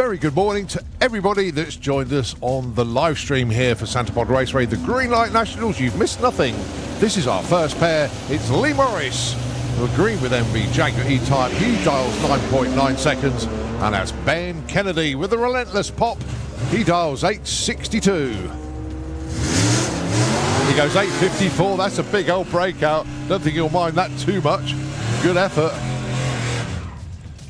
very good morning to everybody that's joined us on the live stream here for Santa Pod Raceway, the Greenlight Nationals. You've missed nothing. This is our first pair. It's Lee Morris, the green with MV Jaguar E-Type. He dials 9.9 seconds. And that's Ben Kennedy with the relentless pop. He dials 8.62. He goes 8.54. That's a big old breakout. Don't think you'll mind that too much. Good effort.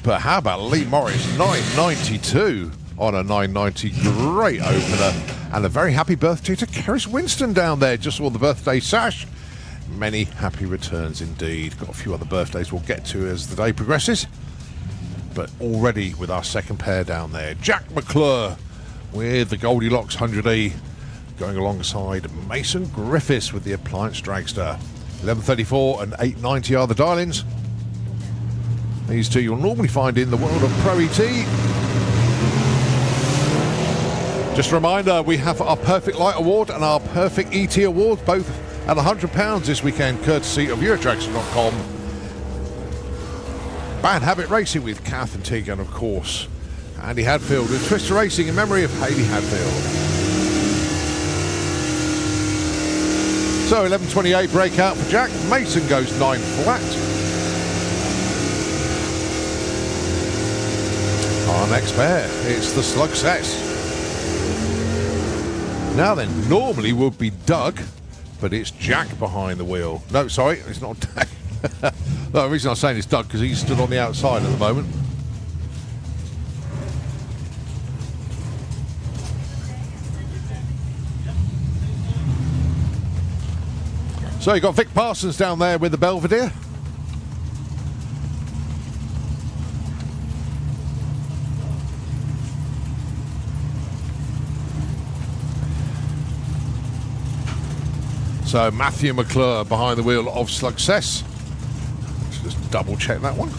But how about Lee Morris, 9.92 on a 9.90. Great opener. And a very happy birthday to Keris Winston down there. Just saw the birthday sash. Many happy returns indeed. Got a few other birthdays we'll get to as the day progresses. But already with our second pair down there. Jack McClure with the Goldilocks 100E going alongside Mason Griffiths with the Appliance Dragster. 11.34 and 8.90 are the dial-ins. These two you'll normally find in the world of Pro ET. Just a reminder, we have our Perfect Light Award and our Perfect ET Award, both at £100 this weekend, courtesy of Eurotraction.com. Bad Habit Racing with Kath and Tig, and of course, Andy Hadfield with Twister Racing in memory of Hayley Hadfield. So 11.28 breakout for Jack. Mason goes 9 flat. Our next pair, it's the Slugsess. Now then, normally would be Doug, but it's Jack behind the wheel. No, sorry, it's not Doug. No, the reason I'm saying it's Doug because he's stood on the outside at the moment. So you've got Vic Parsons down there with the Belvedere. So Matthew McClure behind the wheel of Slugsess. Let's just double check that one.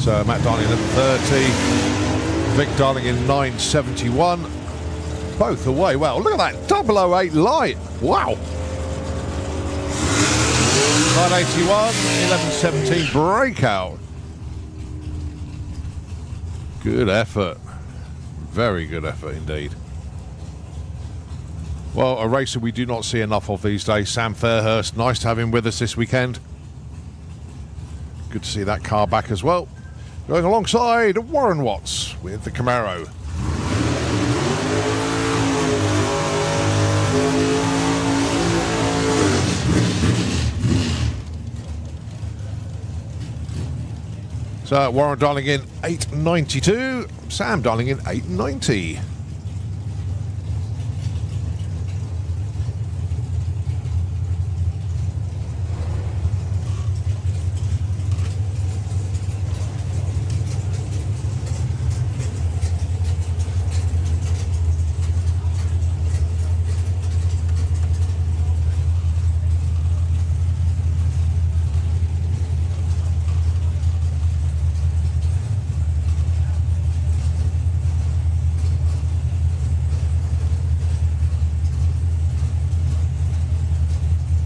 So Matt Darling at 30, Vic Darling in 9.71. Both away. Well, look at that 008 light. Wow. 9.81, 11.17 breakout. Good effort. Very good effort indeed. Well, a racer we do not see enough of these days, Sam Fairhurst. Nice to have him with us this weekend. Good to see that car back as well. Going alongside Warren Watts with the Camaro. So Warren Darling in 8.92, Sam Darling in 8.90.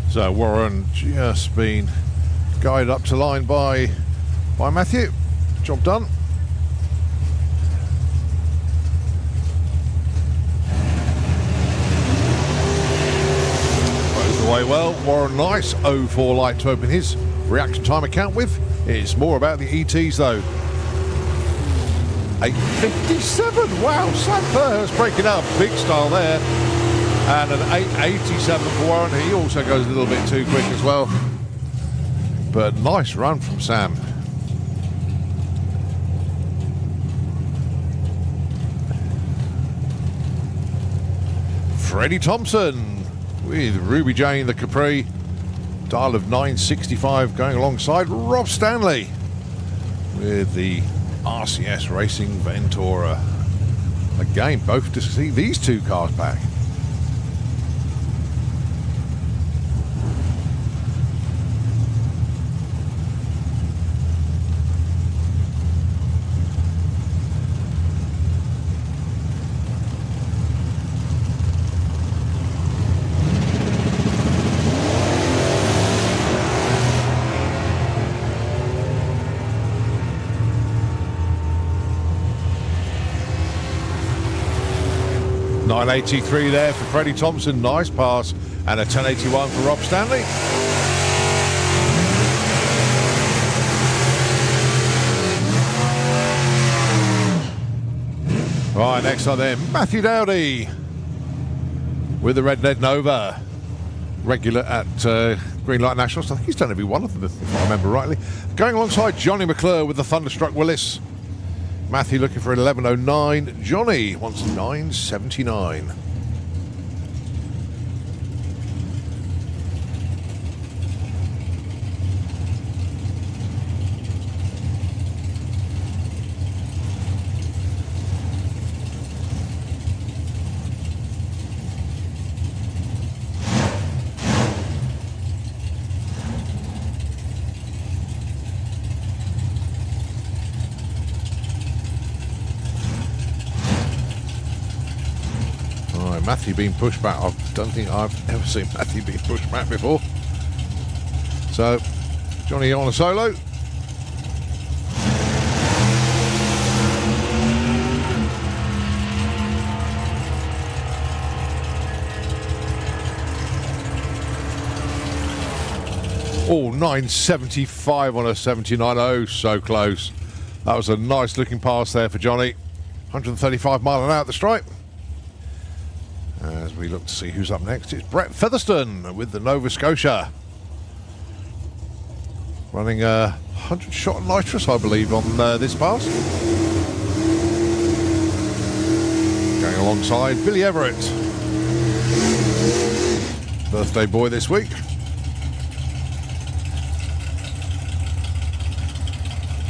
So Warren just been guided up to line by Matthew. Job done. Goes away well. Warren nice. 04 light to open his reaction time account with. It's more about the ETs though. 8.57. Wow, Sam Fairhurst breaking out big style there. And an 8.87 for Warren. He also goes a little bit too quick as well. But nice run from Sam. Freddie Thompson with Ruby Jane, the Capri. Dial of 9.65 going alongside Rob Stanley with the RCS Racing Ventura. Again, both to see these two cars back. 983 there for Freddie Thompson. Nice pass. And a 1081 for Rob Stanley. Right, next on then, Matthew Dowdy with the Red Ned Nova. Regular at Greenlight Nationals. I think he's done every one of them, if I remember rightly. Going alongside Johnny McClure with the Thunderstruck Willis. Matthew looking for 1109. Johnny wants 979. Matthew being pushed back. I don't think I've ever seen Matthew being pushed back before. So, Johnny on a solo. Oh, 975 on a 79. Oh, so close. That was a nice looking pass there for Johnny. 135 mile an hour at the stripe. As we look to see who's up next, it's Brett Featherstone with the Nova Scotia. Running a 100 shot nitrous, I believe, on this pass. Going alongside Billy Everett. Birthday boy this week.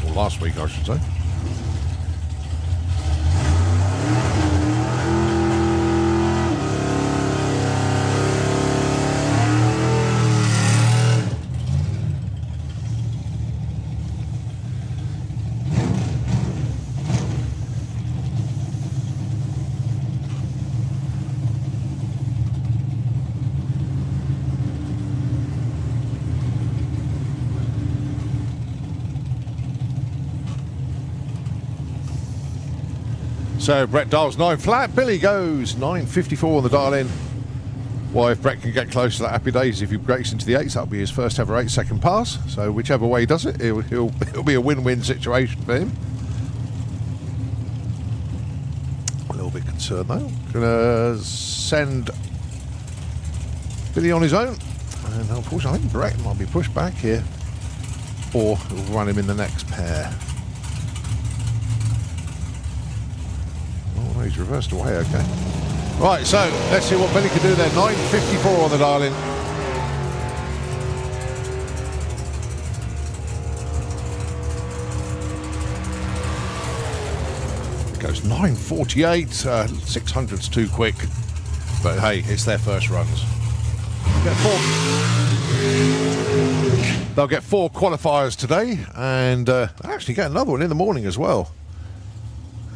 Or last week, I should say. So Brett dials 9 flat, Billy goes 954 on the dial in. Well, if Brett can get close to that happy days, if he breaks into the 8s, that'll be his first ever 8-second pass. So whichever way he does it, it'll be a win-win situation for him. A little bit concerned though. Gonna send Billy on his own. And unfortunately, I think Brett might be pushed back here. Or we'll run him in the next pair. Oh, he's reversed away, okay. Right, so let's see what Billy can do there. 954 on the dial in. It goes 948. 600's too quick. But hey, it's their first runs. They'll get 4 qualifiers today, and actually get another one in the morning as well.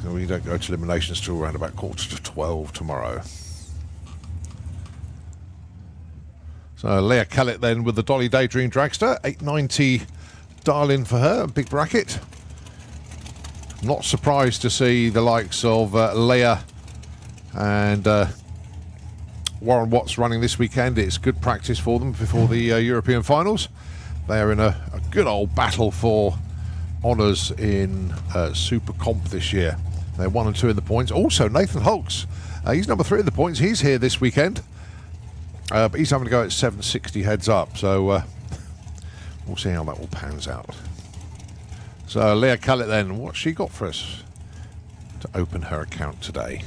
We don't go to eliminations till around about 11:45 tomorrow. So Leah Kellett then with the Dolly Daydream Dragster, 890 dial-in for her, a big bracket. Not surprised to see the likes of Leah and Warren Watts running this weekend. It's good practice for them before the European finals. They are in a good old battle for honours in Super Comp this year. They're 1 and 2 in the points. Also, Nathan Hulks, he's number 3 in the points. He's here this weekend. But he's having to go at 760 heads up. So we'll see how that all pans out. So Leah Kellett then, what's she got for us to open her account today?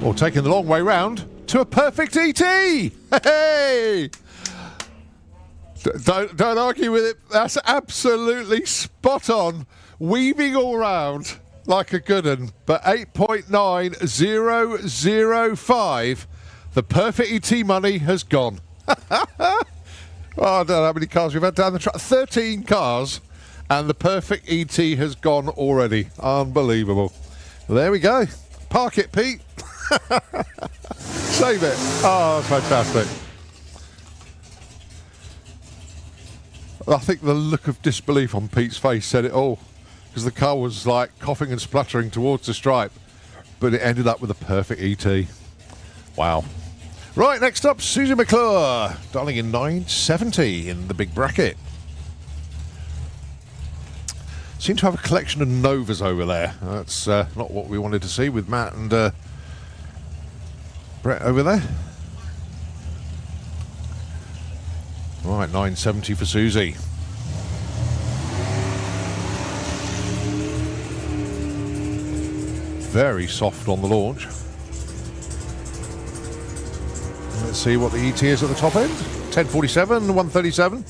Or taking the long way round to a perfect ET. Hey! Don't argue with it. That's absolutely spot on. Weaving all round like a good one. But 8.9005, the perfect ET money has gone. Oh, I don't know how many cars we've had down the track. 13 cars, and the perfect ET has gone already. Unbelievable. Well, there we go. Park it, Pete. Save it. Oh, fantastic. I think the look of disbelief on Pete's face said it all, because the car was like coughing and spluttering towards the stripe, but it ended up with a perfect ET. Wow. Right, next up, Susie McClure, darling in 970 in the big bracket. Seem to have a collection of Novas over there. That's not what we wanted to see with Matt and Brett over there. Right, 970 for Susie. Very soft on the launch. Let's see what the ET is at the top end. 1047, 137.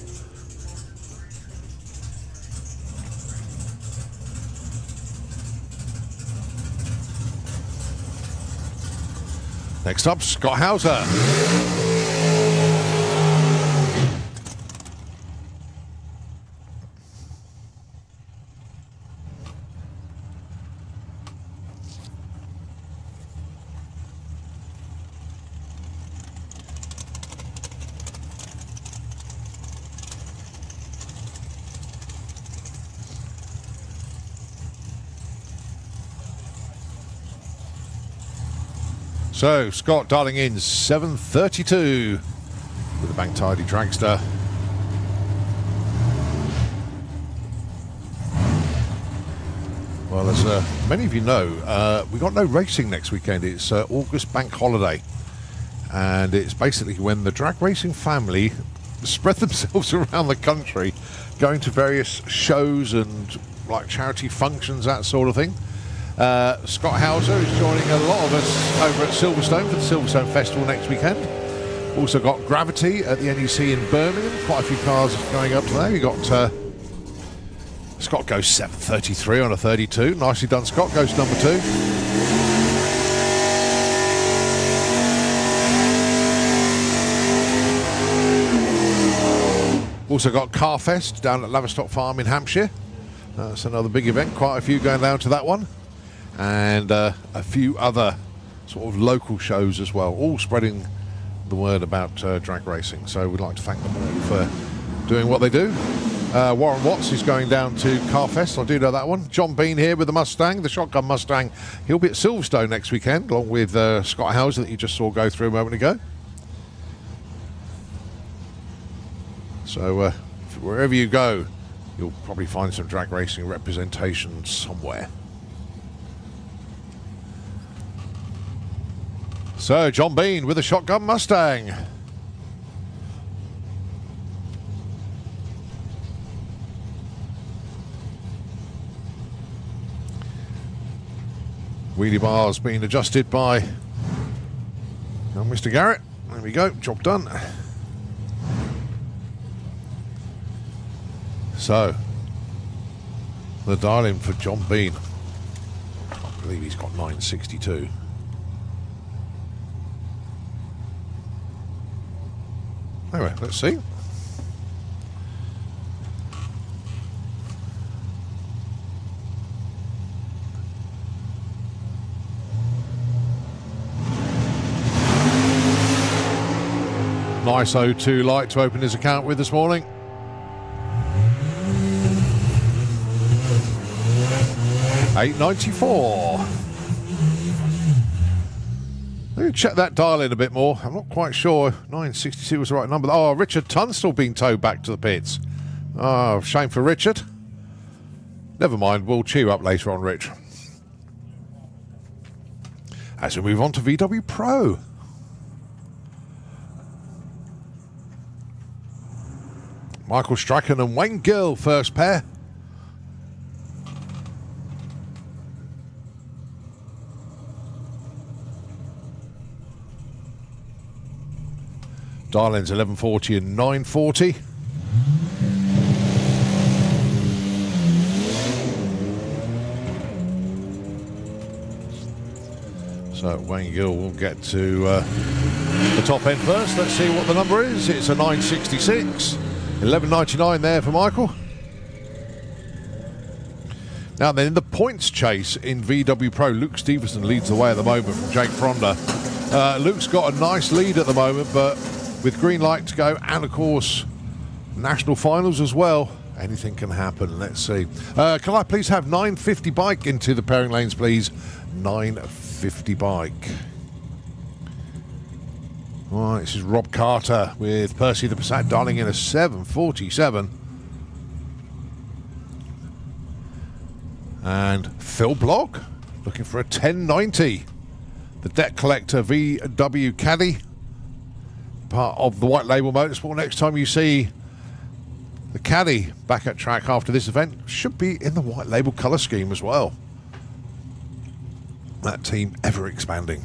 Next up, Scott Hauser. So, Scott dialing in 732 with a bank tidy dragster. Well, as many of you know, we got no racing next weekend. It's August bank holiday. And it's basically when the drag racing family spread themselves around the country, going to various shows and like charity functions, that sort of thing. Scott Hauser is joining a lot of us over at Silverstone for the Silverstone Festival next weekend. Also got Gravity at the NEC in Birmingham. Quite a few cars going up to there. You got Scott goes 733 on a 32. Nicely done, Scott. Goes number 2. Also got Carfest down at Laverstock Farm in Hampshire. That's another big event. Quite a few going down to that one. And a few other sort of local shows as well, all spreading the word about drag racing. So we'd like to thank them all for doing what they do. Warren Watts is going down to Carfest. I do know that one. John Bean here with the Mustang, the shotgun Mustang. He'll be at Silverstone next weekend, along with Scott Hauser that you just saw go through a moment ago. So wherever you go, you'll probably find some drag racing representation somewhere. So, John Bean with a shotgun Mustang. Wheelie bars being adjusted by Mr. Garrett. There we go, job done. So, the dial-in for John Bean. I believe he's got 962. Anyway, let's see. Nice O2 light to open his account with this morning. $8.94. Let me check that dial in a bit more. I'm not quite sure 962 was the right number. Oh, Richard Tunstall being towed back to the pits. Oh, shame for Richard. Never mind, we'll cheer you up later on, Rich. As we move on to VW Pro. Michael Strachan and Wayne Gill, first pair. Dial-ins 1140 and 940. So Wayne Gill will get to the top end first. Let's see what the number is. It's a 966. 11.99 there for Michael. Now then, in the points chase in VW Pro, Luke Stevenson leads the way at the moment from Jake Fronda. Luke's got a nice lead at the moment, but with Greenlight to go, and of course, national finals as well, anything can happen. Let's see. Can I please have 950 bike into the pairing lanes, please? 950 bike. All right, this is Rob Carter with Percy the Passat dialing in a 747. And Phil Blogg looking for a 1090. The Debt Collector VW Caddy, part of the White Label Motorsport. Next time you see the Caddy back at track after this event, should be in the White Label colour scheme as well. That team ever expanding.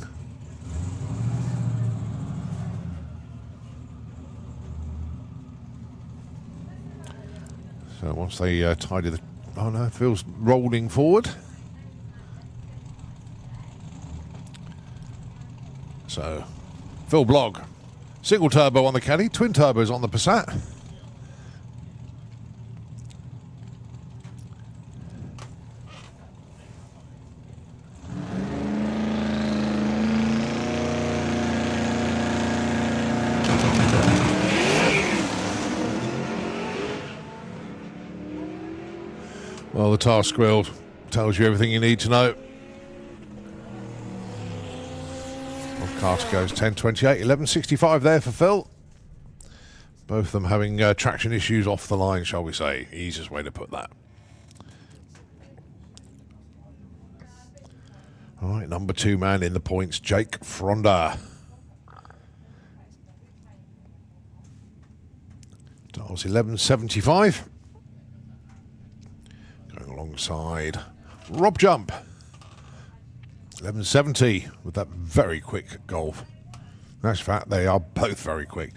So once they tidy the... Oh no, Phil's rolling forward. So, Phil Blogg, single turbo on the Caddy, twin turbos on the Passat. Well, the task wheel tells you everything you need to know. Carter goes 10.28, 11.65 there for Phil. Both of them having traction issues off the line, shall we say. Easiest way to put that. All right, number 2 man in the points, Jake Fronda. Dials 11.75. Going alongside Rob Jump. 11.70 with that very quick Golf. That's fact, they are both very quick.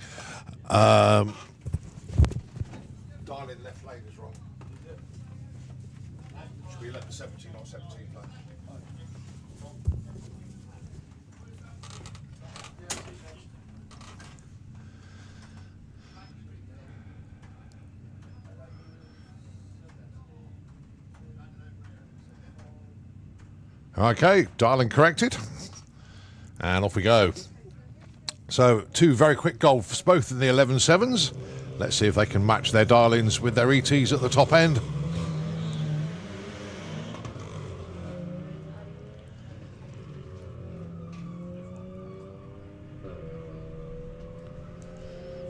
Dial in left lane is wrong. Should be 11.70, not 17. Okay, dialing corrected. And off we go. So, 2 very quick Golfs, both in the 11.7s. Let's see if they can match their dial-ins with their ETs at the top end.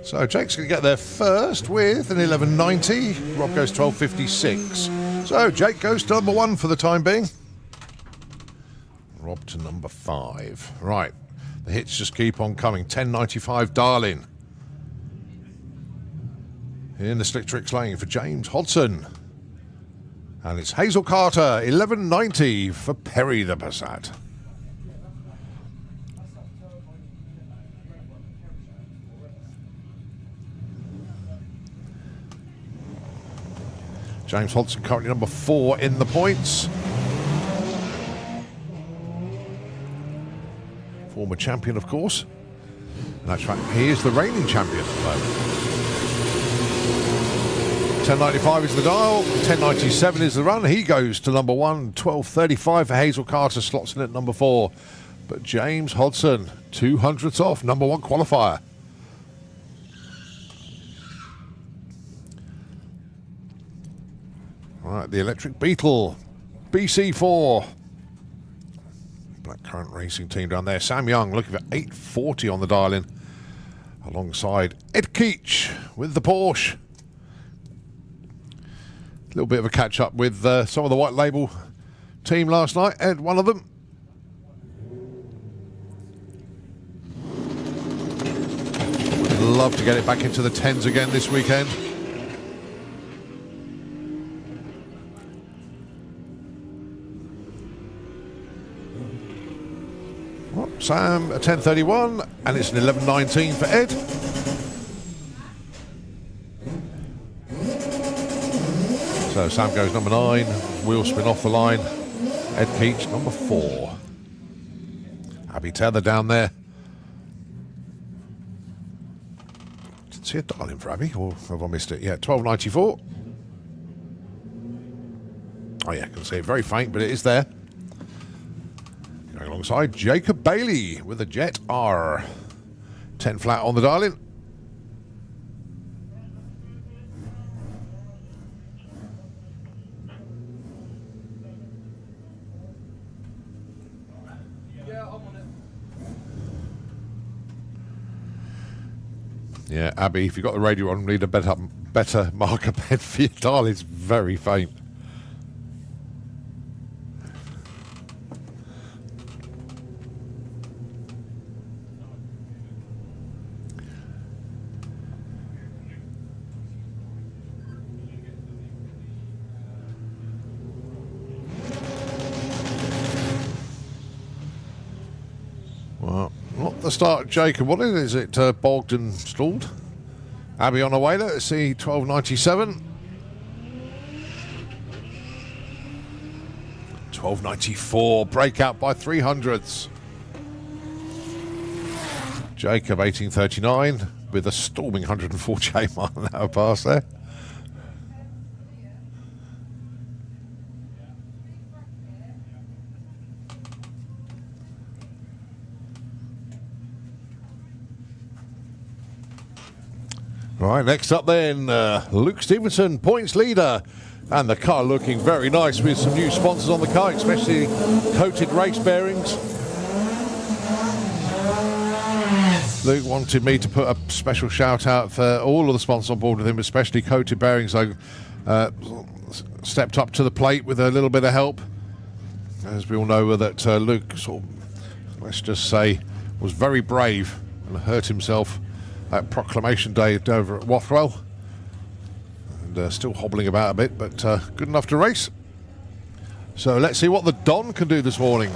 So, Jake's going to get there first with an 11.90. Rob goes 12.56. So, Jake goes to number 1 for the time being. Rob to number 5. Right, the hits just keep on coming. 10.95 dial-in. In the Slick Tricks lane for James Hodson. And it's Hazel Carter, 11.90 for Perry the Passat. James Hodson currently number 4 in the points. Former champion, of course. And that's right, he is the reigning champion at the moment. 10.95 is the dial, 10.97 is the run. He goes to number 1, 12.35 for Hazel Carter, slots in at number 4. But James Hodson, 200ths off, number 1 qualifier. Right, the Electric Beetle, BC4. Blackcurrant Racing Team down there. Sam Young looking for 8.40 on the dial-in. Alongside Ed Keach with the Porsche. A little bit of a catch-up with some of the White Label team last night. Ed, one of them. Would love to get it back into the 10s again this weekend. Sam, a 10.31, and it's an 11.19 for Ed. So Sam goes number 9, wheel spin off the line. Ed Keach, number 4. Abby Tether down there. Didn't see a dial in for Abby, or have I missed it? Yeah, 12.94. Oh yeah, I can see it very faint, but it is there. Going alongside Jacob Bailey with a Jet R. 10 flat on the dial-in. Yeah, Abby, if you've got the radio on, need a better marker pen for your dial. It's very faint. Well, not the start, Jacob. What is it? Bogged and stalled. Abby on the way. Let's see, 12.97. 12.94. Breakout by 300ths. Jacob 18.39 with a storming 148 mile an hour pass there. Right, next up then, Luke Stevenson, points leader. And the car looking very nice with some new sponsors on the car, especially coated race bearings. Luke wanted me to put a special shout out for all of the sponsors on board with him, especially coated bearings. I stepped up to the plate with a little bit of help. As we all know that Luke, sort of, let's just say, was very brave and hurt himself at Proclamation Day over at Wathwell, and still hobbling about a bit, but good enough to race. So let's see what the Don can do this morning.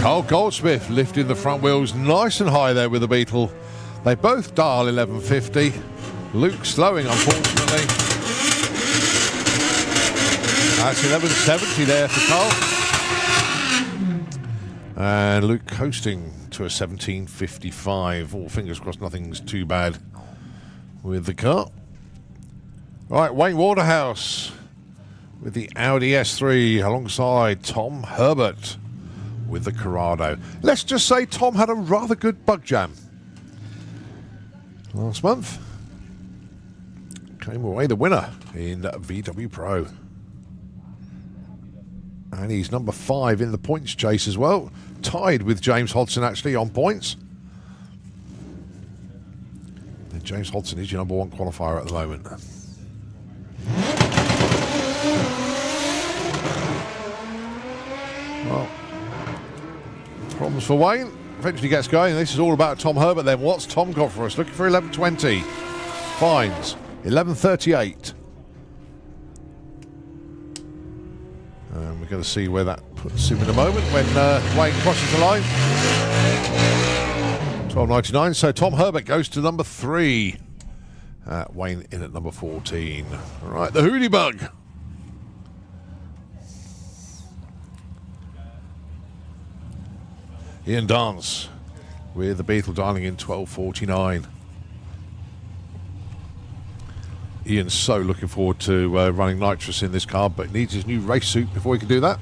Carl Goldsmith lifting the front wheels nice and high there with the Beetle. They both dial 1150. Luke slowing, unfortunately. That's 1170 there for Carl. And Luke coasting to a 17.55. All fingers crossed nothing's too bad with the car. Right, Wayne Waterhouse with the Audi S3 alongside Tom Herbert with the Corrado. Let's just say Tom had a rather good bug jam last month. Came away the winner in VW Pro. And he's number 5 in the points chase as well. Tied with James Hodson actually on points. And James Hodson is your number 1 qualifier at the moment. Well, problems for Wayne. Eventually gets going. This is all about Tom Herbert then. What's Tom got for us? Looking for 11.20. Fines. 11.38. And we're going to see where that puts him in a moment when Wayne crosses the line. 12.99. So Tom Herbert goes to number 3. Wayne in at number 14. All right, the Hootie Bug. Ian Dance with the Beetle dialing in 12.49. Ian's so looking forward to running nitrous in this car, but needs his new race suit before he can do that,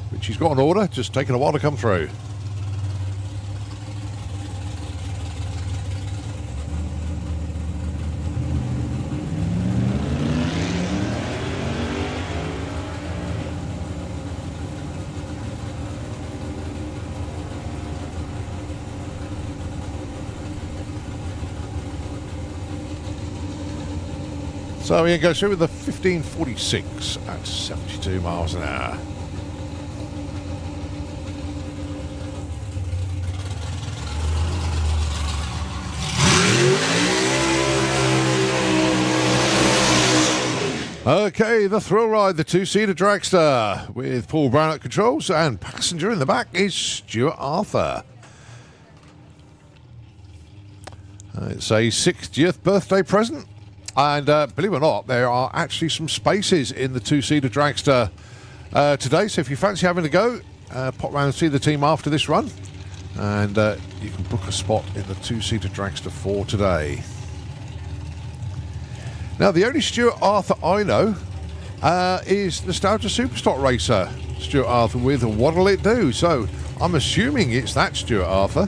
which he's got on order, just taking a while to come through. So Ian goes through with the 15.46 at 72 miles an hour. Okay, the thrill ride, the 2-seater dragster with Paul Brown at controls, and passenger in the back is Stuart Arthur. It's a 60th birthday present. And believe it or not, there are actually some spaces in the 2-seater dragster today. So if you fancy having a go, pop round and see the team after this run. And you can book a spot in the 2-seater dragster for today. Now, the only Stuart Arthur I know is Nostalgia Superstock Racer Stuart Arthur with What'll It Do? So I'm assuming it's that Stuart Arthur.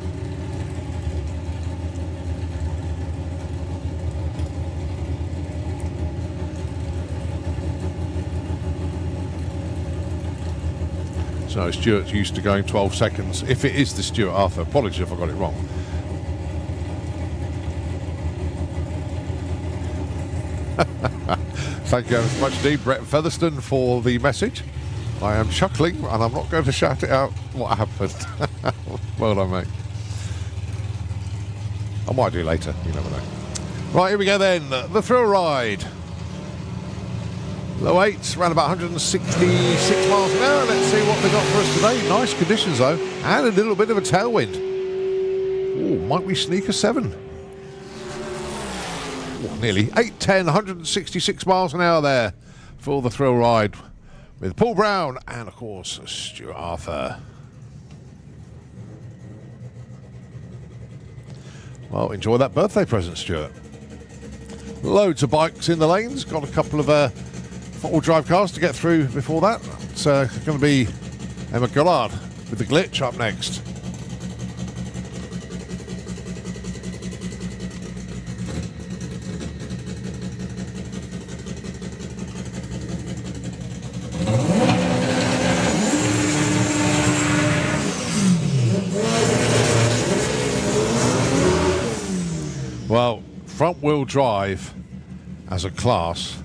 So Stuart's used to going 12 seconds. If it is the Stuart Arthur, apologies if I got it wrong. Thank you very much indeed, Brett Featherstone, for the message. I am chuckling and I'm not going to shout it out what happened. Well done, mate. I might do later, you never know. Right, here we go then. The thrill ride. Low eights, around about 166 miles an hour. Let's see what they got for us today. Nice conditions though, and a little bit of a tailwind. Oh, might we sneak a 7? Oh, nearly 810, 166 miles an hour there for the thrill ride with Paul Brown and of course Stuart Arthur. Well, enjoy that birthday present, Stuart. Loads of bikes in the lanes. Got a couple of four-wheel drive cars to get through before that. It's going to be Emma Goddard with the glitch up next. Well, front-wheel drive as a class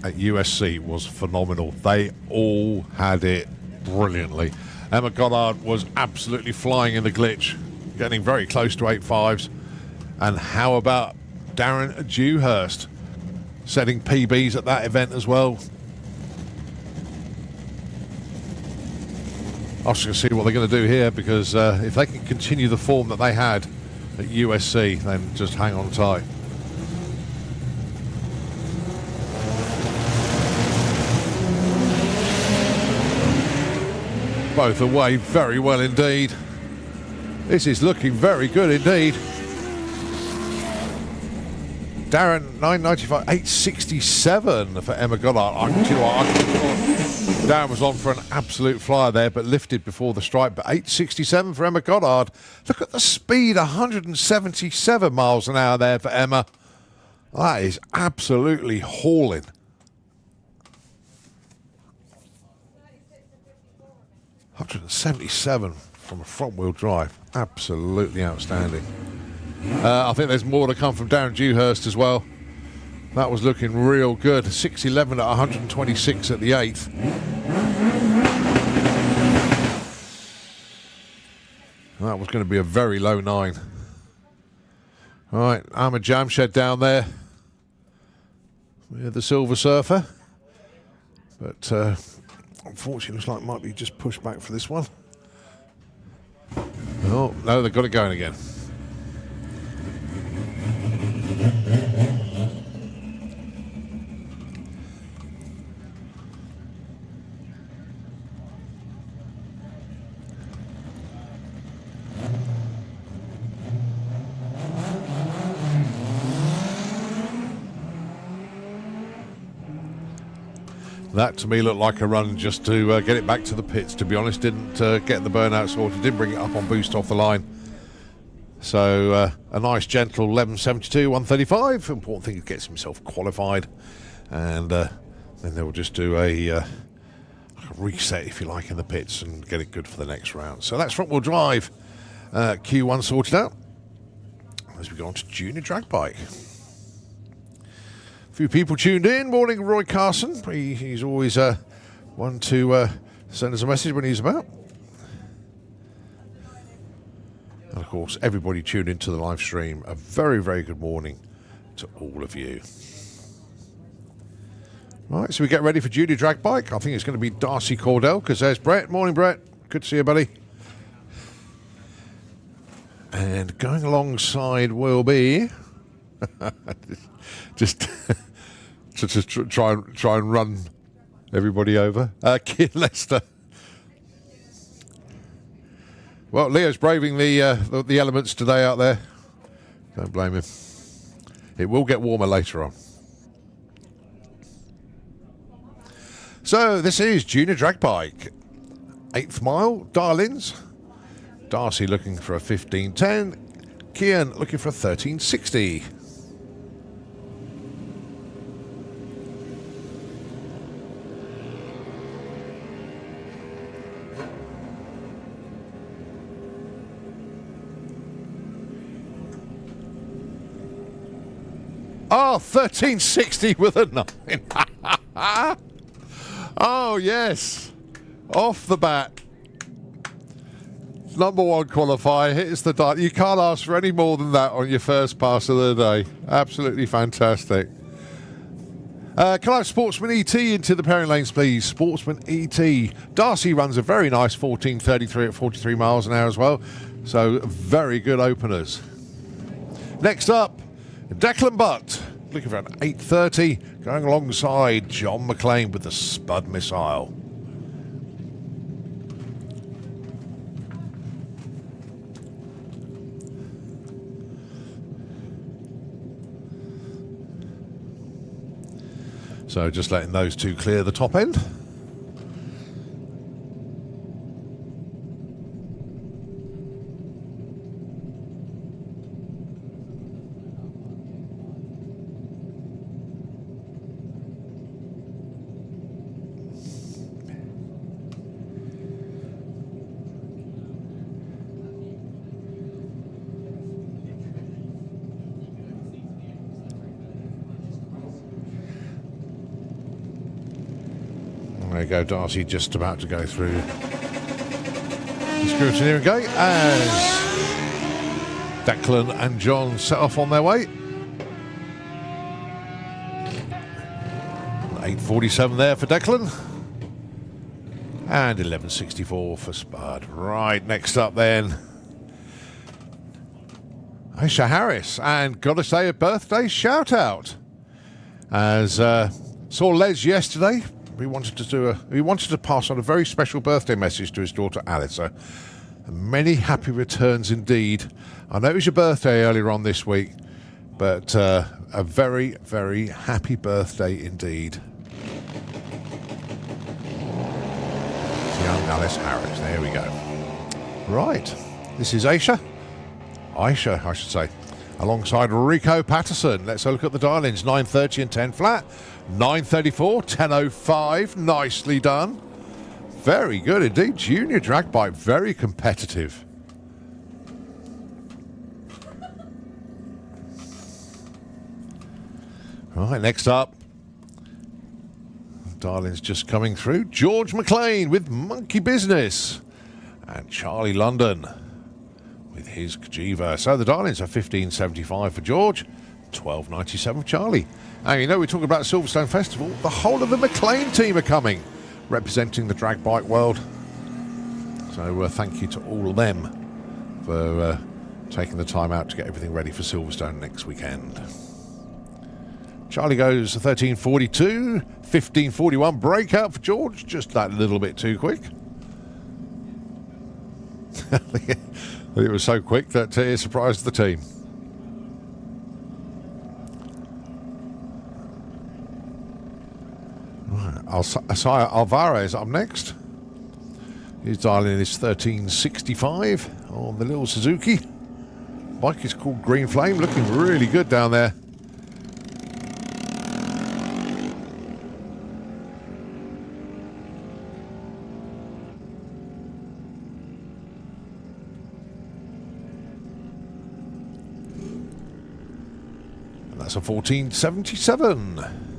at USC was phenomenal. They all had it brilliantly. Emma Goddard was absolutely flying in the glitch, getting very close to 8.5s. And how about Darren Dewhurst setting PBs at that event as well? I was going to see what they're going to do here, because if they can continue the form that they had at USC, then just hang on tight. Both away very well indeed. This is looking very good indeed. Darren, 995, 867 for Emma Goddard. Do you know what? Darren was on for an absolute flyer there, but lifted before the stripe. But 867 for Emma Goddard. Look at the speed, 177 miles an hour there for Emma. That is absolutely hauling. $177 from a front-wheel drive. Absolutely outstanding. I think there's more to come from Darren Dewhurst as well. That was looking real good. 611 at 126 at the 8th. That was going to be a very low 9. All right, Ahmed Jamshed down there with the Silver Surfer. But unfortunately, looks like it might be just pushed back for this one. Oh, no, they've got it going again. That to me looked like a run just to get it back to the pits, to be honest. Didn't get the burnout sorted, didn't bring it up on boost off the line. So a nice gentle 11.72, 135. Important thing, he gets himself qualified. And then they'll just do a reset, if you like, in the pits and get it good for the next round. So that's front-wheel drive. Q1 sorted out. As we go on to junior drag bike. A few people tuned in. Morning, Roy Carson. He's always one to send us a message when he's about. And of course, everybody tuned into the live stream. A very, very good morning to all of you. Right, so we get ready for junior drag bike. I think it's going to be Darcy Cordell, because there's Brett. Morning, Brett. Good to see you, buddy. And going alongside will be just to try and run everybody over. Keir Lester. Well, Leo's braving the elements today out there. Don't blame him. It will get warmer later on. So this is Junior Drag Bike. 8th mile, dial-ins. Darcy looking for a 15.10. Kian looking for a 13.60. Oh, 13.60 with a 9. Oh, yes. Off the bat. Number 1 qualifier hits the dial. You can't ask for any more than that on your first pass of the day. Absolutely fantastic. Can I have Sportsman ET into the pairing lanes, please? Sportsman ET. Darcy runs a very nice 14.33 at 43 miles an hour as well. So, very good openers. Next up, Declan Butt, looking for an 8.30, going alongside John McLean with the Spud Missile. So just letting those two clear the top end. There you go, Darcy just about to go through the scrutineering gate as Declan and John set off on their way. 8.47 there for Declan. And 11.64 for Spud. Right, next up then, Aisha Harris. And got to say a birthday shout out. As saw Les yesterday. We wanted to pass on a very special birthday message to his daughter Alice. So many happy returns indeed. I know it was your birthday earlier on this week, but a very, very happy birthday indeed to young Alice Harris. There we go. Right, this is Aisha, I should say, alongside Rico Patterson. Let's have a look at the dial-ins. 9.30 and 10 flat. 9.34, 10.05, nicely done. Very good indeed. Junior drag bike, very competitive. Right, next up, dial-in's just coming through. George McLean with Monkey Business. And Charlie London with his Kajiva. So the dial-ins are 15.75 for George, 12.97 for Charlie. And you know, we're talking about Silverstone Festival. The whole of the McLean team are coming, representing the drag bike world. So thank you to all of them for taking the time out to get everything ready for Silverstone next weekend. Charlie goes 13.42, 15.41 breakout for George. Just that little bit too quick. It was so quick that it surprised the team. Asaya Alvarez up next. He's dialing his 13.65 on the little Suzuki. Bike is called Green Flame, looking really good down there. And that's a 14.77.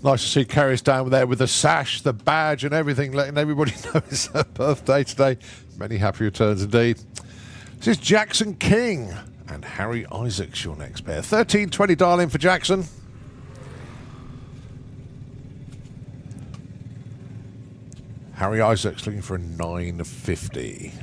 Nice to see Carrie's down there with the sash, the badge and everything, letting everybody know it's her birthday today. Many happy returns indeed. This is Jackson King and Harry Isaacs, your next pair. 13.20 dial-in for Jackson. Harry Isaacs looking for a 9.50.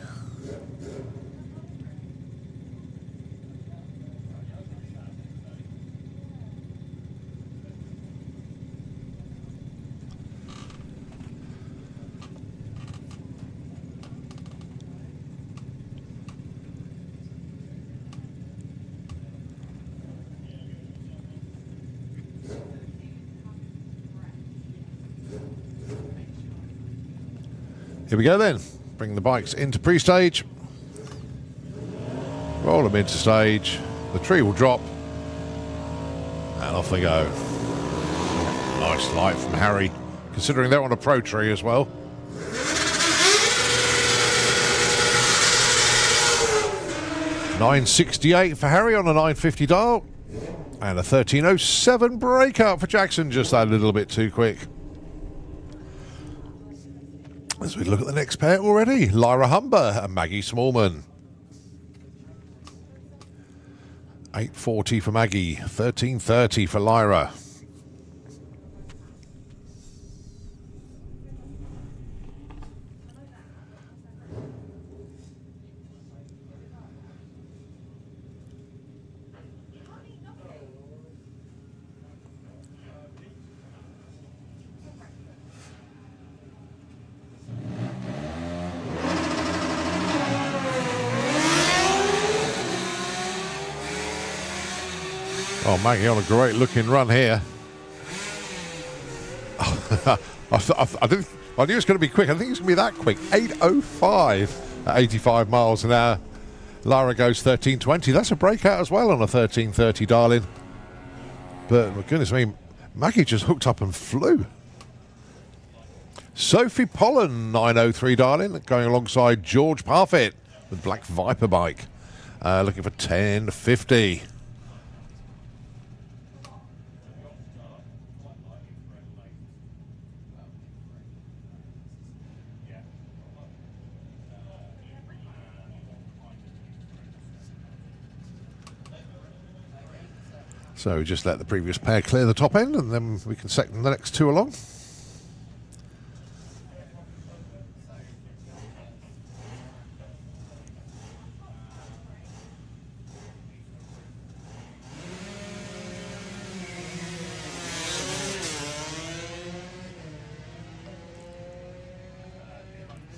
Here we go then. Bring the bikes into pre-stage. Roll them into stage. The tree will drop. And off they go. Nice light from Harry, considering they're on a pro tree as well. $9.68 for Harry on a 950 dial. And a 13.07 breakout for Jackson, just that little bit too quick. As we look at the next pair already, Lyra Humber and Maggie Smallman. 8.40 for Maggie, 13.30 for Lyra. Oh, Maggie on a great looking run here. I knew it was going to be quick. I think it's going to be that quick. 8.05 at 85 miles an hour. Lara goes 13.20. That's a breakout as well on a 13.30 dial-in. But, my goodness me, Maggie just hooked up and flew. Sophie Pollen, 9.03 dial-in, going alongside George Parfit with Black Viper bike. Looking for 10.50. So just let the previous pair clear the top end and then we can second the next two along.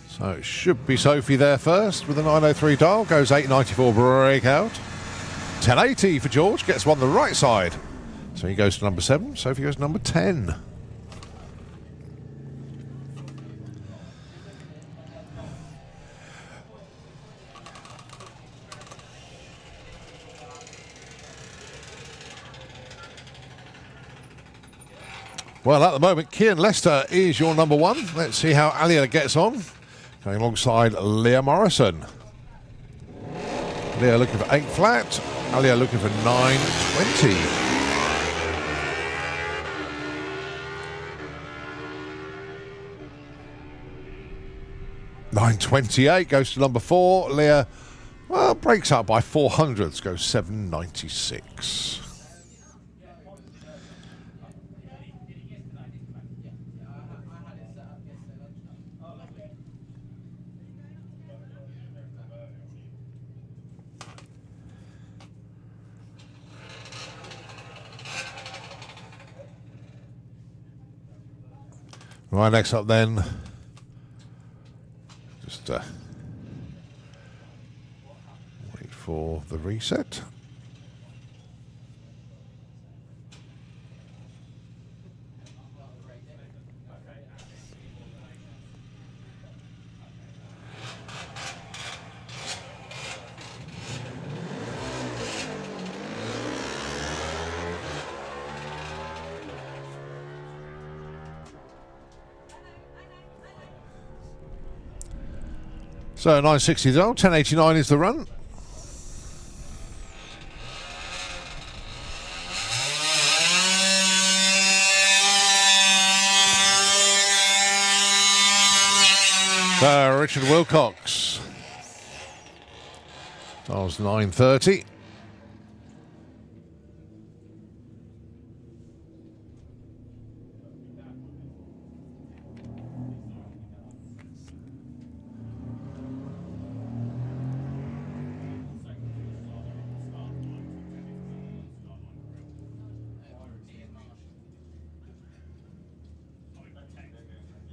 So it should be Sophie there first with a 9.03 dial, goes 8.94 breakout. 10.80 for George, gets one the right side. So he goes to number 7, Sophie goes to number 10. Well, at the moment, Kian Lester is your number 1. Let's see how Alia gets on. Going alongside Leah Morrison. Leah looking for 8 flat. Alia looking for 9.20. $9.28 goes to number 4. Leah, well, breaks up by 400s, goes 7.96. Right, next up then, just wait for the reset. So 960 dial, 1089 is the run. So Richard Wilcox. Dial's 930.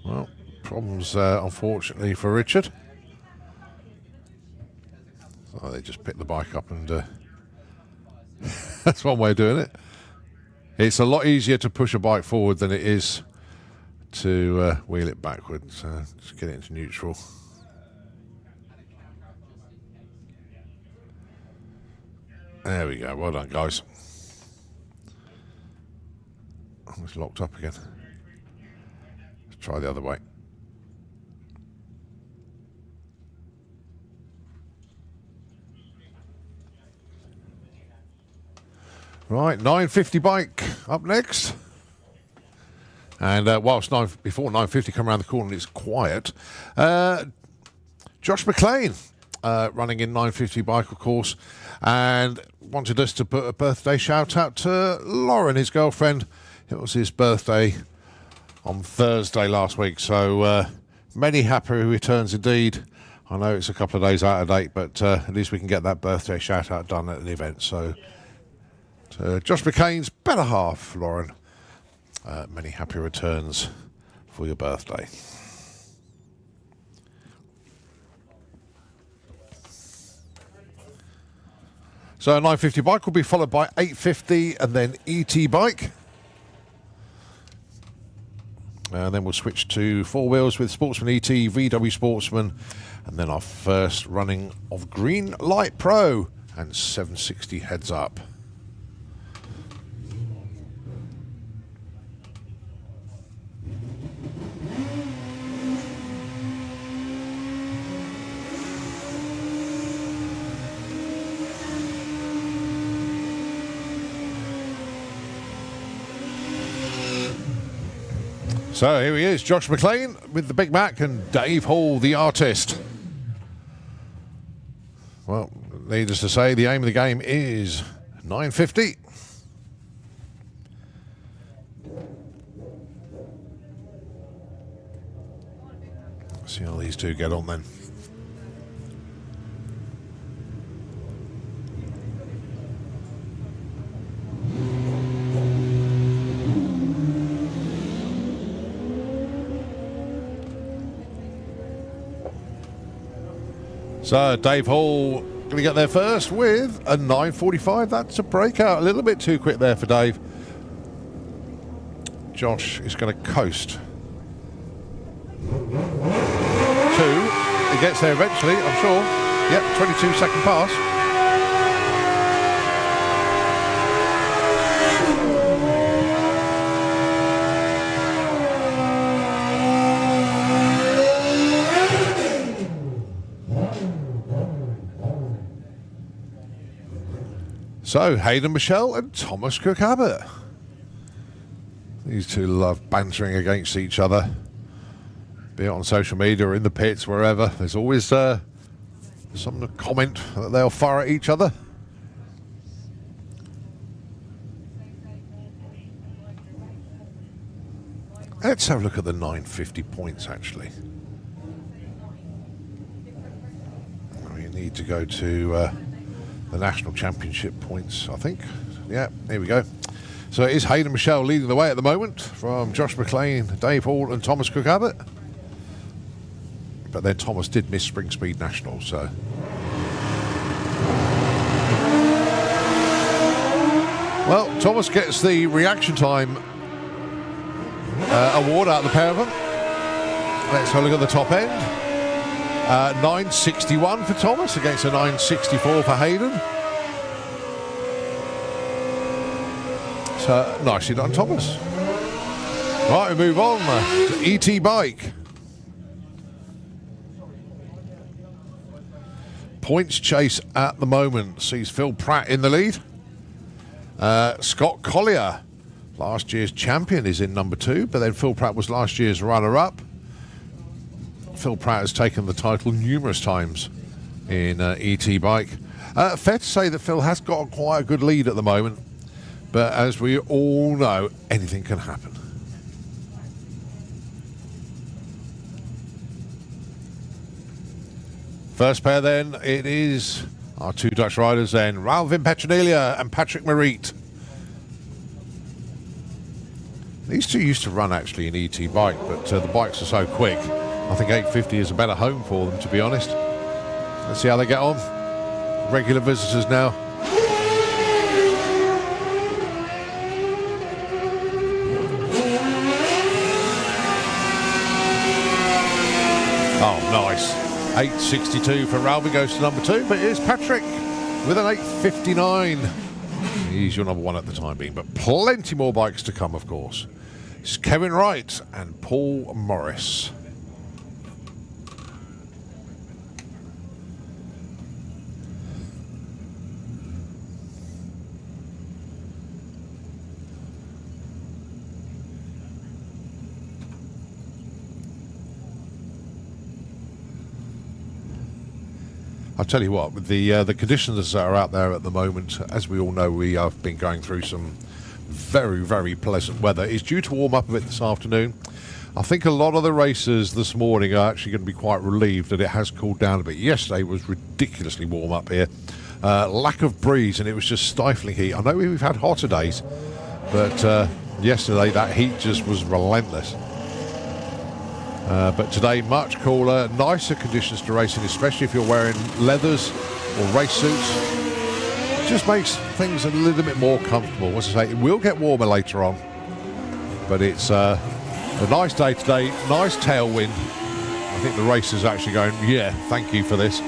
Well, problems, unfortunately, for Richard. So they just pick the bike up and that's one way of doing it. It's a lot easier to push a bike forward than it is to wheel it backwards. Just get it into neutral. There we go. Well done, guys. Oh, it's locked up again. Let's try the other way. Right, 950 bike up next. And whilst before 950 come around the corner, it's quiet. Josh McLean running in 950 bike, of course, and wanted us to put a birthday shout out to Lauren, his girlfriend. It was his birthday on Thursday last week, so many happy returns indeed. I know it's a couple of days out of date, but at least we can get that birthday shout out done at the event. So Josh McCain's better half, Lauren. Many happy returns for your birthday. So 950 bike will be followed by 850 and then ET bike. And then we'll switch to four wheels with Sportsman ET, VW Sportsman, and then our first running of Greenlight Pro and 760 heads up. So here he is, Josh McLean with the Big Mac and Dave Hall, the artist. Well, needless to say, the aim of the game is 950. Let's see how these two get on then. So Dave Hall going to get there first with a 945. That's a breakout. A little bit too quick there for Dave. Josh is going to coast. 2. He gets there eventually, I'm sure. Yep, 22-second pass. So, Hayden Michelle and Thomas Cook Abbott. These two love bantering against each other. Be it on social media or in the pits, wherever. There's always some comment that they'll fire at each other. Let's have a look at the 950 points, actually. We need to go to the National Championship points, I think. Yeah, here we go. So it is Hayden Michelle leading the way at the moment from Josh McLean, Dave Hall and Thomas Cook Abbott. But then Thomas did miss Spring Speed National, so... Well, Thomas gets the reaction time award out of the pair of them. Let's have a look at the top end. 961 for Thomas against a 964 for Hayden. So nicely done, Thomas. Right, we move on to ET bike. Points chase at the moment sees Phil Pratt in the lead. Scott Collier, last year's champion, is in number 2, but then Phil Pratt was last year's runner-up. Phil Pratt has taken the title numerous times in ET bike. Fair to say that Phil has got quite a good lead at the moment, but as we all know, anything can happen. First pair then, it is our two Dutch riders then, Ralvin Petronelia and Patrick Marit. These two used to run actually in ET bike, but the bikes are so quick. I think 850 is a better home for them, to be honest. Let's see how they get on. Regular visitors now. Oh, nice. 8.62 for Ralby goes to number 2, but here's Patrick with an 8.59. He's your number 1 at the time being, but plenty more bikes to come, of course. It's Kevin Wright and Paul Morris. I'll tell you what, with the conditions that are out there at the moment, as we all know, we have been going through some very, very pleasant weather. It's due to warm up a bit this afternoon. I think a lot of the racers this morning are actually going to be quite relieved that it has cooled down a bit. Yesterday was ridiculously warm up here. Lack of breeze, and it was just stifling heat. I know we've had hotter days, but yesterday that heat just was relentless. But today, much cooler, nicer conditions to race in, especially if you're wearing leathers or race suits. It just makes things a little bit more comfortable. As I say, it will get warmer later on, but it's a nice day today, nice tailwind. I think the racers are actually going, yeah, thank you for this.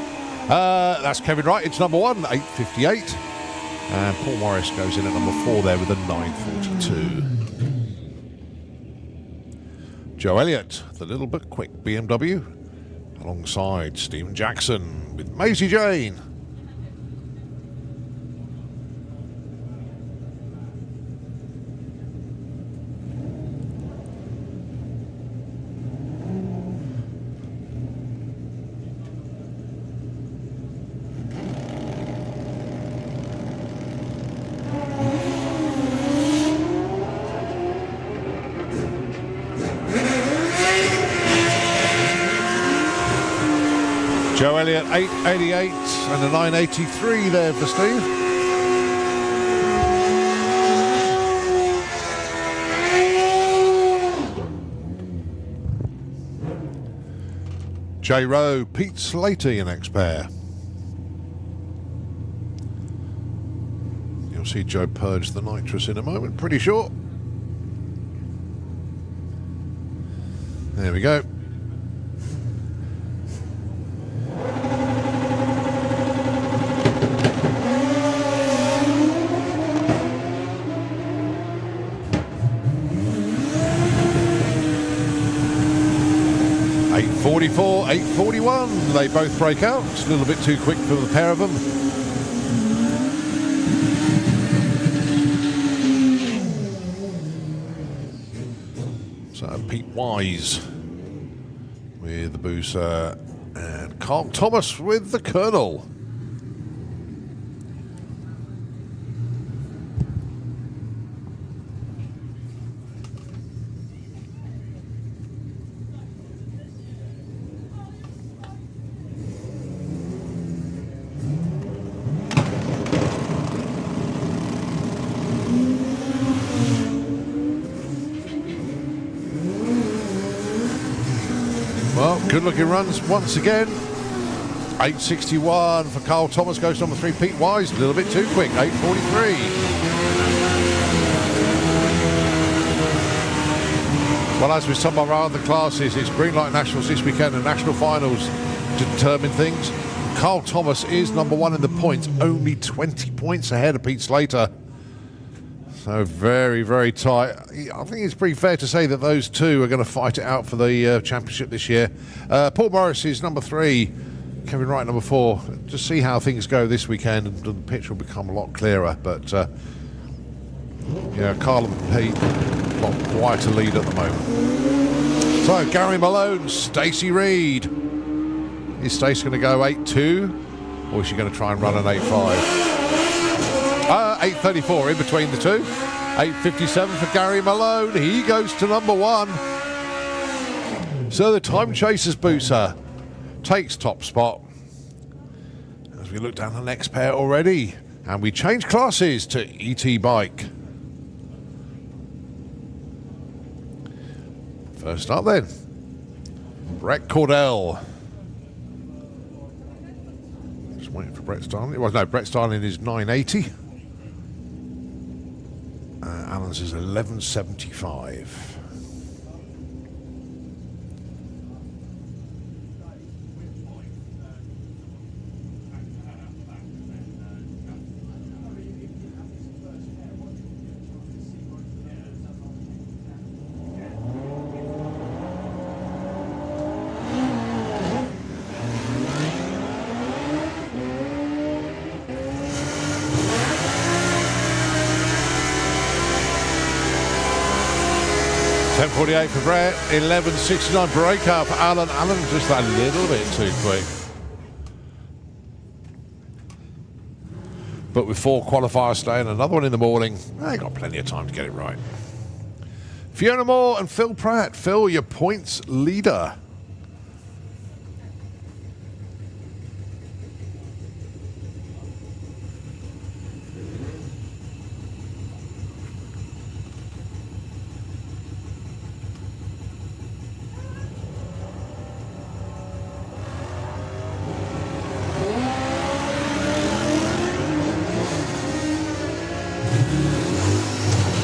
That's Kevin Wright, it's number 1, 8.58. And Paul Morris goes in at number 4 there with a 9.42. Joe Elliott, the little but quick BMW, alongside Stephen Jackson with Maisie Jane. Joe Elliott, 8.88 and a 9.83 there for Steve. J. Rowe, Pete Slater, your next pair. You'll see Joe purge the nitrous in a moment, pretty sure. There we go. .44, 8.41, they both break out. It's a little bit too quick for the pair of them. So Pete Wise with the Booster and Carl Thomas with the Colonel. Good looking runs once again. 8.61 for Carl Thomas, goes to number 3. Pete Wise, a little bit too quick, 8.43. Well, as with some of our other classes, it's Greenlight Nationals this weekend and National Finals to determine things. Carl Thomas is number 1 in the points, only 20 points ahead of Pete Slater. So very, very tight. I think it's pretty fair to say that those two are going to fight it out for the championship this year. Paul Morris is number 3, Kevin Wright number 4. Just see how things go this weekend, and the pitch will become a lot clearer. But yeah, Carl and Pete got quite a lead at the moment. So Gary Malone, Stacey Reed. Is Stacey going to go 8.2, or is she going to try and run an 8.5? 8.34 in between the two. 8.57 for Gary Malone. He goes to number 1. So the Time Chasers Booster takes top spot. As we look down the next pair already. And we change classes to ET Bike. First up then, Brett Cordell. Just waiting for Brett Starling. Well, no, Brett Starling is 9.80. Allen's is 11.75. 10:48 for Brett. 11:69 break up. Alan just a little bit too quick. But with 4 qualifiers staying, another one in the morning, they got plenty of time to get it right. Fiona Moore and Phil Pratt. Phil, your points leader.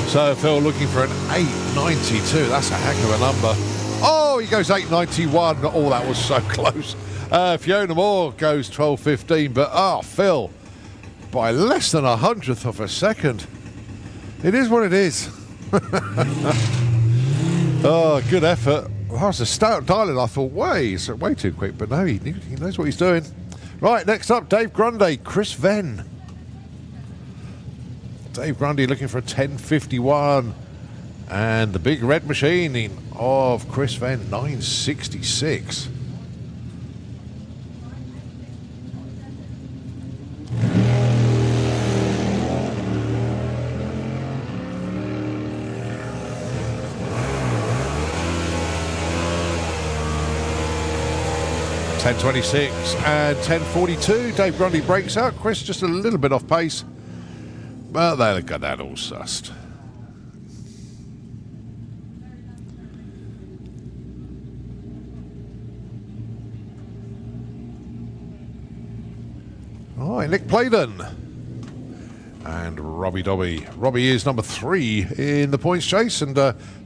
So Phil looking for an 892. That's a heck of a number. Oh, he goes 891. Oh, that was so close. Fiona Moore goes 12:15. But Phil, by less than 100th of a second. It is what it is. Oh, good effort. That was a stout dialing. I thought, way too quick. But no, he knows what he's doing. Right, next up, Dave Grundy, Chris Venn. Dave Grundy looking for a 10:51. And the big red machine of Chris Venn, 966. .10.26 and 10.42. Dave Grundy breaks out. Chris just a little bit off pace. Well, they got that all sussed. All right, Nick Playden and Robbie Dobby. Robbie is number 3 in the points chase, and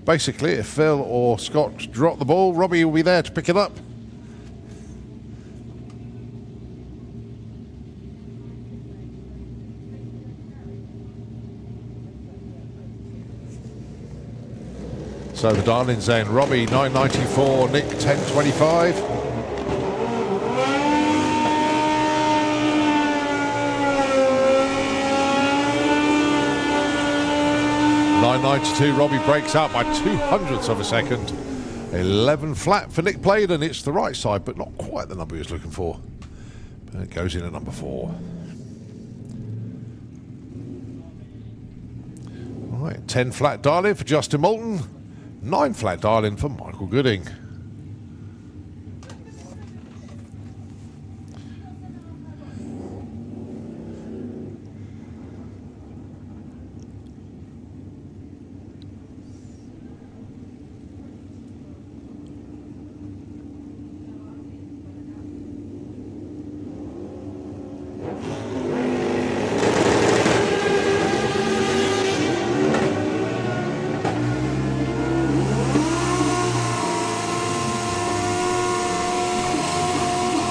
basically if Phil or Scott drop the ball, Robbie will be there to pick it up. So the darlings then, Robbie 994, Nick 1025. .992, Robbie breaks out by 200ths of a second. 11 flat for Nick Playden. It's the right side, but not quite the number he was looking for. But it goes in at number 4. All right, 10 flat darling for Justin Moulton. 9 flat darling for Michael Gooding.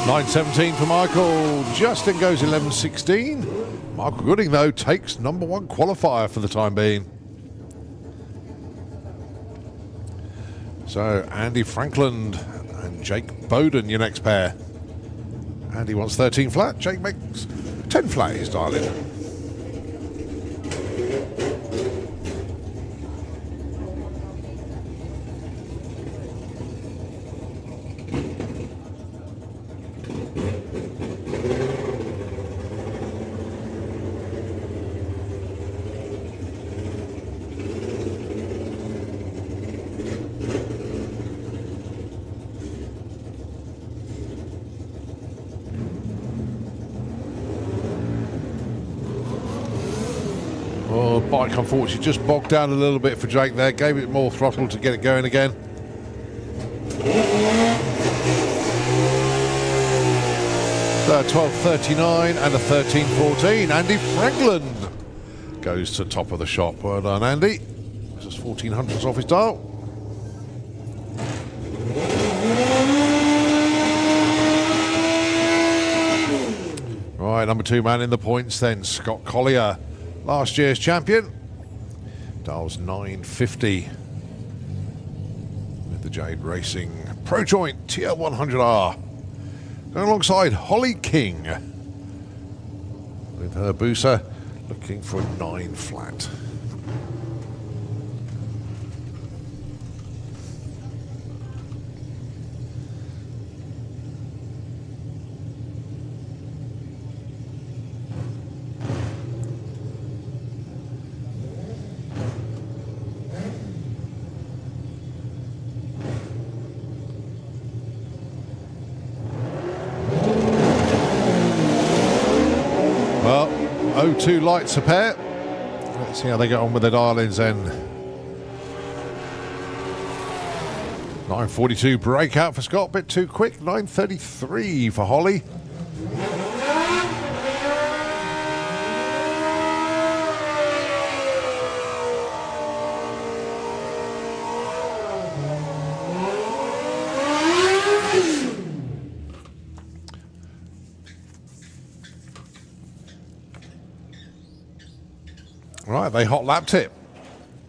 .917 for Michael. Justin goes 11.16. Michael Gooding, though, takes number 1 qualifier for the time being. So, Andy Franklin and Jake Bowden, your next pair. Andy wants 13 flat. Jake makes 10 flat, he's darling. Oh, bike unfortunately just bogged down a little bit for Jake there. Gave it more throttle to get it going again. So 12.39 and a 13.14. Andy Franklin goes to top of the shop. Well done, Andy. Just 1400s off his dial. Right, number 2 man in the points then, Scott Collier. Last year's champion. Dials 950 with the Jade Racing Pro Joint TL100R. Going alongside Holly King with her Booser looking for 9 flat. O2 lights a pair. Let's see how they get on with the dial-ins then. 9:42 breakout for Scott, bit too quick. 9:33 for Holly. Right, they hot lapped it.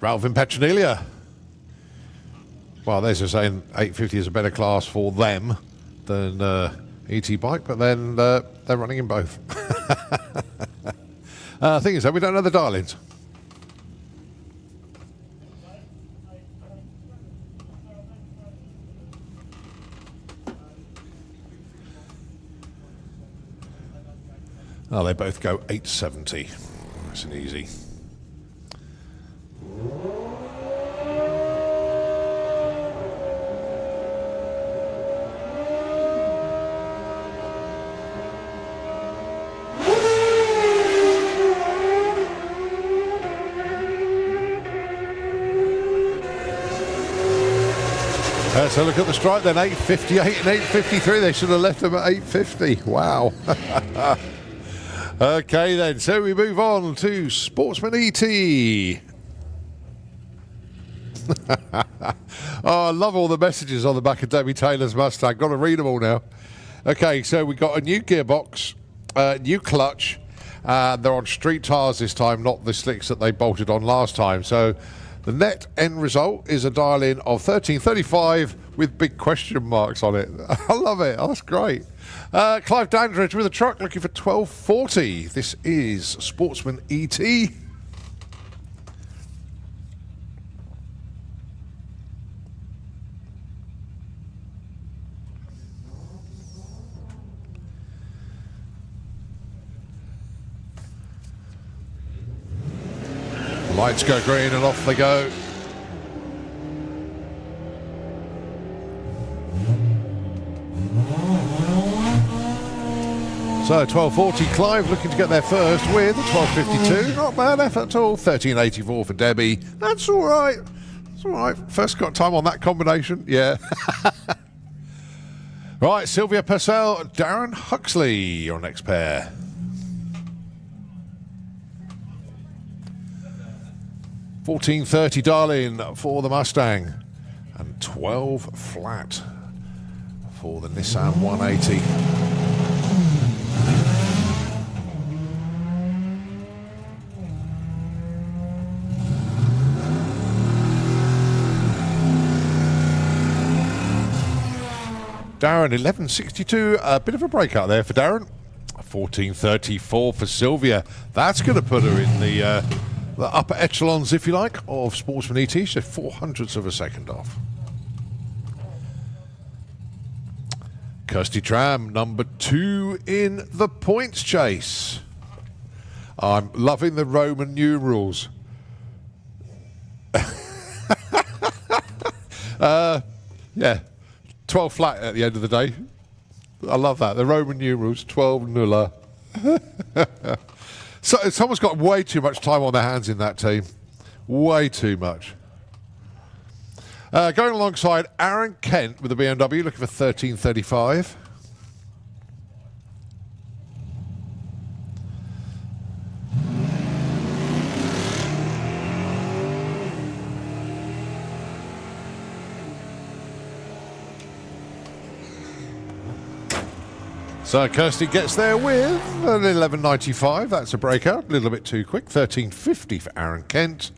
Ralph and Petronelia. Well, they're just saying 850 is a better class for them than ET bike, but then they're running in both. Thing is, though, we don't know the dial-ins. Oh, they both go 870. Nice and easy. So look at the strike then, 858 and 853. They should have left them at 850. Wow. Okay then, so we move on to Sportsman ET. Oh, I love all the messages on the back of Debbie Taylor's Mustang. Got to read them all now. Okay, so we got a new gearbox, new clutch. They're on street tyres this time, not the slicks that they bolted on last time. So the net end result is a dial-in of 1335 with big question marks on it. I love it. Oh, that's great. Clive Dandridge with a truck looking for 1240. This is Sportsman ET. Lights go green and off they go. So 1240 Clive looking to get there first with a 1252. Not bad effort at all. 1384 for Debbie. That's all right. That's all right. First got time on that combination. Yeah. Right, Sylvia Purcell, Darren Huxley, your next pair. $14.30 dial-in for the Mustang and 12 flat for the Nissan 180. Darren 1162, a bit of a breakout there for Darren. 14.34 for Sylvia. That's going to put her in the upper echelons, if you like, of Sportsman ET. So 0.04 of a second off. Kirsty Tram, number 2 in the points chase. I'm loving the Roman numerals. Yeah, 12 flat at the end of the day. I love that. The Roman numerals, 12 nulla. So someone's got way too much time on their hands in that team. Way too much. Going alongside Aaron Kent with the BMW, looking for 13.35. So Kirsty gets there with an 11.95. That's a breakout. A little bit too quick. 13.50 for Aaron Kent.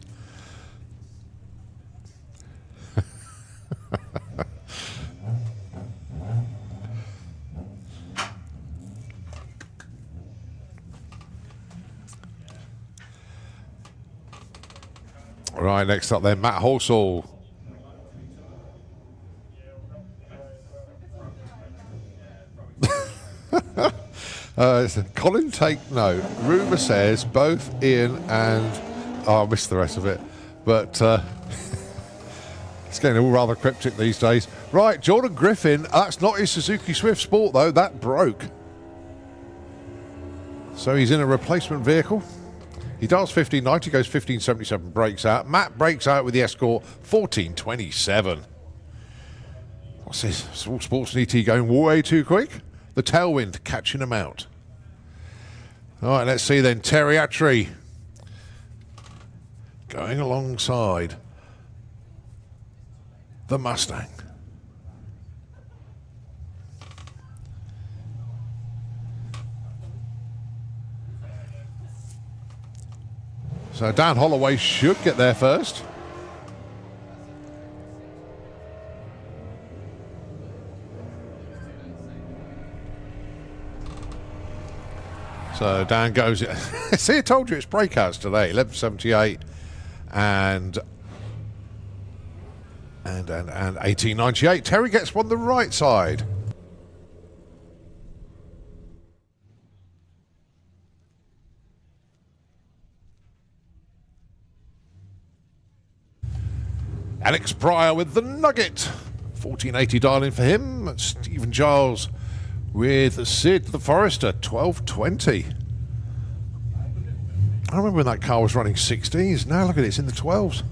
Right, next up then, Matt Halsall. Colin, take note. Rumour says both Ian and... Oh, I missed the rest of it. But it's getting all rather cryptic these days. Right, Jordan Griffin. That's not his Suzuki Swift Sport, though. That broke. So he's in a replacement vehicle. He does 1590, goes 1577, breaks out. Matt breaks out with the Escort 1427. What's this? Sportsman ET going way too quick. The tailwind catching him out. All right, let's see then. Terry Attree going alongside the Mustang. So Dan Holloway should get there first. So Dan goes. See, I told you it's breakouts today. 1178 and 1898. Terry gets one the right side. Alex Pryor with the Nugget. 1480 dial-in for him. Stephen Giles with Sid the Forester. 1220. I remember when that car was running 16s. Now look at it, it's in the 12s.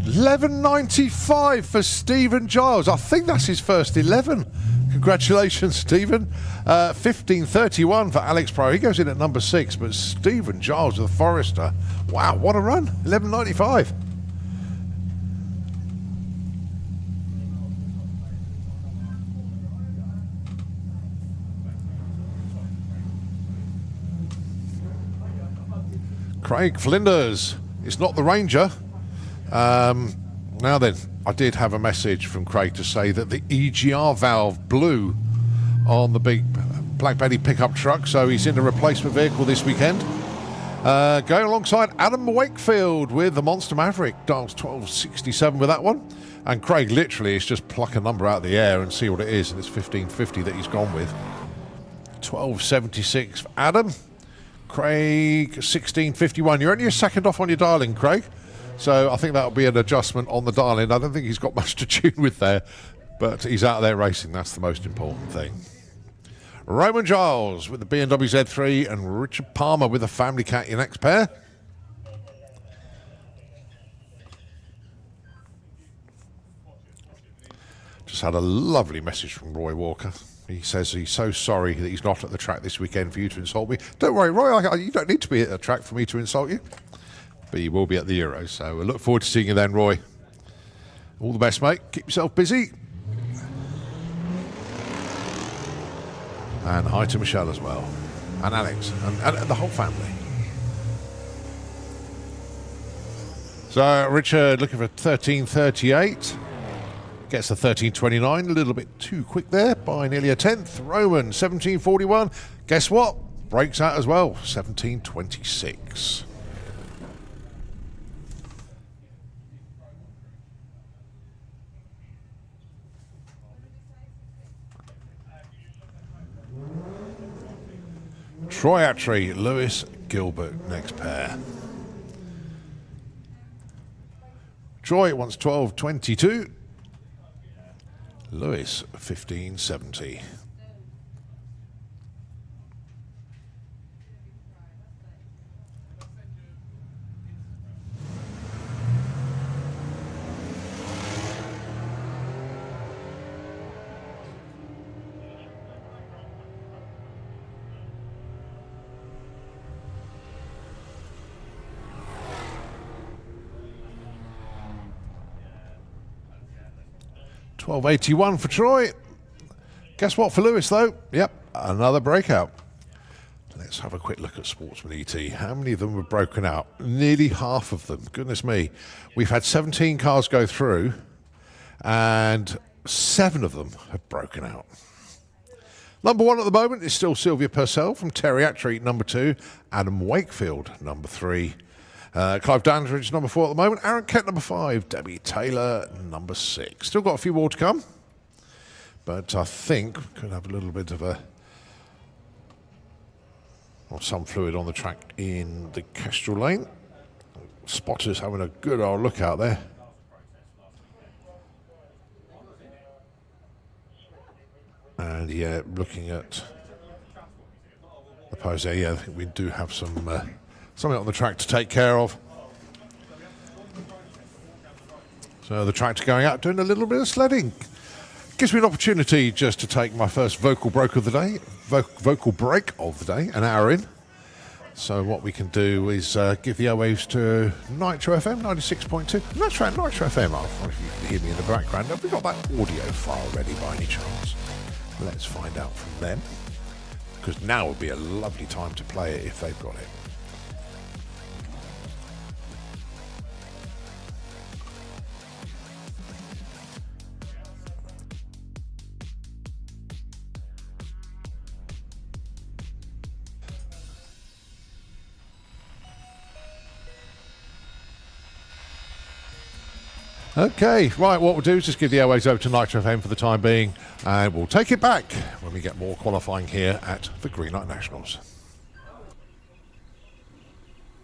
$11.95 for Stephen Giles. I think that's his first 11. Congratulations, Stephen. $15.31 for Alex Pro. He goes in at number 6, but Stephen Giles of the Forester. Wow, what a run. $11.95. Craig Flinders. It's not the Ranger. Now then, I did have a message from Craig to say that the EGR valve blew on the big Black Betty pickup truck, so he's in a replacement vehicle this weekend. Going alongside Adam Wakefield with the Monster Maverick, dials 1267 with that one. And Craig literally is just pluck a number out of the air and see what it is, and it's 1550 that he's gone with. 1276 for Adam. Craig, 1651. You're only a second off on your dialing, Craig. So I think that'll be an adjustment on the dialing. I don't think he's got much to tune with there, but he's out there racing. That's the most important thing. Roman Giles with the BMW Z3 and Richard Palmer with the Family Cat, your next pair. Just had a lovely message from Roy Walker. He says he's so sorry that he's not at the track this weekend for you to insult me. Don't worry, Roy, you don't need to be at the track for me to insult you. But you will be at the Euros, so we look forward to seeing you then, Roy. All the best, mate. Keep yourself busy. And hi to Michelle as well. And Alex. And the whole family. So Richard looking for 1338. Gets the 1329. A little bit too quick there by nearly a tenth. Roman, 1741. Guess what? Breaks out as well. 1726. Troy Attree, Lewis Gilbert, next pair. Troy wants 1222. Lewis 1570. $12.81 for Troy. Guess what for Lewis, though? Yep, another breakout. Let's have a quick look at Sportsman ET. How many of them were broken out? Nearly half of them. Goodness me. We've had 17 cars go through, and 7 of them have broken out. Number 1 at the moment is still Sylvia Purcell from Terry Attree, number 2. Adam Wakefield, number 3. Clive Dandridge, number 4 at the moment. Aaron Kent, number 5. Debbie Taylor, number 6. Still got a few more to come. But I think we could have a little bit of some fluid on the track in the Kestrel lane. Spotters having a good old look out there. And yeah, looking at the pose there, yeah, I think we do have something on the track to take care of. So the tractor going out, doing a little bit of sledding. Gives me an opportunity just to take my first vocal break of the day, an hour in. So what we can do is give the airwaves to Nitro FM 96.2. Nitro FM, I don't know if you can hear me in the background. Have we got that audio file ready by any chance? Let's find out from them. Because now would be a lovely time to play it if they've got it. Okay, right, what we'll do is just give the airways over to Nitro FM for the time being, and we'll take it back when we get more qualifying here at the Greenlight Nationals.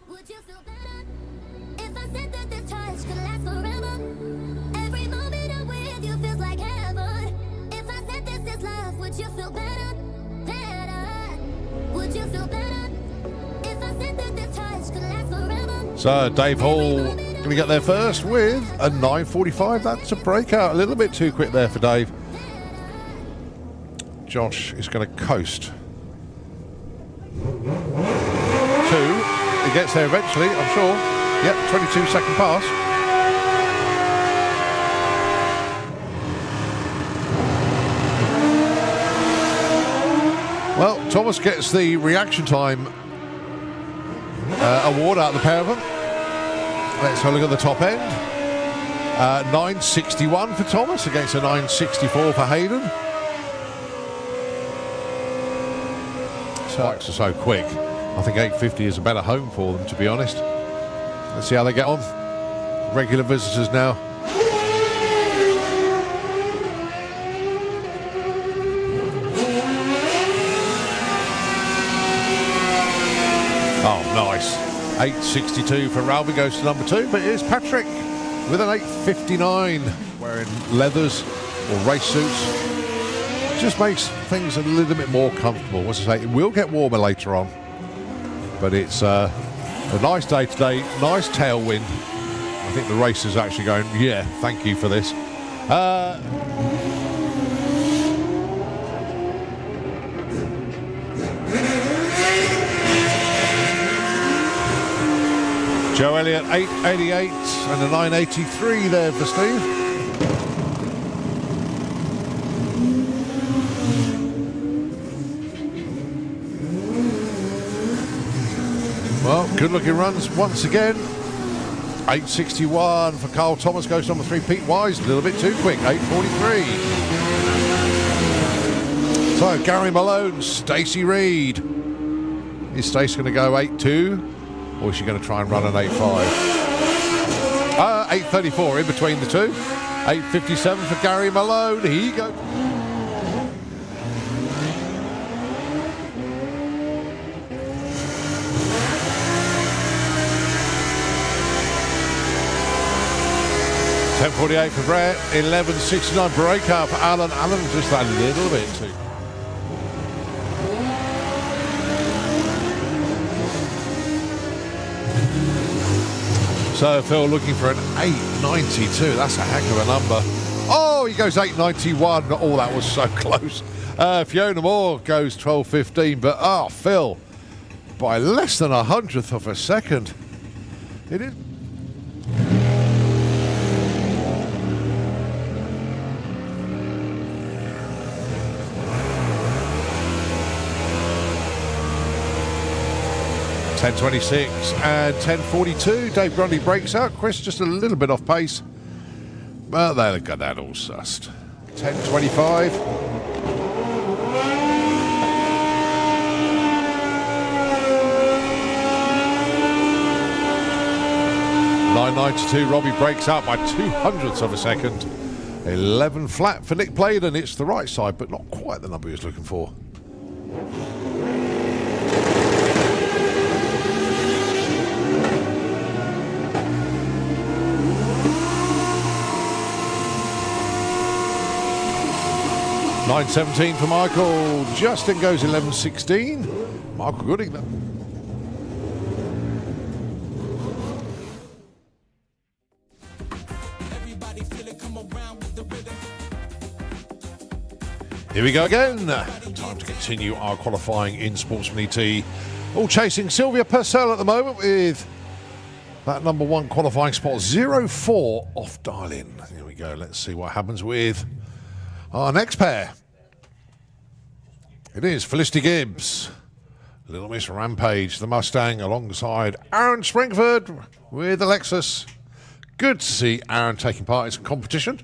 Would you feel better if I said that this touch could last forever? Every moment I'm with you feels like heaven. If I said this is love, would you feel better? Better. Would you feel better if I said that this touch could last forever? So Dave Hall going to get there first with a 9:45. That's a breakout. A little bit too quick there for Dave. Josh is going to coast. 2. He gets there eventually, I'm sure. Yep, 22-second pass. Well, Thomas gets the reaction time award out of the pair of them. Let's have a look at the top end. 9:61 for Thomas against a 9:64 for Hayden. So are so quick. I think 8:50 is a better home for them, to be honest. Let's see how they get on. Regular visitors now. Oh, nice. 8:62 for Ralphie goes to number 2, but here's Patrick with an 8:59, wearing leathers or race suits. Just makes things a little bit more comfortable. As I say, it will get warmer later on, but it's a nice day today, nice tailwind. I think the race is actually going, yeah, thank you for this. Joe Elliott, 8:88 and a 9:83 there for Steve. Well, good looking runs once again. 8:61 for Carl Thomas, goes number 3. Pete Wise, a little bit too quick, 8:43. So Gary Malone, Stacey Reed. Is Stacey going to go 8:2? Or is she going to try and run an 8.5? 8.34 in between the two. 8.57 for Gary Malone. He goes. $10.48 for Brett. 11.69 breakout for Alan. Alan just that little bit too. So Phil looking for an 8.92. That's a heck of a number. Oh, he goes 8.91. Oh, that was so close. Fiona Moore goes 12.15. But, Phil, by less than 100th of a second. It is. $10.26 and $10.42. Dave Grundy breaks out. Chris just a little bit off pace. Well, they've got that all sussed. $10.25. 992. Robbie breaks out by 200ths of a second. 11 flat for Nick Bladen. It's the right side, but not quite the number he was looking for. $9.17 for Michael. Justin goes 11.16. Michael Gooding then. Here we go again. Time to continue our qualifying in Sportsman ET. All chasing Sylvia Purcell at the moment with that number one qualifying spot, 0-4 off dial-in. Here we go. Let's see what happens with our next pair. It is Felicity Gibbs, Little Miss Rampage, the Mustang, alongside Aaron Springford with the Lexus. Good to see Aaron taking part in some competition.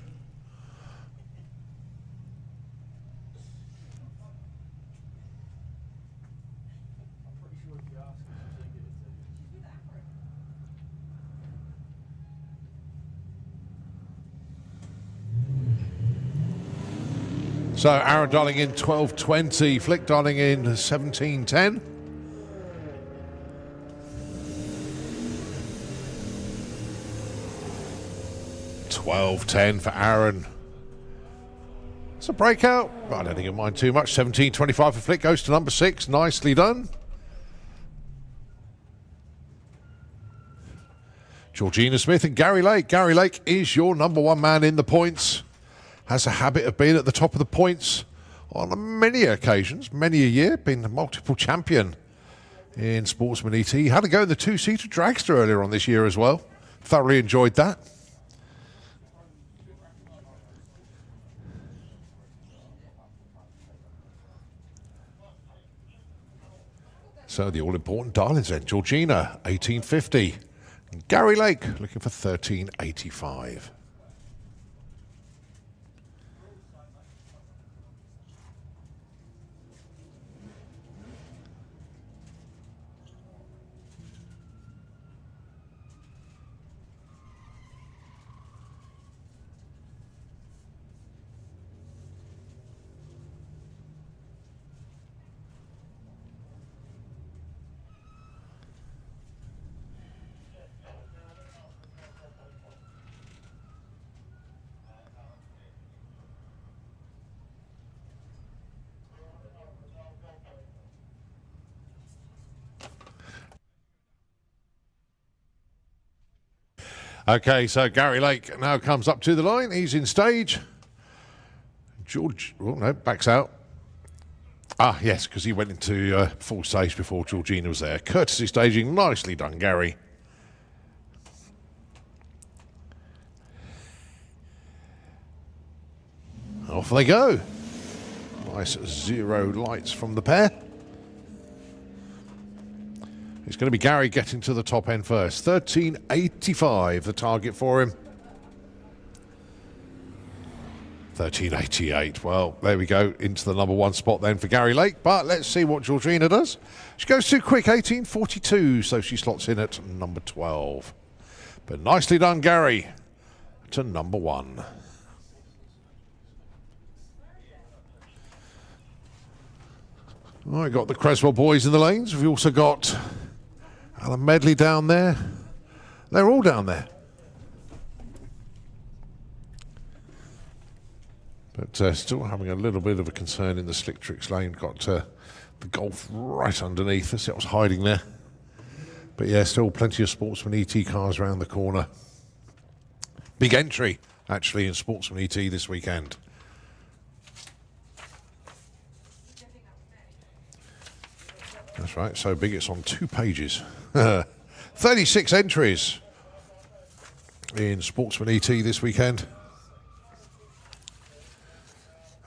So Aaron dialing in 12.20, Flick dialing in 17.10. $12.10 for Aaron. It's a breakout, but I don't think you'll mind too much. 17.25 for Flick, goes to number 6. Nicely done. Georgina Smith and Gary Lake. Gary Lake is your number one man in the points. Has a habit of being at the top of the points on many occasions, many a year, been a multiple champion in Sportsman ET. Had to go in the two-seater dragster earlier on this year as well. Thoroughly enjoyed that. So the all-important dial-ins then. Georgina, 18.50. Gary Lake, looking for 13.85. Okay, so Gary Lake now comes up to the line. He's in stage. George, oh no, backs out. Ah, yes, because he went into full stage before Georgina was there. Courtesy staging, nicely done, Gary. Off they go. Nice zero lights from the pair. It's going to be Gary getting to the top end first. 13.85, the target for him. 13.88. Well, there we go. Into the number one spot then for Gary Lake. But let's see what Georgina does. She goes too quick, 18.42. So she slots in at number 12. But nicely done, Gary, to number one. All right, got the Creswell boys in the lanes. We've also got Alan Medley down there. They're all down there. But still having a little bit of a concern in the Slick Tricks lane. Got the Golf right underneath us. It was hiding there. But yeah, still plenty of Sportsman ET cars around the corner. Big entry, actually, in Sportsman ET this weekend. That's right, so big it's on 2 pages. 36 entries in Sportsman ET this weekend.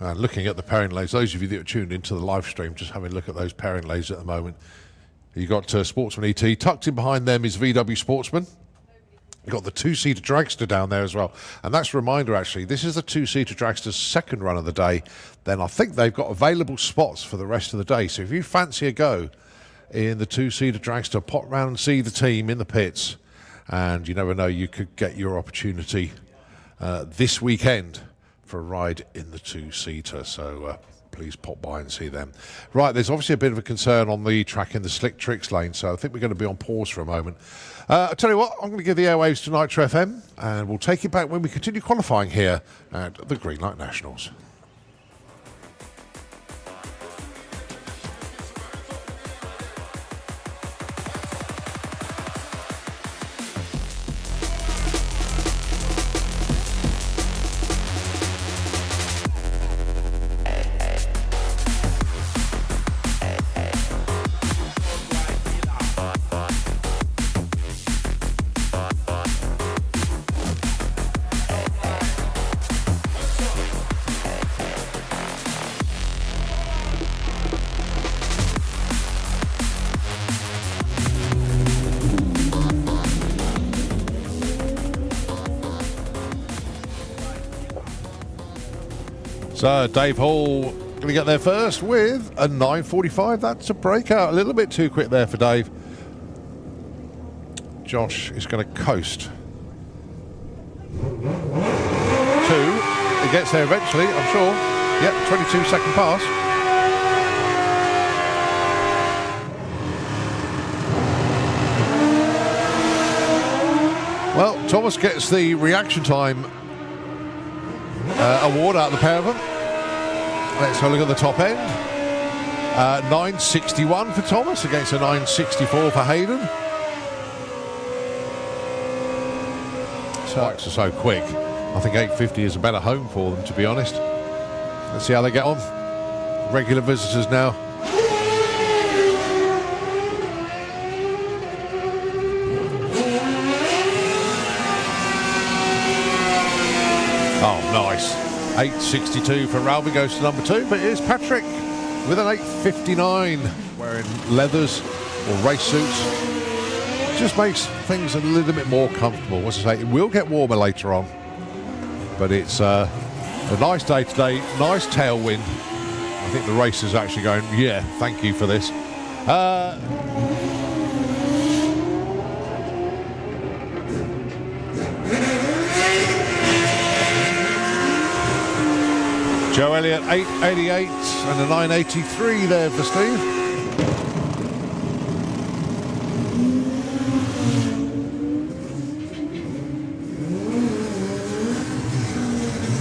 And looking at the pairing lays, those of you that are tuned into the live stream, just having a look at those pairing lays at the moment. You got Sportsman ET. Tucked in behind them is VW Sportsman. You've got the two-seater dragster down there as well. And that's a reminder, actually, this is the two-seater dragster's second run of the day. Then I think they've got available spots for the rest of the day. So if you fancy a go in the two-seater dragster, pop round and see the team in the pits And you never know, you could get your opportunity this weekend for a ride in the two-seater. So please pop by and see them. Right, there's obviously a bit of a concern on the track in the Slick Tricks lane, so I think we're going to be on pause for a moment. I'll tell you what, I'm going to give the airwaves to Nitro FM, and we'll take it back when we continue qualifying here at the Greenlight Nationals. So Dave Hall going to get there first with a 9:45. That's a breakout. A little bit too quick there for Dave. Josh is going to coast. 2. He gets there eventually, I'm sure. Yep, 22-second pass. Well, Thomas gets the reaction time award out of the pair of them. Let's have a look at the top end. 9:61 for Thomas against a 9:64 for Hayden. So bikes are so quick. I think 850 is a better home for them, to be honest. Let's see how they get on. Regular visitors now. Oh, nice. 8:62 for Ralby, goes to number 2, but here's Patrick with an 8:59, wearing leathers or race suits. Just makes things a little bit more comfortable. As I say, it will get warmer later on, but it's a nice day today, nice tailwind. I think the race is actually going, yeah, thank you for this. Joe Elliott, 8:88 and a 9:83 there for Steve.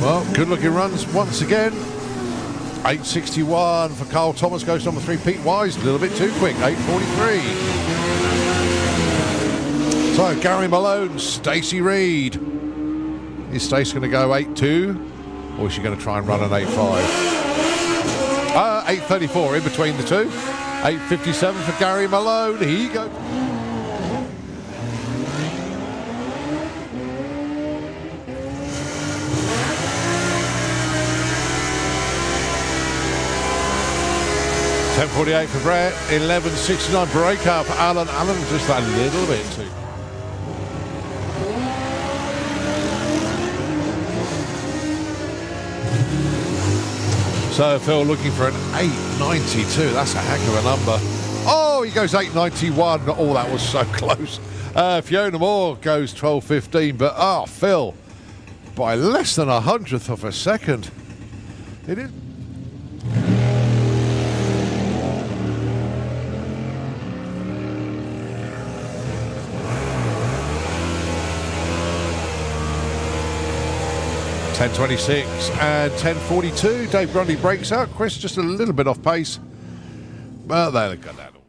Well, good looking runs once again. 8:61 for Carl Thomas, goes to number 3. Pete Wise, a little bit too quick, 8:43. So Gary Malone, Stacey Reed. Is Stacey going to go 8:2? Or is she going to try and run an 8.5? 8:34 in between the two. 8:57 for Gary Malone. He goes. $10.48 for Brett. 11.69 breakout for Alan. Alan just that little bit too. So Phil looking for an 8.92. That's a heck of a number. Oh, he goes 8.91. Oh, that was so close. Fiona Moore goes 12.15. But, Phil, by less than 100th of a second. It is. $10.26 and $10.42. Dave Grundy breaks out. Chris just a little bit off pace. Well, they got that also.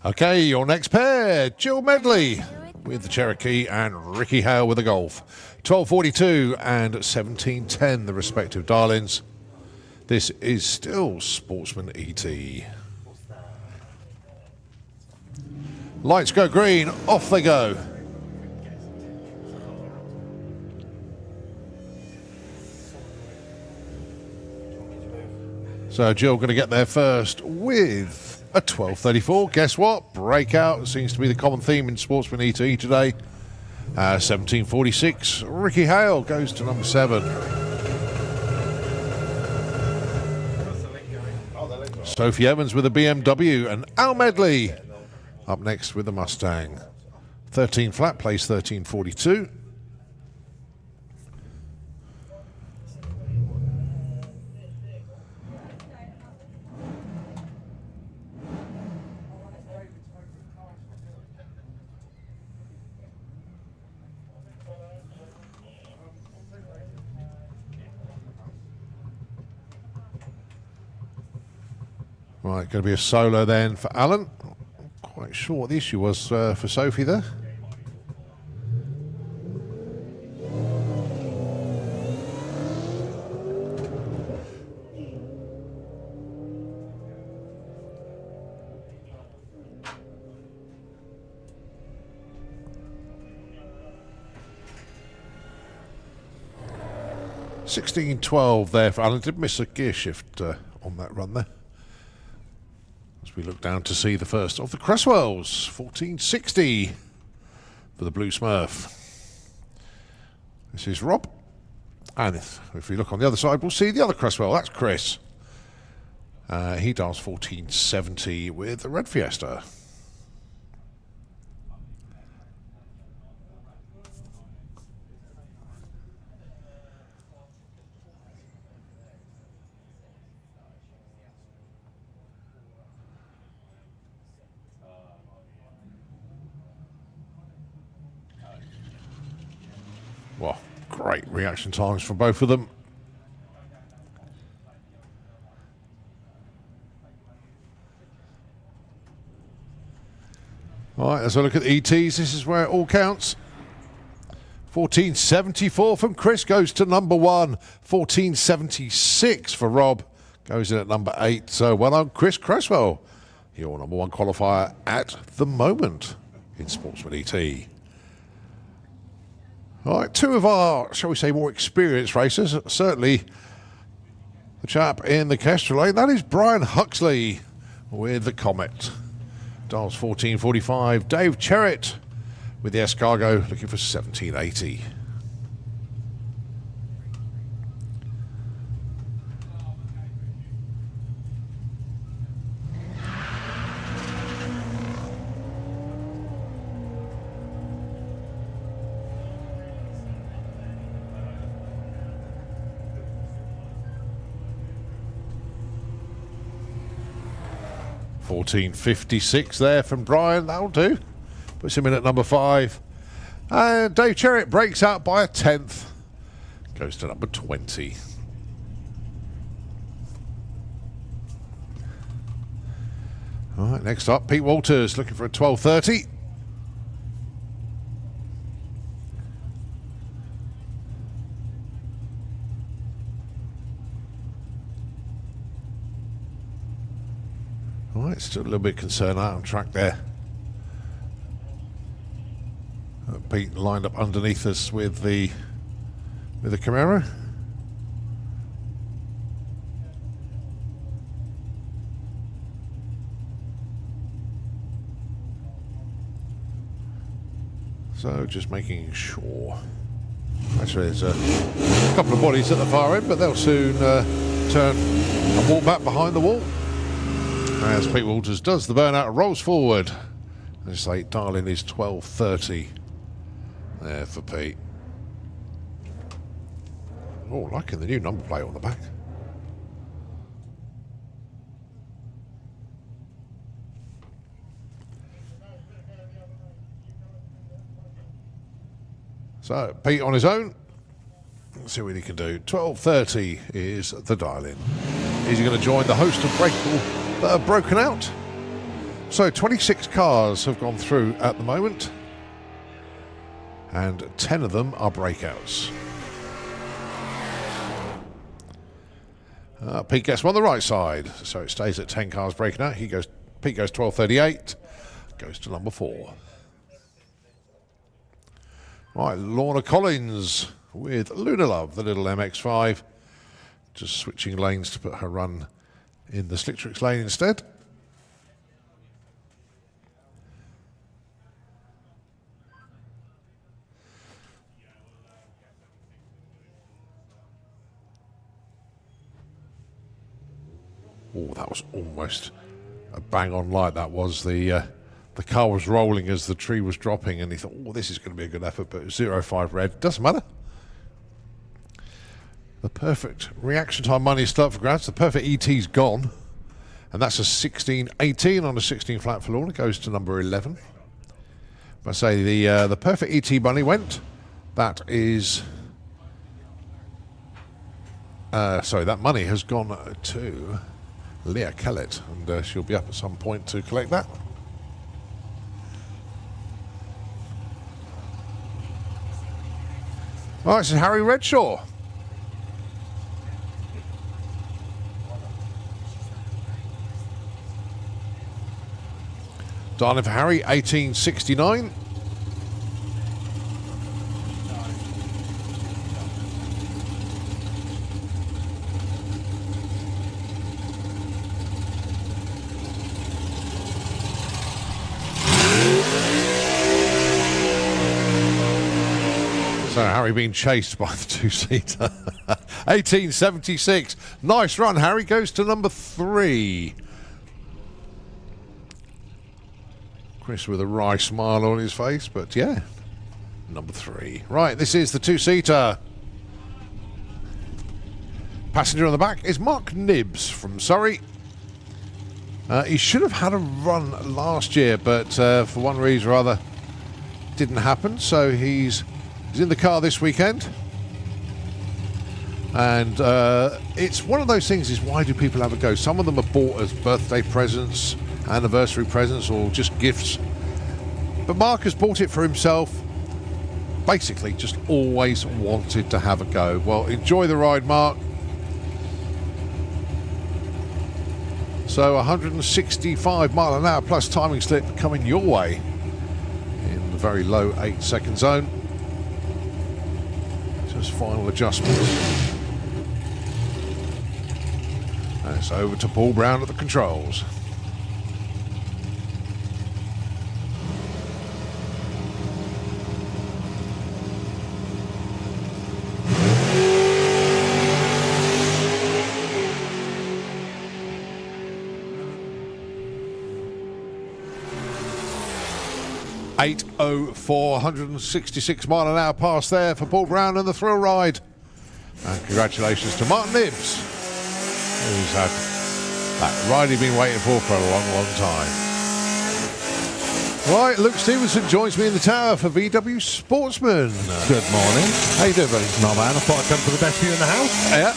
Okay, your next pair. Jill Medley with the Cherokee and Ricky Hale with the Golf. 12.42 and 17.10, the respective dial-ins. This is still Sportsman ET. Lights go green, off they go. So Jill going to get there first with a 12.34. Guess what? Breakout seems to be the common theme in Sportsman ET today. 17.46. Ricky Hale goes to number 7. Sophie Evans with a BMW, and Al Medley up next with the Mustang. 13 flat, place 1342. Right, going to be a solo then for Alan. Not quite sure what the issue was for Sophie there. $16.12 there for Alan. Did miss a gear shift on that run there. As we look down to see the first of the Cresswells, 1460 for the Blue Smurf. This is Rob. And if we look on the other side, we'll see the other Cresswell. That's Chris. He does 1470 with the Red Fiesta. Well, great reaction times from both of them. All right, let's have a look at the ETs. This is where it all counts. 1474 from Chris goes to number 1. 1476 for Rob goes in at number 8. So well done, Chris Cresswell. Your number 1 qualifier at the moment in Sportsman ET. All right, 2 of our, shall we say, more experienced racers. Certainly the chap in the Kestrel lane. That is Brian Huxley with the Comet. Dials 1445. Dave Cherritt with the Escargo looking for 1780. $14.56 there from Brian. That'll do. Puts him in at number 5. And Dave Cherritt breaks out by a 10th. Goes to number 20. All right, next up, Pete Walters looking for a 12.30. All right, still a little bit concerned out on track there. Pete lined up underneath us with the Camaro. So just making sure. Actually, there's a couple of bodies at the far end, but they'll soon turn and walk back behind the wall. As Pete Walters does the burnout, rolls forward. This late dialing is 12.30 there for Pete. Oh, liking the new number plate on the back. So Pete on his own. Let's see what he can do. 12.30 is the dial-in. Is he going to join the host of breakable that are broken out? So 26 cars have gone through at the moment, and 10 of them are breakouts. Pete gets one on the right side, so it stays at 10 cars breaking out. Pete goes 12.38, goes to number 4. Right, Lorna Collins with Luna Love, the little MX-5. Just switching lanes to put her run in the Slictrix lane instead. Oh, that was almost a bang-on light. That was the car was rolling as the tree was dropping, and he thought, oh, this is going to be a good effort, but 0.5 red. Doesn't matter. The perfect reaction time money is still up for grabs. The perfect ET's gone, and that's a 16-18 on a 16 flat forlorn. It goes to number 11. But I say the perfect ET money went. That is... sorry, that money has gone to Leah Kellett, and she'll be up at some point to collect that. All right, this is Harry Redshaw. Dialing for Harry, 1869. So Harry being chased by the two-seater. 1876. Nice run, Harry. Goes to number 3. Chris with a wry smile on his face, but yeah, number 3. Right, this is the two-seater. Passenger on the back is Mark Nibbs from Surrey. He should have had a run last year, but for one reason or other, didn't happen. So he's in the car this weekend. And it's one of those things is, why do people have a go? Some of them are bought as birthday presents, anniversary presents, or just gifts. But Mark has bought it for himself. Basically, just always wanted to have a go. Well, enjoy the ride, Mark. So 165 mile an hour plus timing slip coming your way in the very low 8-second zone. Just final adjustments. And it's over to Paul Brown at the controls. .804, 166 mile an hour pass there for Paul Brown and the thrill ride. And congratulations to Martin Nibbs, who's had that ride he's been waiting for a long, long time. Right, Luke Stevenson joins me in the tower for VW Sportsman. Good morning. How you doing, buddy? Not bad. I thought I'd come for the best view in the house. Yeah.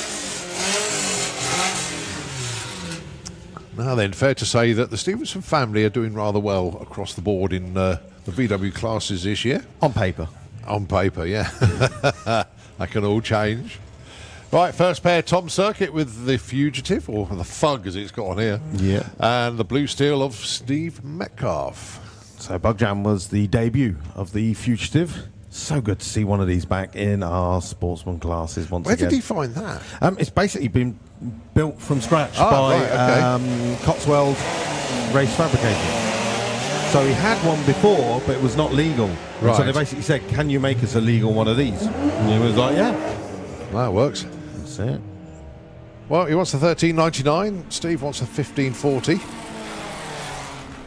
Now then, fair to say that the Stevenson family are doing rather well across the board in the VW classes this year. On paper. On paper, yeah. That can all change. Right, first pair, Tom Circuit with the Fugitive, or the Fug as it's got on here. Yeah. And the Blue Steel of Steve Metcalf. So Bug Jam was the debut of the Fugitive. So good to see one of these back in our Sportsman classes once Where again. did he find that? It's basically been built from scratch by right, okay. Cotswold Race Fabrication. So he had one before, but it was not legal. Right. So they basically said, can you make us a legal one of these? And he was like, yeah. That works. That's it. Well, he wants the 1399. Steve wants the 1540.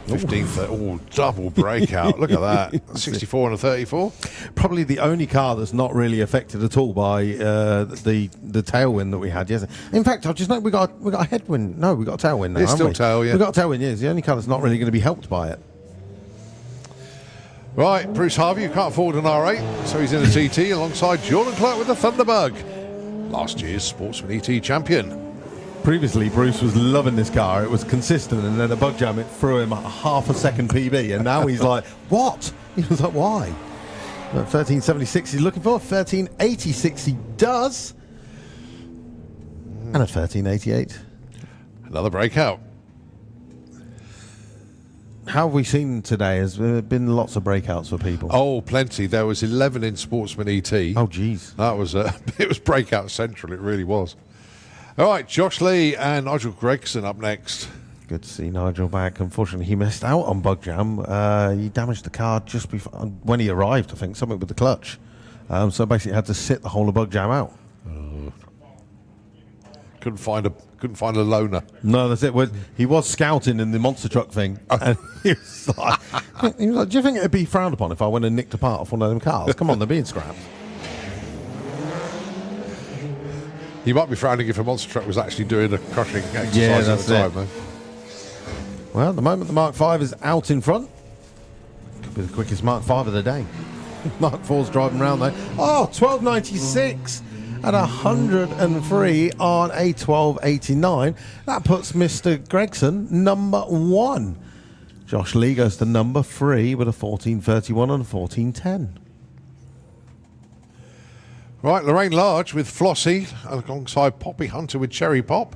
1530. Oh, double breakout. Look at that. 64 and a 34. Probably the only car that's not really affected at all by the tailwind that we had yesterday. In fact, I've just noticed we got a headwind. No, we got a tailwind now. It's still we? tail, yeah. We got a tailwind. Yeah, it's the only car that's not really going to be helped by it. Right, Bruce Harvey, who can't afford an R8, so he's in a TT alongside Jordan Clark with the Thunderbug, last year's Sportsman ET champion. Previously, Bruce was loving this car. It was consistent, and then a Bug Jam, it threw him a half a second PB, and now he's like, what? He was like, why? 1376 he's looking for, 1386 he does, and a 1388. Another breakout. How have we seen today? Has there been lots of breakouts for people? Oh, plenty. There was 11 in Sportsman ET. Oh, geez. That was it was breakout central. It really was. All right, Josh Lee and Nigel Gregson up next. Good to see Nigel back. Unfortunately, he missed out on Bug Jam. He damaged the car just before when he arrived. I think something with the clutch. So basically, had to sit the whole of Bug Jam out. Couldn't find Couldn't find a loaner. No, that's it. Well, he was scouting in the monster truck thing. And he was like, do you think it'd be frowned upon if I went and nicked a part off one of them cars? Come on, they're being scrapped. He might be frowning if a monster truck was actually doing a crushing exercise Yeah, at that's the time, it. though. Well, at the moment, the Mark V is out in front. Could be the quickest Mark V of the day. Mark IV's driving around though. Oh, 12.96 at 103 on a 12.89. That puts Mr. Gregson number 1. Josh Lee goes to number 3 with a 14.31 and a 14.10. Right, Lorraine Large with Flossie alongside Poppy Hunter with Cherry Pop.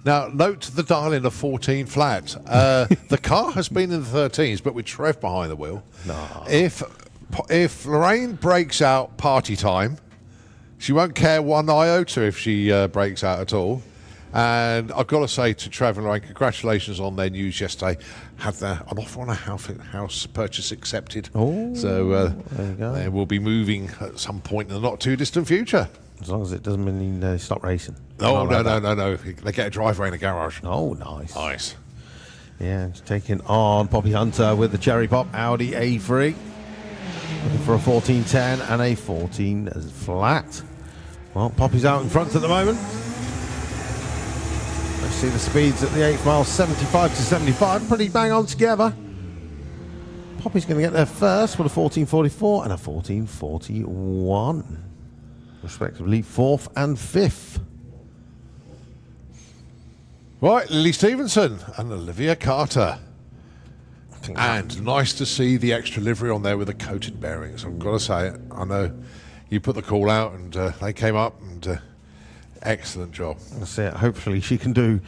Now, note the dial-in of 14 flat. The car has been in the 13s, but with Trev behind the wheel. No. If Lorraine breaks out party time, she won't care one iota if she breaks out at all. And I've got to say to Trev and Lorraine, congratulations on their news yesterday. Had an offer on a house purchase accepted. Oh, so there you go. they will be moving at some point in the not too distant future. As long as it doesn't mean they stop racing. Oh, Not like that. no. They get a driveway in a garage. Oh, nice. Nice. Yeah, it's taking on Poppy Hunter with the Cherry Pop Audi A3. Looking for a 14.10 and a 14 flat. Well, Poppy's out in front at the moment. Let's see the speeds at the 8th mile, 75 to 75. Pretty bang on together. Poppy's going to get there first with a 14.44 and a 14.41. Respectively, 4th and 5th. Right, Lily Stevenson and Olivia Carter. And nice to see the extra livery on there with the coated bearings. I've got to say it. I know you put the call out and they came up and excellent job. That's it. Hopefully she can do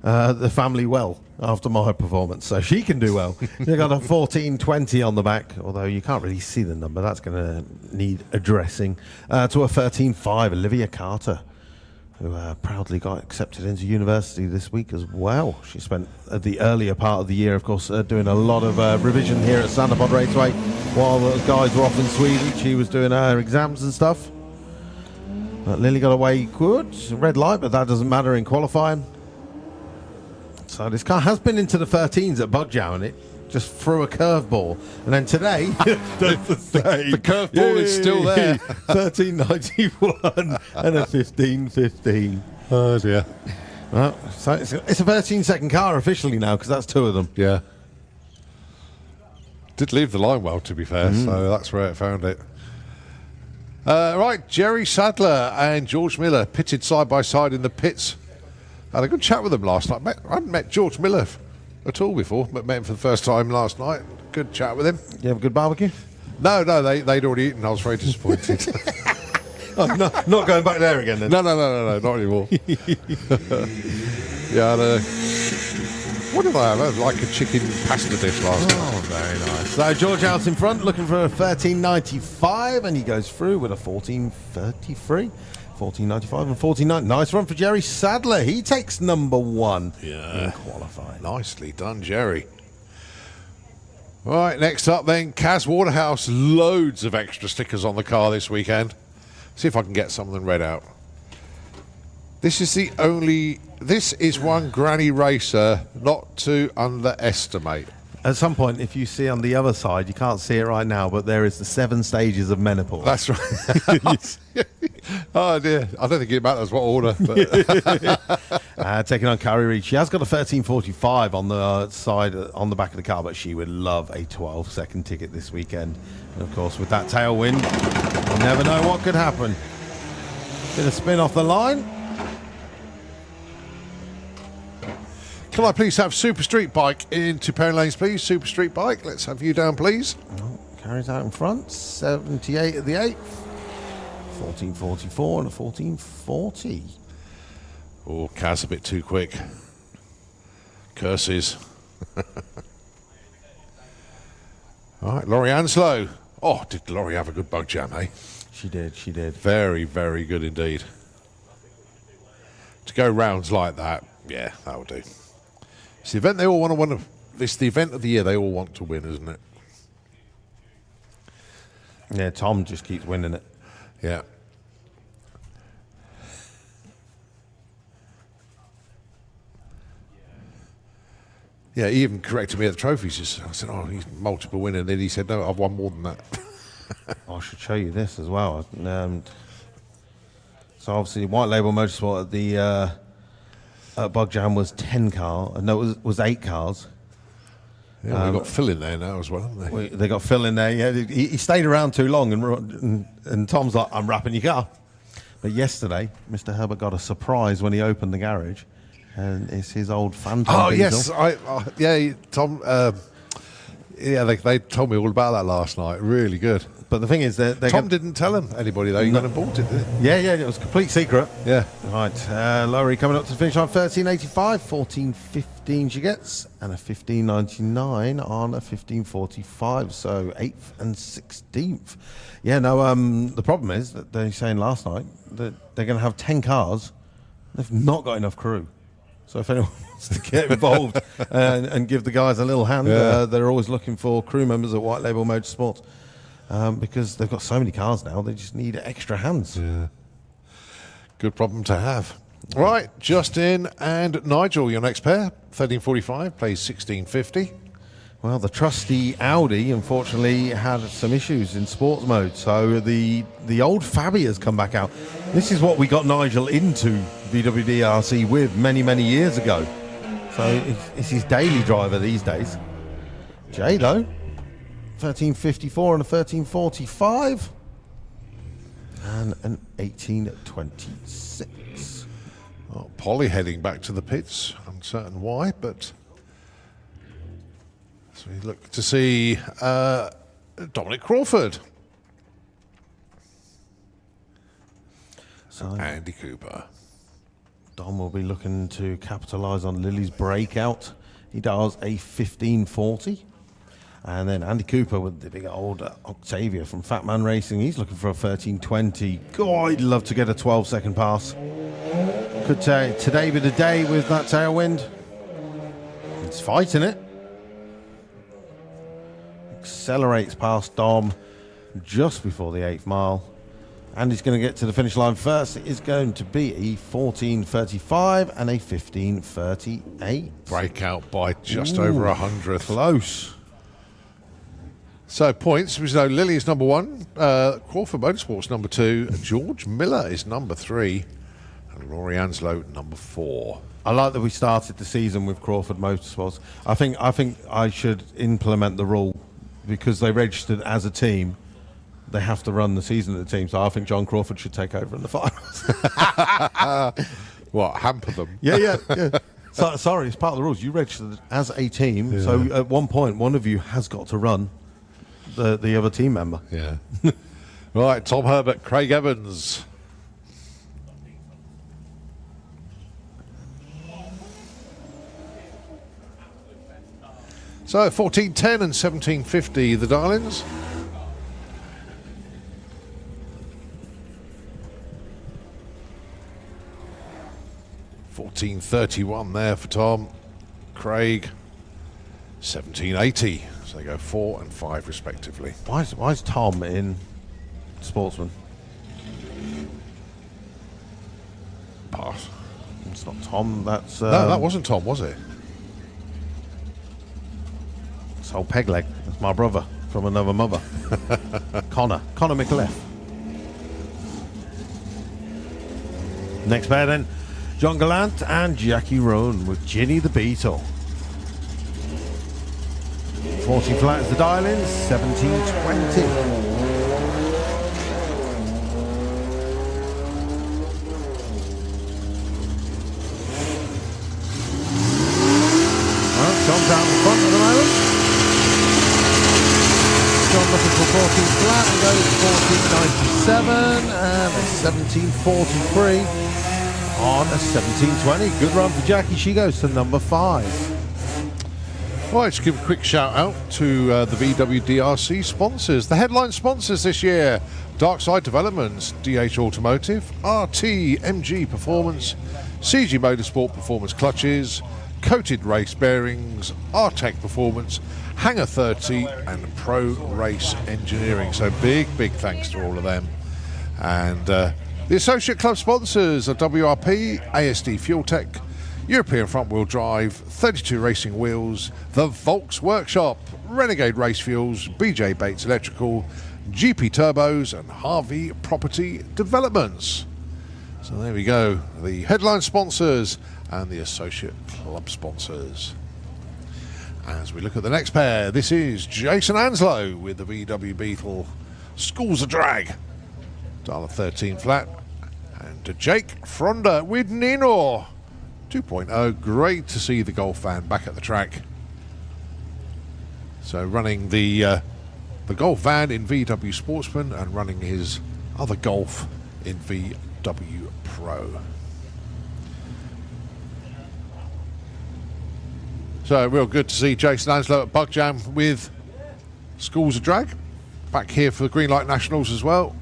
the family well after my performance. So she can do well. You've got a 14.20 on the back, although you can't really see the number. That's going to need addressing. To a 13.5, Olivia Carter, who proudly got accepted into university this week as well. She spent the earlier part of the year, of course, doing a lot of revision here at Sandapod Raceway. While the guys were off in Sweden, she was doing her exams and stuff. But Lily got away good. Red light, but that doesn't matter in qualifying. So this car has been into the 13s at Bugjow, and it just threw a curveball. And then today, The curveball is still there. 13.91 and a 15.15. Oh dear. Well, so it's a 13-second car officially now, because that's 2 of them. Yeah. Did leave the line well, to be fair, so that's where it found it. Right, Jerry Sadler and George Miller pitted side by side in the pits. Had a good chat with them last night. I hadn't met George Miller at all before, but met him for the first time last night. Good chat with him. You have a good barbecue? No, they'd already eaten. I was very disappointed. Oh, no, not going back there again then. No, not anymore. Yeah, what did I have? I had like a chicken pasta dish last night. Oh, very nice. So George out in front, looking for a 13.95, and he goes through with a 14.33. 14.95 and 14.9. Nice run for Jerry Sadler. He takes number 1 in qualifying. Nicely done, Jerry. Right, next up then, Kaz Waterhouse. Loads of extra stickers on the car this weekend. See if I can get some of them read out. This is one granny racer not to underestimate. At some point, if you see on the other side, you can't see it right now, but there is the 7 stages of menopause. That's right. Oh dear, I don't think it matters what order. But Taking on Carrie Reed. She has got a 13.45 on the side, on the back of the car, but she would love a 12-second ticket this weekend. And of course, with that tailwind, you never know what could happen. Bit of spin off the line. can I please have Super Street Bike into Perrin Lanes, please? Super Street Bike, let's have you down, please. Oh, Carrie's out in front. 78 at the 8th. 14.44 and a 14.40. Oh, Kaz a bit too quick. Curses. All right, Laurie Anslow. Oh, did Laurie have a good bug jam, eh? She did. Very, very good indeed. To go rounds like that, yeah, that'll do. It's the event they all want to win. It's the event of the year they all want to win, isn't it? Yeah, Tom just keeps winning it. Yeah. Yeah, he even corrected me at the trophies. I said, "Oh, he's multiple winner." And then he said, "No, I've won more than that." I should show you this as well. So obviously, White Label Motorsport at the at Bug Jam was 10 cars. No, it was 8 cars. Yeah, we've got Phil in there now as well, haven't they? They got Phil in there. Yeah, he stayed around too long, and Tom's like, "I'm wrapping your car." But yesterday, Mr. Herbert got a surprise when he opened the garage, and it's his old Phantom. Oh diesel. yes, Tom. They told me all about that last night. Really good. But the thing is that Tom didn't tell anybody though. He went and bought it, did he? Yeah, it was a complete secret. Yeah. Right, Laurie coming up to the finish line, 13.85, 14.15 she gets, and a 15.99 on a 15.45, so 8th and 16th. Yeah, no, the problem is that they're saying last night that they're going to have 10 cars. They've not got enough crew. So if anyone wants to get involved and give the guys a little hand, they're always looking for crew members at White Label Motorsport. Because they've got so many cars now, they just need extra hands. Yeah. Good problem to have. Right, Justin and Nigel, your next pair. 13.45, plays 16.50. Well, the trusty Audi, unfortunately, had some issues in sports mode. So the old Fabby has come back out. This is what we got Nigel into VWDRC with many, many years ago. So it's his daily driver these days. Jay, though. 13.54 and a 13.45 and an 18.26. Oh, Polly heading back to the pits, uncertain why, but so we look to see Dominic Crawford. So Andy Cooper. Dom will be looking to capitalise on Lily's breakout. He does a 15.40. And then Andy Cooper with the big old Octavia from Fat Man Racing. He's looking for a 13.20. God, I'd love to get a 12-second pass. Could today be the day with that tailwind? It's fighting it. Accelerates past Dom just before the 8th mile. Andy's going to get to the finish line first. It is going to be a 14.35 and a 15.38. Breakout by just over 100th. Close. So points, we know Lily is number 1, Crawford Motorsports number 2, George Miller is number 3, and Laurie Anslow number 4. I like that we started the season with Crawford Motorsports. I think I should implement the rule because they registered as a team. They have to run the season of the team, so I think John Crawford should take over in the finals. What, hamper them? Yeah. So, sorry, it's part of the rules. You registered as a team, so at one point, one of you has got to run the other team member. Yeah. Right, Tom Herbert, Craig Evans. So 14.10 and 17.50 the dial-ins. $14.31 there for Tom. Craig 17.80. So they go 4 and 5 respectively. Why is Tom in Sportsman? Pass. It's not Tom. That's No, that wasn't Tom, was it? It's old Pegleg. That's my brother from another mother. Connor McAuliffe. Next pair then, John Gallant and Jackie Roan with Ginny the Beetle. 40 flat is the dial-in, 17.20. John's out in front at the moment. John looking for 14 flat and goes 14.97 and a 17.43 on a 17.20. Good run for Jackie. She goes to number 5. Well, let's give a quick shout out to the VWDRC sponsors. The headline sponsors this year: Darkside Developments, DH Automotive, RT MG Performance, CG Motorsport Performance Clutches, Coated Race Bearings, Artec Performance, Hangar 30 and Pro Race Engineering. So big thanks to all of them. And the associate club sponsors are WRP, ASD Fuel Tech, European front-wheel drive, 32 racing wheels, the Volks Workshop, Renegade Race Fuels, BJ Bates Electrical, GP Turbos and Harvey Property Developments. So there we go, the headline sponsors and the associate club sponsors. As we look at the next pair, this is Jason Anslow with the VW Beetle Schools of Drag, $13 flat, and Jake Fronda with Nino 2.0. Great to see the Golf van back at the track. So running the Golf van in VW Sportsman and running his other Golf in VW Pro. So real good to see Jason Anslow at Bug Jam with Schools of Drag. Back here for the Greenlight Nationals as well.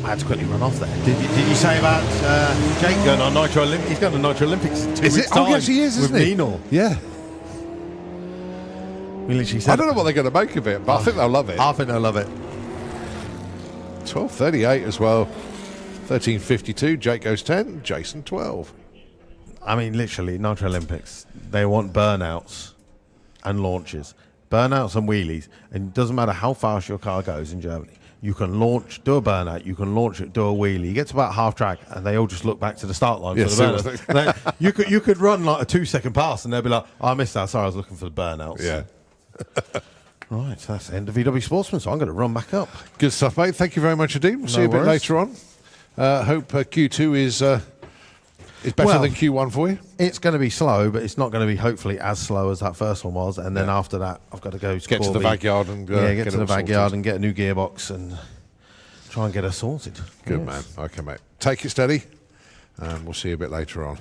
I had to quickly run off there. Did you say about Jake going on Nitro Olympics? He's going to Nitro Olympics in 2 weeks' time. Oh yes, he is, isn't with he? Nino. Yeah. We literally said I don't know what they're going to make of it, but I think they'll love it. I think they'll love it. 12:38 as well. 13:52. Jake goes 10. Jason 12. I mean, literally, Nitro Olympics, they want burnouts and launches. Burnouts and wheelies. And it doesn't matter how fast your car goes in Germany. You can launch, do a burnout, you can launch it, do a wheelie. You get to about half track and they all just look back to the start line for the burnout. You could run like a 2-second pass and they'll be like, oh, I missed that, sorry, I was looking for the burnouts. Yeah. Right, so that's the end of VW Sportsman, so I'm going to run back up. Good stuff, mate. Thank you very much indeed. We'll see you a bit later on. Hope Q2 is better than Q1 for you. It's going to be slow, but it's not going to be hopefully as slow as that first one was. And then after that, I've got to go get to the backyard and get to the backyard and get a new gearbox and try and get her sorted. Good man. Okay, mate. Take it steady, and we'll see you a bit later on.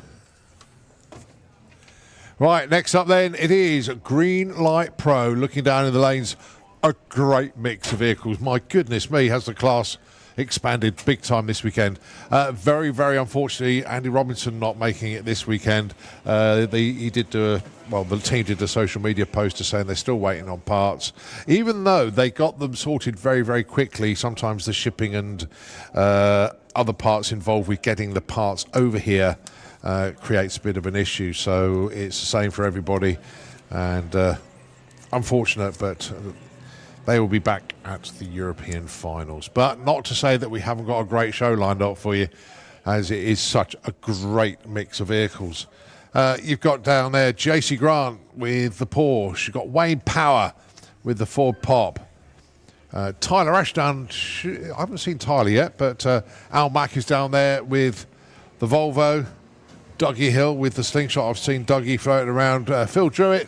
Right, next up then, it is Greenlight Pro. Looking down in the lanes, a great mix of vehicles. My goodness me, has the class expanded big time this weekend. Very, very unfortunately, Andy Robinson not making it this weekend. He did do the team did a social media post saying they're still waiting on parts. Even though they got them sorted very, very quickly, sometimes the shipping and other parts involved with getting the parts over here creates a bit of an issue. So it's the same for everybody. And unfortunate, but they will be back at the European finals. But not to say that we haven't got a great show lined up for you, as it is such a great mix of vehicles. You've got down there JC Grant with the Porsche. You've got Wayne Power with the Ford Pop. Tyler Ashdown, I haven't seen Tyler yet, but Al Mack is down there with the Volvo. Dougie Hill with the Slingshot. I've seen Dougie floating around. Phil Druitt.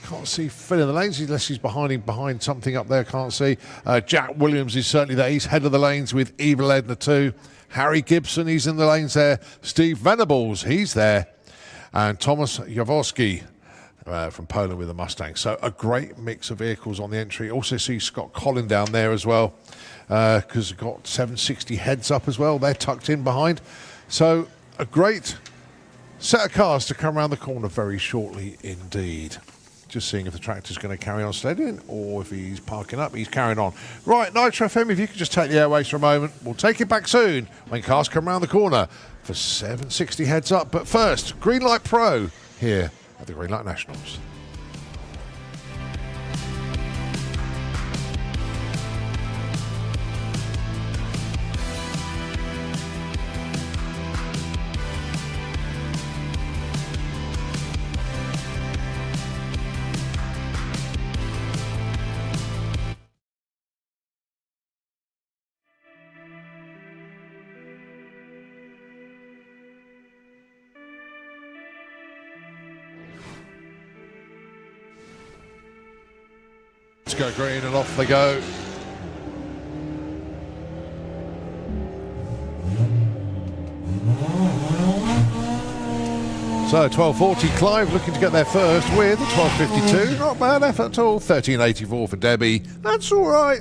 Can't see Phil in the lanes unless he's behind something up there. Can't see. Jack Williams is certainly there. He's head of the lanes with Evil Edna 2. Harry Gibson, he's in the lanes there. Steve Venables, he's there. And Thomas Jaworski from Poland with the Mustang. So a great mix of vehicles on the entry. Also see Scott Collin down there as well, because we've got 760 heads up as well. They're tucked in behind. So a great set of cars to come around the corner very shortly indeed. Just seeing if the tractor's going to carry on sledding or if he's parking up. He's carrying on. Right, Nitro FM, if you could just take the airways for a moment. We'll take it back soon when cars come around the corner for 760 heads up. But first, Greenlight Pro here at the Greenlight Nationals. Let's go green and off they go. So 12:40, Clive looking to get there first with 12:52. Not bad effort at all. 13:84 for Debbie. That's all right.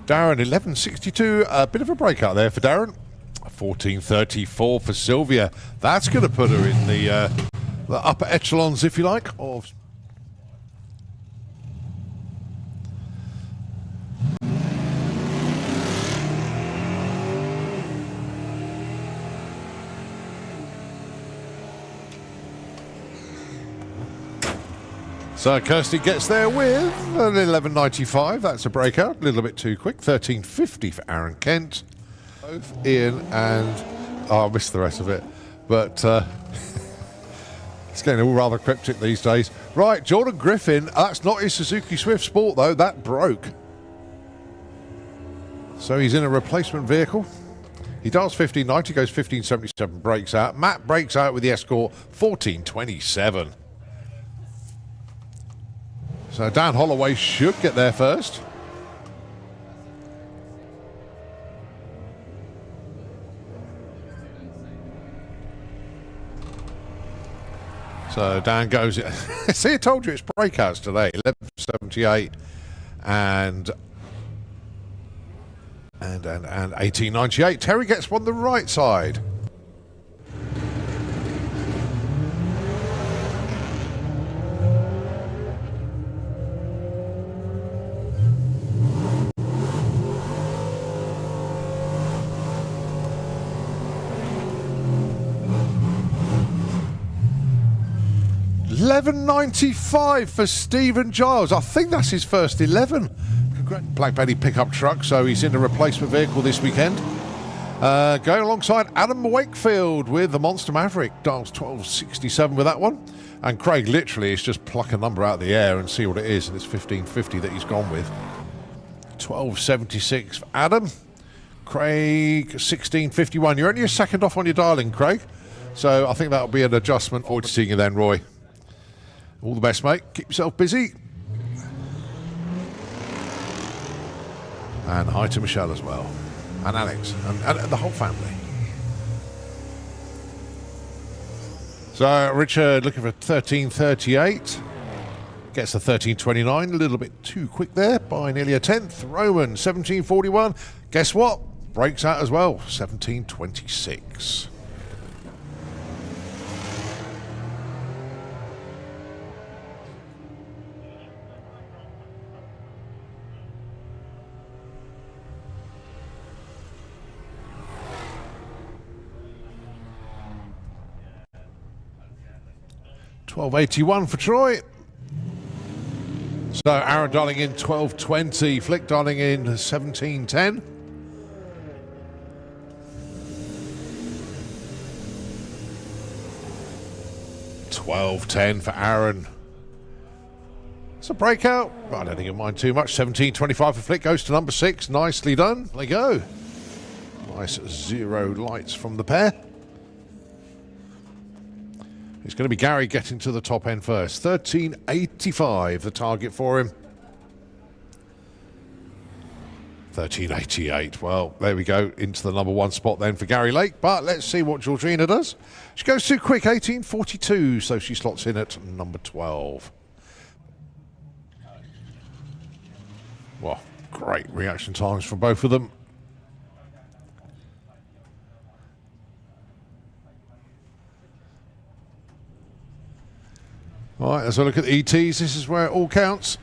Darren 11:62. A bit of a breakout there for Darren. 14.34 for Sylvia. That's going to put her in the upper echelons, if you like, of... So Kirsty gets there with an 11.95. That's a breakout. A little bit too quick. 13.50 for Aaron Kent. Both Ian and... Oh, I missed the rest of it. But it's getting all rather cryptic these days. Right, Jordan Griffin. That's not his Suzuki Swift Sport, though. That broke. So he's in a replacement vehicle. He does 15.90, goes 15.77, breaks out. Matt breaks out with the Escort, 14.27. So Dan Holloway should get there first. So Dan goes... See, I told you it's breakouts today. 11.78 and 18.98. Terry gets one the right side. $11.95 for Stephen Giles. I think that's his first 11. Black Betty pickup truck, so he's in a replacement vehicle this weekend. Going alongside Adam Wakefield with the Monster Maverick. Dials 12.67 with that one. And Craig literally is just pluck a number out of the air and see what it is, and it's 15.50 that he's gone with. 12.76 for Adam. Craig, 16.51. You're only a second off on your dialing, Craig. So I think that'll be an adjustment. Forward to seeing you then, Roy. All the best, mate. Keep yourself busy. And hi to Michelle as well. And Alex. And the whole family. So Richard looking for 13.38. Gets a 13.29. A little bit too quick there by nearly a tenth. Roman, 17.41. Guess what? Breaks out as well. 17.26. $12.81 for Troy. So Aaron dialing in 12.20. Flick dialing in 17.10. $12.10 for Aaron. It's a breakout. I don't think you'll mind too much. 17.25 for Flick goes to number 6. Nicely done. There you go. Nice zero lights from the pair. It's going to be Gary getting to the top end first. 13.85 the target for him. 13.88. Well, there we go. Into the number 1 spot then for Gary Lake. But let's see what Georgina does. She goes too quick. 18.42. So she slots in at number 12. Well, great reaction times from both of them. All right, let's have a look at the ETs. This is where it all counts.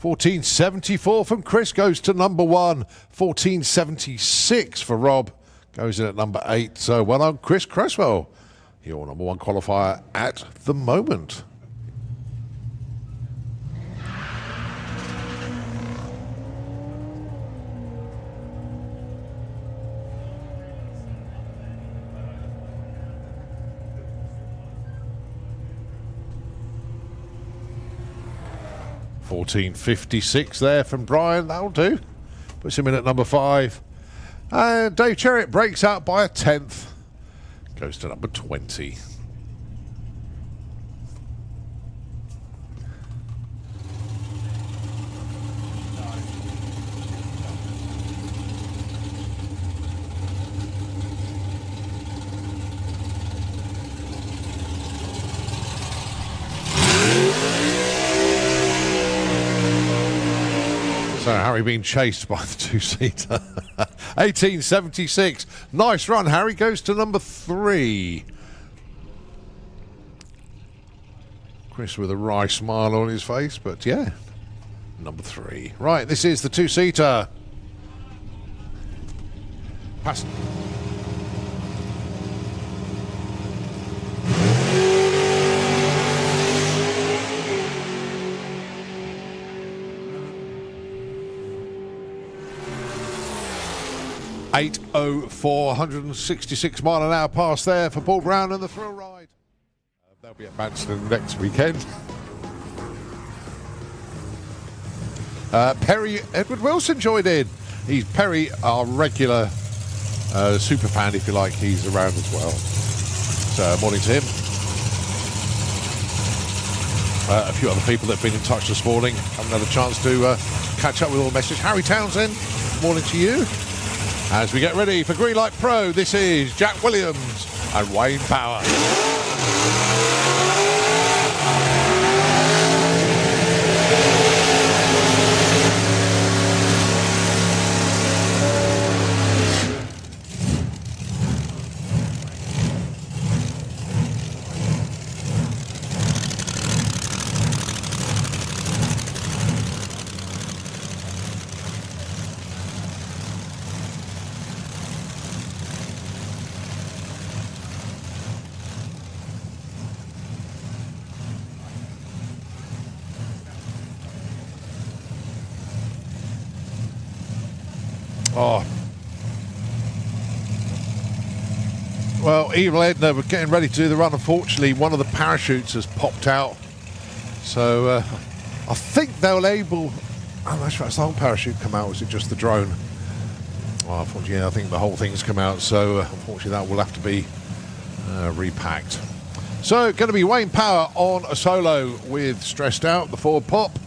14.74 from Chris goes to number 1. 14.76 for Rob goes in at number 8. So well done, Chris Cresswell. Your number 1 qualifier at the moment. $14.56 there from Brian. That'll do. Puts him in at number 5. And Dave Cherritt breaks out by a tenth. Goes to number 20. So Harry being chased by the two-seater. 1876. Nice run. Harry goes to number 3. Chris with a wry smile on his face, but yeah, number 3. Right, this is the two-seater. Pass. .804, 166 mile an hour pass there for Paul Brown and the thrill ride. They'll be at Manston next weekend. Perry Edward Wilson joined in. He's Perry, our regular super fan, if you like. He's around as well. So morning to him. A few other people that have been in touch this morning. Haven't had a chance to catch up with all the messages. Harry Townsend, morning to you. As we get ready for Greenlight Pro, this is Jack Williams and Wayne Power. Oh. Well, Evil Edna were getting ready to do the run. Unfortunately, one of the parachutes has popped out. So I think they'll able... I'm not sure, has the whole parachute come out, or is it just the drone? Well, unfortunately, I think the whole thing's come out. So unfortunately, that will have to be repacked. So going to be Wayne Power on a solo with Stressed Out, the forward pop.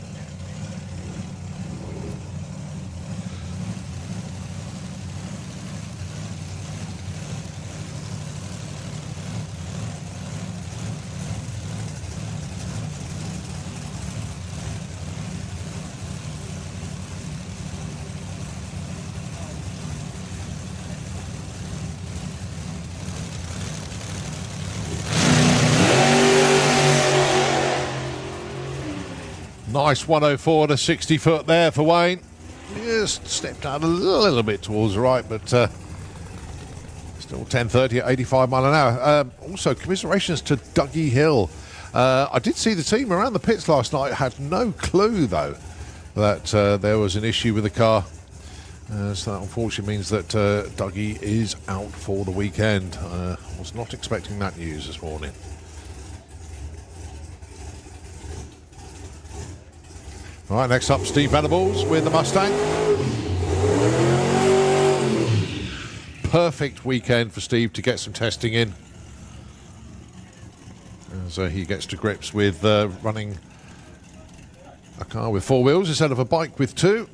Nice 104 to 60 foot there for Wayne. Just stepped out a little bit towards the right, but still 10:30 at 85 mile an hour. Also, commiserations to Dougie Hill. I did see the team around the pits last night. Had no clue, though, that there was an issue with the car. So that unfortunately means that Dougie is out for the weekend. Was not expecting that news this morning. Right, next up, Steve Venables with the Mustang. Perfect weekend for Steve to get some testing in. So he gets to grips with running a car with 4 wheels instead of a bike with 2.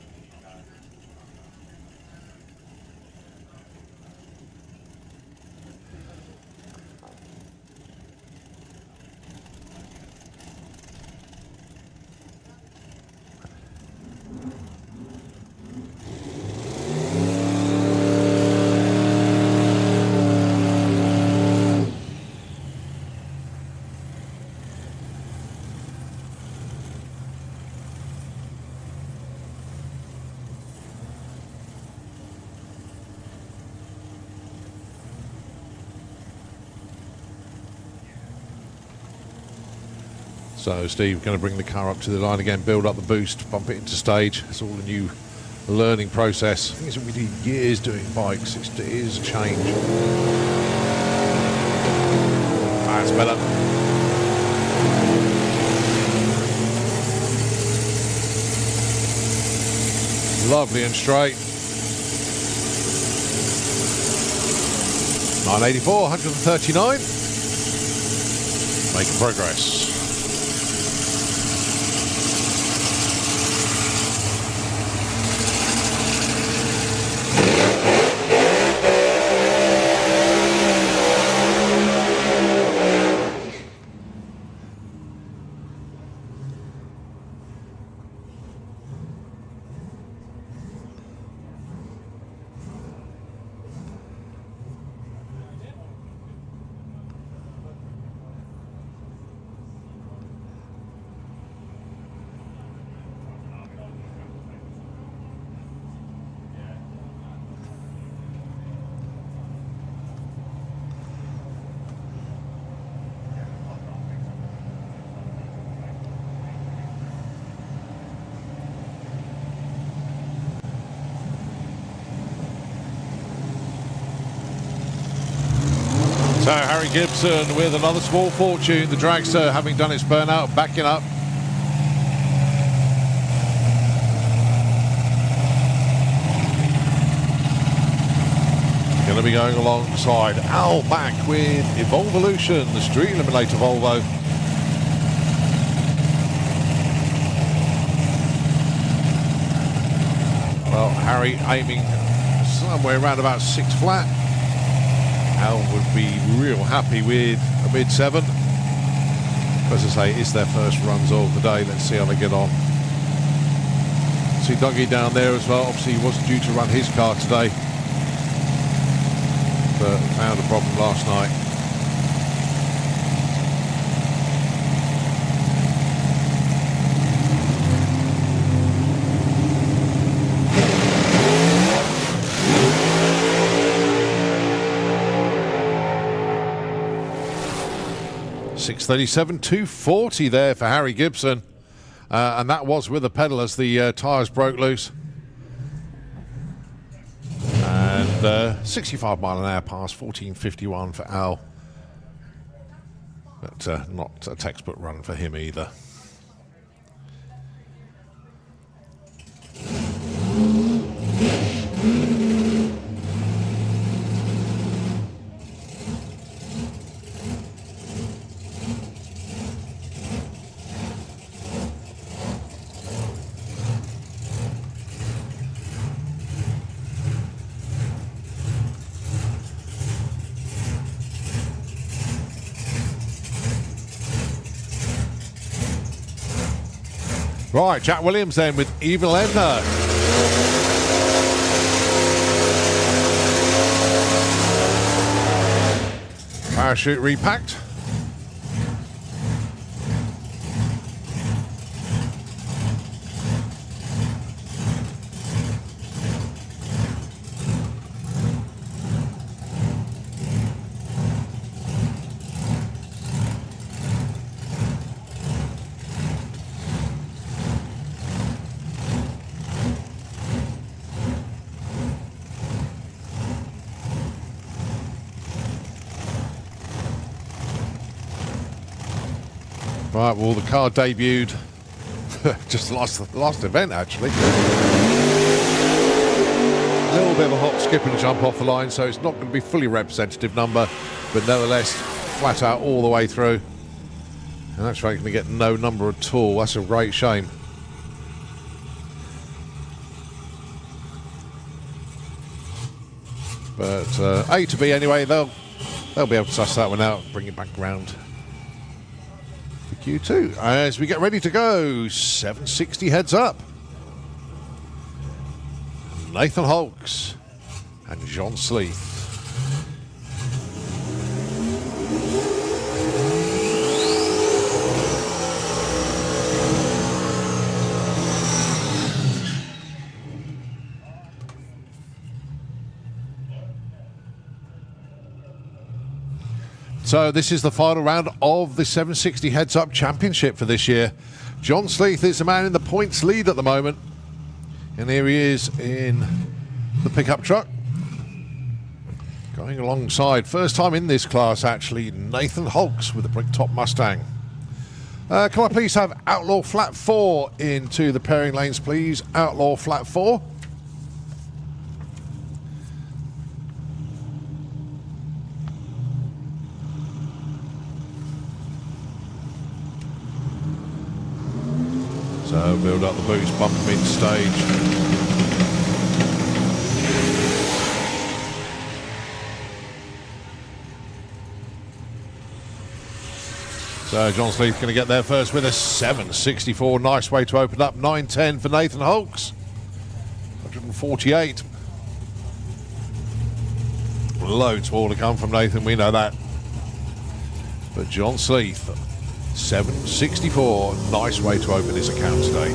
So Steve going to bring the car up to the line again, build up the boost, bump it into stage. It's all a new learning process. I think it's really years doing bikes. It is a change. That's better. Lovely and straight. 984, 139. Making progress. So Harry Gibson with another small fortune. The dragster having done its burnout, backing up. Going to be going alongside Al back with Evolution, the Street Eliminator Volvo. Well, Harry aiming somewhere around about 6 flat. Al would be real happy with a mid-7. As I say, it's their first runs of the day. Let's see how they get on. See Dougie down there as well. Obviously, he wasn't due to run his car today, but found a problem last night. .637, 240 there for Harry Gibson. And that was with the pedal as the tyres broke loose. And 65 mile an hour pass, 14.51 for Al. But not a textbook run for him either. Right, Jack Williams then with Evil Edna. Parachute repacked. Right, well, the car debuted just last event, actually. A little bit of a hop, skip and jump off the line, so it's not going to be fully representative number, but nevertheless, flat out all the way through. And that's right, going to get no number at all. That's a great shame. But A to B anyway, they'll be able to suss that one out, bring it back around. Q2 as we get ready to go. 760 heads up. Nathan Hulks and John Sleeth. So this is the final round of the 760 Heads Up Championship for this year. John Sleeth is the man in the points lead at the moment. And here he is in the pickup truck. Going alongside, first time in this class actually, Nathan Hulks with the brick-top Mustang. Can I please have Outlaw Flat 4 into the pairing lanes, please? Outlaw Flat 4. So build up the boost, bump mid-stage. So John Sleeth going to get there first with a 764. Nice way to open up. 910 for Nathan Hulks. 148. Loads more to come from Nathan, we know that. But John Sleeth, 764. Nice way to open his account today.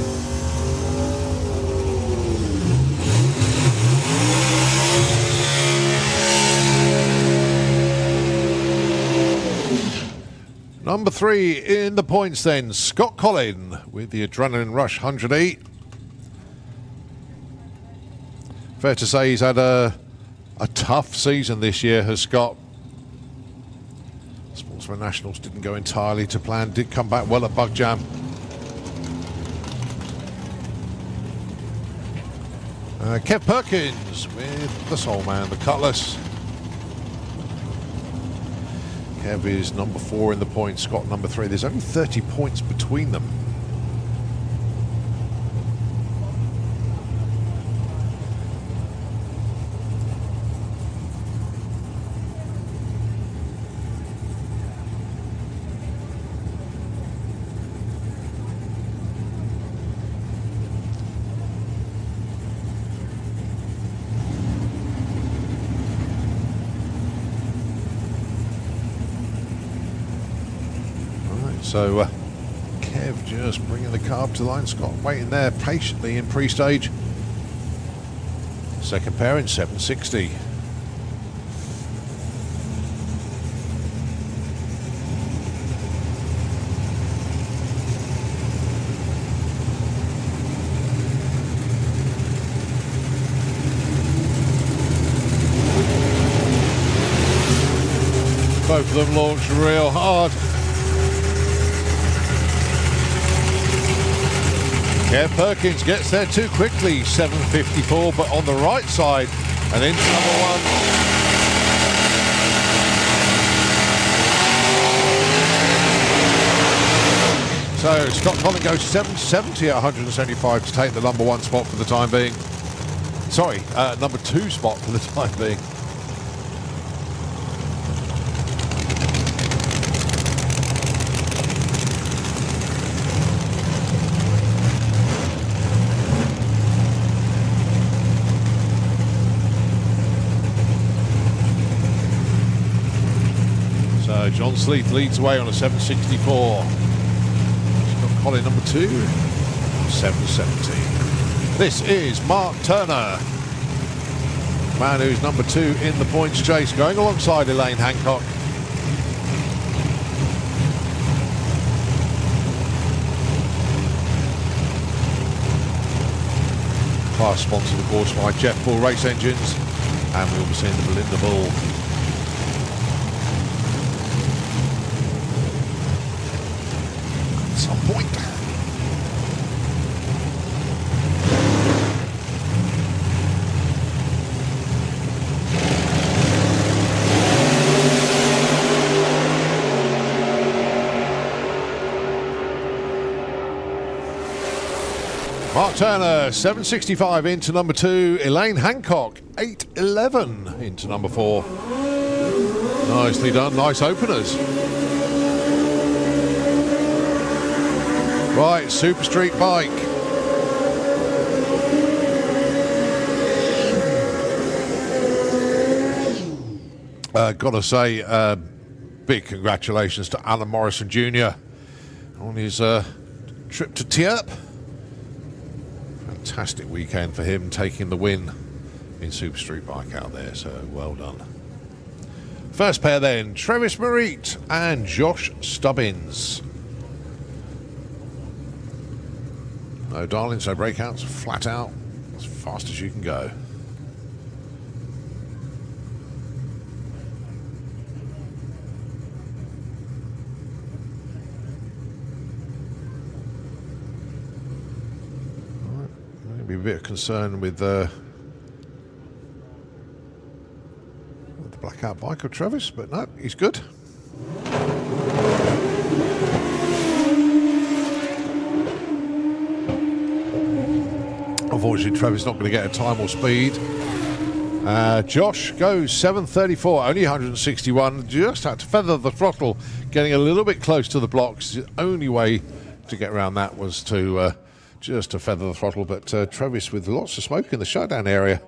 Number 3 in the points then, Scott Collin with the Adrenaline Rush 100E. Fair to say he's had a tough season this year, has Scott. for Nationals didn't go entirely to plan. Did come back well at Bug Jam. Kev Perkins with the Soul Man, the Cutlass. Kev is number 4 in the points, Scott number 3. There's only 30 points between them. So Kev just bringing the car up to the line. Scott waiting there patiently in pre-stage. Second pair in 760. Both of them launched real hard. Kev Perkins gets there too quickly, 754, but on the right side and into number 1. So Scott Collin goes 770 at 175 to take the number 1 spot for the time being. Sorry, number 2 spot for the time being. John Sleeth leads away on a 764. Scott Collin number 2, 770. This is Mark Turner, man who's number 2 in the points chase, going alongside Elaine Hancock. Car sponsored, of course, by Jeff Bull Race Engines, and we'll be seeing the Belinda Bull. Some point. Mark Turner, 765 into number 2. Elaine Hancock, 811 into number 4. Nicely done, nice openers. Right, Super Street Bike. Gotta say, big congratulations to Alan Morrison Jr. on his trip to Tierp. Fantastic weekend for him, taking the win in Super Street Bike out there, so well done. First pair then, Travis Merritt and Josh Stubbins. No darlings, no breakouts, flat out, as fast as you can go. Right, maybe a bit of concern with the blackout bike of Travis, but no, he's good. Unfortunately, Trevor's not going to get a time or speed. Josh goes 734, only 161. Just had to feather the throttle, getting a little bit close to the blocks. The only way to get around that was to just to feather the throttle. But Travis with lots of smoke in the shutdown area.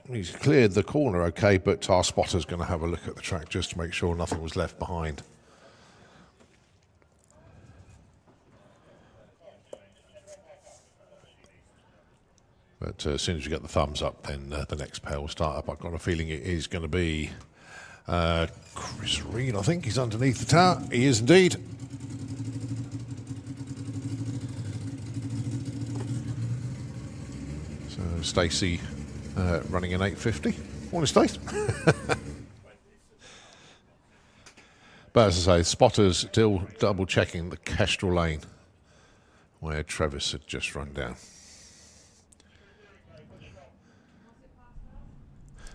He's cleared the corner okay, but our spotter's going to have a look at the track just to make sure nothing was left behind. But as soon as we get the thumbs up, then the next pair will start up. I've got a feeling it is going to be Chris Reed, I think. He's underneath the tower. He is indeed. So Stacey running an 850. Morning, Stace. But as I say, spotters still double checking the Kestrel lane where Travis had just run down.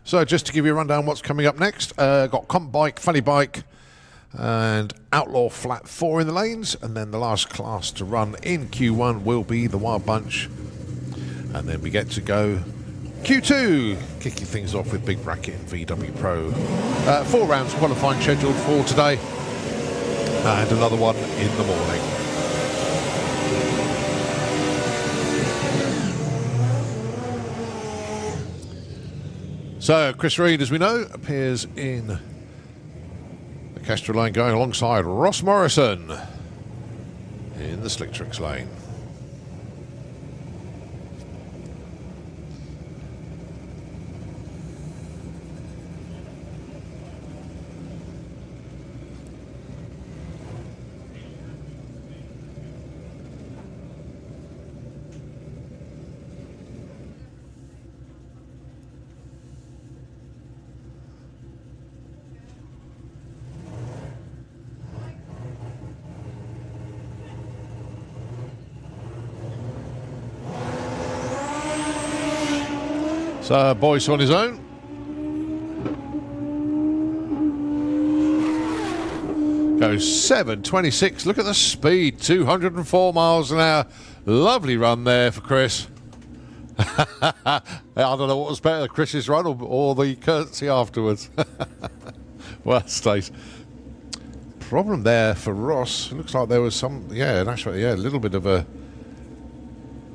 So just to give you a rundown what's coming up next, got Comp Bike, Funny Bike and Outlaw Flat 4 in the lanes, and then the last class to run in Q1 will be the Wild Bunch, and then we get to go Q2, kicking things off with Big Bracket and VW Pro. 4 rounds qualifying scheduled for today, and another one in the morning. So Chris Reed, as we know, appears in the Kestrel lane going alongside Ross Morrison in the Slick Tricks lane. So Boyce on his own. Goes 7:26. Look at the speed, 204 miles an hour. Lovely run there for Chris. I don't know what was better, Chris's run or the courtesy afterwards. Well, Stace. Problem there for Ross. It looks like there was some, a little bit of a.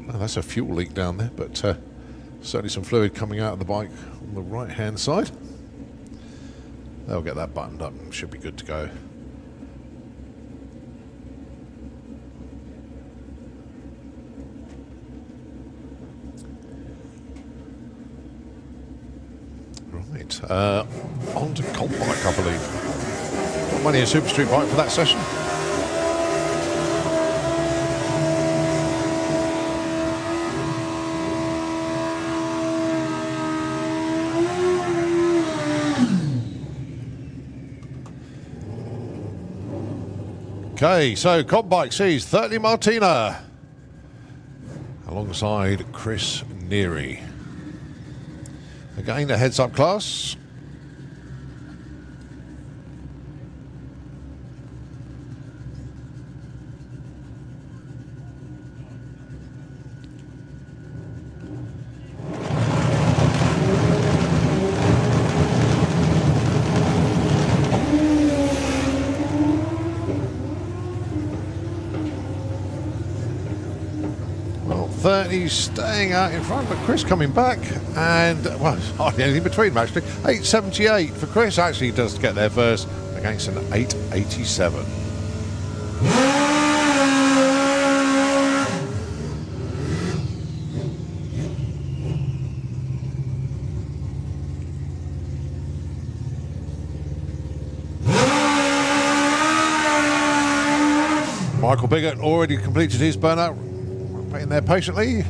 Oh, that's a fuel leak down there, but. Certainly some fluid coming out of the bike on the right hand side. They'll get that buttoned up and should be good to go. Right, on to Comp Bike, I believe. Got money in Super Street Bike for that session. Okay, so Comp Bike sees 30 Martina alongside Chris Neary. Again, a heads-up class. He's staying out in front, but Chris coming back, and well, hardly anything between them actually. 8:78 for Chris. Actually, he does get there first against an 8:87. Michael Biggett already completed his burnout. Waiting there patiently.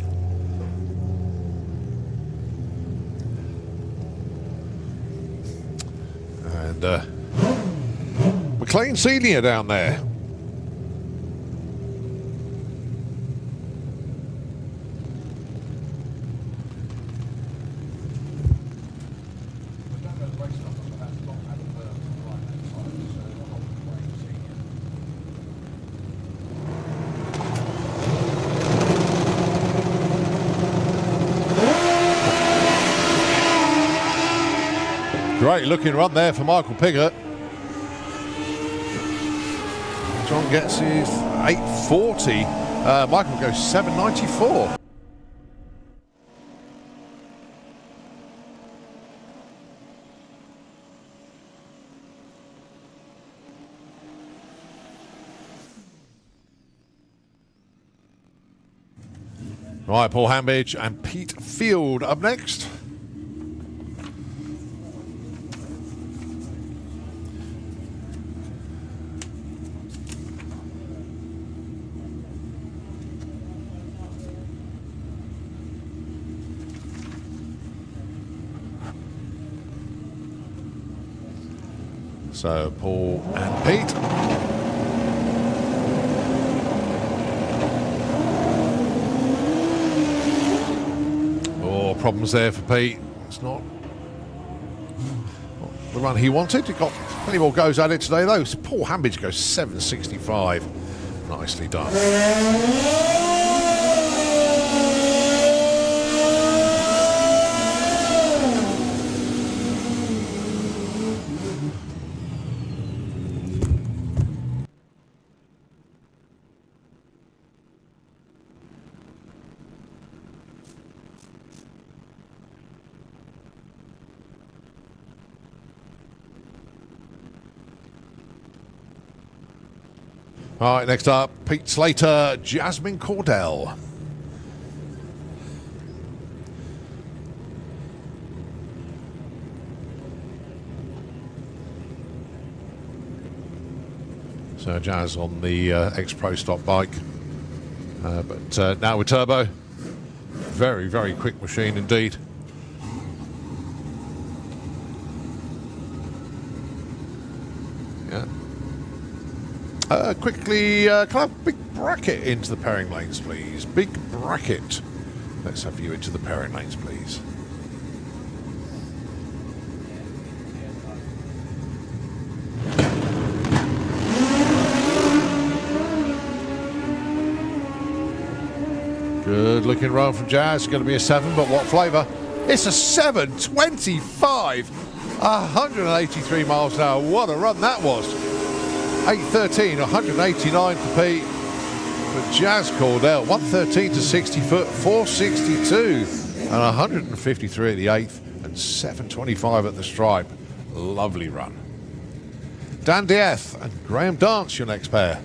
And McLean Senior down there. Great looking run there for Michael Piggott. John gets his 8:40. Michael goes 7:94. Right, Paul Hambidge and Pete Field up next. So Paul and Pete. Oh, problems there for Pete. It's not the run he wanted. He got plenty more goes at it today, though. Paul Hambidge goes 7.65. Nicely done. All right, next up, Pete Slater, Jasmine Cordell. So Jazz on the X-Pro stock bike, but now with turbo. Very, very quick machine indeed. Yeah. Quickly, can I have big bracket into the pairing lanes, please? Big bracket. Let's have you into the pairing lanes, please. Good looking run from Jazz. It's going to be a 7, but what flavour? It's a 7.25. 183 miles an hour. What a run that was. 8.13, 189 for Pete. But Jazz Cordell, 113 to 60 foot, 462. And 153 at the 8th and 7.25 at the stripe. Lovely run. Dan Dieth and Graham Dance, your next pair.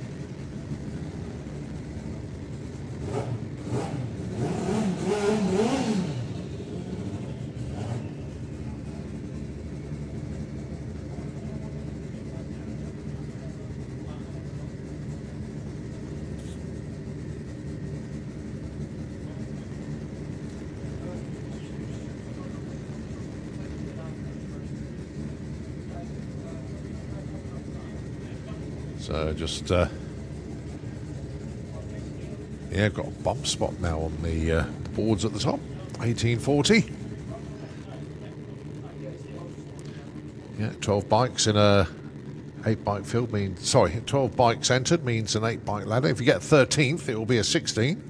So just, yeah, got a bump spot now on the boards at the top. 1840. Yeah, 12 bikes in a 8-bike field means, sorry, 12 bikes entered means an 8-bike ladder. If you get 13th, it will be a 16.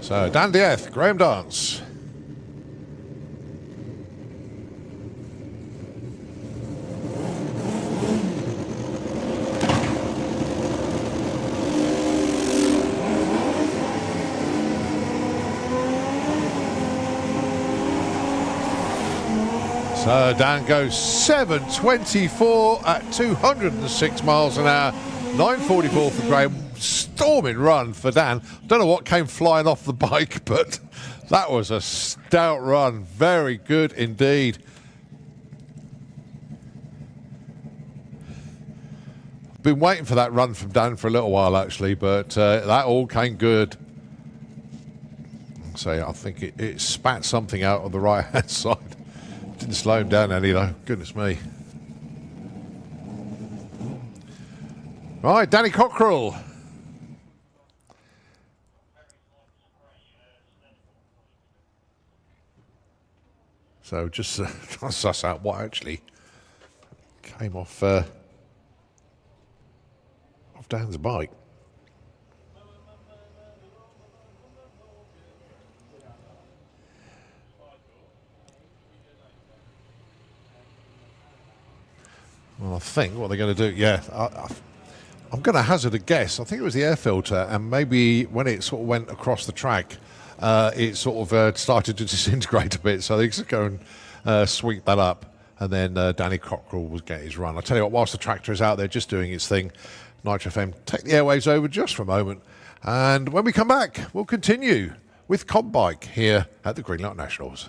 So Dan Dieth, Graham Dance. So Dan goes 7.24 at 206 miles an hour. 9.44 for Graham. Storming run for Dan. Don't know what came flying off the bike, but that was a stout run. Very good indeed. Been waiting for that run from Dan for a little while actually, but that all came good. So I think it spat something out on the right hand side. Didn't slow him down any though. Goodness me. Right, Danny Cockrell. So just trying to suss out what actually came off Dan's bike. Well, I think what they're going to do, yeah, I'm going to hazard a guess. I think it was the air filter, and maybe when it sort of went across the track, it sort of started to disintegrate a bit. So they're just going to sweep that up, and then Danny Cockrell will get his run. I'll tell you what, whilst the tractor is out there just doing its thing, Nitro FM, take the airwaves over just for a moment. And when we come back, we'll continue with Cobb Bike here at the Greenlight Nationals.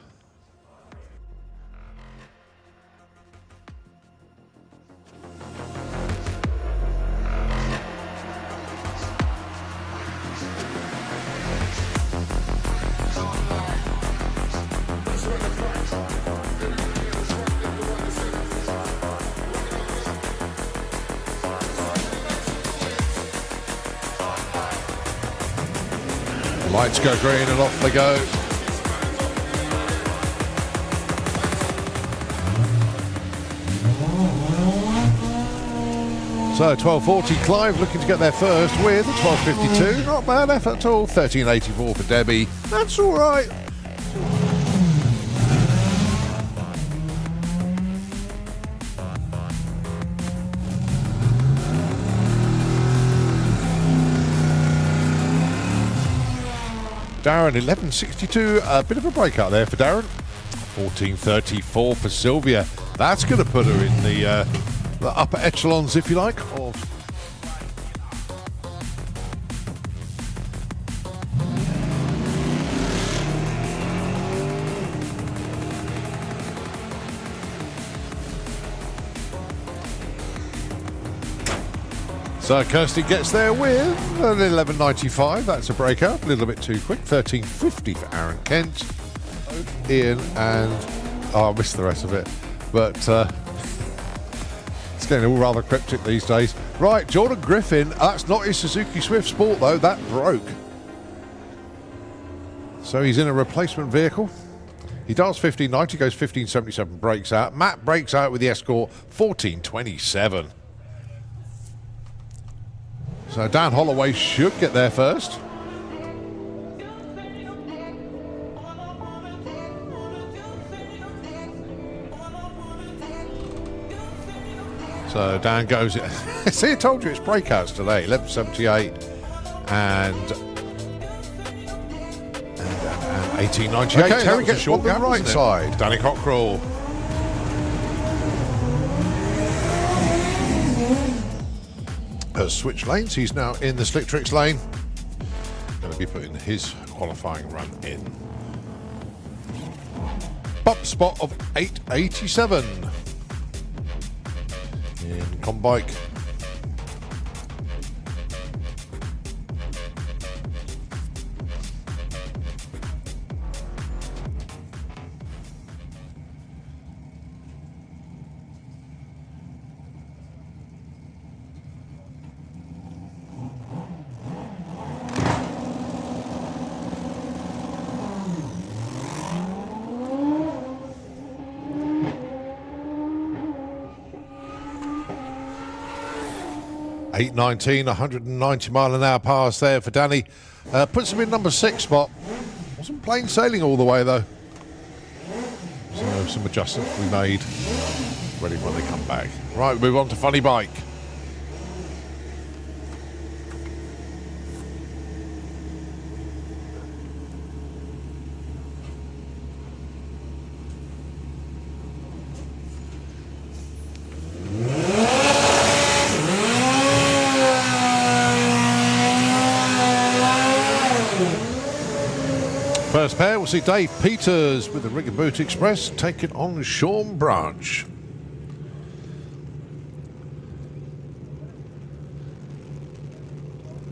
Lights go green and off they go. So 12.40, Clive looking to get there first with a 12.52. Not bad effort at all. 13.84 for Debbie. That's all right. Darren 11.62. A bit of a breakout there for Darren. 14.34 for Sylvia. That's going to put her in the upper echelons, if you like, of so Kirsty gets there with an 11.95. That's a breakout, a little bit too quick. 13.50 for Aaron Kent, Ian, and I missed the rest of it, but it's getting all rather cryptic these days. Right, Jordan Griffin. That's not his Suzuki Swift Sport though. That broke. So he's in a replacement vehicle. He does 15.90, goes 15.77, breaks out. Matt breaks out with the Escort 14.27. So Dan Holloway should get there first. So Dan goes. See, I told you it's breakouts today. 11.78 and 18.98. Okay, Terry gets short on the right side. Danny Cockrell. Has switched lanes. He's now in the Slick Tricks lane. Going to be putting his qualifying run in. Bump spot of 8.87. In Combike. .819, 190 mile an hour pass there for Danny. Puts him in number 6 spot. Wasn't plain sailing all the way though. So some adjustments we made. Ready when they come back. Right, move on to Funny Bike. First pair, we'll see Dave Peters with the Rig and Boot Express taking on Sean Branch.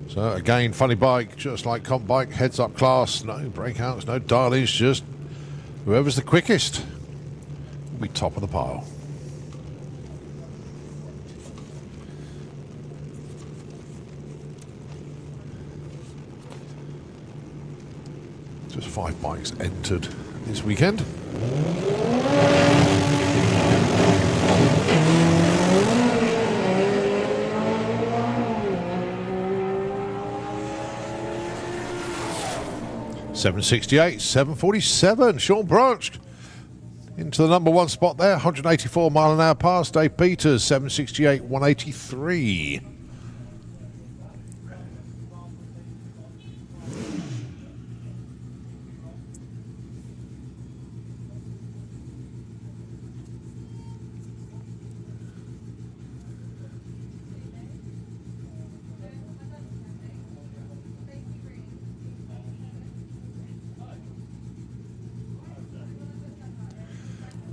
So again, Funny Bike, just like Comp Bike, heads up class, no breakouts, no darlings, just whoever's the quickest will be top of the pile. Just 5 bikes entered this weekend. .768, 747. Sean Branch into the number 1 spot there. 184 mile an hour pass. Dave Peters, 768, 183.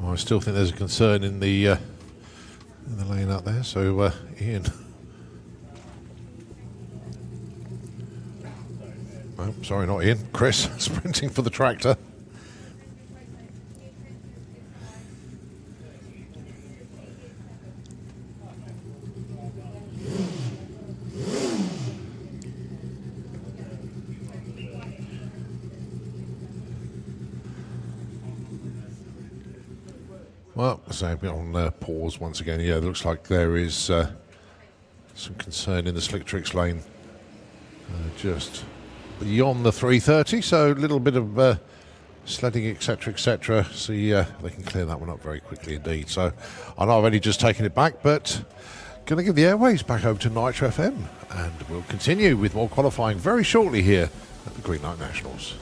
I still think there's a concern in the lane out there. So Ian, oh, sorry, not Ian. Chris sprinting for the tractor. Well, so a bit on pause once again. Yeah, it looks like there is some concern in the slick tricks lane. Just beyond the 330, so a little bit of sledding, etc., etc. So they can clear that one up very quickly indeed. So I know I've only just taken it back, but going to give the airways back over to Nitro FM, and we'll continue with more qualifying very shortly here at the Greenlight Nationals.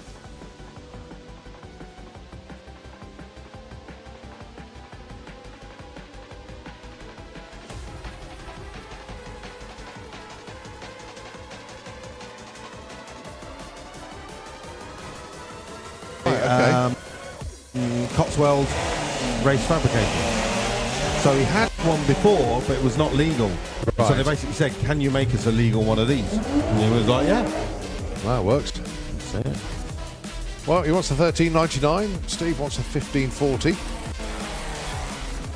Cotswold race fabrication. So he had one before, but it was not legal. Right. So they basically said, "Can you make us a legal one of these?" And he was like, "Yeah." That works. That's it. Well, he wants the 13.99. Steve wants the 15.40.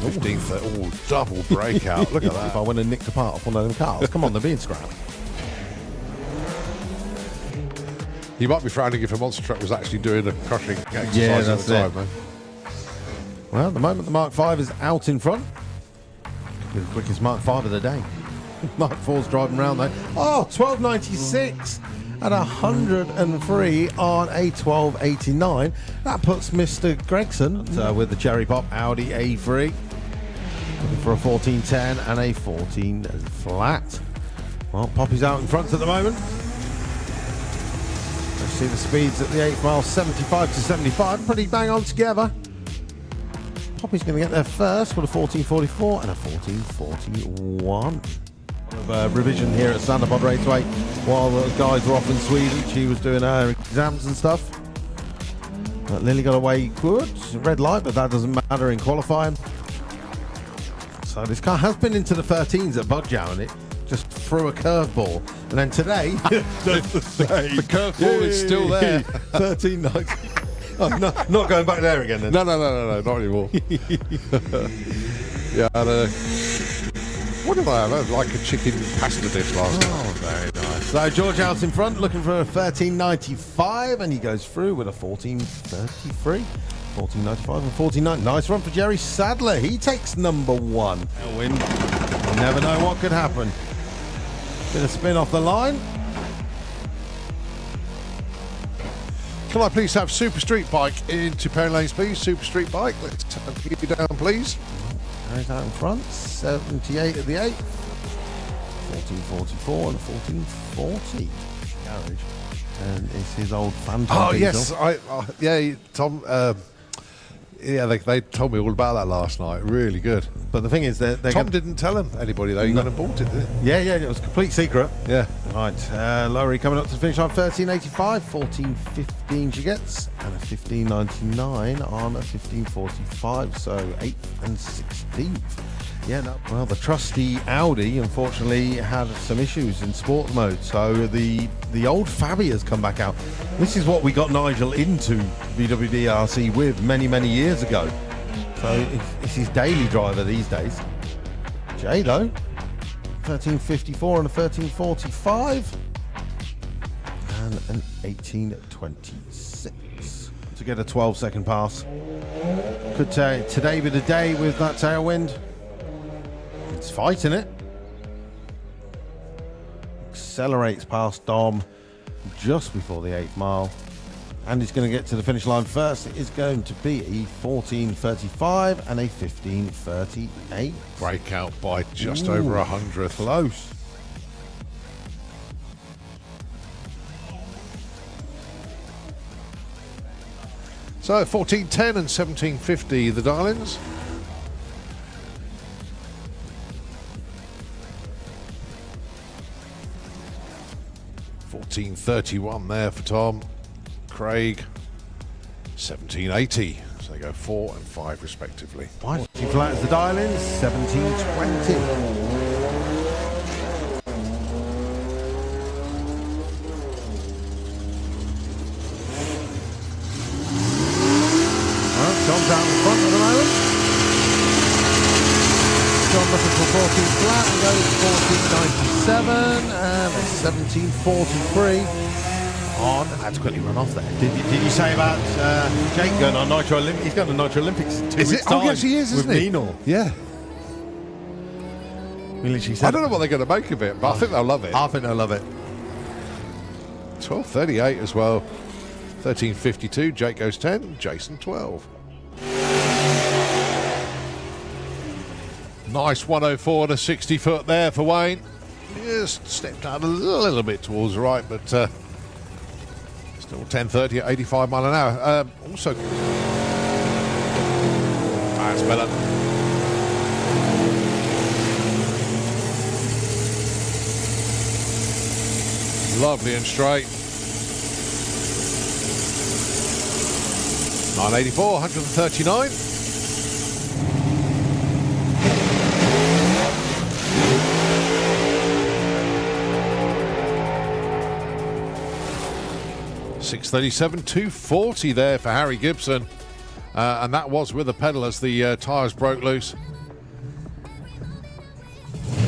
15.30. Oh, double breakout. Look at If I that. went and nicked apart off one of them cars, come on, they're being scrapped. He might be frowning if a monster truck was actually doing a crushing exercise Yeah, at that's the time, it. man. Well, at the moment the Mark V is out in front. Could be the quickest Mark V of the day. Mark IV's driving around though. Oh, 12.96 at 103 on a 12.89. That puts Mr. Gregson with the cherry pop Audi A3 looking for a 14.10 and a 14 flat. Well, Poppy's out in front at the moment. Let's see the speeds at the 8th mile, 75 to 75, pretty bang on together. Poppy's going to get there first with a 14.44 and a 14.41. Revision here at Sandabod Raceway while the guys were off in Sweden. She was doing her exams and stuff. But Lily got away good, red light, but that doesn't matter in qualifying. So this car has been into the 13s at Budjow and it just threw a curveball. And then today, The curveball is still there. 13.90. Oh, not going back there again then. No, not anymore. Yeah, what did I have? I had like a chicken pasta dish last night. Oh, very nice. So George out in front looking for a 13.95 and he goes through with a 14.33. 14.95 and 14.9. Nice run for Jerry Sadler. He takes number one. A win. You never know what could happen. Bit of spin off the line. Can I please have Super Street Bike into Perry Lanes, please? Super Street Bike, let's keep you down, please. Carries out in front. 78 at the 8th. 14.44 and a 14.40. Garage. And it's his old Phantom. Oh, diesel. yes. Tom. They told me all about that last night. Really good. But the thing is, Tom didn't tell anybody though. He went and bought it, didn't he? Yeah, it was a complete secret. Yeah. Right, Lowry coming up to the finish line, 13.85, 14.15 she gets, and a 15.99 on a 15.45, so 8th and 16th. Yeah, no. Well, the trusty Audi unfortunately had some issues in sports mode, so the old Fabi has come back out. This is what we got Nigel into VW DRC with many years ago. So it's his daily driver these days. Jay though, 13.54 and a 13.45 and an 18.26 to get a 12-second pass. Could today be the day with that tailwind? It's fighting it. Accelerates past Dom just before the 8th mile. And he's going to get to the finish line first. It is going to be a 14.35 and a 15.38. Breakout by just over 100th. Close. So 14.10 and 17.50 the dial-ins. $14.31 there for Tom. Craig, 17.80. So they go 4 and 5 respectively. Right, she flattens the dial-in, 17.20. John's out in front at the moment. John looking for 14 flat and goes 14.97 and a 17.43. on. That's quickly run off there. Did you say about Jake going on Nitro Olympics? He's going to Nitro Olympics in 2 Is it? weeks' time. Oh, yes, he is, isn't with he? Nino. Yeah. He literally said, I don't know what they're going to make of it, but I think they'll love it. I think they'll love it. 12:38 as well. 13:52. Jake goes 10. Jason 12. Nice 104 to 60 foot there for Wayne. Just stepped out a little bit towards the right, but still 10:30 at 85 mile an hour. Also, that's better. Lovely and straight. 984, 139. .637, 240 there for Harry Gibson. And that was with a pedal as the tyres broke loose.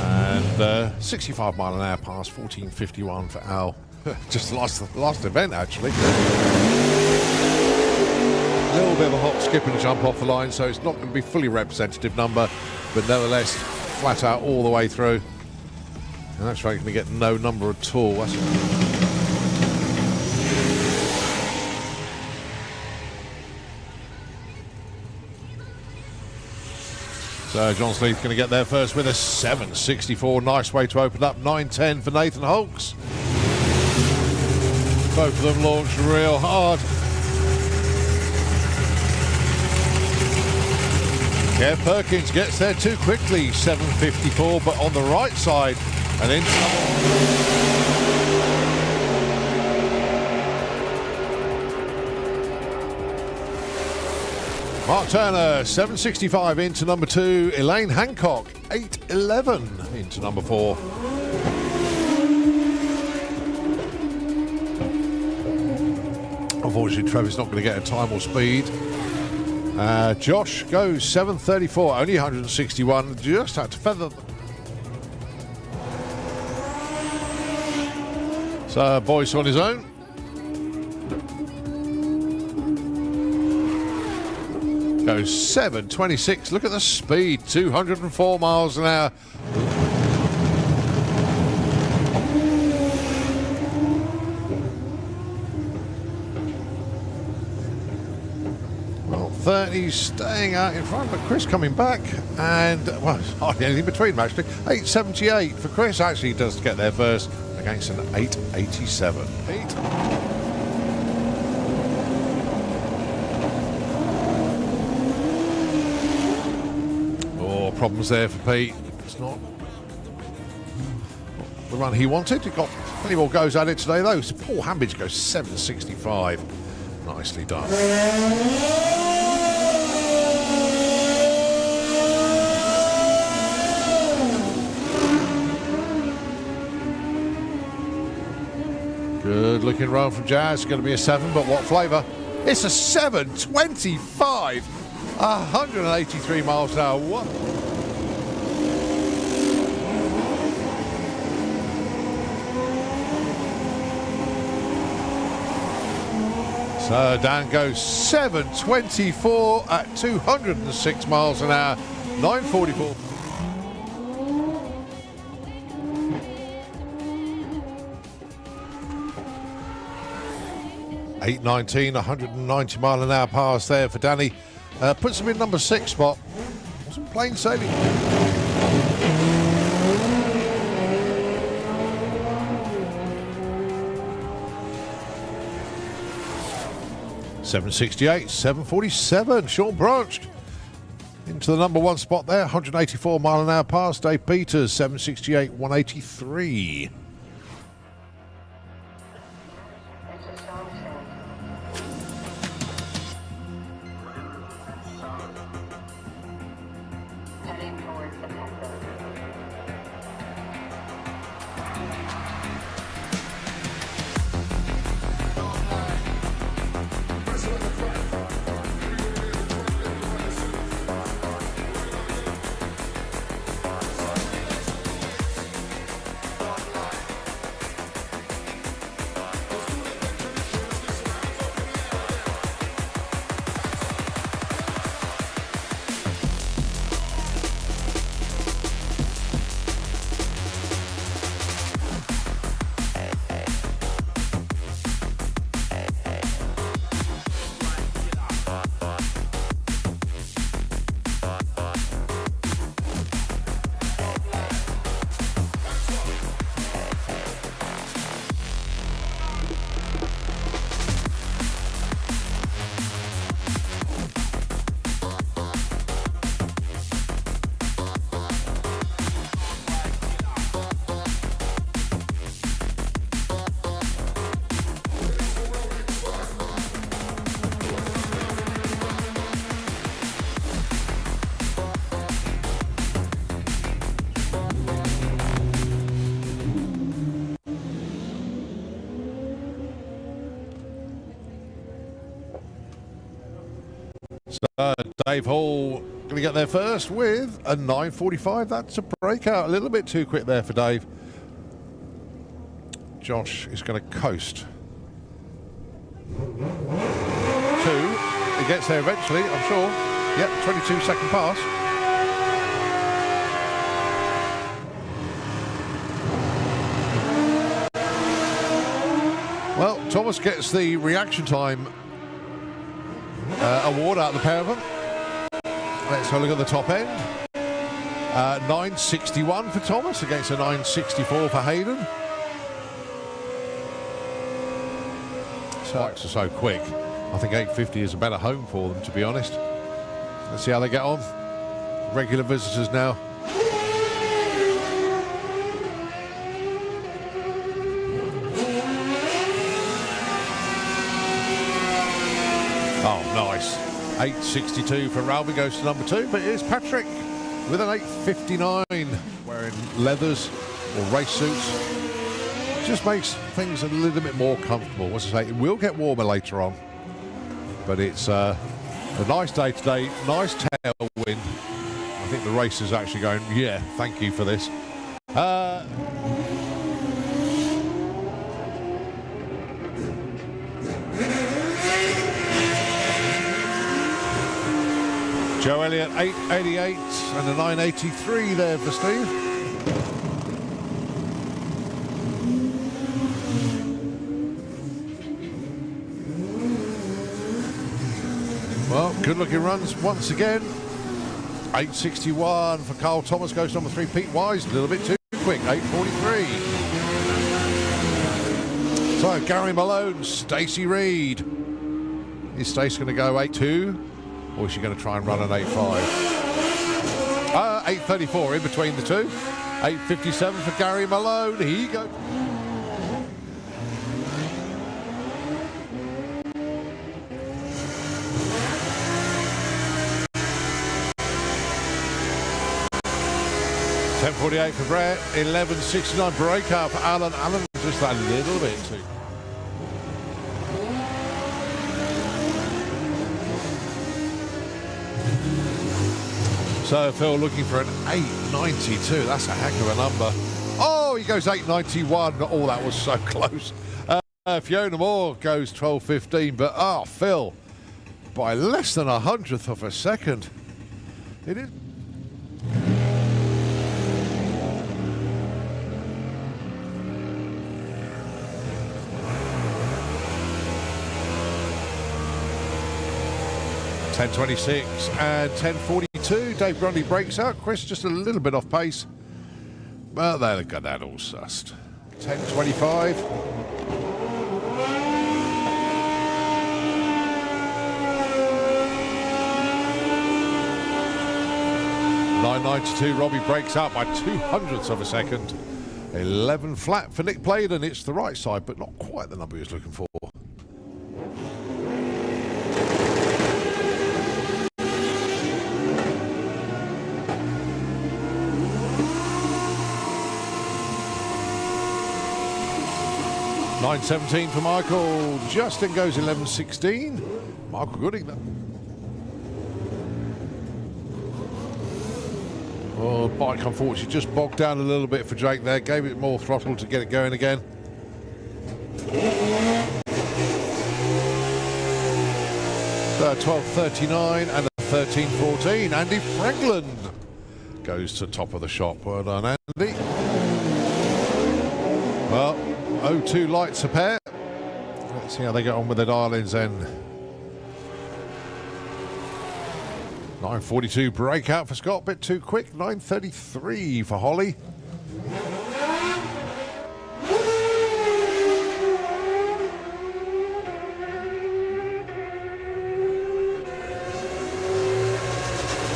And 65 mile an hour past, 14:51 for Al. Just last event, actually. A little bit of a hop, skip and jump off the line, so it's not going to be fully representative number, but nevertheless, flat out all the way through. And that's going to get no number at all. So John Sleeth going to get there first with a 7.64. Nice way to open up. 9.10 for Nathan Holtz. Both of them launched real hard. Kev Perkins gets there too quickly. 7.54, but on the right side. And into Mark Turner, 7.65 into number 2. Elaine Hancock, 8.11 into number 4. Unfortunately, Trevor's not going to get a time or speed. Josh goes 7.34, only 161. Just had to feather them. So, Boyce on his own. Goes 7.26. Look at the speed, 204 miles an hour. Well, 30 staying out in front, but Chris coming back, and well, hardly anything between them actually. 8.78 for Chris. Actually, he does get there first against an 8.87. Pete. Problems there for Pete. It's not the run he wanted. He got plenty more goes at it today though. So Paul Hambidge goes 7.65. Nicely done. Good looking run from Jazz. It's going to be a 7, but what flavour? It's a 7.25. 183 miles an hour. What? So Dan goes 7.24 at 206 miles an hour. 9.44. .819, 190 mile an hour pass there for Danny. Puts him in number 6 spot. Wasn't plain sailing. .768, 7.47. Sean Branch into the number 1 spot there. 184 mile an hour pass. Dave Peters, 7.68, 183. Dave Hall going to get there first with a 9:45. That's a breakout. A little bit too quick there for Dave. Josh is going to coast. 2. He gets there eventually, I'm sure. Yep, 22-second pass. Well, Thomas gets the reaction time award out of the pair of them. Let's have a look at the top end. 9:61 for Thomas against a 9:64 for Hayden. Bikes are so quick. I think 8:50 is a better home for them, to be honest. Let's see how they get on. Regular visitors now. Oh, nice. 8:62 for Ralby, goes to number 2, but here's Patrick with an 8:59, wearing leathers or race suits. Just makes things a little bit more comfortable. As I say, it will get warmer later on, but it's a nice day today, nice tailwind. I think the race is actually going, yeah, thank you for this. Joe Elliott, 8:88 and a 9:83 there for Steve. Well, good looking runs once again. 8:61 for Carl Thomas, goes number 3. Pete Wise, a little bit too quick, 8:43. So Gary Malone, Stacey Reed. Is Stacey going to go 8:2? Or is she going to try and run an 8:5? 8:34 in between the two. 8:57 for Gary Malone. He goes. $10.48 for Brett. 11:69 breakout for Alan. Alan just a little bit too. So Phil looking for an 8:92. That's a heck of a number. Oh, he goes 8:91. Oh, that was so close. Fiona Moore goes 12:15. But Phil, by less than 100th of a second. It is. $10.26 and $10.42. Dave Grundy breaks out. Chris just a little bit off pace. Well, they got that all sussed. $10.25. $9.92. Robbie breaks out by 200ths of a second. 11 flat for Nick Playden. It's the right side, but not quite the number he was looking for. $9.17 for Michael. Justin goes 11.16. Michael Gooding. Oh, bike unfortunately just bogged down a little bit for Jake there. Gave it more throttle to get it going again. So 12.39 and a 13.14. Andy Franklin goes to top of the shop. Well done, Andy. Well, 0-2 lights a pair. Let's see how they get on with the dial-ins then. 9.42 breakout for Scott, bit too quick. 9.33 for Holly.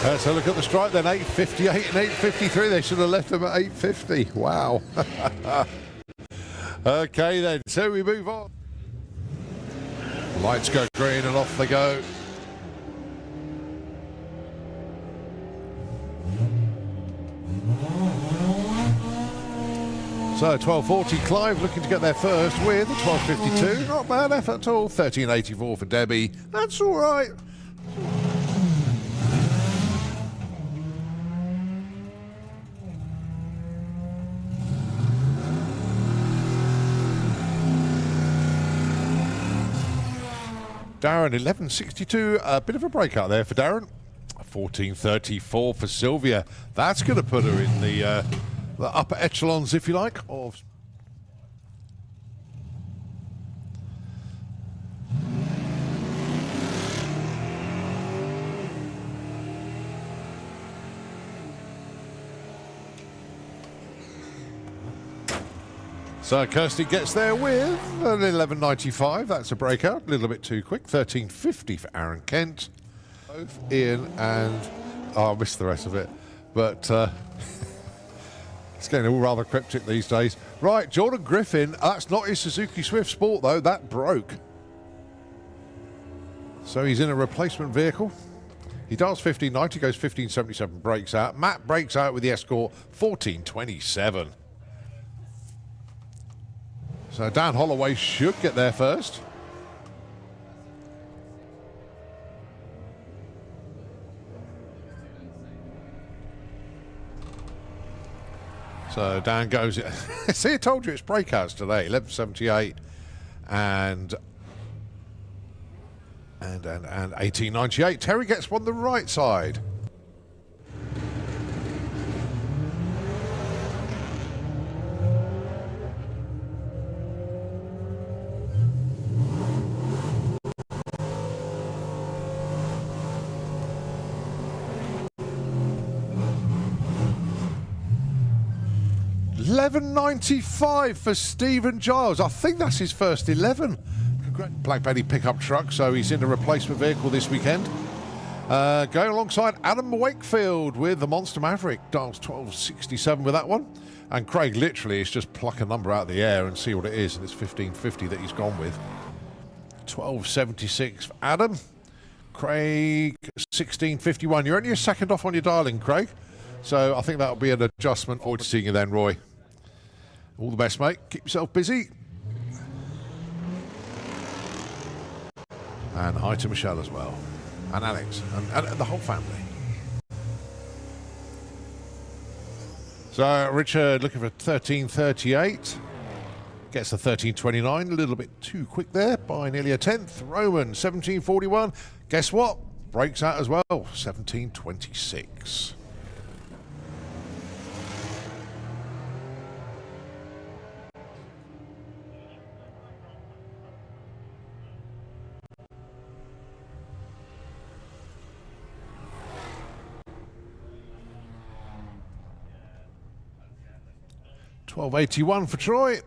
Let's have a look at the strike then. 8.58 and 8.53. They should have left them at 8.50. Wow. Okay then, so we move on. Lights go green and off they go. So 12.40, Clive looking to get there first with a 12.52. Not bad effort at all. 13.84 for Debbie. That's all right. Darren, 11.62. A bit of a breakout there for Darren. 14.34 for Sylvia. That's going to put her in the upper echelons, if you like, of... So Kirsty gets there with an 11.95. That's a breakout. A little bit too quick. 13.50 for Aaron Kent. Both Ian and... Oh, I missed the rest of it. But it's getting all rather cryptic these days. Right, Jordan Griffin. That's not his Suzuki Swift Sport, though. That broke. So he's in a replacement vehicle. He dials 15.90, goes 15.77, breaks out. Matt breaks out with the Escort, 14.27. So Dan Holloway should get there first. So Dan goes... See, I told you it's breakouts today. 11.78 and 18.98. Terry gets one the right side. $11.95 for Stephen Giles. I think that's his first 11. Black Betty pickup truck, so he's in a replacement vehicle this weekend. Going alongside Adam Wakefield with the Monster Maverick. Dials 12.67 with that one. And Craig literally is just pluck a number out of the air and see what it is, and it's 15.50 that he's gone with. 12.76 for Adam. Craig, 16.51. You're only a second off on your dialing, Craig. So I think that'll be an adjustment. Forward to seeing you then, Roy. All the best, mate. Keep yourself busy. And hi to Michelle as well. And Alex. And the whole family. So Richard looking for 13.38. Gets the 13.29. A little bit too quick there by nearly a tenth. Roman, 17.41. Guess what? Breaks out as well. 17.26. $12.81 for Troy.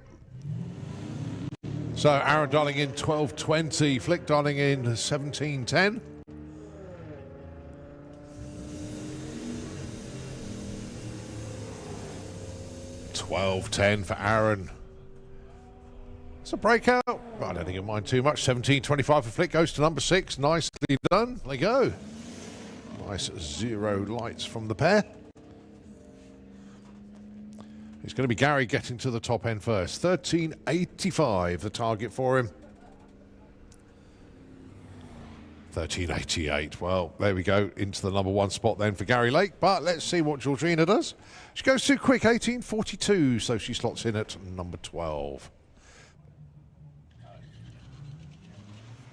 So Aaron dialing in 12.20. Flick dialing in 17.10. $12.10 for Aaron. It's a breakout, but I don't think you'll mind too much. 17.25 for Flick, goes to number 6. Nicely done. There you go. Nice zero lights from the pair. It's going to be Gary getting to the top end first. 13.85, the target for him. 13.88. Well, there we go. Into the number 1 spot then for Gary Lake. But let's see what Georgina does. She goes too quick, 18.42. So she slots in at number 12.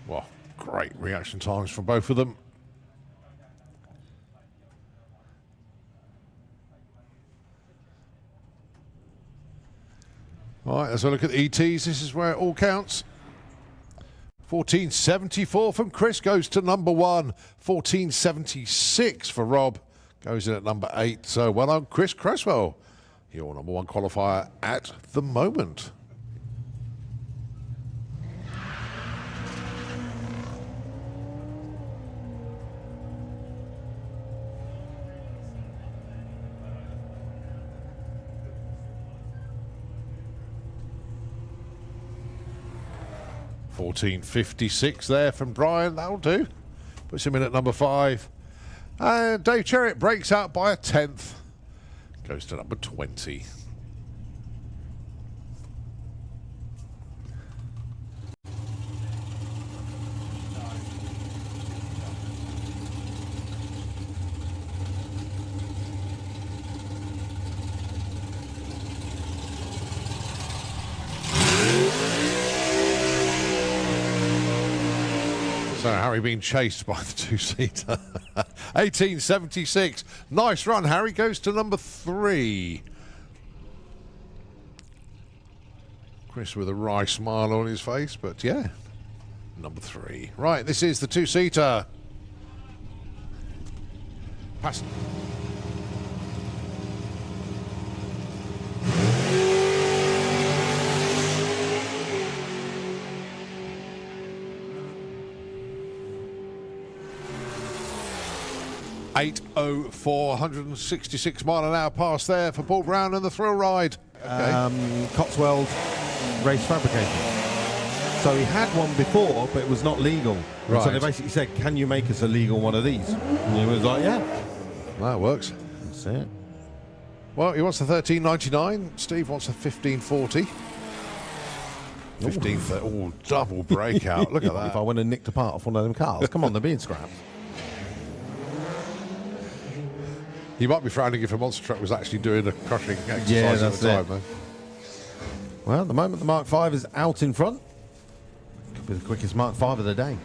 Well, great reaction times from both of them. All right, let's have a look at the ETs. This is where it all counts. 14.74 from Chris goes to number 1. 14.76 for Rob goes in at number 8. So well done, Chris Cresswell. Your number 1 qualifier at the moment. $14.56 there from Brian. That'll do. Puts him in at number 5. And Dave Cherritt breaks out by a tenth. Goes to number 20. So Harry being chased by the two-seater. 1876. Nice run. Harry goes to number 3. Chris with a wry smile on his face, but yeah, number 3. Right, this is the two-seater. Pass. .804, 166 mile an hour pass there for Paul Brown and the thrill ride. Okay. Cotswold Race Fabrication. So he had one before, but it was not legal. Right. So they basically said, can you make us a legal one of these? And he was like, yeah. That works. That's it. Well, he wants the 13.99. Steve wants the 15.40. 15.30. Oh, double breakout. Look at If I that. went and nicked apart off one of them cars, come on, they're being scrapped. He might be frowning if a monster truck was actually doing a crushing exercise Yeah, at that's the time, it. though. Well, at the moment, the Mark V is out in front. Could be the quickest Mark V of the day.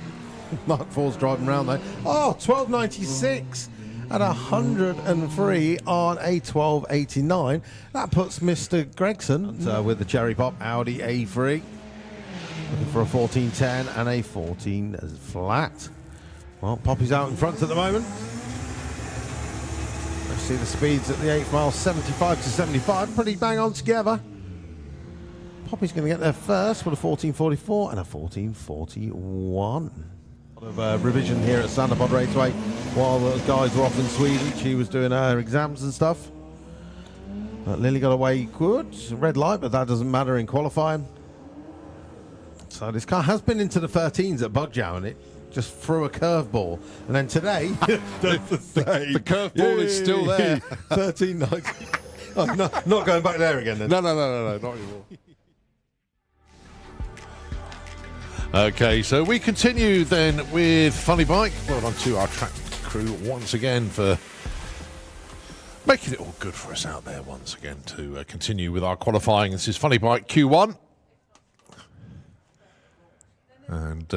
Mark IV's driving around, though. Oh, 12.96 at 103 on a 12.89. That puts Mr. Gregson with the Cherry Pop Audi A3. Looking for a 14.10 and a 14 flat. Well, Poppy's out in front at the moment. Let's see the speeds at the 8th mile, 75 to 75. Pretty bang on together. Poppy's going to get there first with a 14.44 and a 14.41. A lot of revision here at Sandabod Raceway while those guys were off in Sweden. She was doing her exams and stuff. But Lily got away good. Red light, but that doesn't matter in qualifying. So this car has been into the 13s at Bugjow, and it just threw a curveball. And then today, The curveball is still there. 13.90. Oh, no, not going back there again then. No, not anymore. Okay, so we continue then with Funny Bike. Well done to our track crew once again for making it all good for us out there once again to continue with our qualifying. This is Funny Bike Q1. And,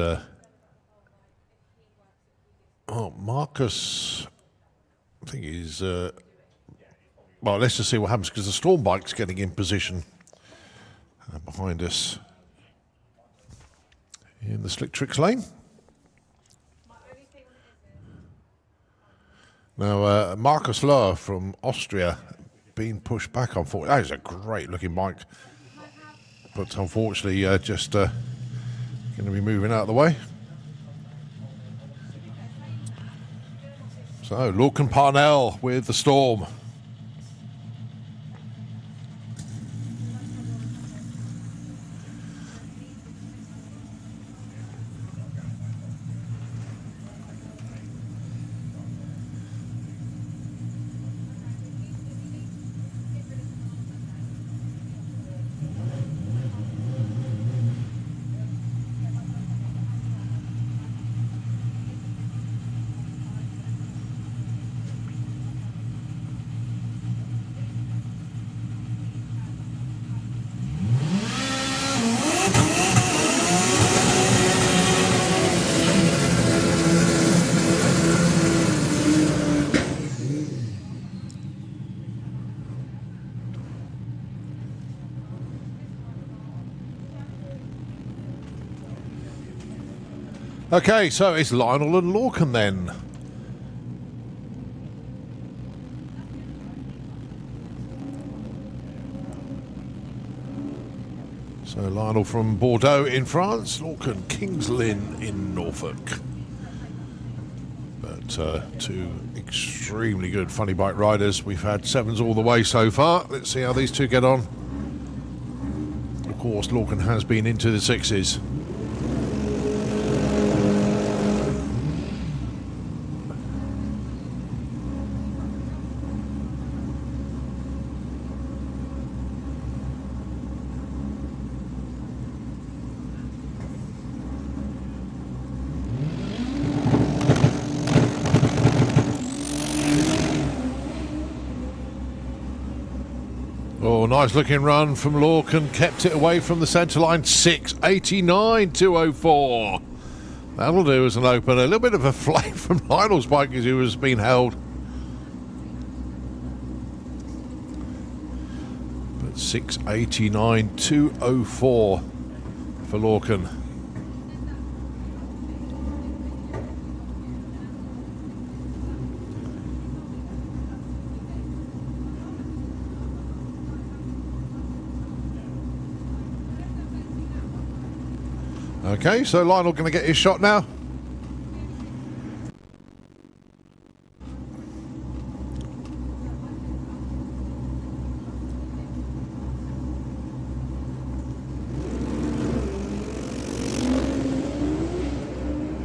Marcus, I think he's, well, let's just see what happens because the Storm Bike's getting in position behind us in the Slick Tricks lane. Now, Marcus Lohr from Austria being pushed back, unfortunately. That is a great looking bike, but unfortunately just going to be moving out of the way. So, Lorcan Parnell with the Storm. Okay, so it's Lionel and Lorcan then. So Lionel from Bordeaux in France, Lorcan Kings Lynn in Norfolk. But two extremely good funny bike riders. We've had sevens all the way so far. Let's see how these two get on. Of course, Lorcan has been into the sixes. Oh, nice looking run from Lorcan, kept it away from the centre line. 6:89.204. That'll do as an open. A little bit of a flame from Lionel's bike as he was being held. But 6:89.204 for Lorcan. Okay, so Lionel going to get his shot now.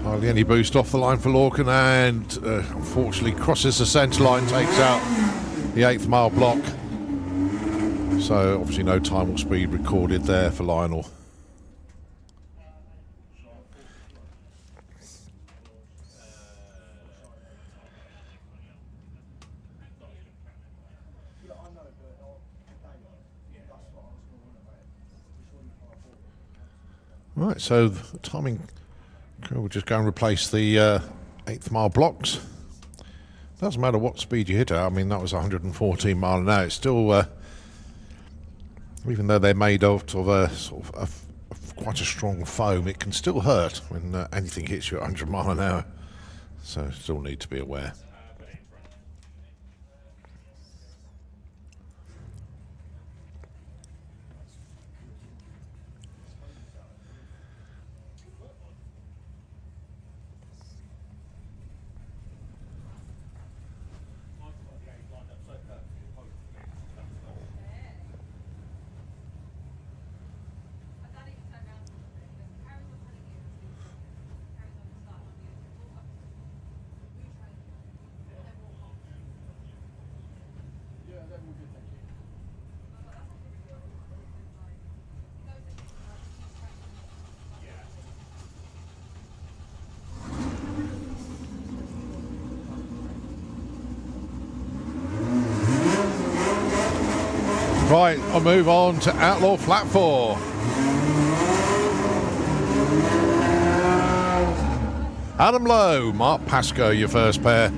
Hardly any boost off the line for Lorcan, and unfortunately crosses the centre line, takes out the 8th mile block. So obviously no time or speed recorded there for Lionel. Right, so the timing, we'll just go and replace the 8th mile blocks. Doesn't matter what speed you hit at. I mean, that was 114 mile an hour. It's still, even though they're made out of a sort of quite a strong foam, it can still hurt when anything hits you at 100 mile an hour. So still need to be aware. Right, I'll move on to Outlaw Flat 4. Adam Lowe, Mark Pascoe, your first pair.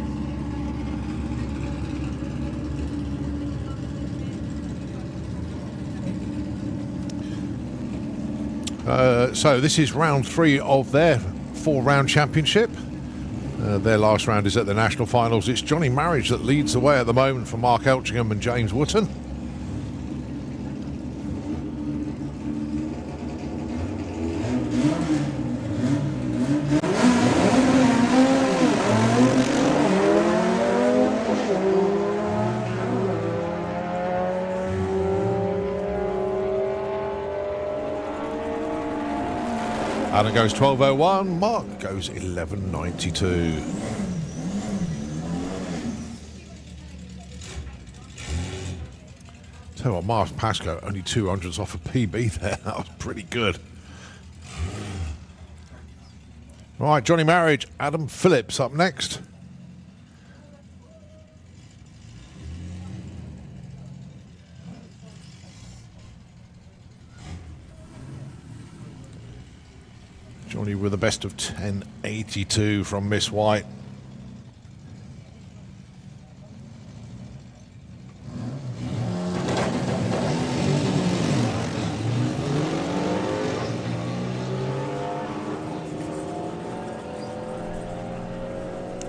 So this is round 3 of their 4-round championship. Their last round is at the national finals. It's Johnny Marriage that leads the way at the moment for Mark Elchingham and James Wootton. Adam goes 12.01, Mark goes 11.92. Tell you what, Mark Pascoe only 200s off a PB there. That was pretty good. Right, Johnny Marriage, Adam Phillips up next. Johnny with the best of 10.82 from Miss White.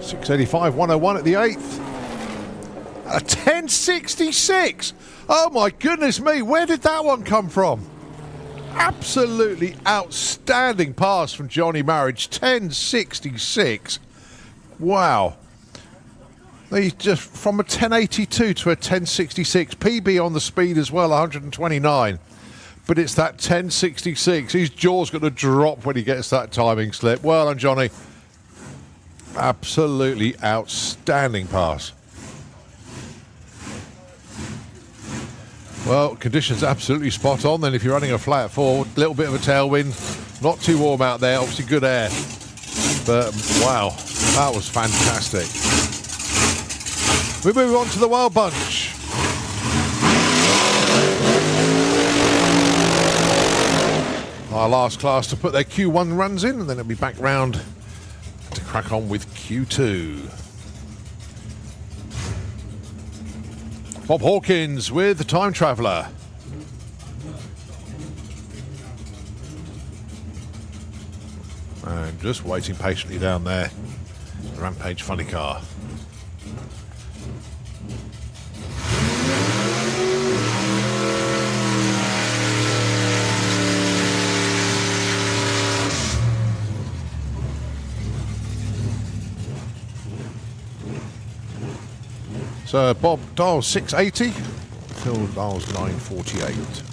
.685, 101 at the 8th. A 10.66. Oh my goodness me, where did that one come from? Absolutely outstanding pass from Johnny Marriage. 10.66. Wow. He's just from a 10.82 to a 10.66. PB on the speed as well, 129. But it's that 10.66. His jaw's going to drop when he gets that timing slip. Well done, Johnny. Absolutely outstanding pass. Well, conditions absolutely spot on then if you're running a flat 4, a little bit of a tailwind, not too warm out there, obviously good air. But wow, that was fantastic. We move on to the Wild Bunch. Our last class to put their Q1 runs in, and then it'll be back round to crack on with Q2. Bob Hawkins with the Time Traveller. And just waiting patiently down there. Rampage funny car. So Bob dials 680, Phil dials 948.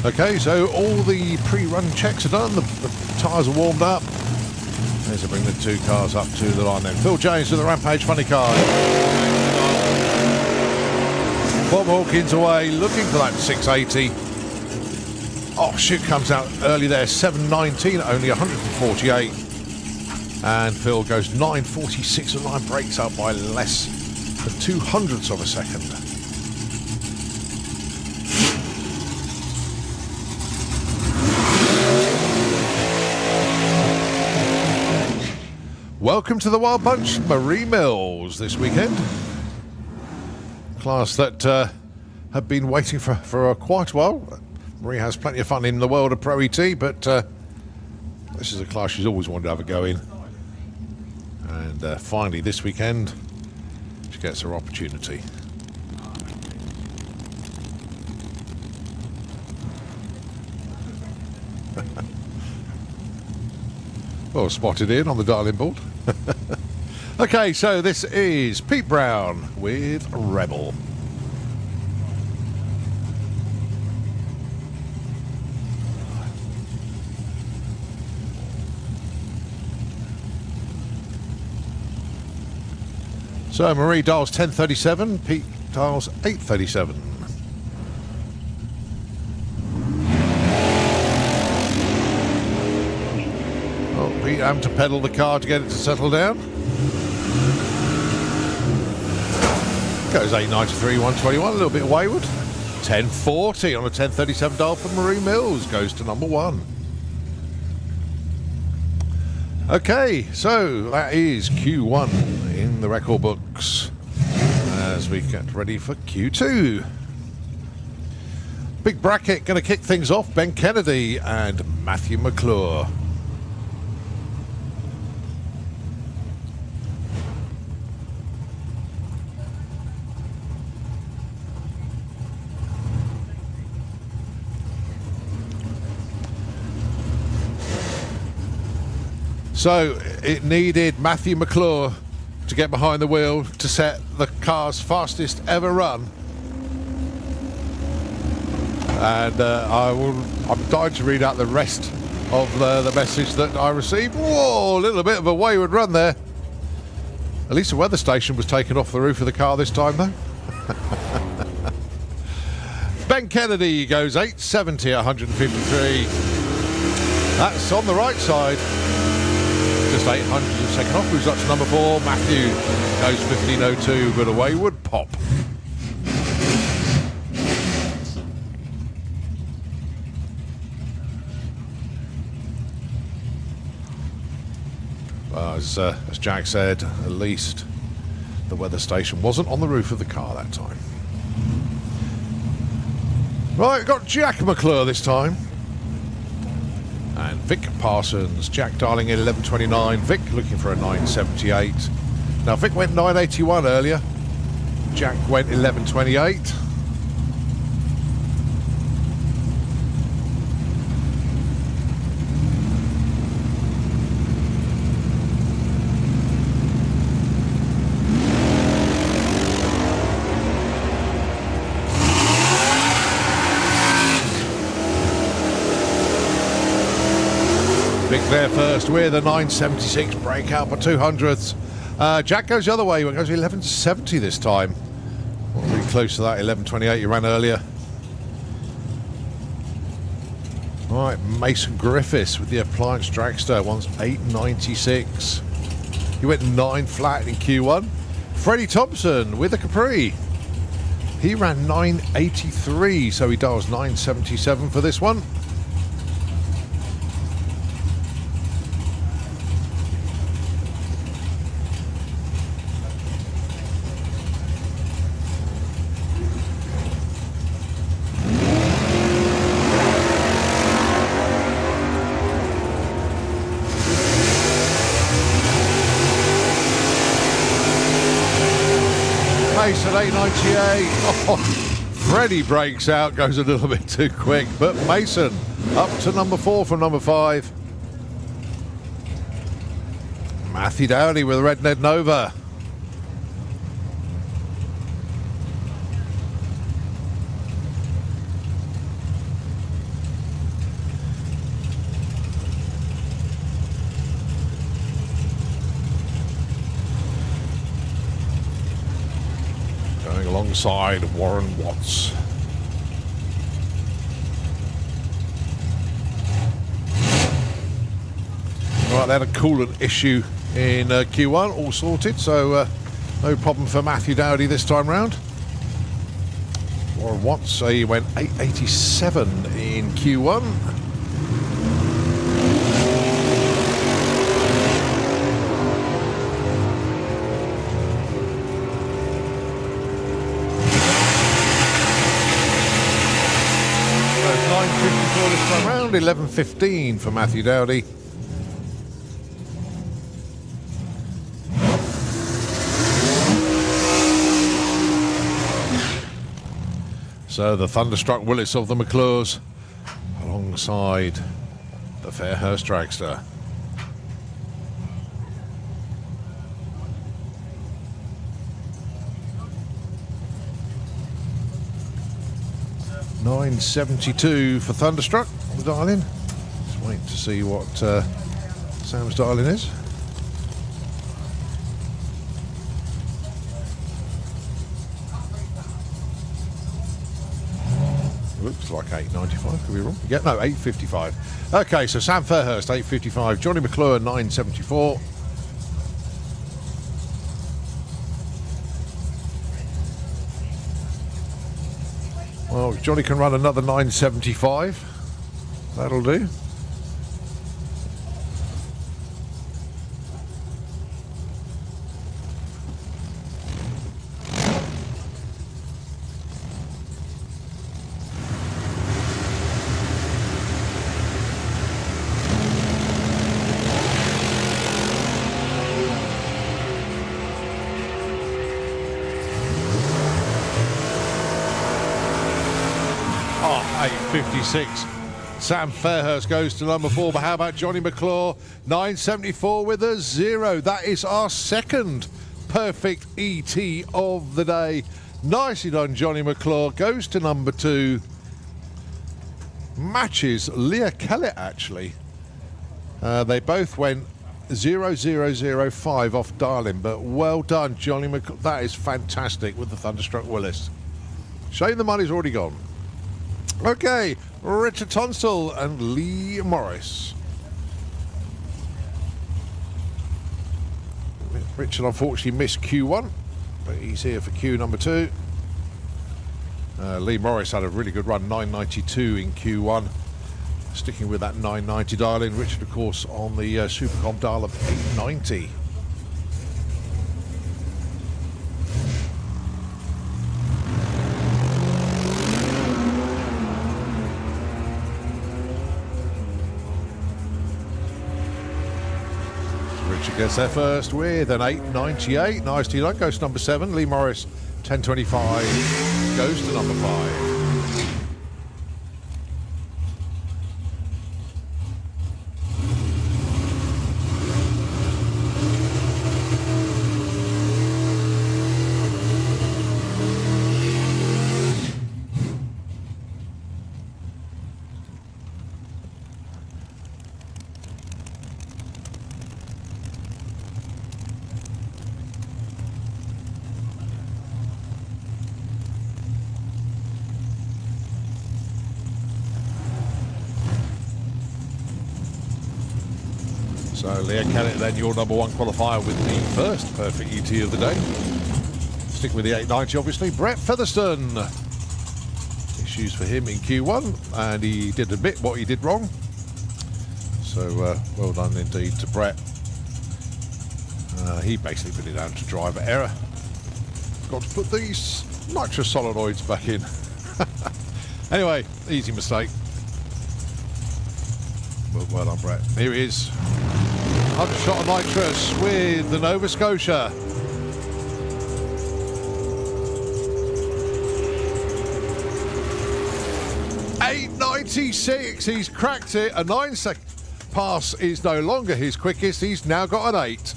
Okay, so all the pre-run checks are done, the tyres are warmed up. There's to bring the two cars up to the line then. Phil James with the Rampage funny car. Bob Hawkins away, looking for that 680. Oh, shoot, comes out early there, 719, only 148. And Phil goes 946 and line breaks up by less than 0.02 of a second. Welcome to the Wild Bunch, Marie Mills this weekend. Class that have been waiting for quite a while. Marie has plenty of fun in the world of Pro ET, but this is a class she's always wanted to have a go in. And finally this weekend, she gets her opportunity. Well, spotted in on the dialing board. Okay, so this is Pete Brown with Rebel. So Marie dials 1037, Pete dials 837. Pete having to pedal the car to get it to settle down. Goes 893, 121, a little bit wayward. 1040 on a 1037 dial for Marie Mills, goes to number one. Okay, so that is Q1 in the record books as we get ready for Q2. Big bracket going to kick things off, Ben Kennedy and Matthew McClure. So it needed Matthew McClure to get behind the wheel to set the car's fastest ever run. And I'm dying to read out the rest of the message that I received. Whoa, a little bit of a wayward run there. At least the weather station was taken off the roof of the car this time though. Ben Kennedy goes 870, 153. That's on the right side. Just 800 of a second off, moves up to number 4. Matthew goes 1502 with a wayward pop. As Jack said, at least the weather station wasn't on the roof of the car that time. Right, got Jack McClure this time. And Vic Parsons, Jack dialing in 1129, Vic looking for a 978. Now Vic went 981 earlier, Jack went 1128. there first with a 976 breakout for 200ths. Jack goes the other way. He goes 1170 this time. Well, really close to that 1128 he ran earlier. All right, Mason Griffiths with the appliance dragster wants 896. He went 9 flat in Q1. Freddie Thompson with the Capri. He ran 983, so he does 977 for this one. Mason 898. Oh, Freddie breaks out, goes a little bit too quick, but Mason up to number 4 from number 5. Matthew Dowdy with Red Ned Nova. Alongside Warren Watts. Right, they had a coolant issue in Q1, all sorted, so no problem for Matthew Dowdy this time round. Warren Watts, he went 887 in Q1. This time round, 11.15 for Matthew Dowdy. So the Thunderstruck Willis of the McClures alongside the Fairhurst Dragster. $9.72 for Thunderstruck, the dial-in. Just wait to see what Sam's dial-in is. Looks like 8.95, could be wrong. Yeah, no, 8.55. Okay, so Sam Fairhurst, 8.55. Johnny McClure, 9.74. Well, Johnny can run another 9.75. That'll do. Oh, 8.56. Sam Fairhurst goes to number 4, but how about Johnny McClure? 9.74 with a 0. That is our second perfect ET of the day. Nicely done, Johnny McClure. Goes to number 2. Matches Leah Kellett, actually. They both went 0.005 off dial-in, but well done, Johnny McClure. That is fantastic with the Thunderstruck Willis. Shame the money's already gone. Okay, Richard Tunstall and Lee Morris. Richard unfortunately missed Q1, but he's here for Q number 2. Lee Morris had a really good run, 9.92 in Q1. Sticking with that 9.90 dial-in. Richard, of course, on the Supercom dial of 8.90. Richard gets there first with an 8.98. Nicely done. Goes to number 7. Lee Morris, 10.25. Goes to number 5. So Leo Kellett, then your number one qualifier with the first perfect ET of the day. Sticking with the 890, obviously. Brett Featherstone. Issues for him in Q1, and he did admit what he did wrong. So well done indeed to Brett. He basically put it down to driver error. Got to put these nitrous solenoids back in. Anyway, easy mistake. Well done, Brett. Here he is. 100 shot of nitrous with the Nova Scotia. .896. He's cracked it. A 9-second pass is no longer his quickest. He's now got an 8.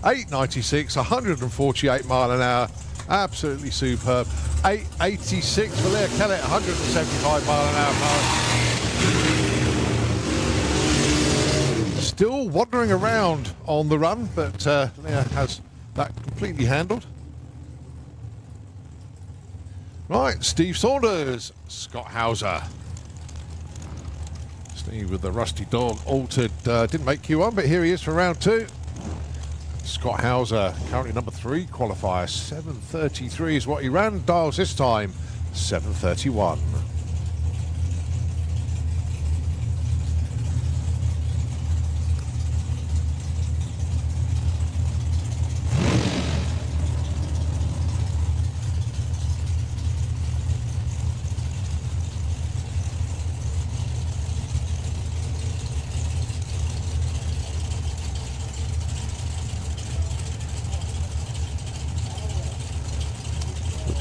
896, 148 mile an hour. Absolutely superb. 886 for Leo Kellett, 175 mile an hour pass. Still wandering around on the run, but Leo has that completely handled. Right, Steve Saunders, Scott Hauser. Steve with the rusty dog altered, didn't make Q1, but here he is for round 2. Scott Hauser, currently number 3 qualifier. 7:33 is what he ran. Dials this time, 7:31.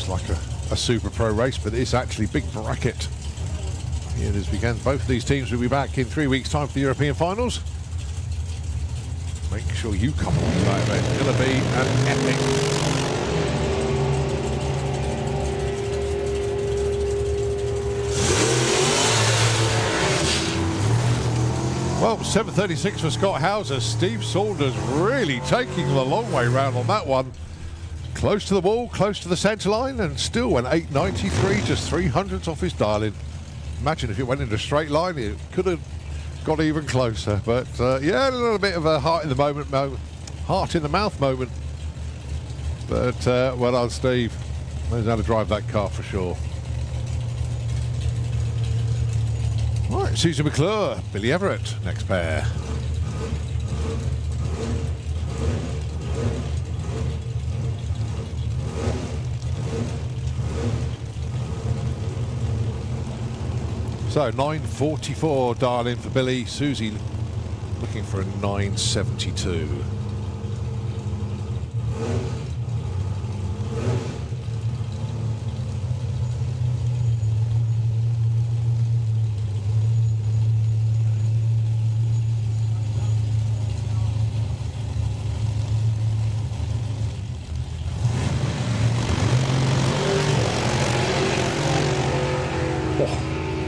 Like a Super Pro race, but it's actually big bracket. Here it is began. Both of these teams will be back in 3 weeks' time for the European finals. Make sure you come along to that event. It's going to be an epic. Well, 7:36 for Scott Hauser. Steve Saunders really taking the long way round on that one. Close to the wall, close to the centre line, and still went 893, just 300s off his dial-in. Imagine if it went in a straight line, it could have got even closer. But yeah, a little bit of a heart in the mouth moment. But well done, Steve. Knows how to drive that car for sure. Right, Susan McClure, Billy Everett, next pair. So 944 dial in for Billy. Susie looking for a 972.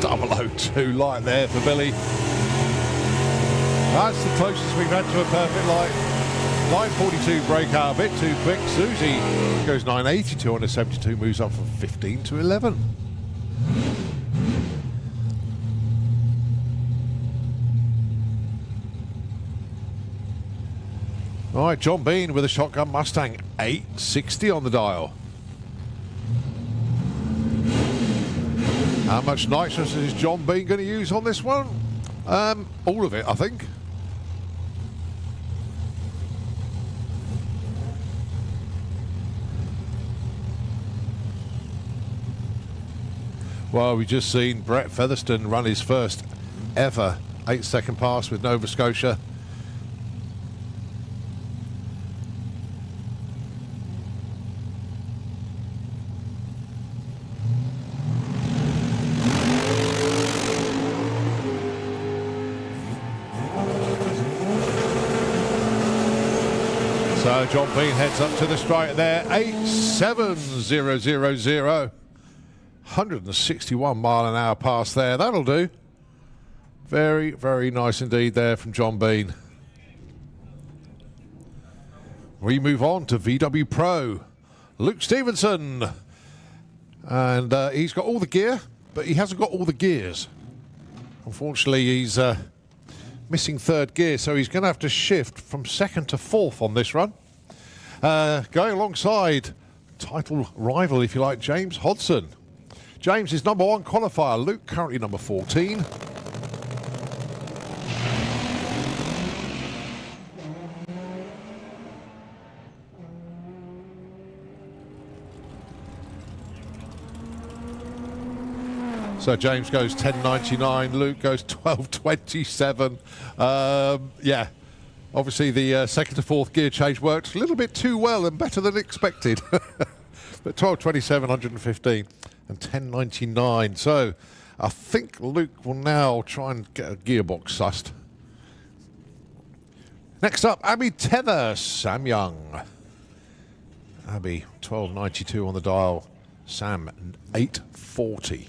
Double 0-2 light there for Billy. That's the closest we've had to a perfect light. 942 breakout, a bit too quick. Susie goes 982 on a 72, moves up from 15 to 11. All right, John Bean with a shotgun Mustang, 860 on the dial. How much nitrous is John Bean going to use on this one? All of it, I think. Well, we've just seen Brett Featherstone run his first ever 8-second pass with Nova Scotia. So John Bean heads up to the strike there, 87000. 161 mile an hour pass there. That'll do. Very, very nice indeed there from John Bean. We move on to VW Pro. Luke Stevenson. And he's got all the gear, but he hasn't got all the gears. Unfortunately, he's missing third gear, so he's going to have to shift from second to fourth on this run. Going alongside title rival, if you like, James Hodson. James is number 1 qualifier. Luke currently number 14. So James goes 10.99, Luke goes 12.27. Yeah, obviously the second to fourth gear change worked a little bit too well and better than expected. But 12.27, 115 and 10.99. So I think Luke will now try and get a gearbox sussed. Next up, Abby Tether, Sam Young. Abby, 12.92 on the dial. Sam, 8.40.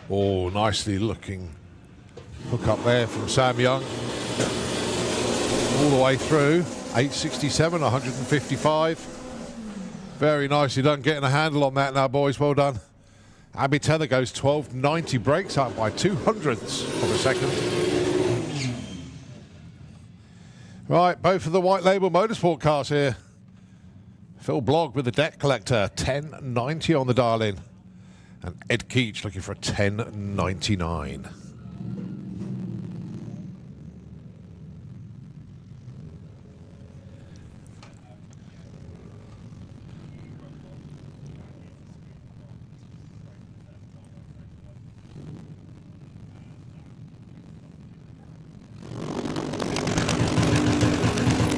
Oh, nicely looking hook up there from Sam Young. All the way through. 8.67, 155. Very nicely done, getting a handle on that now, boys. Well done. Abby Tether goes 12.90, breaks up by 200ths of a second. Right, both of the white label motorsport cars here. Phil Blogg with the deck collector, 10.90 on the dial in. And Ed Keach looking for a 10.99.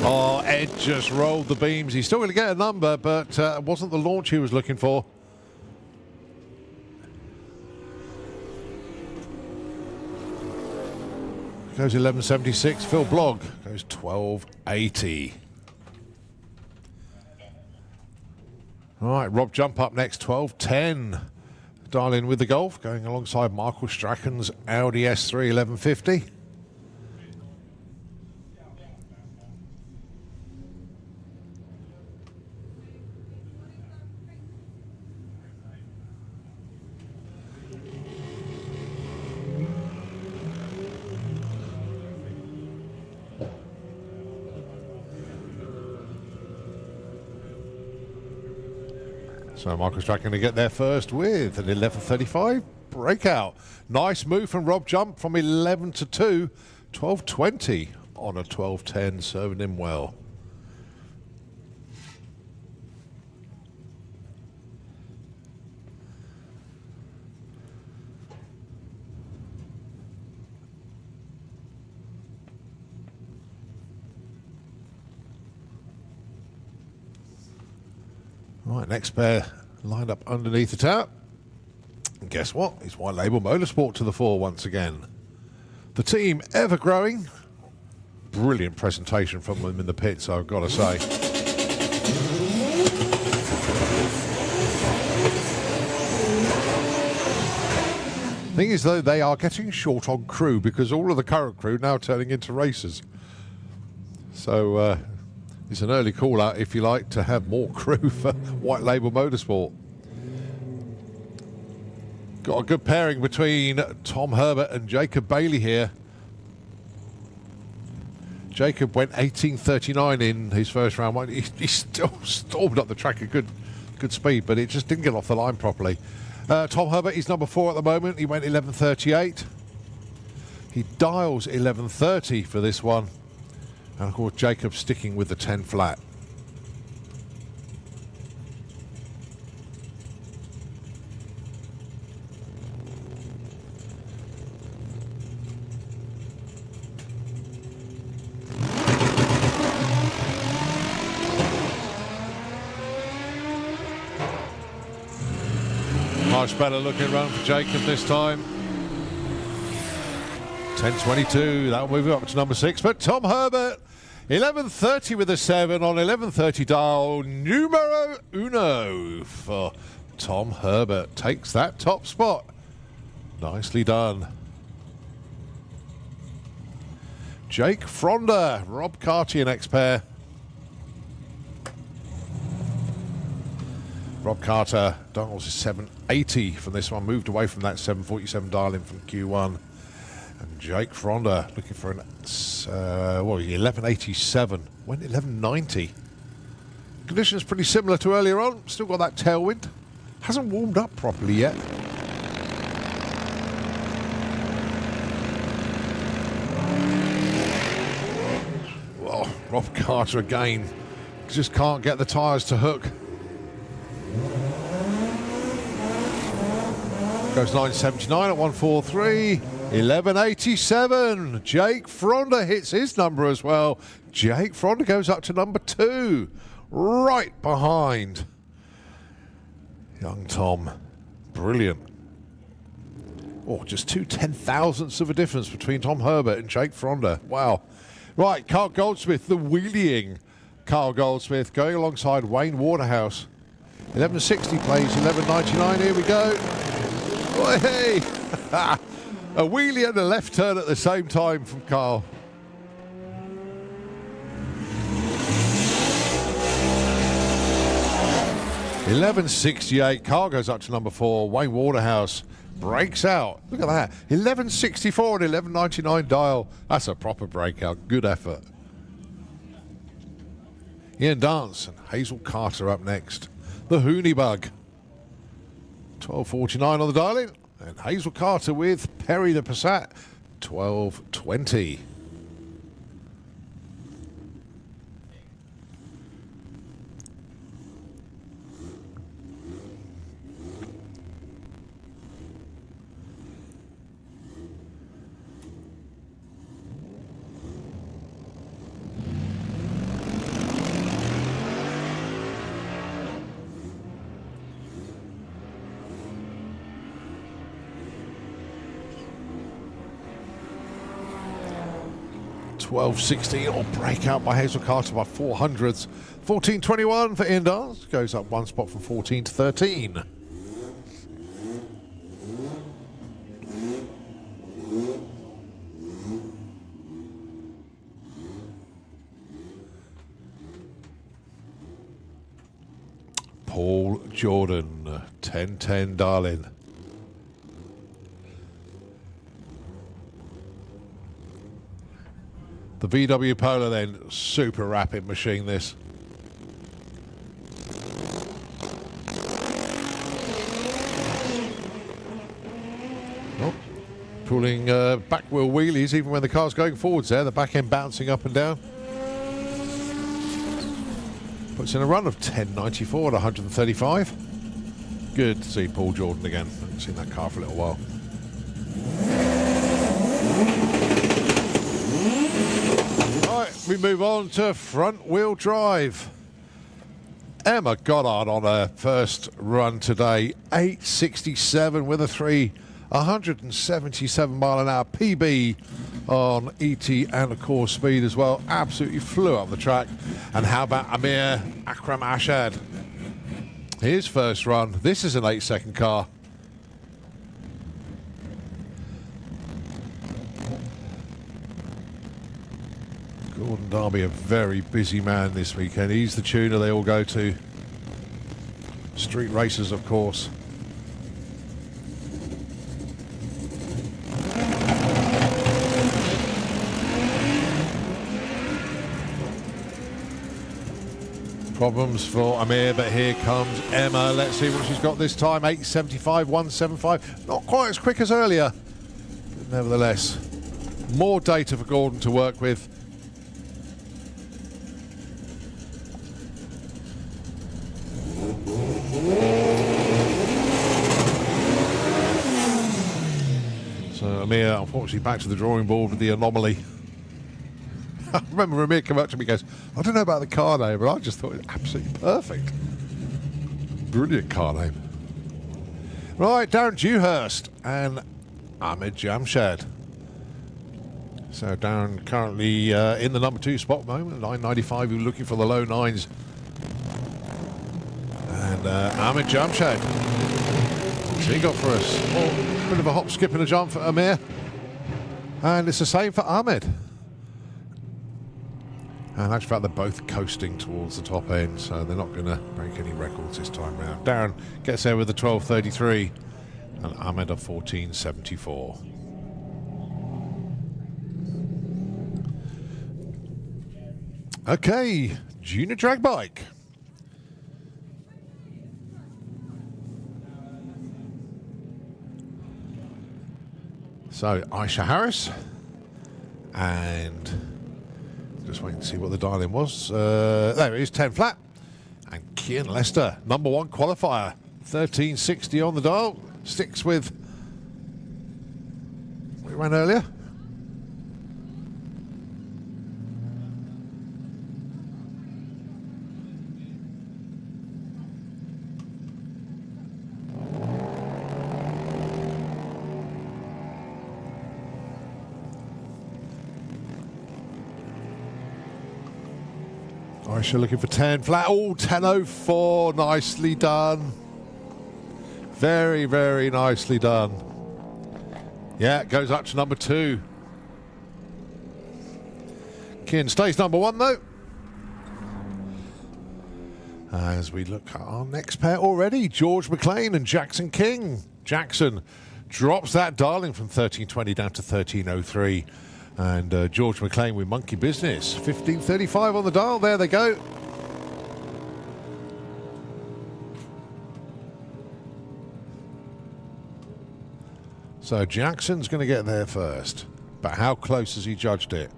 Oh, Ed just rolled the beams. He's still going to get a number, but it wasn't the launch he was looking for. Goes 11.76. Phil Blogg goes 12.80. All right, Rob Jump up next, 12.10. Dial in with the Golf, going alongside Michael Strachan's Audi S3 1150. So Michael Strachan going to get there first with an 11.35 breakout. Nice move from Rob Jump from 11 to 2, 12.20 on a 12.10, serving him well. Right, next pair lined up underneath the tap. And guess what? It's White Label Motorsport to the fore once again. The team ever growing. Brilliant presentation from them in the pits, I've got to say. Thing is, though, they are getting short on crew because all of the current crew now turning into racers. So, it's an early call out, if you like, to have more crew for White Label Motorsport. Got a good pairing between Tom Herbert and Jacob Bailey here. Jacob went 18.39 in his first round. He still stormed up the track at good speed, but it just didn't get off the line properly. Tom Herbert is number 4 at the moment. He went 11.38. He dials 11.30 for this one. And of course, Jacob sticking with the 10 flat. Much better looking run for Jacob this time. 10.22, that'll move up to number 6. But Tom Herbert, 11.30 with a 7 on 11.30 dial. Numero uno for Tom Herbert. Takes that top spot. Nicely done. Jake Fronder, Rob Cartier next pair. Rob Carter, dials is 780 from this one, moved away from that 747 dial-in from Q1. And Jake Fronder looking for an 1187, went 1190. Conditions pretty similar to earlier on, still got that tailwind. Hasn't warmed up properly yet. Well, Rob Carter again, just can't get the tyres to hook. Goes 979 at 143, 1187. Jake Fronder hits his number as well. Jake Fronder goes up to number 2, right behind young Tom. Brilliant. Oh, just 2/10,000ths of a difference between Tom Herbert and Jake Fronder. Wow. Right, Carl Goldsmith, the wheeling Carl Goldsmith, going alongside Wayne Waterhouse. 1160 plays 1199. Here we go. Oh, hey! A wheelie and a left turn at the same time from Carl. $11.68. Carl goes up to number 4. Wayne Waterhouse breaks out. Look at that. 11.64 and 11.99 dial. That's a proper breakout. Good effort. Ian Dance and Hazel Carter up next. The Hooney Bug. 12.49 on the dial-in. And Hazel Carter with Perry the Passat. 12.20. $12.16 or breakout by Hazel Carter by 400ths. 14.21 for Ian Dance. Goes up one spot from 14 to 13. Paul Jordan, 10.10 darling. The VW Polo then, super rapid machine this. Oh, pulling back wheel wheelies even when the car's going forwards there, the back end bouncing up and down. Puts in a run of 10.94 at 135. Good to see Paul Jordan again. I haven't seen that car for a little while. We move on to front wheel drive. Emma Goddard on her first run today, 8.67 with a 3, 177 mile an hour PB on ET and of course speed as well. Absolutely flew up the track. And how about Amir Akram Ashad? His first run. This is an 8-second car. Gordon Darby, a very busy man this weekend. He's the tuner they all go to. Street racers, of course. Problems for Amir, but here comes Emma. Let's see what she's got this time. 8.75, 1.75. Not quite as quick as earlier, but nevertheless, more data for Gordon to work with. So Amir, unfortunately, back to the drawing board with the anomaly. I remember Amir came up to me and goes, I don't know about the car name, but I just thought it was absolutely perfect. Brilliant car name. Right, Darren Dewhurst and Ahmed Jamshad. So Darren currently in the number 2 spot at the moment, 9.95. We're looking for the low 9s. And Ahmed Jamshad. What's he got for us? Oh, bit of a hop, skip and a jump for Amir. And it's the same for Ahmed. And actually, they're both coasting towards the top end, so they're not going to break any records this time round. Darren gets there with a 12.33 and Ahmed a 14.74. Okay, junior drag bike. So Aisha Harris, and just waiting to see what the dial-in was. There it is, 10 flat. And Kian Lester, number one qualifier, 13.60 on the dial. Sticks with what we ran earlier. Aisha looking for 10 flat. Oh, 10.04. Nicely done. Very, very nicely done. Yeah, it goes up to number 2. Kian stays number 1, though. As we look at our next pair already, George McLean and Jackson King. Jackson drops that dialing from 13.20 down to 13.03. And George McLean with Monkey Business, 15.35 on the dial. There they go. So Jackson's going to get there first. But how close has he judged it?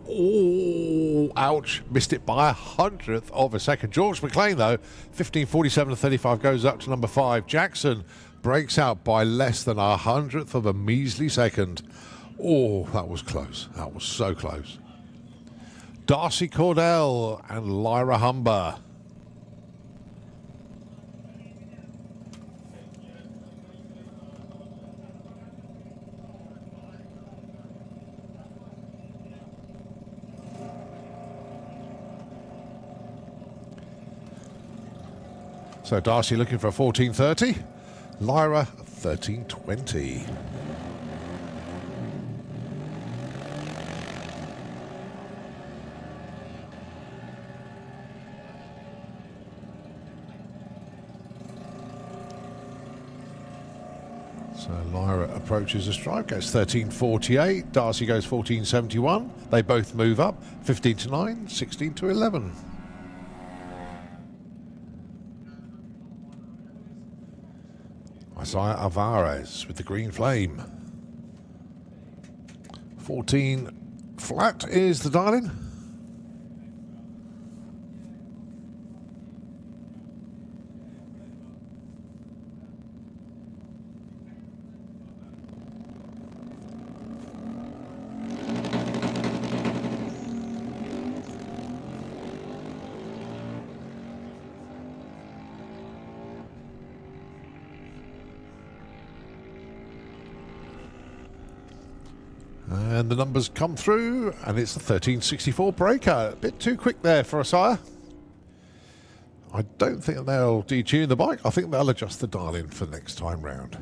Oh, ouch. Missed it by 100th of a second. George McLean, though, 15.47.35 goes up to number 5. Jackson breaks out by less than 100th of a measly second. Oh, that was close. That was so close. Darcy Cordell and Lyra Humber. So Darcy looking for a 14.30. Lyra 13.20. So Lyra approaches the stripe, gets 13.48. Darcy goes 14.71. They both move up, 15 to 9, 16 to 11. Isaiah Alvarez with the green flame. 14 flat is the dial-in. And the numbers come through, and it's the 13.64 breaker. A bit too quick there for Isaiah. I don't think they'll detune the bike. I think they'll adjust the dial-in for next time round.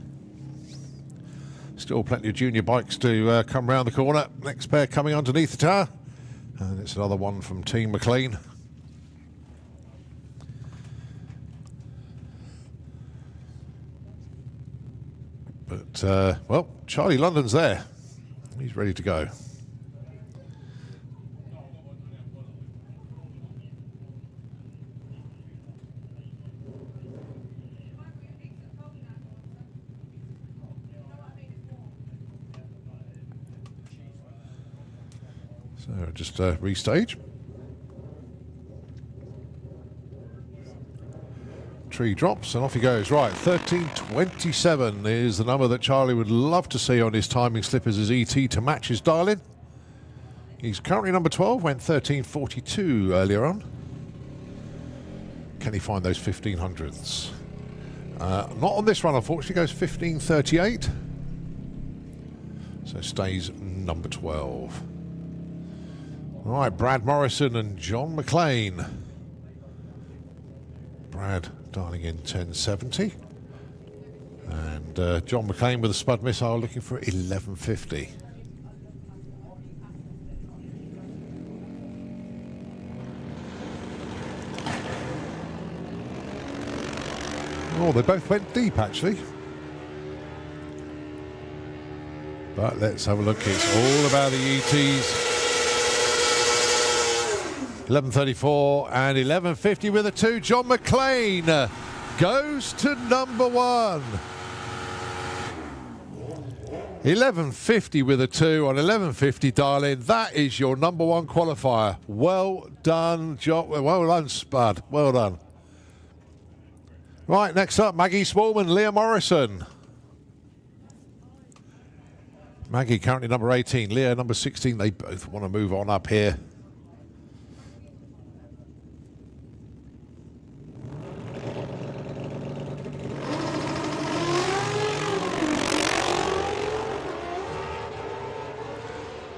Still plenty of junior bikes to come round the corner. Next pair coming underneath the tower. And it's another one from Team McLean. But, well, Charlie London's there. He's ready to go. So just restage. Tree drops and off he goes. Right, 13.27 is the number that Charlie would love to see on his timing slippers as ET to match his dial-in. He's currently number 12, went 13.42 earlier on. Can he find those 1500ths? Not on this run, unfortunately, goes 15.38. So stays number 12. All right, Brad Morrison and John McLean. Brad dialing in 10.70. And John McLean with a Spud missile looking for 11.50. Oh, they both went deep, actually. But let's have a look. It's all about the ETs. 11.34 and 11.50 with a 2. John McLean goes to number 1. 11.50 with a 2 on 11.50, darling. That is your number 1 qualifier. Well done, John. Well done, Spud. Well done. Right, next up, Maggie Smallman, Leah Morrison. Maggie currently number 18, Leah number 16. They both want to move on up here.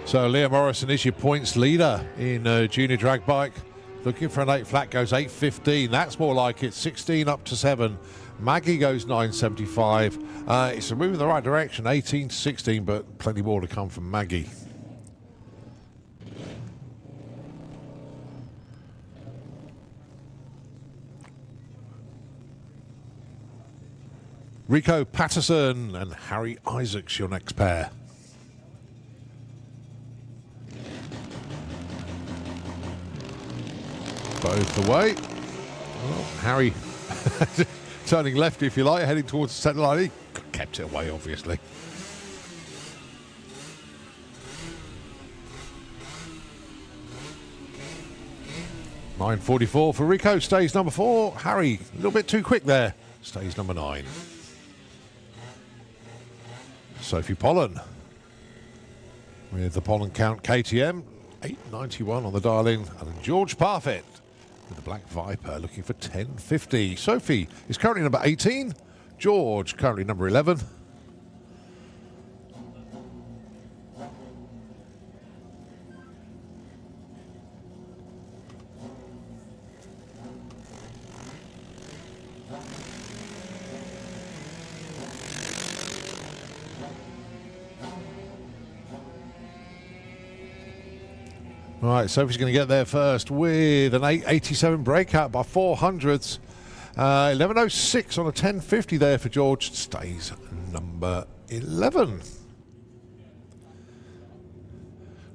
So Leah Morrison is your points leader in junior drag bike. Looking for an 8 flat, goes 8.15. That's more like it. 16 up to 7. Maggie goes 9.75. It's a move in the right direction, 18 to 16, but plenty more to come from Maggie. Rico Patterson and Harry Isaacs, your next pair. Both away. Well, Harry turning left, if you like, heading towards the centre line. He kept it away, obviously. $9.44 for Rico, stays number 4. Harry, a little bit too quick there, stays number 9. Sophie Pollen with the Pollen count KTM, 8.91 on the dial-in, and George Parfit with the Black Viper looking for 10.50. Sophie is currently number 18. George currently number 11. Right, Sophie's going to get there first with an 8.87 breakout by 400ths. 11.06 on a 10.50 there for George. Stays number 11.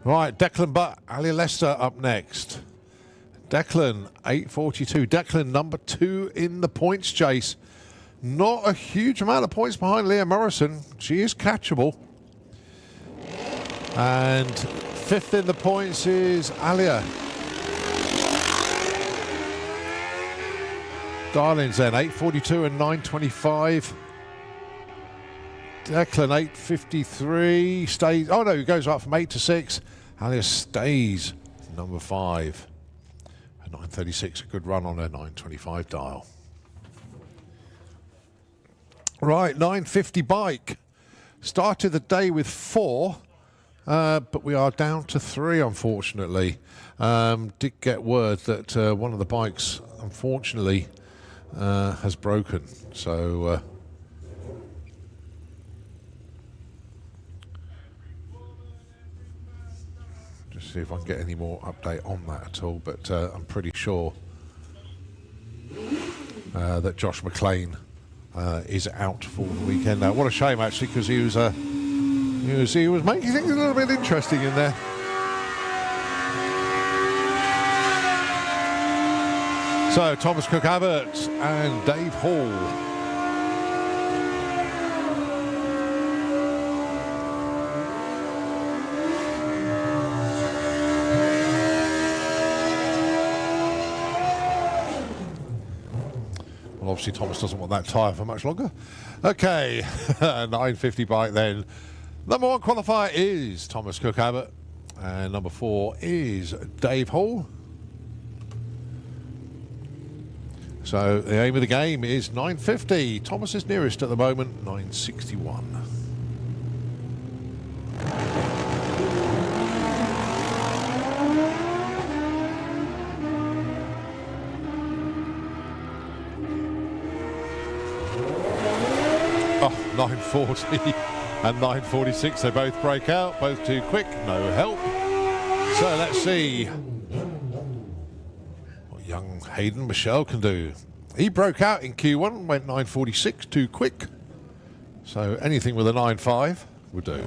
Right, Declan Butt, Ali Lester up next. Declan, 8.42. Declan, number 2 in the points chase. Not a huge amount of points behind Leah Morrison. She is catchable. And 5th in the points is Alia. Darlings then, 8.42 and 9.25. Declan, 8.53. Stays, oh no, he goes up from 8 to 6. Alia stays number 5. At 9.36, a good run on her 9.25 dial. Right, 9.50 bike. Started the day with 4. But we are down to 3, unfortunately. Did get word that one of the bikes, unfortunately, has broken. So just see if I can get any more update on that at all. But I'm pretty sure that Josh McLean is out for the weekend. Now, what a shame, actually, because he was he was making things a little bit interesting in there. So, Thomas Cook Abbott and Dave Hall. Well, obviously Thomas doesn't want that tyre for much longer. Okay, 9.50 bike then. Number 1 qualifier is Thomas Cook Abbott, and number 4 is Dave Hall. So the aim of the game is 9.50. Thomas is nearest at the moment, 9.61. Oh, 9.40. And 9.46, they both break out, both too quick, no help. So let's see what young Hayden Michelle can do. He broke out in Q1, went 9.46, too quick. So anything with a 9.5 would do.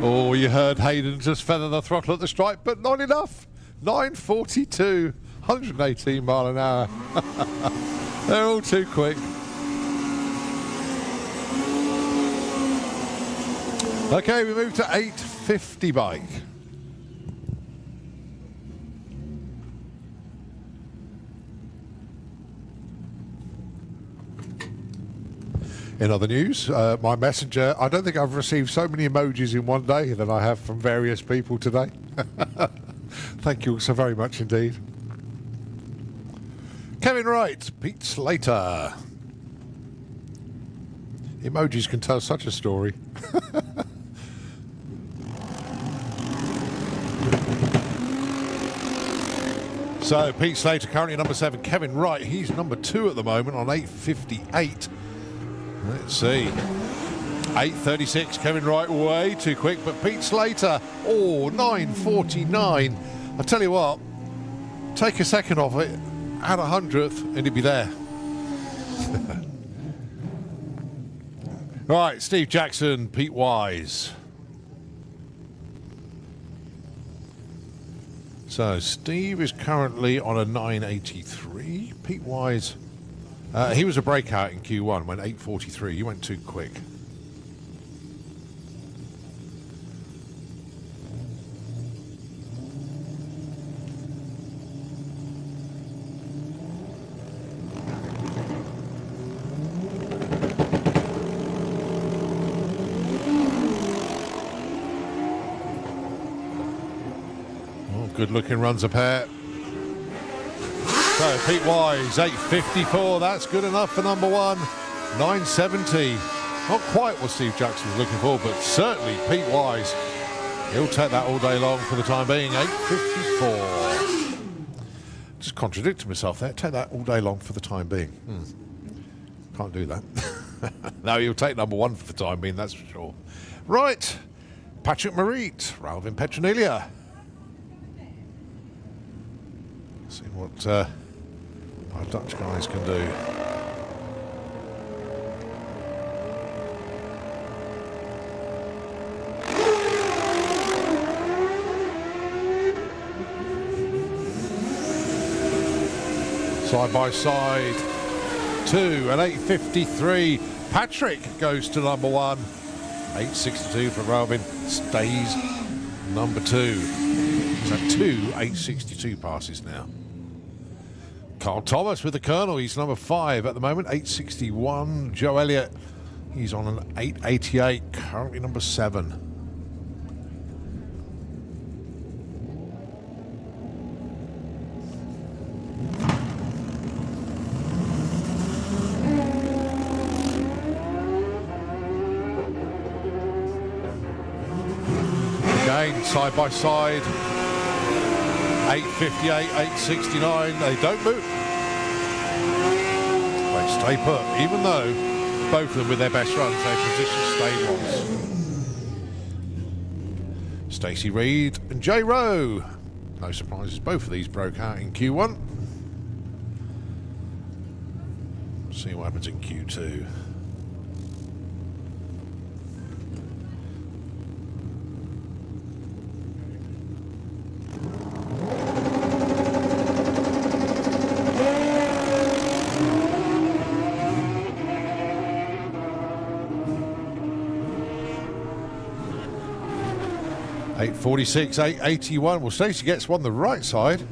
Oh, you heard Hayden just feather the throttle at the stripe, but not enough. 9.42, 118 mile an hour. They're all too quick. Okay, we move to 8.50 bike. In other news, my messenger, I don't think I've received so many emojis in one day than I have from various people today. Thank you so very much indeed. Kevin Wright, Pete Slater. Emojis can tell such a story. So, Pete Slater currently number 7. Kevin Wright, he's number 2 at the moment on 8.58. Let's see. 8.36, Kevin Wright way too quick, but Pete Slater, 9.49. I'll tell you what, take a second off it, add 100th, and he'd be there. Right, Steve Jackson, Pete Wise. So Steve is currently on a 9.83. Pete Wise, he was a breakout in Q1, went 8.43. He went too quick. Good looking runs a pair. So Pete Wise, 8.54, that's good enough for number 1. 9.70, not quite what Steve Jackson was looking for, but certainly Pete Wise, he'll take that all day long for the time being. 8.54. Just contradicted myself there, take that all day long for the time being. Can't do that. No, he'll take number 1 for the time being, that's for sure. Right, Patrick Marit, Ralvin Petronilla. See what our Dutch guys can do. Side by side, 2 and 8.53. Patrick goes to number 1. 8.62 for Ralvin, stays number 2. So 2 8.62 passes now. Carl Thomas with the Colonel, he's number 5 at the moment, 8.61. Joe Elliott, he's on an 8.88, currently number 7. Again, side by side. 8.58, 8.69, they don't move. They stay put, even though both of them with their best runs, their position stayed once. Stacey Reed and Jay Rowe. No surprises, both of these broke out in Q1. See what happens in Q2. .46, 8.81. Well, Stacey gets one the right side.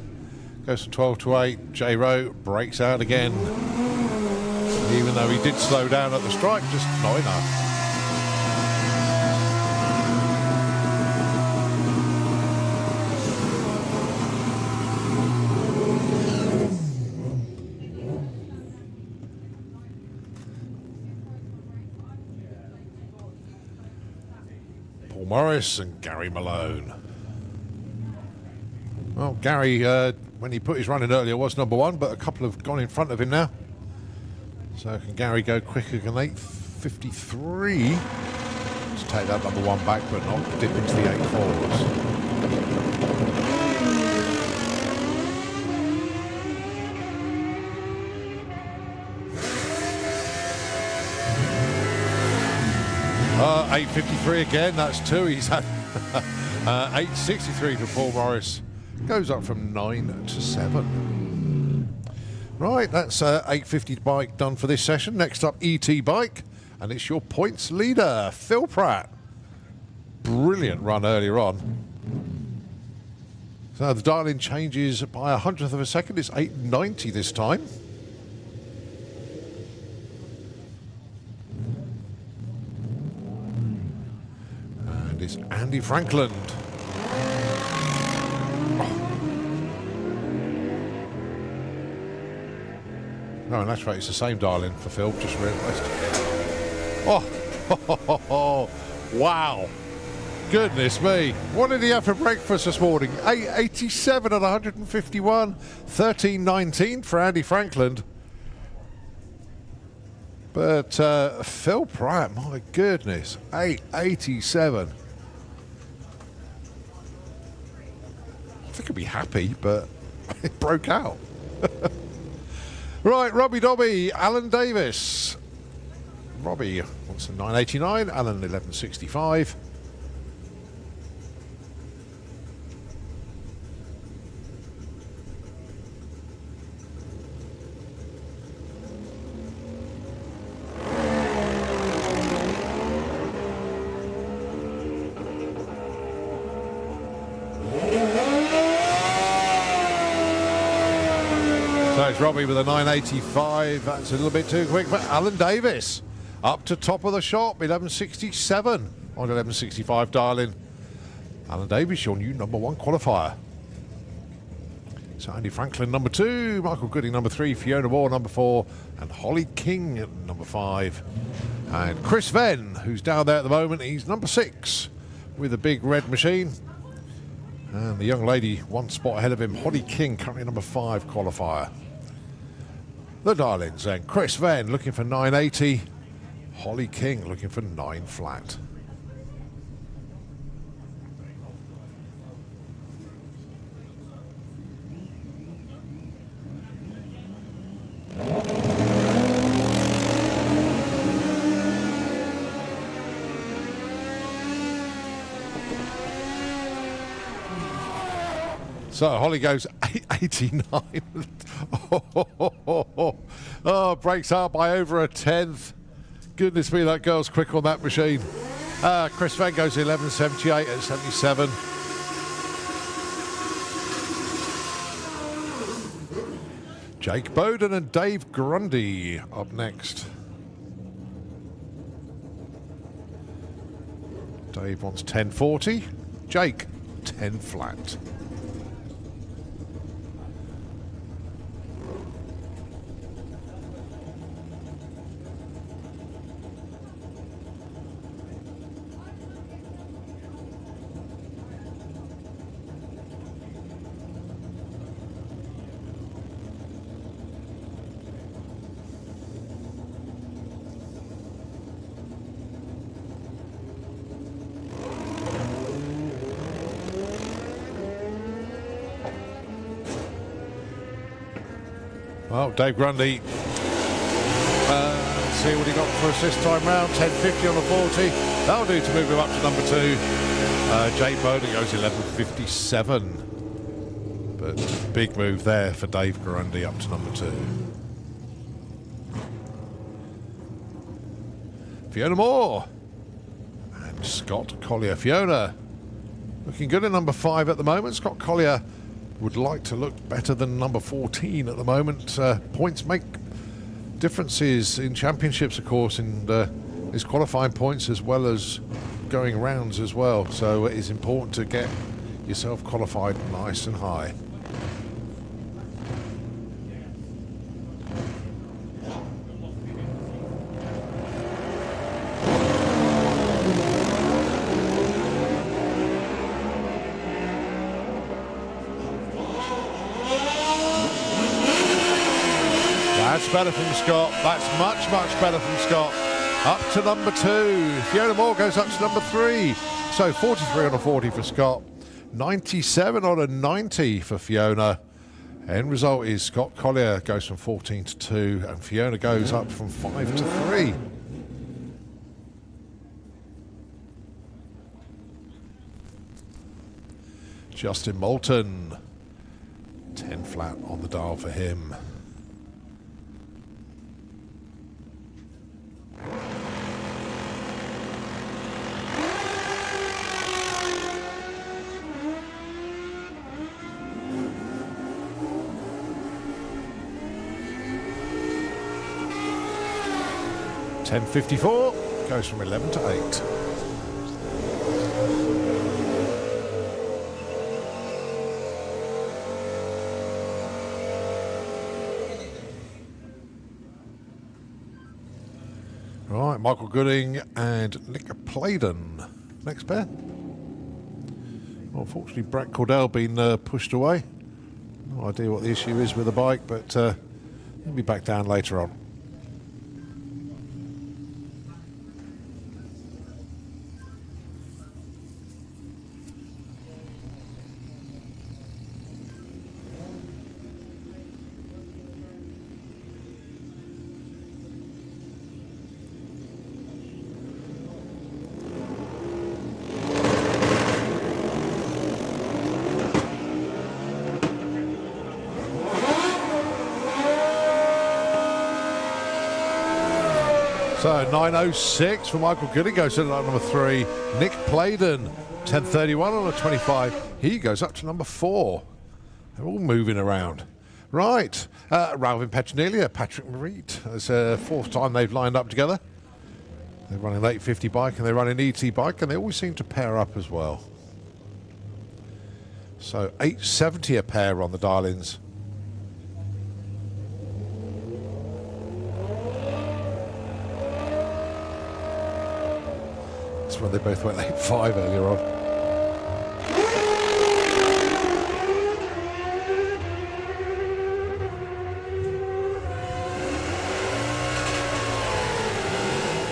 Goes from 12 to 8. J Rowe breaks out again. Even though he did slow down at the stripe, just not enough. Morris and Gary Malone. Well, Gary when he put his run in earlier, was number 1, but a couple have gone in front of him now. So can Gary go quicker than 8:53? To take that number 1 back, but not dip into the 8.4s. 8.53 again, that's 2. He's had 8.63 for Paul Morris. Goes up from 9 to 7. Right, that's 8.50 bike done for this session. Next up, ET bike, and it's your points leader, Phil Pratt. Brilliant run earlier on. So the dial-in changes by 100th of a second. It's 8.90 this time. And it's Andy Franklin. No, and that's right, it's the same dial-in for Phil, just realised. Oh, wow. Goodness me. What did he have for breakfast this morning? 8.87 at 151. 13.19 for Andy Franklin. But Phil Pratt, my goodness, 8.87. I think he'd be happy, but it broke out. Right, Robbie Dobby, Alan Davis. Robbie wants a 9.89, Alan 11.65. So it's Robbie with a 9.85. That's a little bit too quick, but Alan Davis up to top of the shop, 11.67 on 11.65 dial-in. Alan Davis, your new number 1 qualifier. So Andy Franklin, number 2, Michael Gooding, number 3, Fiona Moore, number 4, and Holly King, number 5. And Chris Venn, who's down there at the moment, he's number 6 with a big red machine. And the young lady 1 spot ahead of him, Holly King, currently number 5 qualifier. The dial-ins then, Chris Venn looking for 9.80, Holly King looking for 9 flat. So Holly goes 8.89. Oh, breaks out by over a 10th. Goodness me, that girl's quick on that machine. Chris Venn goes 11.78 at 77. Jake Bowden and Dave Grundy up next. Dave wants 10.40. Jake 10 flat. Well, Dave Grundy, let's see what he got for us this time round. 10.50 on the 40. That'll do to move him up to number 2. Jake Bowden goes 11.57. But big move there for Dave Grundy up to number 2. Fiona Moore and Scott Collier. Fiona looking good at number 5 at the moment. Scott Collier would like to look better than number 14 at the moment. Points make differences in championships, of course, and is qualifying points as well as going rounds as well. So it is important to get yourself qualified nice and high. better from Scott. That's much, much better from Scott. Up to number 2. Fiona Moore goes up to number 3. So 43 on a 40 for Scott. 97 on a 90 for Fiona. End result is Scott Collier goes from 14 to 2 and Fiona goes up from 5 to 3. Justin Moulton, 10 flat on the dial for him. $10.54 goes from 11 to 8. Right, Michael Gooding and Nick Pladen. Next pair. Well, unfortunately, Brett Cordell been pushed away. No idea what the issue is with the bike, but he'll be back down later on. So 9.06 for Michael Gooding goes to number 3. Nick Pladen, 10.31 on a 25. He goes up to number 4. They're all moving around. Right, Ralvin Petronelia, Patrick Mareet. It's the 4th time they've lined up together. They're running an 850 bike and they run an ET bike and they always seem to pair up as well. So 870 a pair on the dial-ins. When they both went 8.5 earlier on.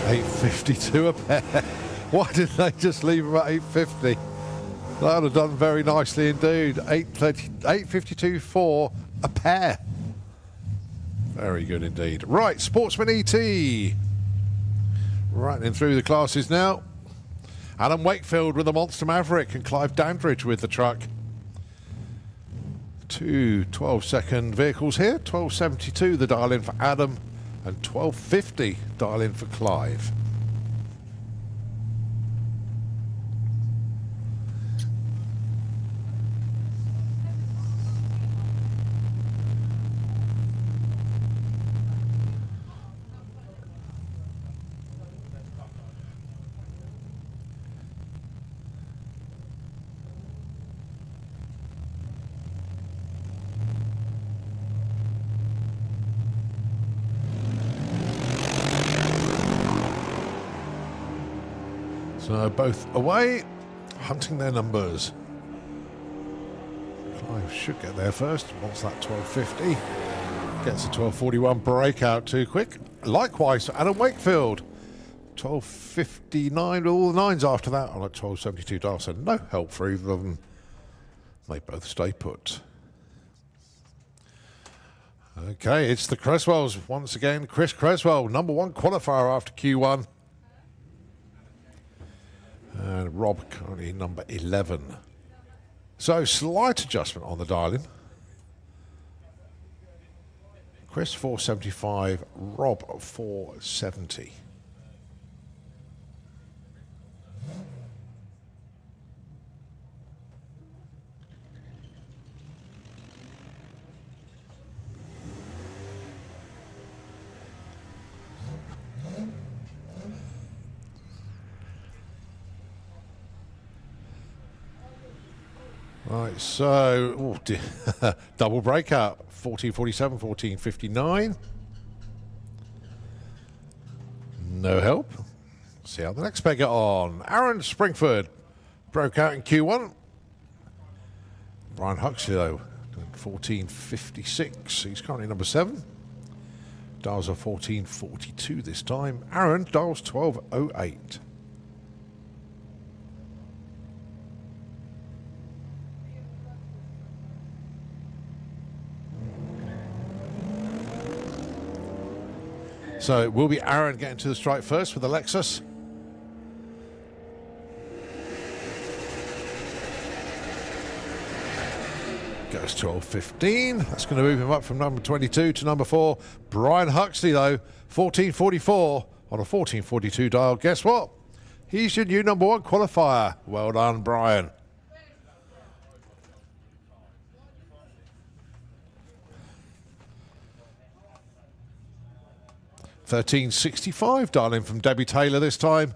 $8.52 a pair. Why didn't they just leave them at $8.50? That would have done very nicely indeed. $8.52 for a pair. Very good indeed. Right, Sportsman ET. Right through the classes now. Adam Wakefield with the Monster Maverick and Clive Dandridge with the truck. 2 12-second vehicles here. 12.72 the dial-in for Adam and 12.50 dial-in for Clive. So both away, hunting their numbers. Clive should get there first. Wants that 12.50. Gets a 12.41 breakout too quick. Likewise, Adam Wakefield. 12.59 with all the 9s after that on a 12.72 dial. So no help for either of them. They both stay put. Okay, it's the Creswells once again. Chris Creswell, number 1 qualifier after Q1. And Rob currently number 11. So slight adjustment on the dial-in. Chris 475, Rob 470. Right, so double breakout, 1447, 1459. No help. See how the next pair get on. Aaron Springford broke out in Q1. Brian Huxley, though, 1456. He's currently number 7. Dials are 1442 this time. Aaron, dials 1208. So it will be Aaron getting to the strike first with the Lexus. Goes 12.15. That's going to move him up from number 22 to number 4. Brian Huxley, though, 14.44 on a 14.42 dial. Guess what? He's your new number 1 qualifier. Well done, Brian. $13.65 dialing from Debbie Taylor this time.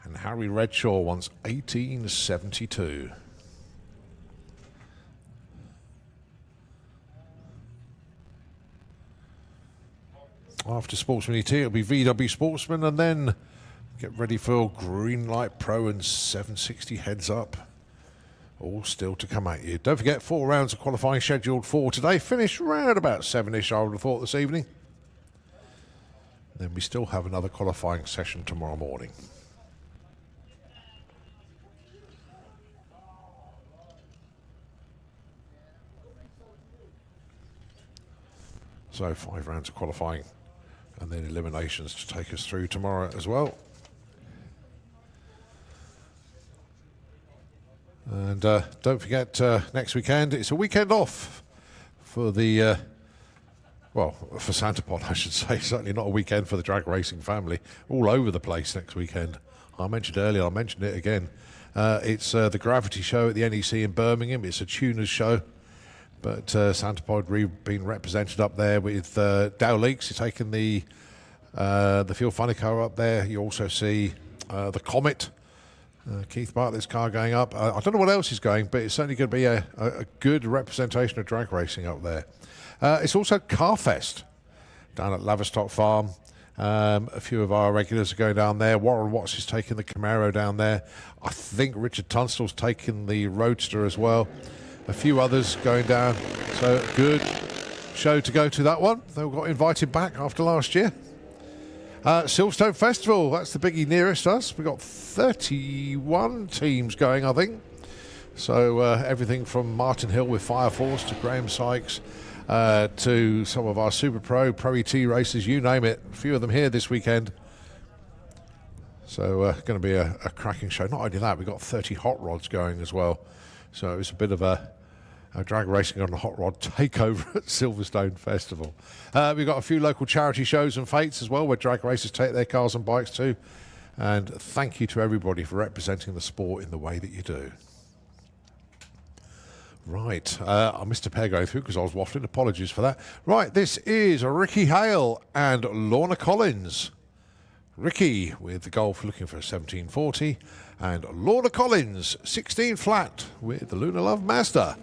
And Harry Redshaw wants $18.72. After Sportsman ET, it'll be VW Sportsman, and then get ready for Greenlight Pro and 760 heads up. All still to come at you. Don't forget, 4 rounds of qualifying scheduled for today. Finish round about 7-ish, I would have thought, this evening. Then we still have another qualifying session tomorrow morning. So 5 rounds of qualifying and then eliminations to take us through tomorrow as well. And don't forget, next weekend, it's a weekend off for the, well, for Santa Pod, I should say. Certainly not a weekend for the drag racing family. All over the place next weekend. I mentioned earlier, I'll mention it again. It's the Gravity Show at the NEC in Birmingham. It's a tuners show. But Santa Pod being represented up there with Dow Leaks. You're taking the Fuel Funny car up there. You also see the Comet. Keith Bartlett's car going up. I don't know what else is going, but it's certainly going to be a good representation of drag racing up there. It's also Carfest down at Laverstock Farm. A few of our regulars are going down there. Warren Watts is taking the Camaro down there. I think Richard Tunstall's taking the Roadster as well. A few others going down. So good show to go to that one. They all got invited back after last year. Silverstone Festival, that's the biggie nearest us. We've got 31 teams going, I think. So everything from Martin Hill with Fire Force to Graham Sykes to some of our Super Pro ET races, you name it. A few of them here this weekend. So going to be a cracking show. Not only that, we've got 30 hot rods going as well. So it's a bit of a drag racing on a hot rod takeover at Silverstone Festival. We've got a few local charity shows and fates as well, where drag racers take their cars and bikes too. And thank you to everybody for representing the sport in the way that you do. Right, I missed a pair going through because I was waffling. Apologies for that. Right, this is Ricky Hale and Lorna Collins. Ricky with the Golf looking for a 1740, and Lorna Collins 16 flat with the Lunar Love Mazda.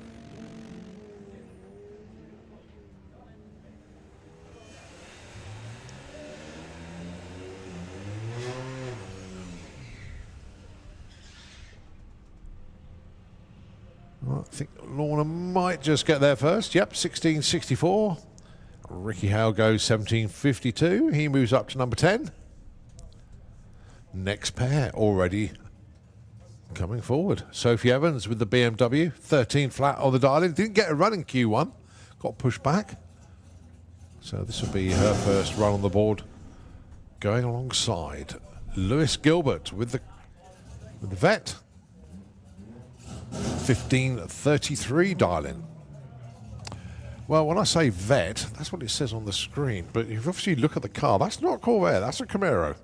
I think Lorna might just get there first. Yep, 1664. Ricky Hale goes 1752. He moves up to number 10. Next pair already coming forward. Sophie Evans with the BMW, 13 flat on the dial-in. Didn't get a run in Q1, got pushed back. So this will be her first run on the board. Going alongside Lewis Gilbert with the Vet, 1533 dial-in. Well, when I say Vet, that's what it says on the screen. But if you obviously look at the car, that's not a Corvair, that's a Camaro.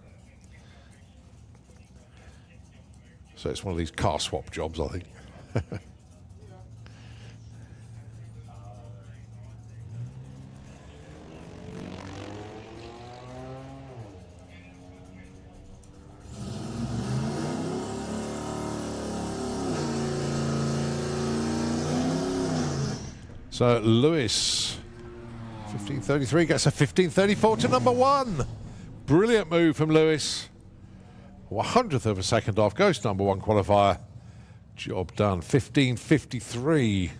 So it's one of these car swap jobs, I think. So Lewis, 1533, gets a 1534 to number 1. Brilliant move from Lewis. 100th of a second off, goes to number 1 qualifier. Job done. 1553.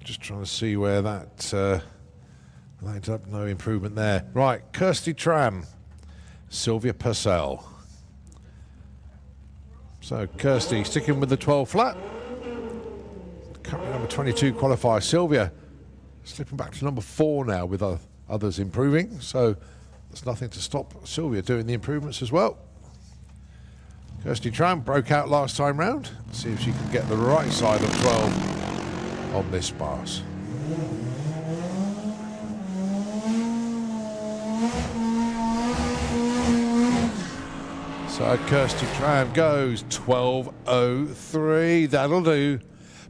Just trying to see where that Lined up, no improvement there. Right, Kirsty Tram, Sylvia Purcell. So Kirsty sticking with the 12 flat. Currently number 22 qualifier. Sylvia slipping back to number 4 now with others improving. So there's nothing to stop Sylvia doing the improvements as well. Kirsty Tram broke out last time round. See if she can get the right side of 12 on this pass. So Kirsty Tram goes 12.03. That'll do.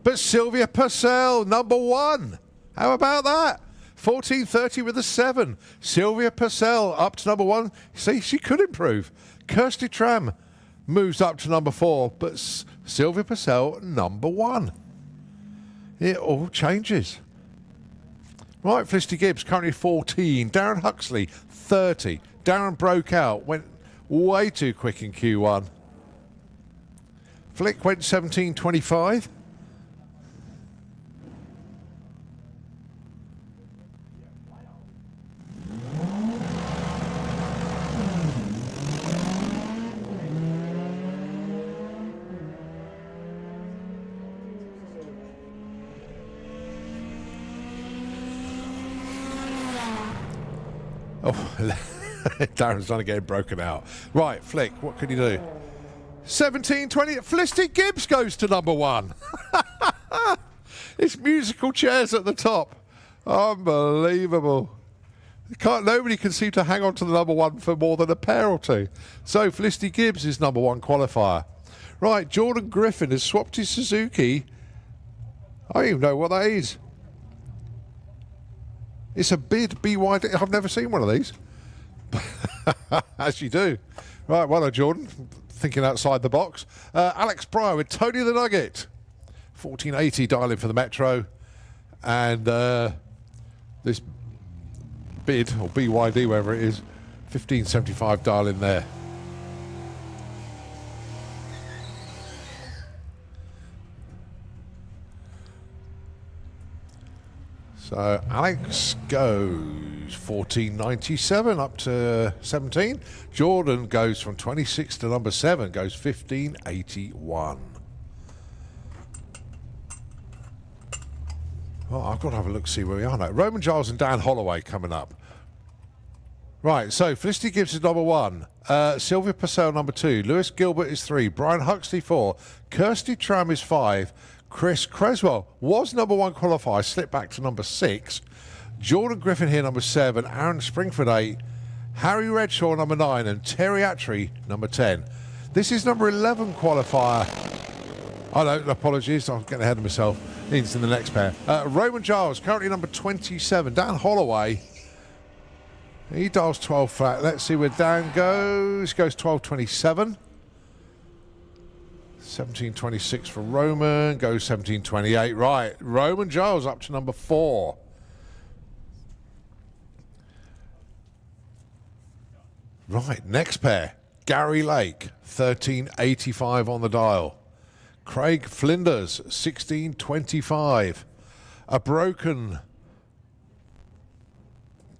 But Sylvia Purcell, number 1. How about that? 14.30 with a 7. Sylvia Purcell up to number 1. See, she could improve. Kirsty Tram moves up to number 4, but Sylvia Purcell, number 1. It all changes. Right, Felicity Gibbs, currently 14. Darren Huxley, 30. Darren broke out, went way too quick in Q1. Flick went 17.25. Oh, Darren's trying to get it broken out. Right, Flick, what can you do? 17.20. Felicity Gibbs goes to number 1. It's musical chairs at the top. Unbelievable. Nobody can seem to hang on to the number 1 for more than a pair or two. So Felicity Gibbs is number 1 qualifier. Right, Jordan Griffin has swapped his Suzuki. I don't even know what that is. It's a bid BYD. I've never seen one of these. As you do. Right, well done, Jordan. Thinking outside the box. Alex Pryor with Tony the Nugget. 1480 dialing for the Metro. And this bid, or BYD, wherever it is, 1575 dialing there. So Alex goes 14.97 up to 17. Jordan goes from 26 to number 7, goes 15.81. Oh, I've got to have a look, see where we are now. Roman Giles and Dan Holloway coming up. Right, so Felicity Gibbs is number 1. Sylvia Purcell number 2. Lewis Gilbert is 3. Brian Huxley 4. Kirsty Tram is 5. Chris Creswell was number 1 qualifier, slipped back to number 6. Jordan Griffin here, number 7. Aaron Springford, 8. Harry Redshaw, number 9. And Terry Attree, number 10. This is number 11 qualifier. Oh, no, apologies. I'm getting ahead of myself. Into the next pair. Roman Giles, currently number 27. Dan Holloway. He dials 12 flat. Let's see where Dan goes. Goes 12.27. 17.26 for Roman, goes 17.28. Right, Roman Giles up to number 4. Right, next pair. Gary Lake, 13.85 on the dial. Craig Flinders, 16.25. A broken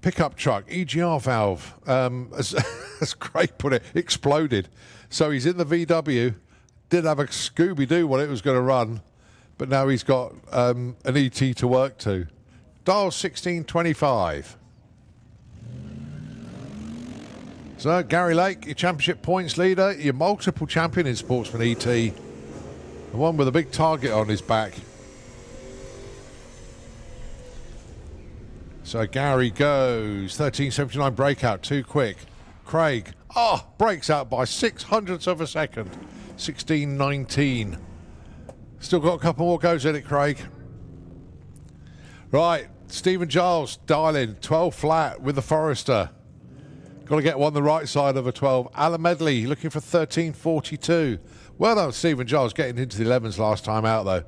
pickup truck, EGR valve, as Craig put it, exploded. So he's in the VW. Did have a Scooby-Doo when it was going to run, but now he's got an ET to work to. Dial 16.25. So Gary Lake, your championship points leader, your multiple champion in Sportsman ET, the one with a big target on his back. So Gary goes 13.79 breakout, too quick. Craig, breaks out by 600ths of a second. 16.19. Still got a couple more goes in it, Craig. Right, Stephen Giles dialing 12 flat with the Forester. Got to get one the right side of a 12. Alan Medley looking for 13.42. Well done, Stephen Giles, getting into the 11s last time out though.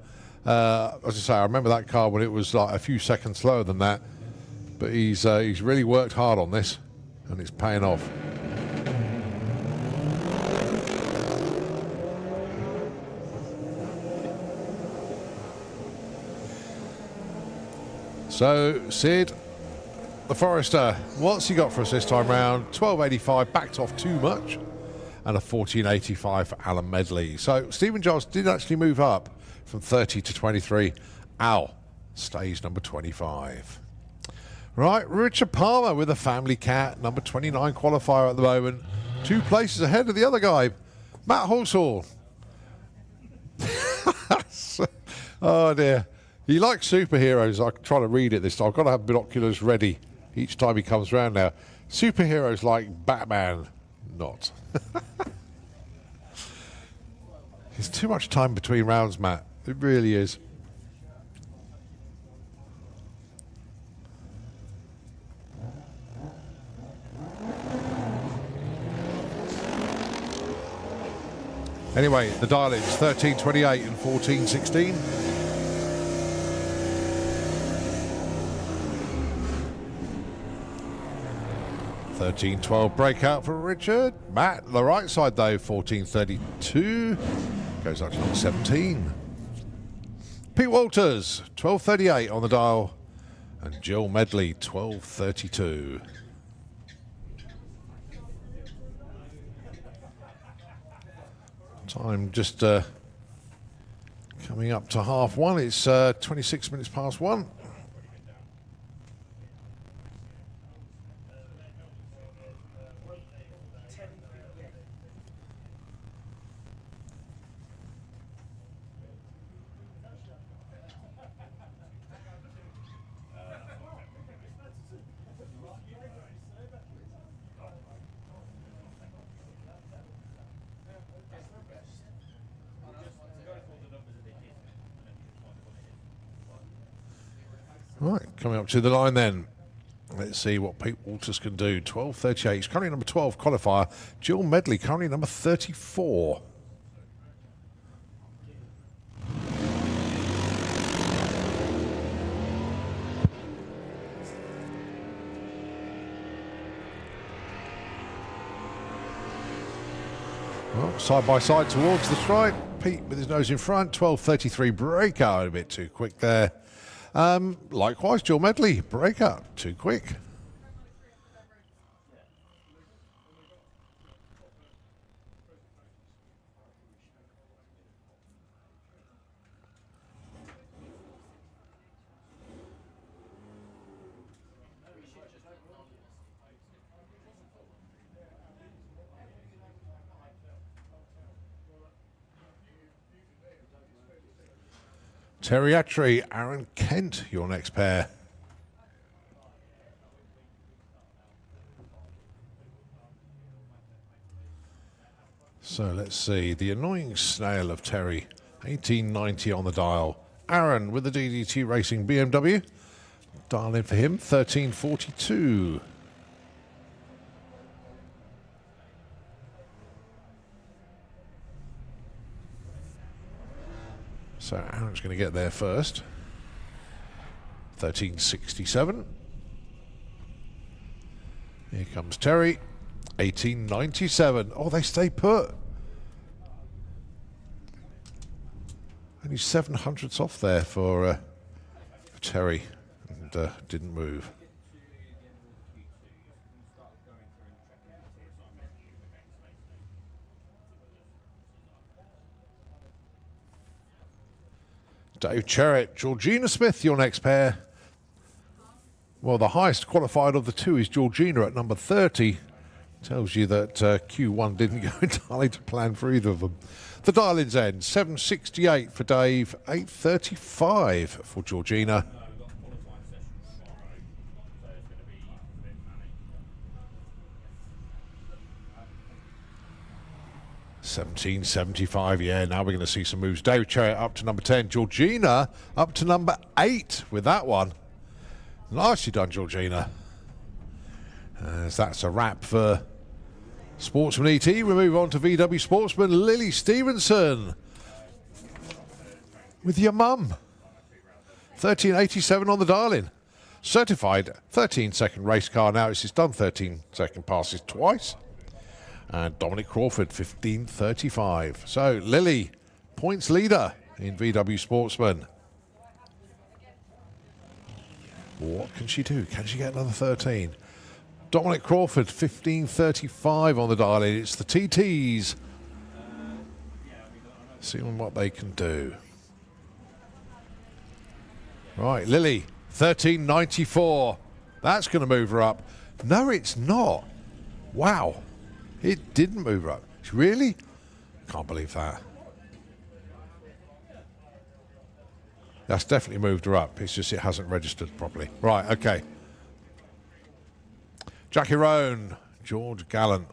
As I say, I remember that car when it was like a few seconds slower than that. But he's really worked hard on this, and it's paying off. So, Sid, the Forester. What's he got for us this time round? 1285, backed off too much. And a 1485 for Alan Medley. So Stephen Giles did actually move up from 30 to 23. Al stays number 25. Right, Richard Palmer with a family cat, number 29 qualifier at the moment. 2 places ahead of the other guy, Matt Horsall. Oh dear. He likes superheroes. I try to read it this time. I've got to have binoculars ready each time he comes round now. Superheroes like Batman. Not. There's too much time between rounds, Matt. It really is. Anyway, the dial-ins 1328 and 1416. $13.12 breakout for Richard. Matt, the right side though, $14.32. Goes up to number 17. Pete Walters, $12.38 on the dial. And Jill Medley, $12.32. Time just coming up to half one. It's 26 minutes past 1. Right, coming up to the line then. Let's see what Pete Walters can do. 12.38. He's currently number 12 qualifier. Jill Medley currently number 34. Well, side by side towards the strike. Pete with his nose in front. 12.33 breakout. A bit too quick there. Likewise, Jill Medley, breakout, too quick. Terry Attry, Aaron Kent, your next pair. So let's see, the annoying snail of Terry, 1890 on the dial. Aaron with the DDT Racing BMW, dial in for him, 1342. So Aaron's going to get there first. 1367. Here comes Terry. 1897. Oh, they stay put. Only 700ths off there for Terry, and didn't move. Dave Cherrett, Georgina Smith, your next pair. Well, the highest qualified of the two is Georgina at number 30. Tells you that Q1 didn't go entirely to plan for either of them. The dial-ins end, 768 for Dave, 835 for Georgina. $17.75, yeah, now we're going to see some moves. Dave Cherrett up to number 10. Georgina up to number 8 with that one. Nicely done, Georgina. As that's a wrap for Sportsman ET. We move on to VW Sportsman. Lily Stevenson with your mum. 1387 on the dial-in. Certified 13-second race car now. It's done 13-second passes twice. And Dominic Crawford, 1535. So, Lily, points leader in VW Sportsman. What can she do? Can she get another 13? Dominic Crawford, 15.35 on the dial in. It's the TTs. Seeing what they can do. Right, Lily, 13.94. That's going to move her up. No, it's not. Wow. It didn't move her up. Really? Can't believe that. That's definitely moved her up. It's just it hasn't registered properly. Right, okay. Jackie Roan, George Gallant.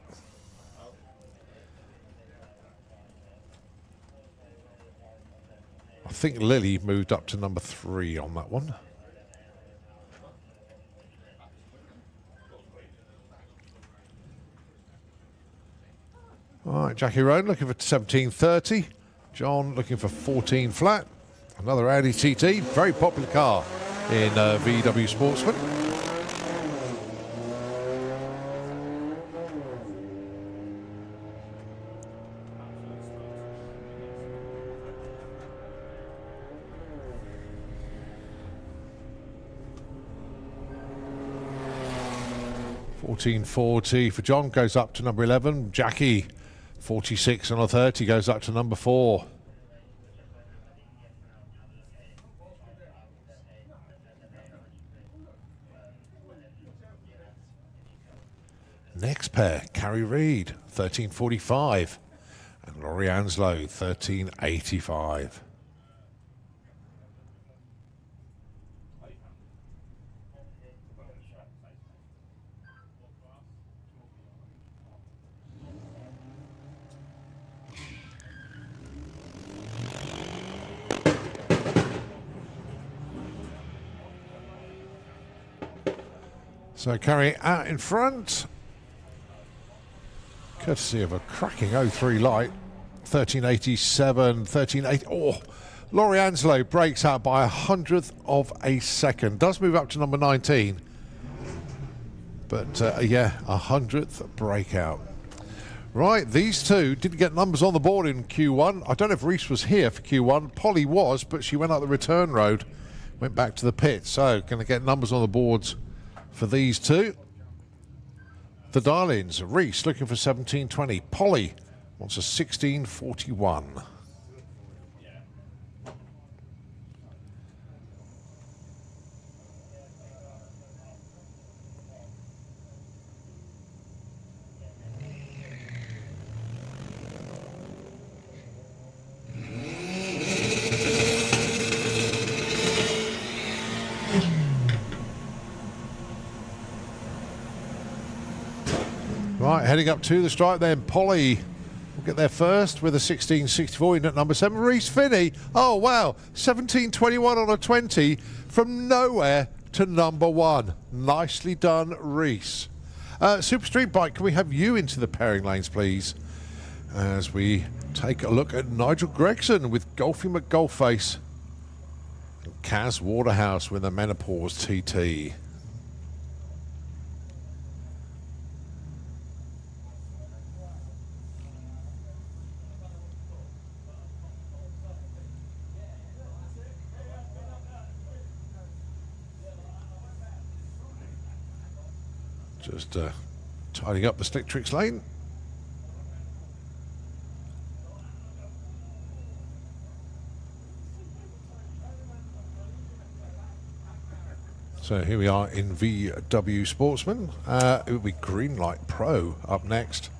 I think Lily moved up to number 3 on that one. All right, Jackie Roan looking for 17.30. John looking for 14 flat. Another Audi TT, very popular car in VW Sportsman. $14.40 for John goes up to number 11. Jackie, 46 on a 30 goes up to number 4. Next pair, Carrie Reid, 13.45, and Laurie Anslow, 13.85. So Carrie out in front. Courtesy of a cracking 03 light. 13.87, 13.80. Oh, Laurie Anslow breaks out by 100th of a second. Does move up to number 19. But yeah, 100th breakout. Right, these two didn't get numbers on the board in Q1. I don't know if Reese was here for Q1. Polly was, but she went up the return road, went back to the pit. So, going to get numbers on the boards for these two. The dial-ins, Reese looking for 17.20. Polly wants a 16.41. Right, heading up to the stripe then. Polly will get there first with a 16.64 in at number 7. Reese Finney, oh wow, 17.21 on a 20 from nowhere to number 1. Nicely done, Reese. Super Street Bike, can we have you into the pairing lanes, please? As we take a look at Nigel Gregson with Golfy McGolfface. And Kaz Waterhouse with a Menopause TT. Just tidying up the Slick Tricks lane. So here we are in VW Sportsman. It will be Greenlight Pro up next.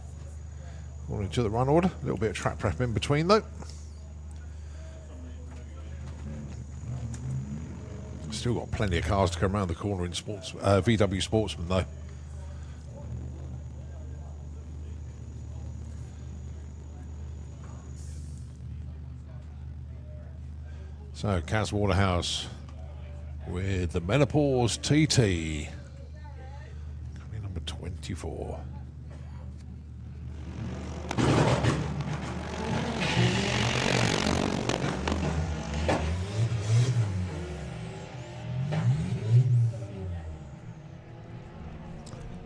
According to the run order. A little bit of track prep in between though. Still got plenty of cars to come around the corner in VW Sportsman though. So, Kaz Waterhouse with the Menopause TT. Coming number 24.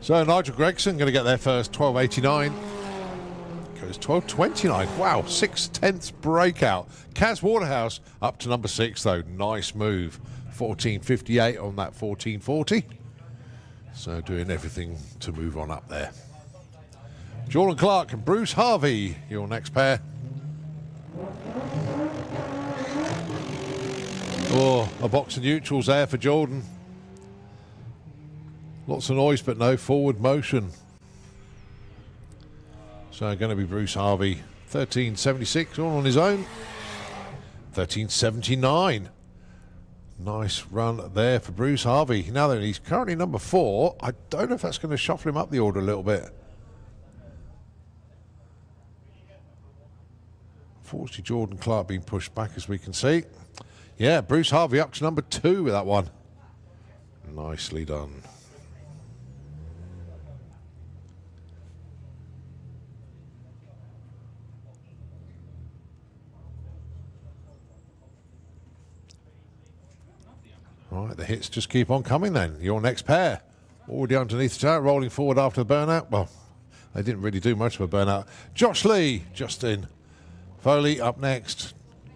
So, Nigel Gregson going to get there first, 12.89. Goes 12.29. Wow, 6/10 breakout. Kaz Waterhouse up to number 6 though. Nice move 14.58 on that 14.40. So doing everything to move on up there. Jordan Clark and Bruce Harvey, your next pair. Oh, a box of neutrals there for Jordan. Lots of noise, but no forward motion. So going to be Bruce Harvey, 13.76, all on his own. 13.79. Nice run there for Bruce Harvey. Now then, he's currently number 4. I don't know if that's going to shuffle him up the order a little bit. Unfortunately, Jordan Clark being pushed back, as we can see. Yeah, Bruce Harvey up to number 2 with that one. Nicely done. All right, the hits just keep on coming then. Your next pair. Already underneath the tower, rolling forward after the burnout. Well, they didn't really do much of a burnout. Josh Lee, Justin Foley up next.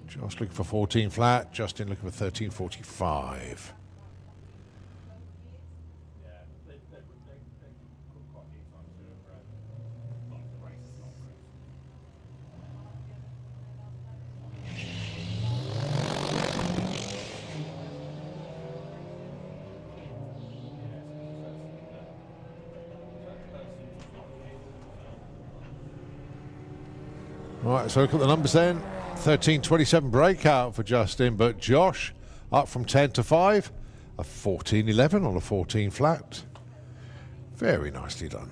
Josh looking for 14 flat. Justin looking for 13.45. Right, so look at the numbers then. 13.27 breakout for Justin, but Josh up from 10 to 5. A 14.11 on a 14 flat. Very nicely done.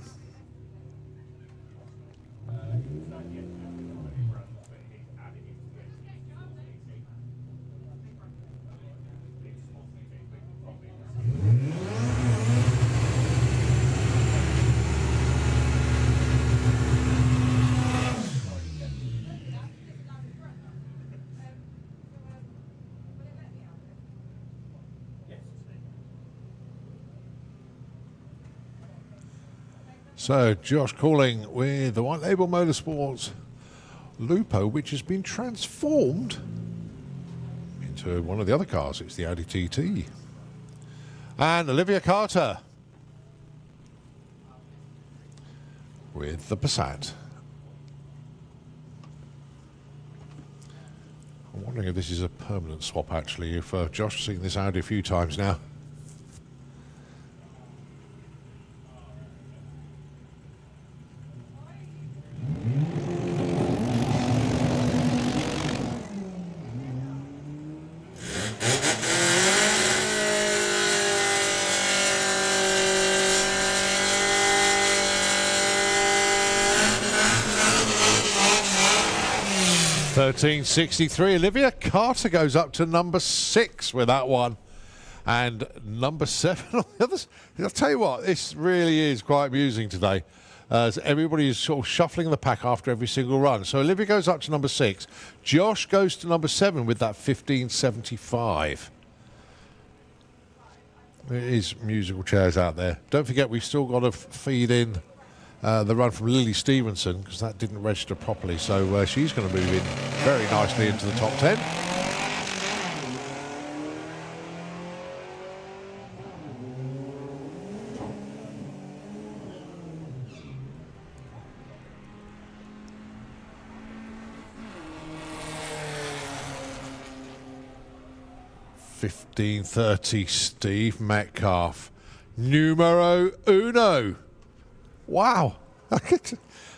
So Josh calling with the White Label Motorsports Lupo, which has been transformed into one of the other cars. It's the Audi TT. And Olivia Carter with the Passat. I'm wondering if this is a permanent swap, actually, if Josh has seen this Audi a few times now. $13.63. Olivia Carter goes up to number 6 with that one, and number 7 on the others. I'll tell you what, this really is quite amusing today, as everybody is sort of shuffling the pack after every single run. So Olivia goes up to number 6. Josh goes to number 7 with that 15.75. There is musical chairs out there. Don't forget, we've still got to feed in the run from Lily Stevenson, because that didn't register properly, so she's going to move in very nicely into the top 10. $15.30, Steve Metcalf, numero uno. Wow.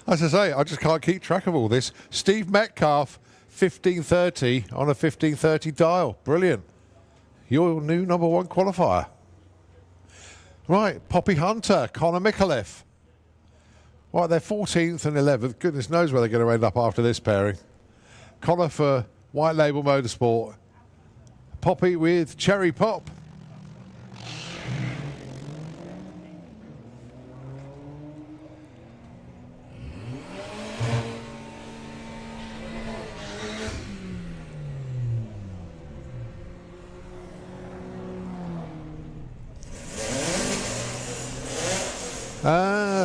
As I say, I just can't keep track of all this. Steve Metcalf, 15.30 on a 15.30 dial. Brilliant. Your new number 1 qualifier. Right, Poppy Hunter, Connor Micallef. Right, they're 14th and 11th. Goodness knows where they're going to end up after this pairing. Connor for White Label Motorsport. Poppy with Cherry Pop.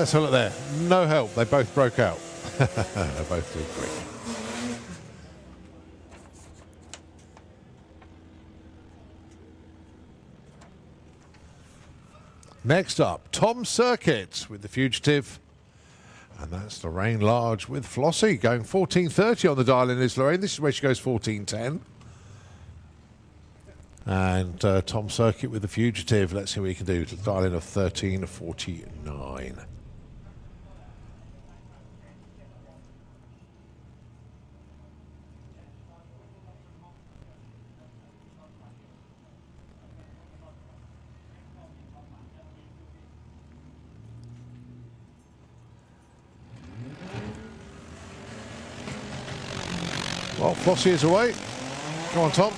So look there, no help. They both broke out. They both did great. Next up, Tom Circuit with the Fugitive. And that's Lorraine Large with Flossie going 14.30 on the dial in is Lorraine. This is where she goes 14.10. And Tom Circuit with the Fugitive. Let's see what he can do. Dial in of 13.49. Well, Flossie is away. Come on, Tom.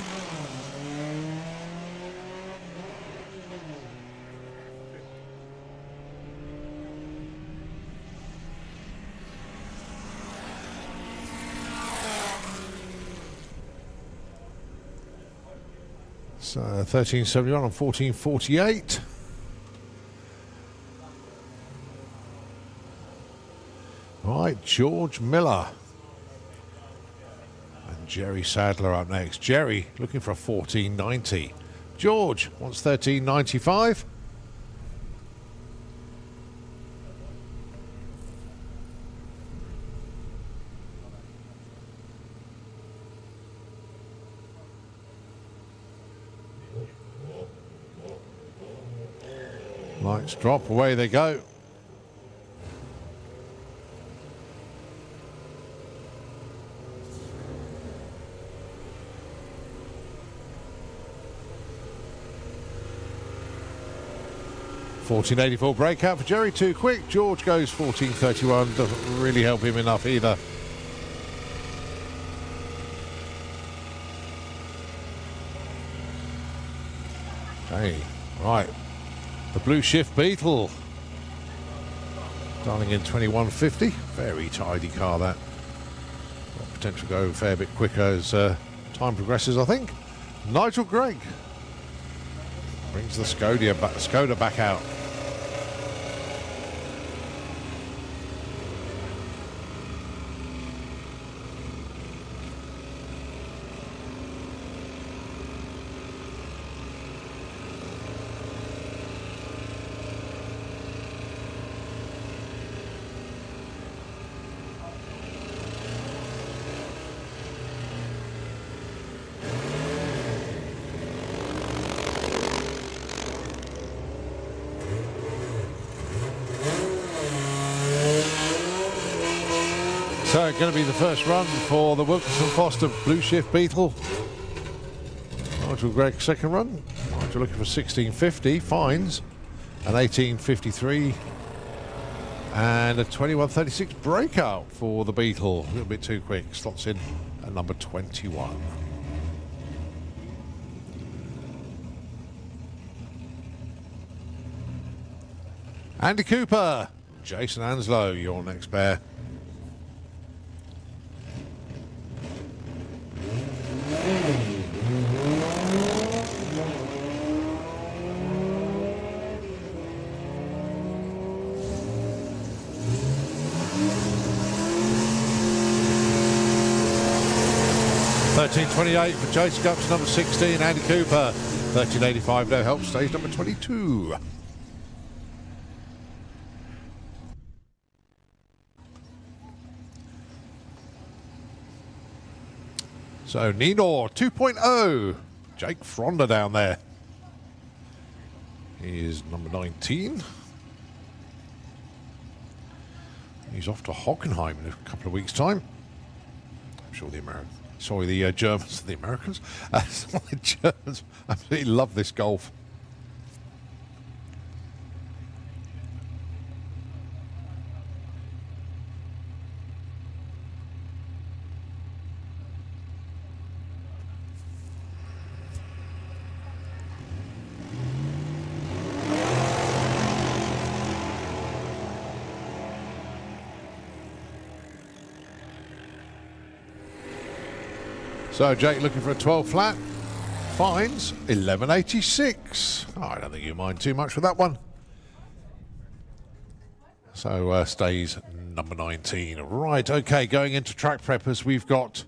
So 13.71 on 14.48. Right, George Miller. Jerry Sadler up next. Jerry looking for a 14.90. George wants 13.95. Lights drop, away they go. $14.84 breakout for Jerry, too quick. George goes 14.31, doesn't really help him enough either. Okay, right. The Blue Shift Beetle. Dialing in 21.50. Very tidy car, that. Got potential to go a fair bit quicker as time progresses, I think. Nigel Gregg brings the Skoda back out. So, going to be the first run for the Wilkinson Foster Blue Shift Beetle. Nigel Gregg second run. Nigel looking for 16.50, fines, an 18.53, and a 21.36 breakout for the Beetle. A little bit too quick, slots in at number 21. Andy Cooper, Jason Anslow, your next pair. $13.28 for Jason Gups, number 16, Andy Cooper. $13.85, no help, stage number 22. So, Ninor 2.0. Jake Fronda down there. He is number 19. He's off to Hockenheim in a couple of weeks' time. I'm sure the Americans. Sorry, the Germans, the Americans. The Germans absolutely love this Golf. So Jake looking for a 12 flat, fines 11.86. Oh, I don't think you mind too much with that one. So stays number 19. Right, okay, going into track preppers, we've got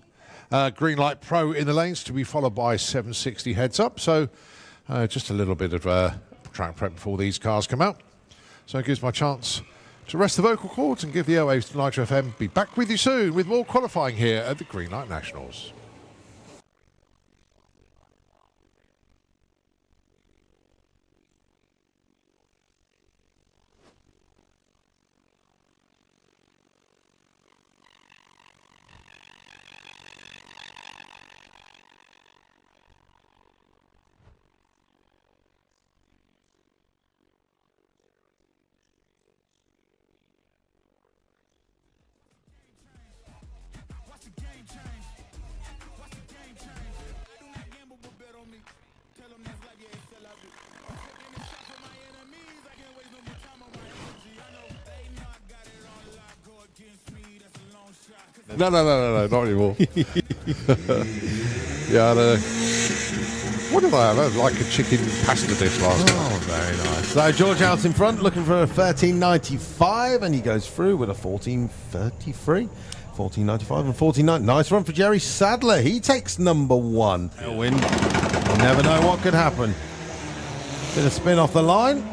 Greenlight Pro in the lanes to be followed by 760 heads up. So just a little bit of track prep before these cars come out. So it gives my chance to rest the vocal cords and give the airwaves to Nitro FM. Be back with you soon with more qualifying here at the Greenlight Nationals. No, not anymore. Yeah, what did I have? I had like a chicken pasta dish last night. Oh, very nice. So George out in front, looking for a 13.95, and he goes through with a 14.33. 14.95 and 14.9. Nice run for Jerry Sadler. He takes number one. He'll win. You never know what could happen. Bit of spin off the line.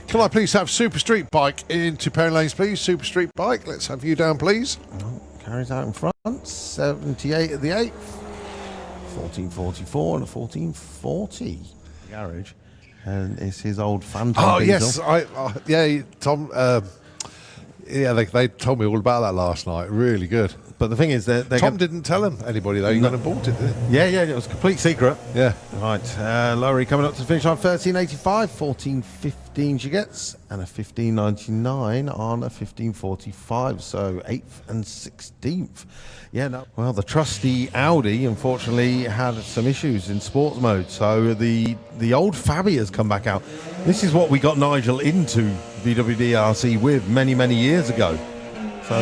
Can I please have Super Street Bike into pairing lanes, please? Super Street Bike, let's have you down, please. Oh, carries out in front. 78 at the 8th. 14.44 and a 14.40. Garage. And it's his old Phantom Oh, diesel. yes. Tom. They told me all about that last night. Really good. But the thing is that Tom didn't tell anybody though. You went and bought it, didn't he? Yeah, it was a complete secret. Yeah. Right, Lowry coming up to the finish line, 13.85, 14.15 she gets, and a 15.99 on a 15.45, so 8th and 16th. Yeah, no. Well, the trusty Audi unfortunately had some issues in sports mode, so the old Fabi has come back out. This is what we got Nigel into VW DRC with many, many years ago. So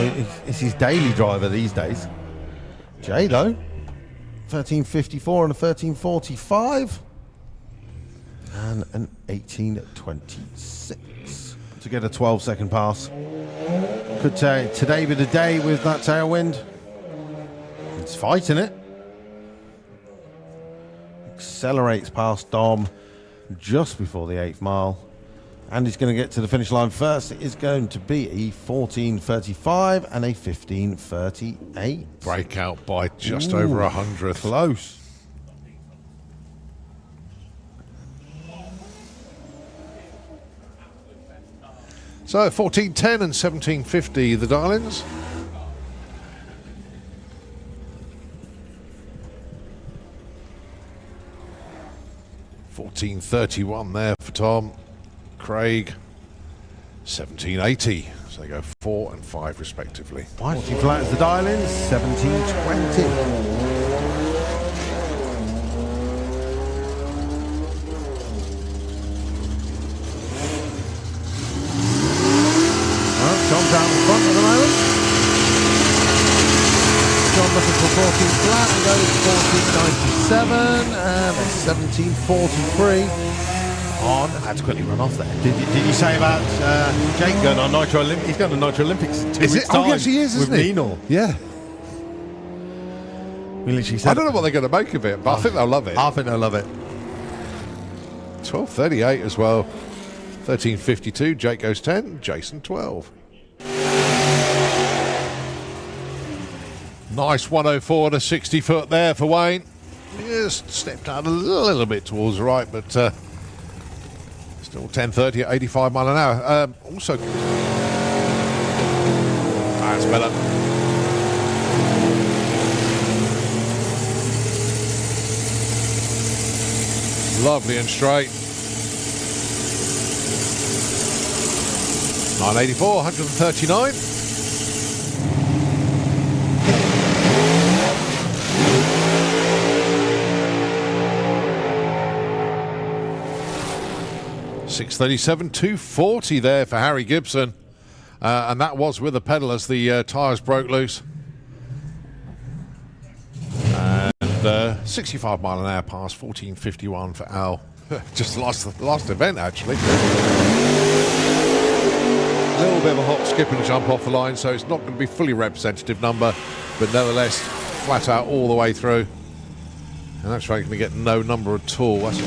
it's his daily driver these days. Jay, though, 13.54 and a 13.45. And an 18.26 to get a 12-second pass. Could today be the day with that tailwind? It's fighting it. Accelerates past Dom just before the 8th mile. And he's going to get to the finish line first. It is going to be a 14.35 and a 15.38. Breakout by just over 100th. Close. So 14.10 and 17.50 the dial-ins. $14.31 there for Tom. Craig, 17.80. So they go 4 and 5 respectively. 40 flat as the dial-in, 17.20. John's out in front at the moment. John looking for 14 flat and goes 14.97 and a 17.43. On, had to quickly run off there. Did you say about Jake going on Nitro Olympics? He's going to Nitro Olympics 2 weeks time. Oh, yes, he is, isn't with he? Nino. Yeah. We literally said, I don't know what they're going to make of it, but I think they'll love it. I think they'll love it. 12.38 as well. 13.52. Jake goes 10. Jason 12. Nice 104 and a 60 foot there for Wayne. Just stepped out a little bit towards the right, but still 10.30 at 85 mile an hour. Also, that's better. Lovely and straight. 984, 139. .637, 240 there for Harry Gibson. And that was with a pedal as the tyres broke loose. And 65 mile an hour pass, 14.51 for Al. Just lost the last event, actually. A little bit of a hop, skip and jump off the line, so it's not going to be fully representative number, but nevertheless, flat out all the way through. And that's right, going to get no number at all. That's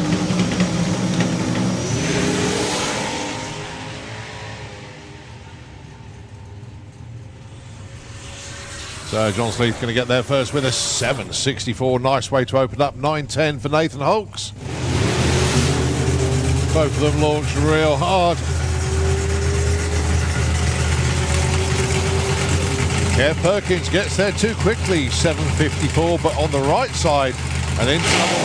so John Sleeth going to get there first with a 7.64. Nice way to open up. 9.10 for Nathan Holtz. Both of them launched real hard. Kev Perkins gets there too quickly. 7.54, but on the right side and in trouble.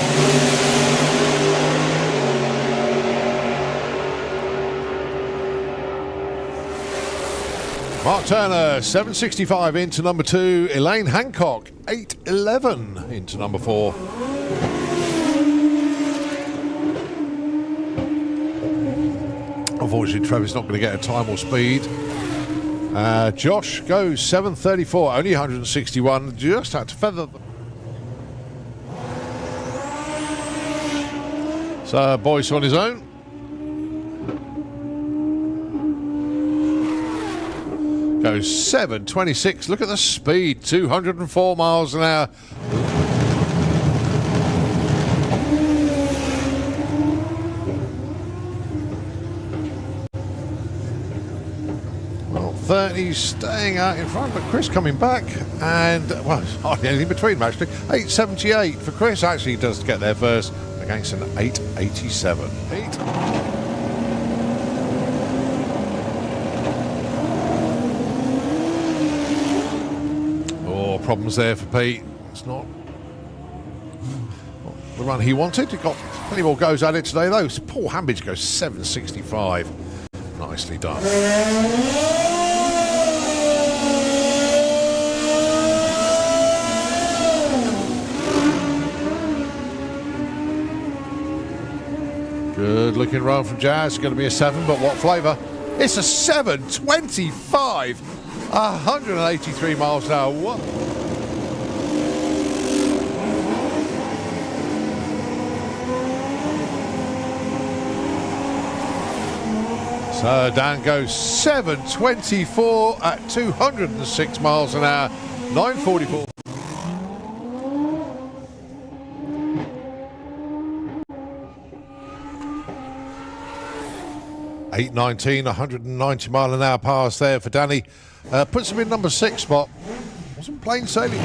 Mark Turner, 7.65 into number 2. Elaine Hancock, 8.11 into number 4. Unfortunately, Trevor's not going to get a time or speed. Josh goes 7.34, only 161. Just had to feather them. So, Boyce on his own. Goes 7.26. Look at the speed, 204 miles an hour. Well, 30 staying out in front, but Chris coming back, and well, hardly anything between them actually. 8.78 for Chris. Actually, he does get there first against an 8.87. Pete. Problems there for Pete. It's not the run he wanted. He got plenty more goes at it today though. Paul Hambidge goes 7.65. Nicely done. Good looking run from Jazz. It's going to be a 7, but what flavour? It's a 7.25. 183 miles an hour. What? So Dan goes 7.24 at 206 miles an hour. 9.44. $8.19, 190 mile an hour pass there for Danny. Puts him in number 6 spot. Wasn't plain sailing.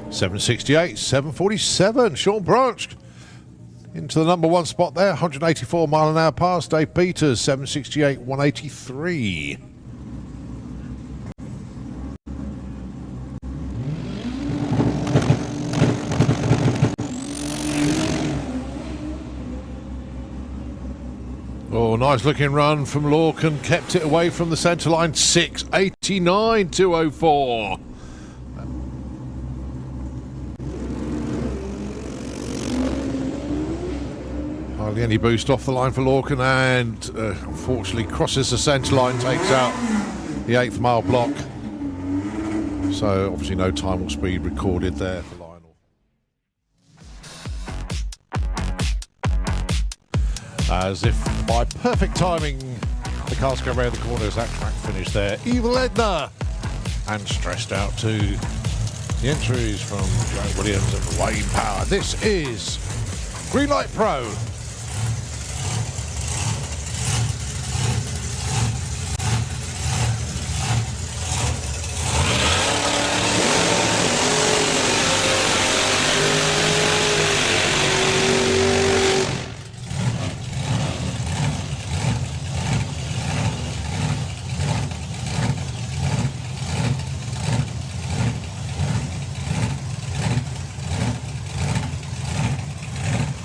$7.68, $7.47. Sean Branch into the number 1 spot there. 184 mile an hour pass. Dave Peters, 7.68, 183. Oh, nice looking run from Lorcan. Kept it away from the centre line. 6.89, 204. Hardly any boost off the line for Lorcan, and unfortunately crosses the centre line, takes out the 8th mile block. So obviously no time or speed recorded there for Lionel. As if by perfect timing, the cars go around the corners. That track finish there. Evil Edna, and stressed out too. The entries from Joe Williams and Wayne Power. This is Greenlight Pro.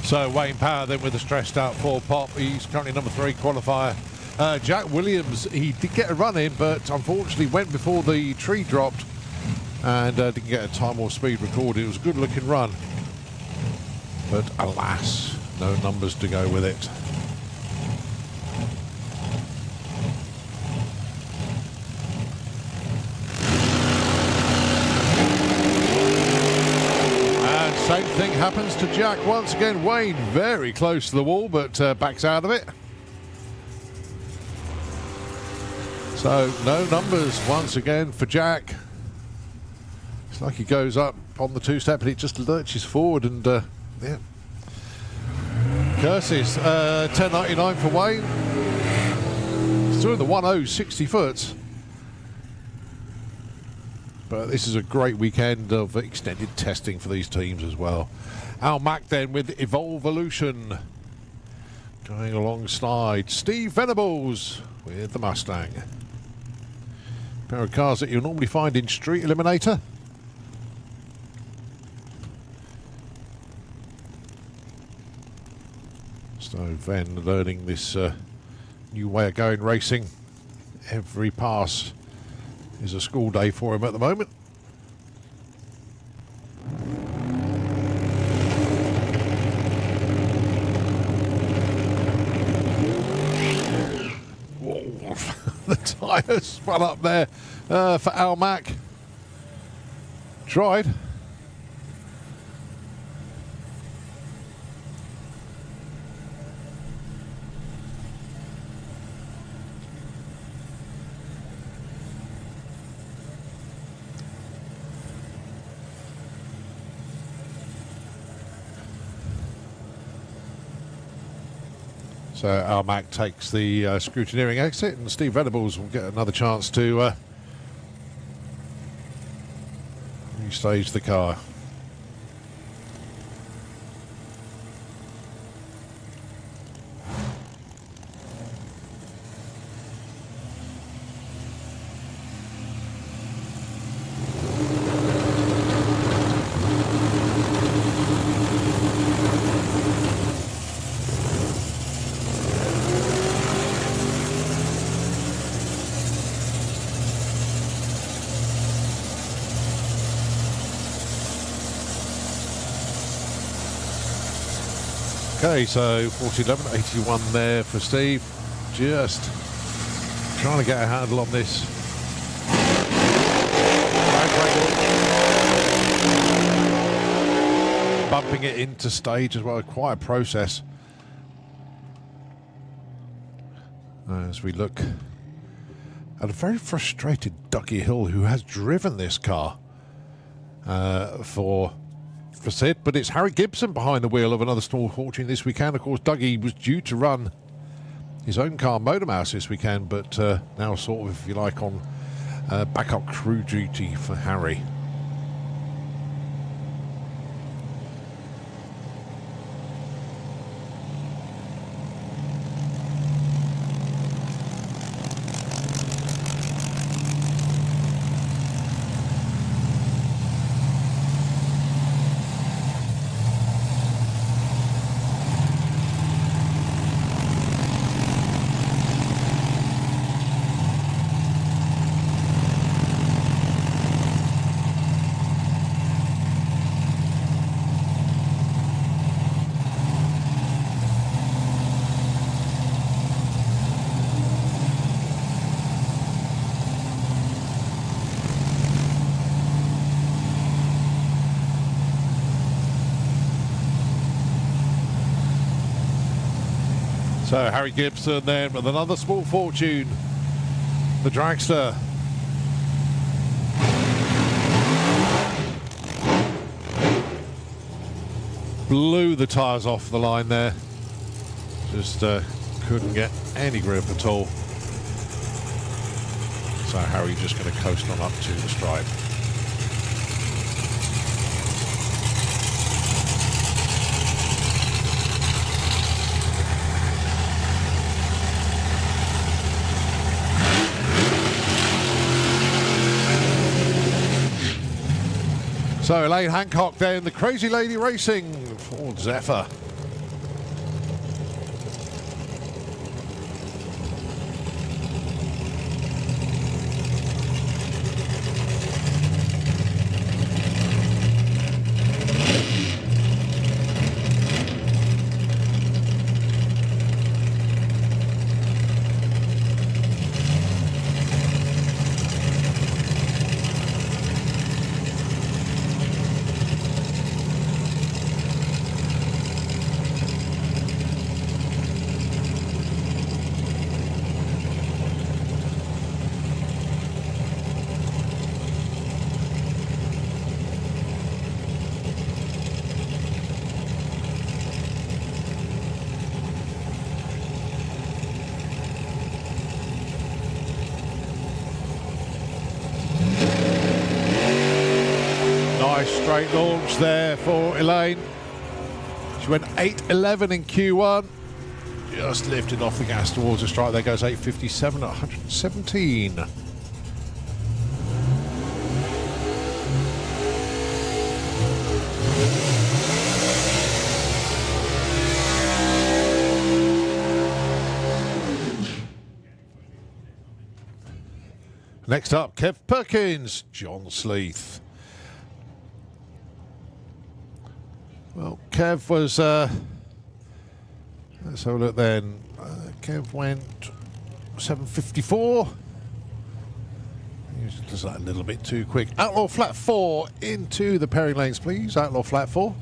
So Wayne Power then with a stressed out 4 pop. He's currently number 3 qualifier. Jack Williams, he did get a run in, but unfortunately went before the tree dropped and didn't get a time or speed recorded. It was a good looking run, but alas, no numbers to go with it. Same thing happens to Jack once again. Wayne very close to the wall, but backs out of it. So no numbers once again for Jack. It's like he goes up on the two-step and it just lurches forward and yeah. Curses. 10.99 for Wayne. He's doing the 1.0 60 foot. But this is a great weekend of extended testing for these teams as well. Al Mack then with Evolution. Going alongside Steve Venables with the Mustang. Pair of cars that you'll normally find in Street Eliminator. So Ven learning this new way of going racing. Every pass is a school day for him at the moment. Whoa. The tyres spun up there for Al Mack. Tried. So Al Mack takes the scrutineering exit, and Steve Venables will get another chance to restage the car. Okay, so 40.11, 81 there for Steve. Just trying to get a handle on this. Bumping it into stage as well, quite a process. As we look at a very frustrated Dougie Hill, who has driven this car for Sid, but it's Harry Gibson behind the wheel of another small fortune this weekend. Of course, Dougie was due to run his own car, Motor Mouse, this weekend, but now sort of, if you like, on backup crew duty for Harry. So Harry Gibson then with another small fortune, the dragster. Blew the tyres off the line there. Just couldn't get any grip at all. So Harry just going to coast on up to the stripe. So Elaine Hancock then, the Crazy Lady Racing for Zephyr. Great launch there for Elaine. She went 8.11 in Q1. Just lifted off the gas towards the strike. There goes 8.57 at 117. Next up, Kev Perkins, John Sleeth. Well, Kev was, let's have a look then. Kev went 7.54. Just a little bit too quick. Outlaw flat 4 into the pairing lanes, please. Outlaw flat 4.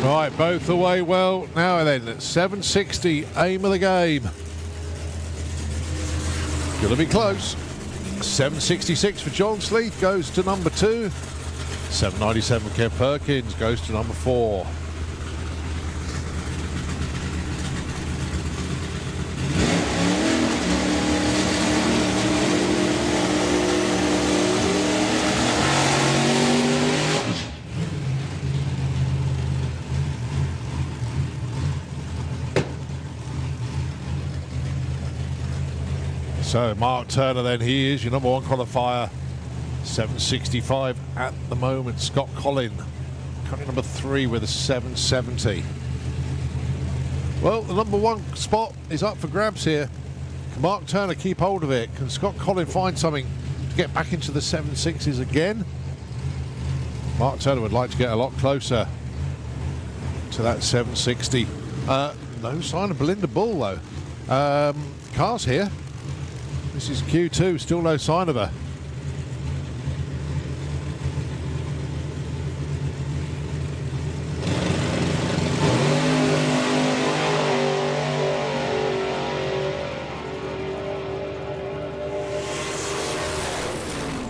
Right, both away well. Now then, at 7.60, aim of the game. Gonna be close. 7.66 for John Sleeth goes to number 2. 7.97 Kev Perkins goes to number 4. So Mark Turner then, he is your number 1 qualifier. 7.65 at the moment. Scott Collin coming number 3 with a 7.70. Well, the number 1 spot is up for grabs here. Can Mark Turner keep hold of it? Can Scott Collin find something to get back into the 7.6s again? Mark Turner would like to get a lot closer to that 7.60. No sign of Belinda Bull though. Car's here. This is Q2, still no sign of her.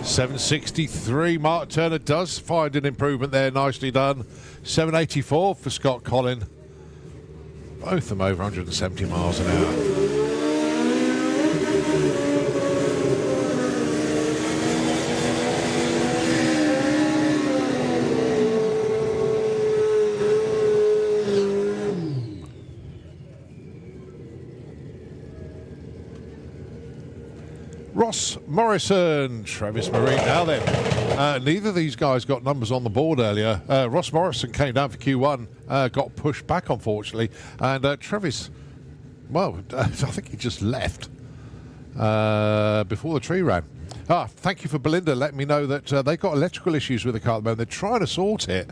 $7.63, Mark Turner does find an improvement there, nicely done. $7.84 for Scott Collin. Both of them over 170 miles an hour. Ross Morrison, Travis Marine. Now then, neither of these guys got numbers on the board earlier. Ross Morrison came down for Q1, got pushed back unfortunately, and Travis, well, I think he just left before the tree ran. Thank you for Belinda letting me know that they've got electrical issues with the car at the moment. They're trying to sort it,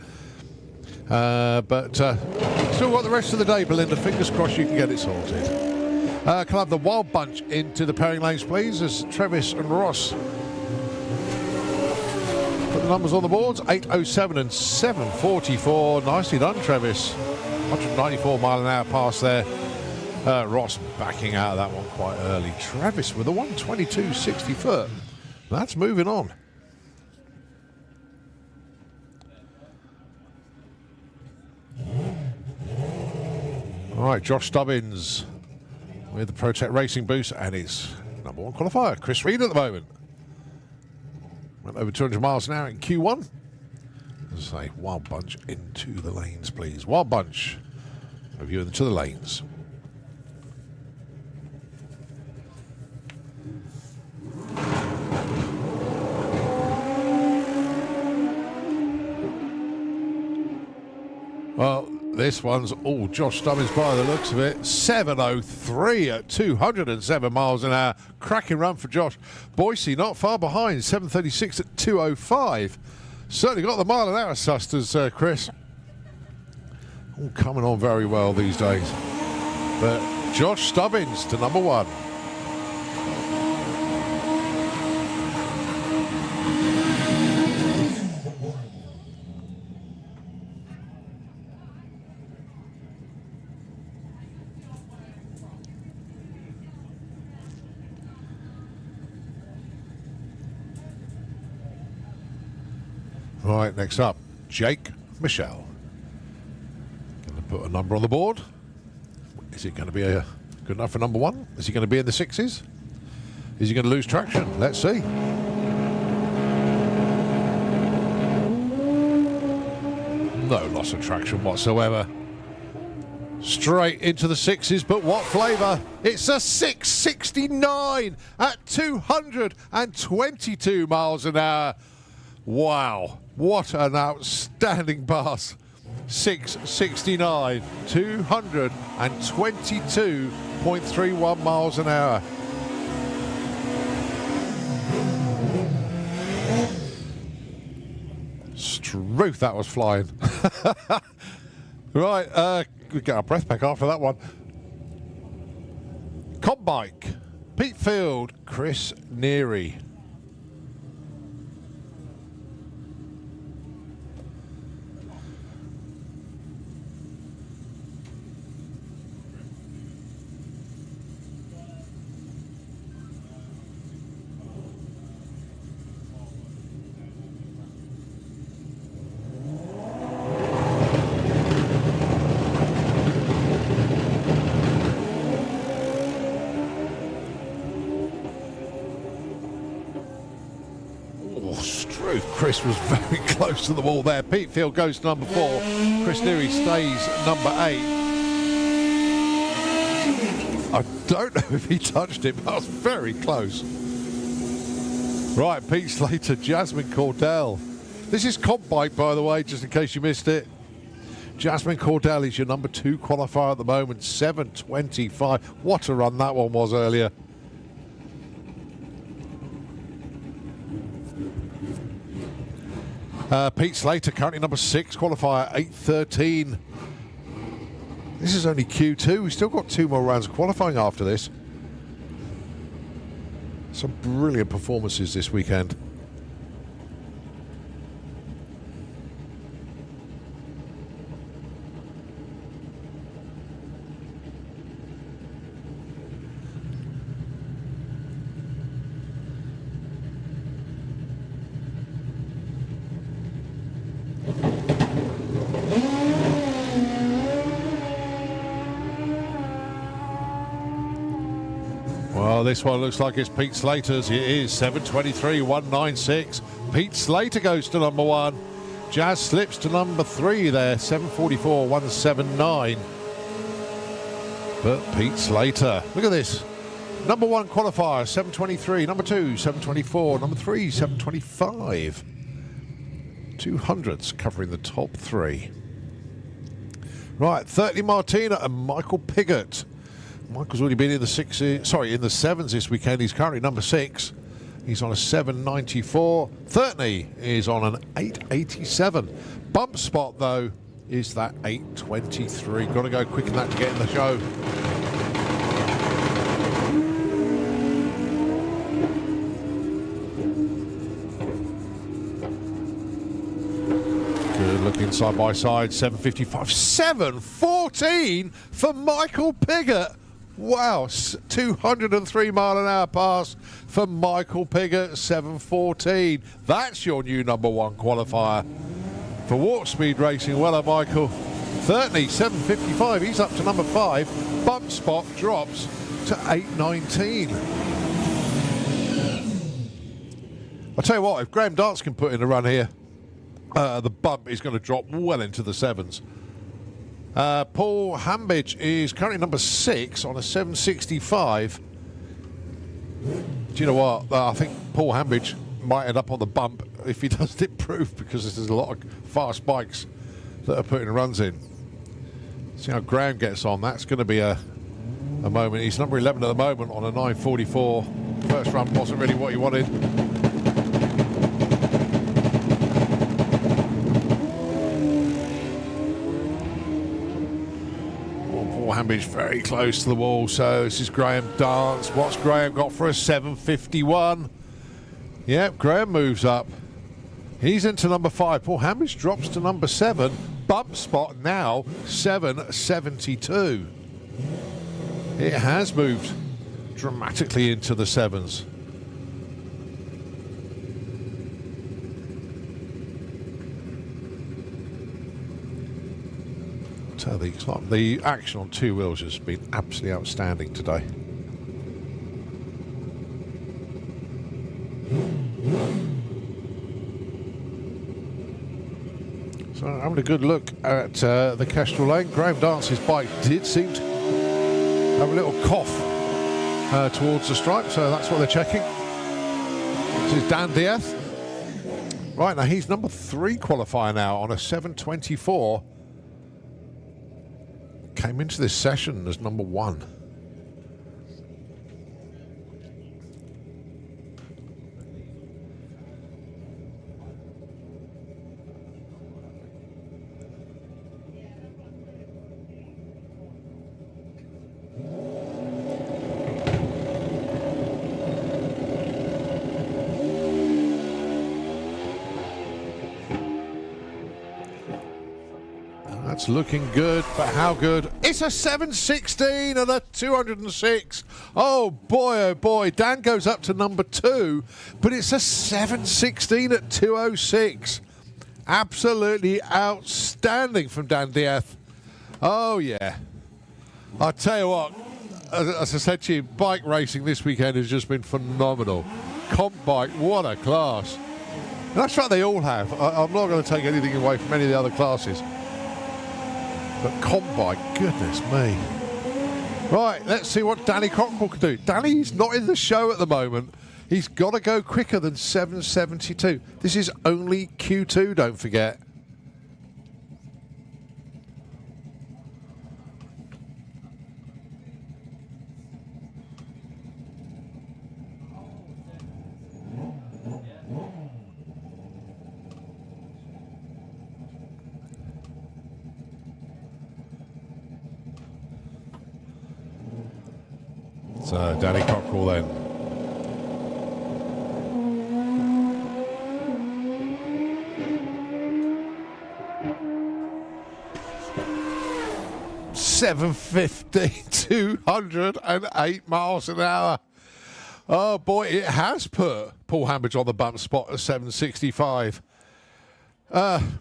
but still got the rest of the day, Belinda. Fingers crossed you can get it sorted. Can I have the Wild Bunch into the pairing lanes, please, as Travis and Ross put the numbers on the boards. 8.07 and 7.44. Nicely done, Travis. 194 mile an hour pass there. Ross backing out of that one quite early. Travis with a 122.60 foot. That's moving on. All right, Josh Stubbins with the ProTech Racing boost and his number 1 qualifier, Chris Reed at the moment. Went over 200 miles an hour in Q1. As I say, Wild Bunch into the lanes, please. Wild Bunch, of you into the lanes. Well, This one's all Josh Stubbins by the looks of it. 7:03 at 207 miles an hour. Cracking run for Josh. Boise not far behind. 7:36 at 205. Certainly got the mile an hour susters, Chris. All coming on very well these days. But Josh Stubbins to number 1. Right, next up, Jake Michelle. Going to put a number on the board. Is it going to be good enough for number 1? Is he going to be in the 6s? Is he going to lose traction? Let's see. No loss of traction whatsoever. Straight into the 6s, but what flavour? It's a 669 at 222 miles an hour. Wow, what an outstanding pass. 669, 222.31 miles an hour. Struth, that was flying. Right, we get our breath back after that one. Comp bike, Pete Field, Chris Neary. Chris was very close to the wall there. Pete Field goes to number 4. Chris Neary stays number 8. I don't know if he touched it, but that was very close. Right, Pete Slater, Jasmine Cordell. This is comp bike, by the way, just in case you missed it. Jasmine Cordell is your number 2 qualifier at the moment, 7:25. What a run that one was earlier. Pete Slater, currently number 6 qualifier, 8:13. This is only Q2. We've still got 2 more rounds of qualifying after this. Some brilliant performances this weekend. Well, this one looks like it's Pete Slater's. It is 7:23.196. Pete Slater goes to number 1. Jazz slips to number 3 there, 7:44.179. But Pete Slater, look at this. Number 1 qualifier, 7:23. Number 2, 7:24. Number 3, 7:25. 200s covering the top 3. Right, 30 Martina and Michael Piggott. Michael's already been in the 7s this weekend. He's currently number 6. He's on a 794. 30 is on an 887. Bump spot, though, is that 823. Got to go quick in that to get in the show. Good looking side by side. 755. 714 for Michael Piggott. Wow, 203 mile an hour pass for Michael Piggott, 7:14. That's your new number 1 qualifier for Warp Speed Racing. Well done, Michael. 30, 7:55. He's up to number 5. Bump spot drops to 8:19. I'll tell you what, if Graham Dance can put in a run here, the bump is going to drop well into the 7s. Paul Hambidge is currently number 6 on a 765. Do you know what? I think Paul Hambidge might end up on the bump if he doesn't improve, because there's a lot of fast bikes that are putting runs in. See how Graham gets on. That's going to be a moment. He's number 11 at the moment on a 9:44. First run wasn't really what he wanted. Paul Hambidge very close to the wall. So this is Graham Dance. What's Graham got for a 7:51? Yep, Graham moves up. He's into number 5. Paul Hambidge drops to number 7. Bump spot now 7:72. It has moved dramatically into the 7s. So the action on two wheels has been absolutely outstanding today. So having a good look at the Kestrel Lane. Graham Dance's bike did seem to have a little cough towards the stripe, so that's what they're checking. This is Dan Diaz. Right, now he's number 3 qualifier now on a 7:24. Came into this session as number 1. That's looking good, but how good? It's a 7:16 and a 206. Oh boy, Dan goes up to number 2, but it's a 7:16 at 206. Absolutely outstanding from Dan Diaz. Oh yeah. I'll tell you what, as I said to you, bike racing this weekend has just been phenomenal. Comp bike, what a class. And that's what they all have. I'm not going to take anything away from any of the other classes. But comp bike, goodness me. Right, let's see what Danny Cockrell can do. Danny's not in the show at the moment. He's got to go quicker than 7:72. This is only Q2, don't forget. So Danny Cockrell then. $750, 208 miles an hour. Oh boy, it has put Paul Hambidge on the bump spot at 7:65.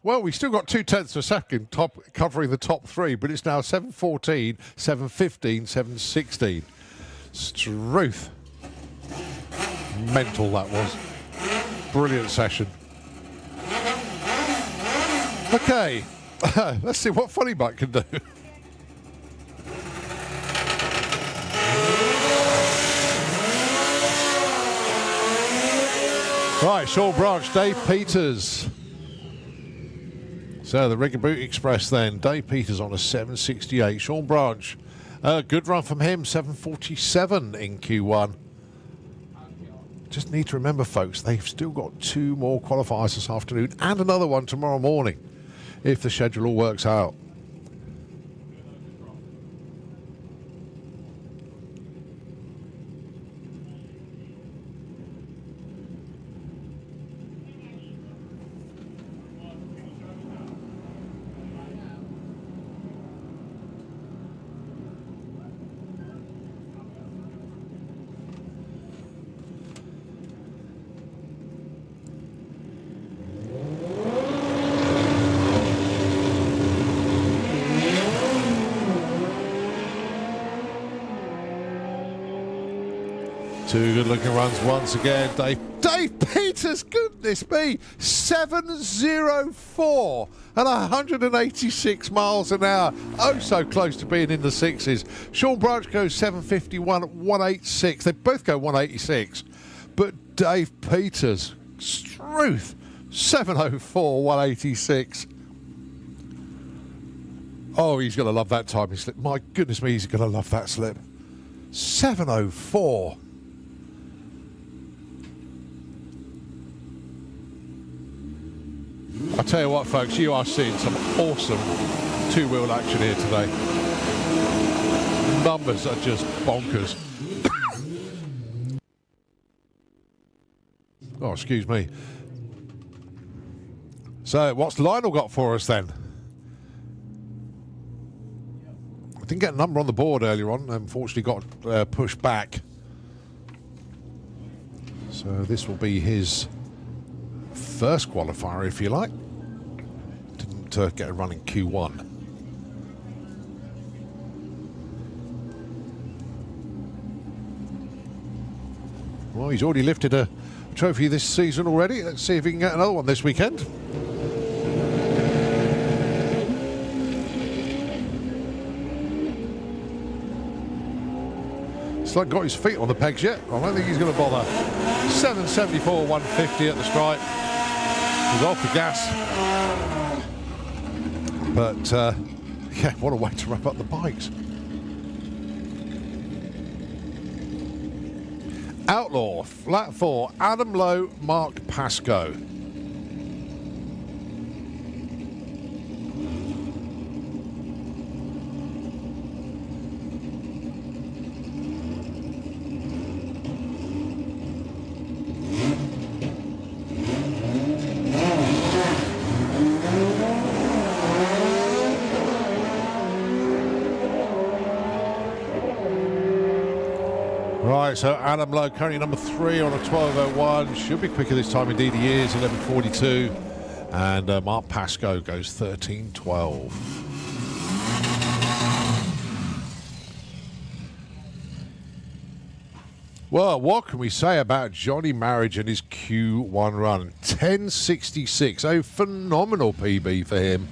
Well, we still got 0.2 of a second covering the top 3, but it's now 7:14, 7:15, 7:16. Struth. Mental that was. Brilliant session. Okay, let's see what Funny Bike can do. Right, Shaw Branch, Dave Peters. So the Rigaboot Express then. Dave Peters on a 7:68. Sean Branch. Good run from him, 7:47 in Q1. Just need to remember, folks, they've still got 2 more qualifiers this afternoon and another one tomorrow morning, if the schedule all works out. Two good-looking runs once again. Dave Peters, goodness me, 7:04 and 186 miles an hour. Oh, so close to being in the 6s. Sean Branch goes 7:51 at 186. They both go 186. But Dave Peters, Struth, 7:04, 186. Oh, he's going to love that timing slip. My goodness me, he's going to love that slip. 7:04. I tell you what, folks, you are seeing some awesome two-wheel action here today. Numbers are just bonkers. Oh, excuse me. So, what's Lionel got for us then? I didn't get a number on the board earlier on. Unfortunately, got pushed back. So this will be his first qualifier, if you like. Didn't get a run in Q1. Well, he's already lifted a trophy this season already. Let's see if he can get another one this weekend. It's like got his feet on the pegs yet. I don't think he's going to bother. 774, 150 at the stripe. He's off the gas. But, yeah, what a way to wrap up the bikes. Outlaw, flat 4, Adam Lowe, Mark Pascoe. Right, so Adam Lowe currently number 3 on a 12:01. Should be quicker this time, indeed he is, 11:42. And Mark Pascoe goes 13:12. Well, what can we say about Johnny Marriage and his Q1 run? 10:66, a phenomenal PB for him.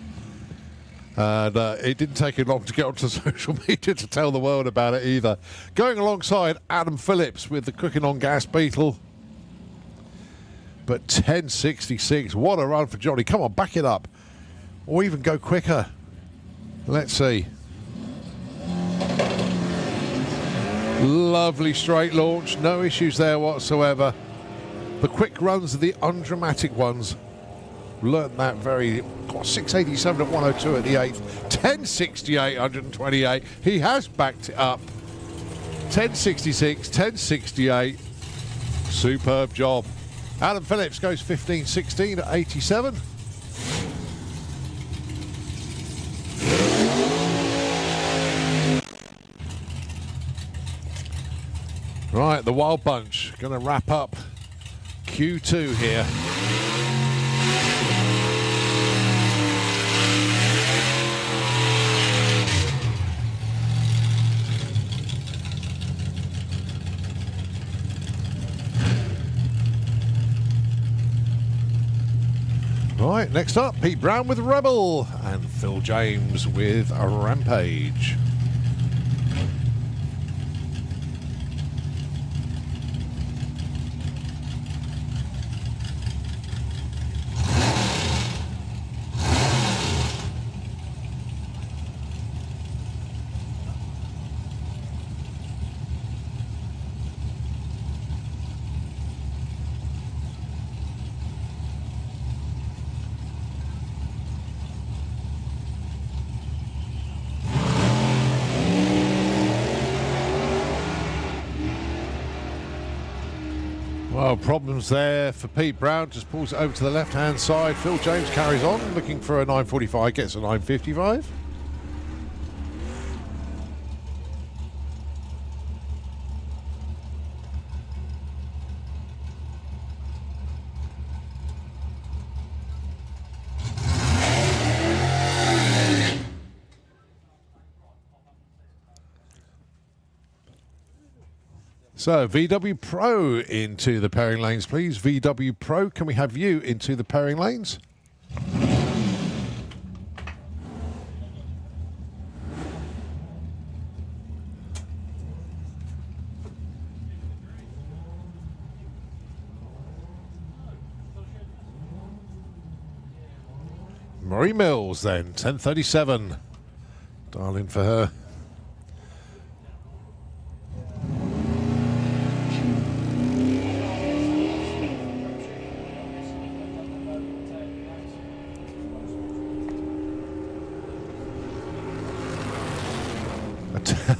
And it didn't take him long to get onto social media to tell the world about it either. Going alongside Adam Phillips with the Cooking on Gas Beetle. But 10:66, what a run for Johnny. Come on, back it up. Or even go quicker. Let's see. Lovely straight launch, no issues there whatsoever. The quick runs are the undramatic ones. Learned that very... 687 at 102 at the 8th. 1068, 128. He has backed it up. 1066, 1068. Superb job. Adam Phillips goes 1516 at 87. Right, the Wild Bunch going to wrap up Q2 here. Right, next up, Pete Brown with Rebel and Phil James with a Rampage. Well, problems there for Pete Brown. Just pulls it over to the left-hand side. Phil James carries on, looking for a 945, gets a 955. So, VW Pro into the pairing lanes, please. VW Pro, can we have you into the pairing lanes? Murray Mills then, 1037. Dial in for her.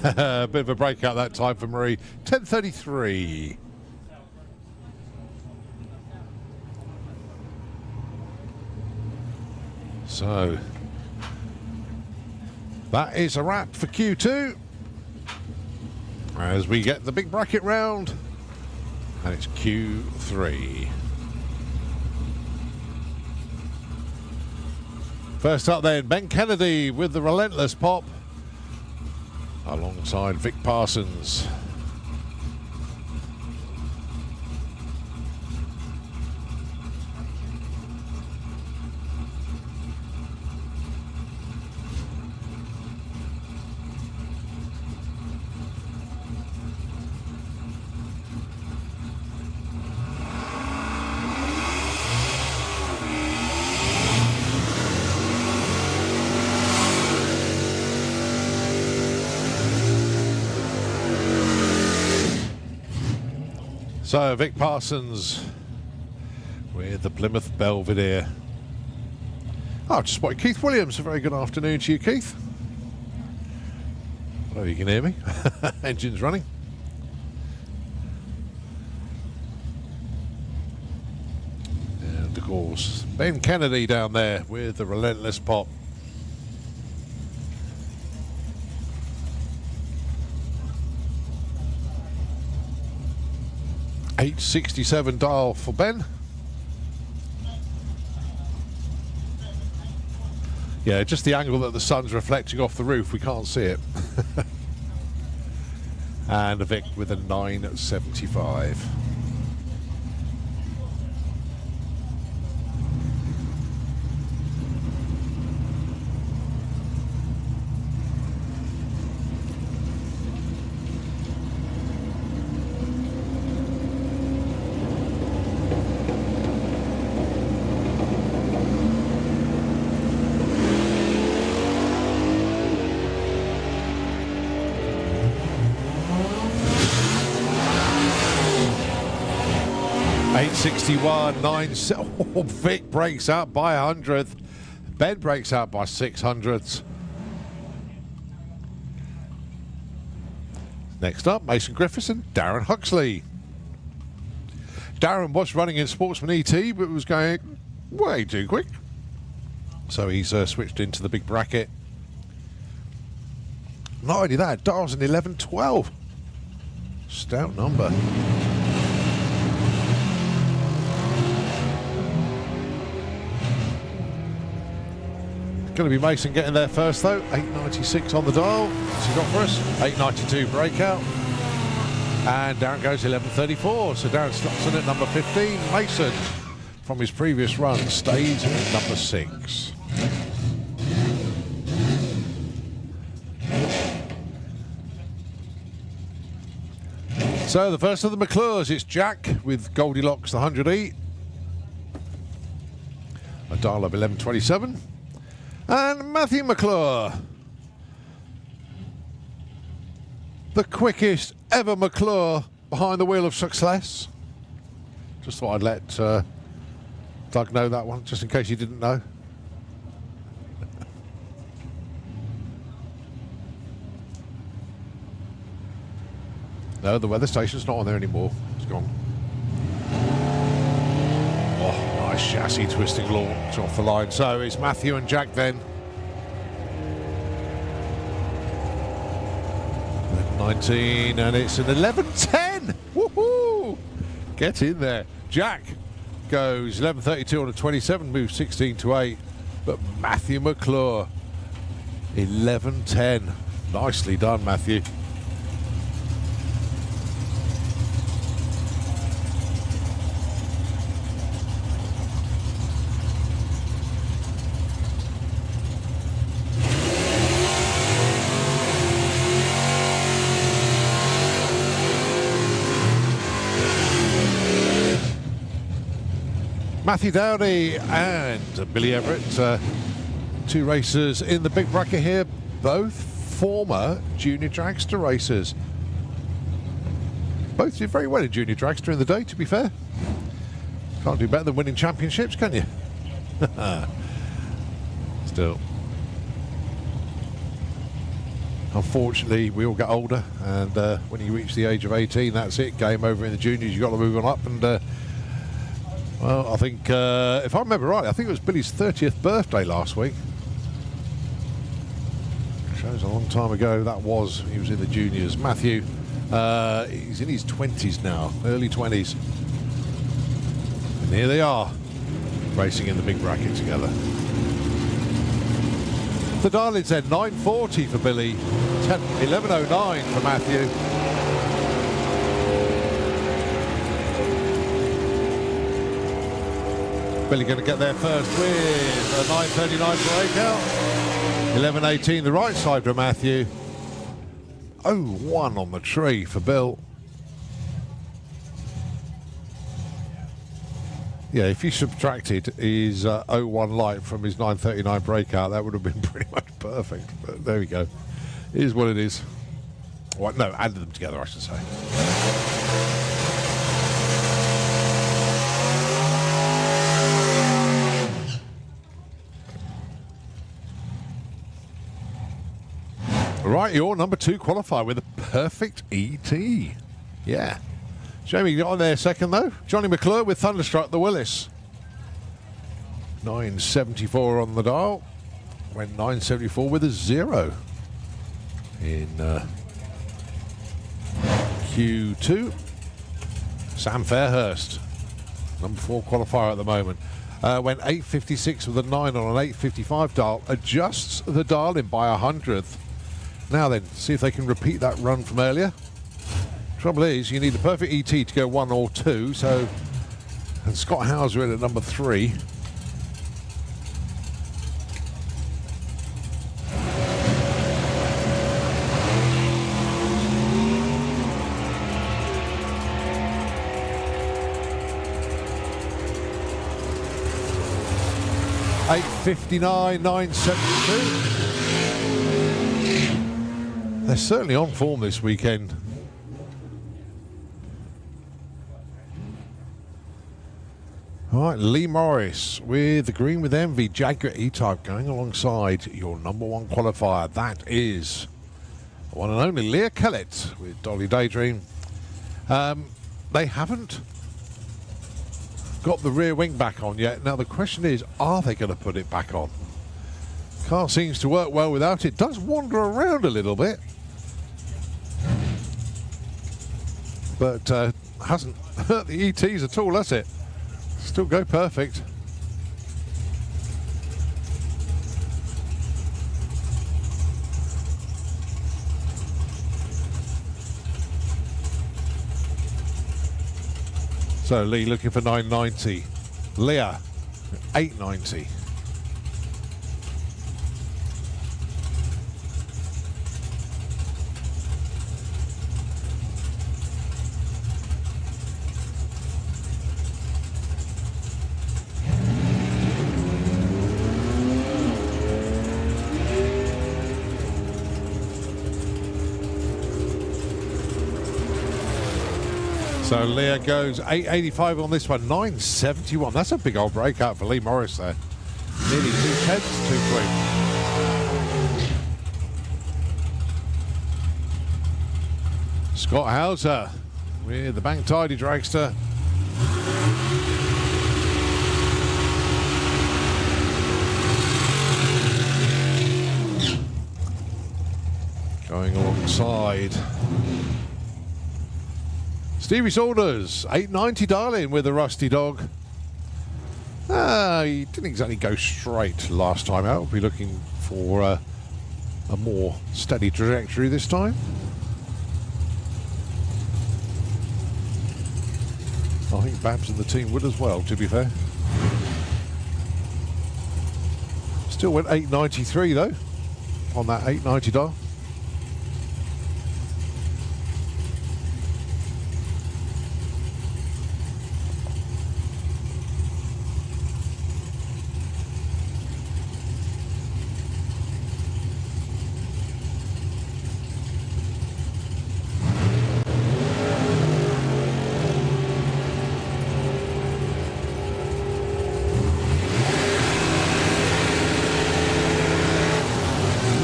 A bit of a breakout that time for Marie. 10:33. So that is a wrap for Q2 as we get the big bracket round, and it's Q3. First up then, Ben Kennedy with the Relentless Pop alongside Vic Parsons. So Vic Parsons with the Plymouth Belvedere. Oh, just spotted Keith Williams. A very good afternoon to you, Keith. I don't know if you can hear me. Engine's running. And of course, Ben Kennedy down there with the Relentless Pop. .867 dial for Ben. Yeah, just the angle that the sun's reflecting off the roof, we can't see it. And a Vic with a 975. .861, 9. Oh, Vic breaks out by 100th. Ben breaks out by 600ths. Next up, Mason Griffiths and Darren Huxley. Darren was running in Sportsman ET, but was going way too quick. So he's switched into the big bracket. Not only that, dials an 11-12. Stout number. Going to be Mason getting there first though. 896 on the dial. What's he got for us? 892 breakout. And Darren goes 1134. So Darren slots in at number 15. Mason, from his previous run, stays at number 6. So the first of the McClures, it's Jack with Goldilocks the 100E. A dial of 1127. And Matthew McClure, the quickest ever McClure behind the wheel of success. Just thought I'd let Doug know that one, just in case you didn't know. No, the weather station's not on there anymore. It's gone. Oh, nice chassis twisting launch off the line. So it's Matthew and Jack then. 19, and it's an 11.10. Woohoo! Get in there. Jack goes 11.32 on a 27, moves 16 to 8. But Matthew McClure, 11.10. Nicely done, Matthew. Matthew Dowdy and Billy Everett, two racers in the big bracket here. both former junior dragster racers. Both did very well in junior dragster in the day, to be fair. Can't do better than winning championships, can you? Still. Unfortunately, we all get older, and when you reach the age of 18, that's it. Game over in the juniors. You've got to move on up. And well, I think, if I remember right, I think it was Billy's 30th birthday last week. Shows a long time ago that was. He was in the juniors. Matthew, he's in his 20s now, early 20s. And here they are, racing in the big bracket together. The dial-in said 9:40 for Billy, 11:09 for Matthew. Billy going to get there first with a 9:39 breakout. 11:18 the right side for Matthew. 0-1 on the tree for Bill. Yeah, if you subtracted his 0-1 light from his 9:39 breakout, that would have been pretty much perfect. But there we go. It is what it is. Well, no, added them together, I should say. Right, your number 2 qualifier with a perfect ET. Yeah. Jamie got on there second, though. Johnny McClure with Thunderstruck the Willis. 974 on the dial. Went 974 with a 0 in Q2. Sam Fairhurst, number 4 qualifier at the moment. Went 856 with a 9 on an 855 dial. Adjusts the dial in by 100th. Now then, see if they can repeat that run from earlier. Trouble is, you need a perfect ET to go 1 or 2, so... And Scott Hauser in at number 3. .859, 972. They're certainly on form this weekend. All right, Lee Morris with the Green with Envy, Jaguar E-Type going alongside your number 1 qualifier. That is the one and only Leah Kellett with Dolly Daydream. They haven't got the rear wing back on yet. Now the question is, are they going to put it back on? Car seems to work well without it. Does wander around a little bit, but hasn't hurt the ETs at all, has it? Still go perfect. So Lee looking for 990. Leah, 890. So Leah goes 885 on this one, 971. That's a big old breakout for Lee Morris there. Nearly 2/10 too quick. Scott Hauser with the Bank Tidy dragster. Going alongside Stevie Saunders, 890 darling with a rusty dog. He didn't exactly go straight last time out. We'll be looking for a more steady trajectory this time. I think Babs and the team would as well, to be fair. Still went 893 though, on that 890 dial.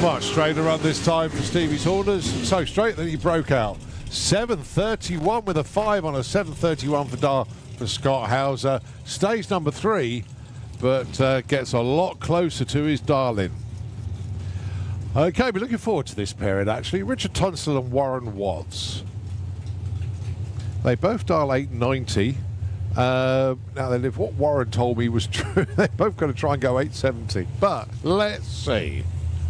Much straighter run this time for Stevie Saunders. So straight that he broke out. 7:31 with a 5 on a 7:31 for Scott Hauser. Stays number 3, but gets a lot closer to his darling. Okay, we're looking forward to this period actually. Richard Tunstall and Warren Watts. They both dial 890. Now then, if what Warren told me was true, they're both going to try and go 870. But let's see.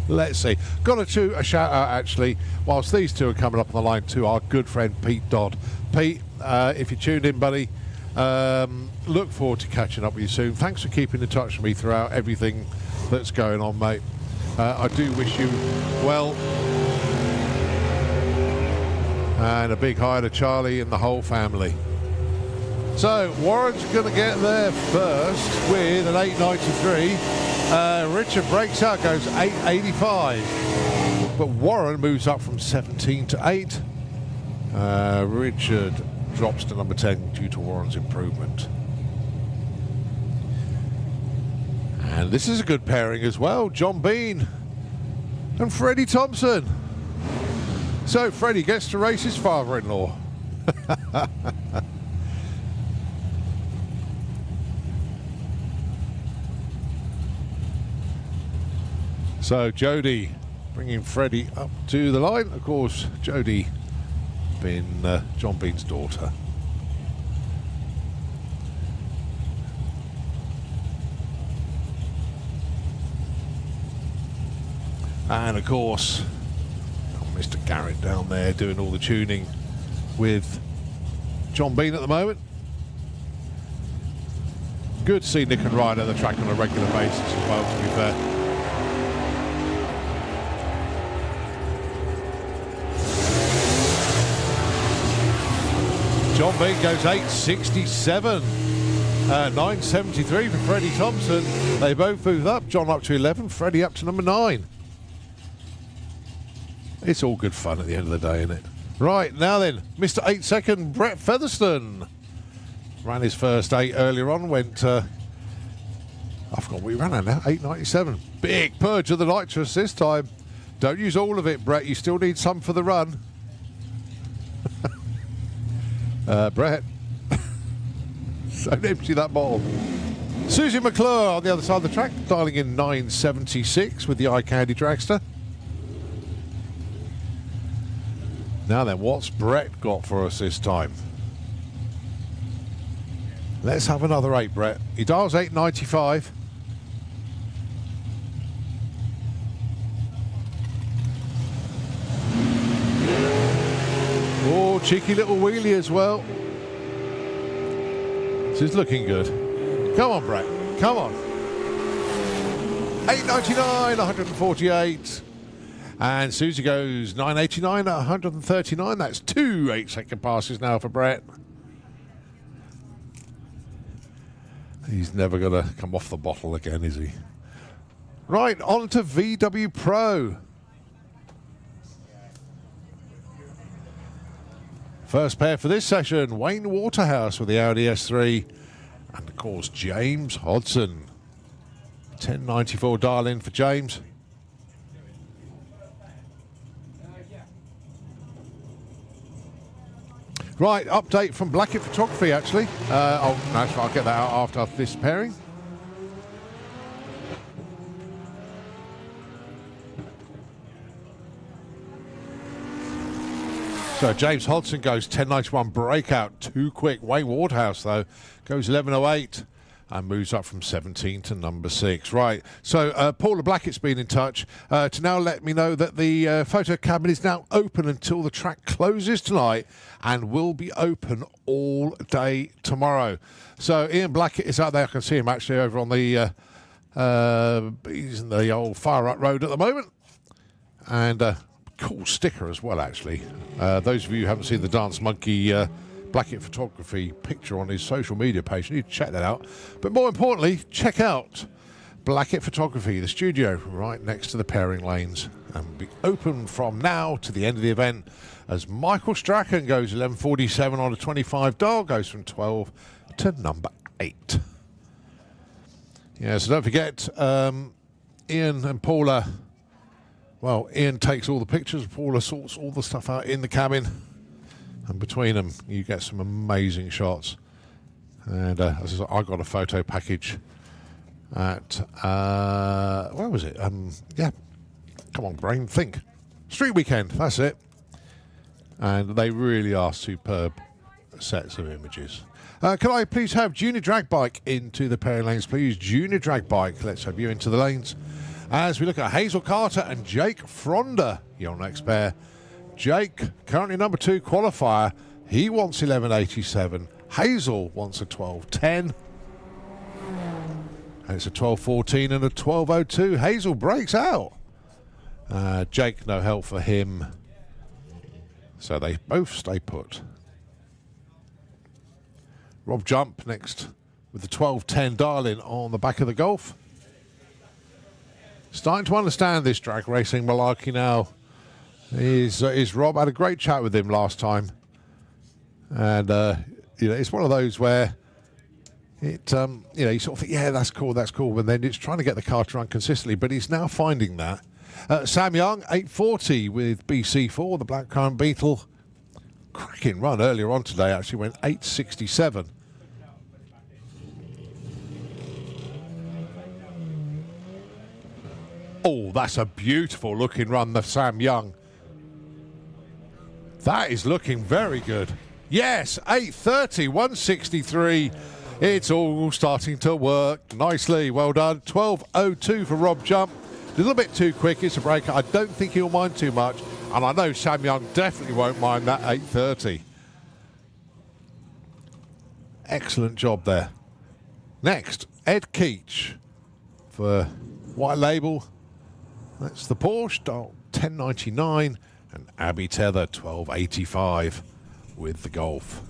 Let's see. Got to a shout out actually, whilst these two are coming up on the line, to our good friend Pete Dodd. Pete, if you tuned in, buddy, look forward to catching up with you soon. Thanks for keeping in touch with me throughout everything that's going on, mate. I do wish you well. And a big hi to Charlie and the whole family. So Warren's going to get there first with an 893. Richard breaks out, goes 885. But Warren moves up from 17 to 8. Richard drops to number 10 due to Warren's improvement. And this is a good pairing as well. John Bean and Freddie Thompson. So Freddie gets to race his father-in-law. So Jody bringing Freddie up to the line. Of course, Jody being John Bean's daughter. And of course, Mr. Garrett down there doing all the tuning with John Bean at the moment. Good to see Nick and Ryan at the track on a regular basis as well, to be fair. John Bean goes 867. 973 for Freddie Thompson. They both moved up. John up to 11, Freddie up to number 9. It's all good fun at the end of the day, isn't it? Right, now then, Mr. 8 second, Brett Featherstone. Ran his first 8 earlier on, went, I forgot what he ran at now, 897. Big purge of the nitrous this time. Don't use all of it, Brett, you still need some for the run. Brett, don't empty that bottle. Susie McClure on the other side of the track, dialing in 976 with the Eye Candy Dragster. Now then, what's Brett got for us this time? Let's have another 8, Brett. He dials 895. Oh, cheeky little wheelie as well. This is looking good. Come on, Brett. Come on. 899, 148. And Susie goes 989 at 139. That's 2 8-second passes now for Brett. He's never going to come off the bottle again, is he? Right, on to VW Pro. First pair for this session, Wayne Waterhouse with the Audi S3. And of course, James Hodson. 1094 dial in for James. Right, update from Blackett Photography, actually. I'll get that out after this pairing. So James Hodson goes 1091 breakout, too quick. Wayne Waterhouse, though, goes 1108 and moves up from 17 to number 6. Right, so Paula Blackett's been in touch to now let me know that the photo cabin is now open until the track closes tonight and will be open all day tomorrow. So Ian Blackett is out there. I can see him actually over on the he's in the old Fire Up Road at the moment. And cool sticker as well, actually. Those of you who haven't seen the Dance Monkey Blackett Photography picture on his social media page, you need to check that out. But more importantly, check out Blackett Photography, the studio right next to the pairing lanes, and will be open from now to the end of the event as Michael Strachan goes 1147 on a 25 dial, goes from 12 to number 8. Yeah, so don't forget, Ian and Paula Well, Ian takes all the pictures, Paula sorts all the stuff out in the cabin, and between them you get some amazing shots. And as I said, I got a photo package at where was it? Yeah, come on, brain, think. Street Weekend, that's it. And they really are superb sets of images. Can I please have Junior Drag Bike into the pairing lanes, please? Junior Drag Bike, let's have you into the lanes. As we look at Hazel Carter and Jake Fronder, your next pair. Jake, currently number 2 qualifier. He wants 11.87. Hazel wants a 12.10. And it's a 12.14 and a 12.02. Hazel breaks out. Jake, no help for him. So they both stay put. Rob Jump next with the 12.10 dial-in on the back of the Golf. Starting to understand this drag racing malarkey now. Is Rob. I had a great chat with him last time. And, it's one of those where it, you sort of think, yeah, that's cool. But then it's trying to get the car to run consistently. But he's now finding that. Sam Young, 840 with BC4, the Blackcurrant Beetle. Cracking run earlier on today, actually went 867. Oh, that's a beautiful looking run, the Sam Young. That is looking very good. Yes, 830, 163. It's all starting to work nicely. Well done. 12.02 for Rob Jump. A little bit too quick. It's a break. I don't think he'll mind too much. And I know Sam Young definitely won't mind that 8.30. Excellent job there. Next, Ed Keach for White Label. That's the Porsche, 1099. And Abby Tether, 12.85 with the Golf.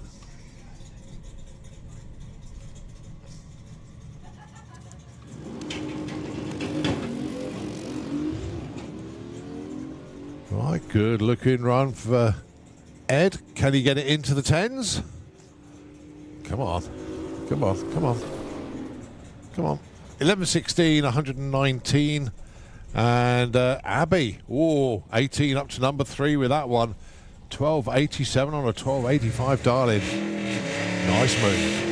Right, good looking run for Ed. Can he get it into the 10s? Come on. 11.16, 119. And Abby, 18 up to number 3 with that one. 12.87 on a 12.85 dial-in. Nice move.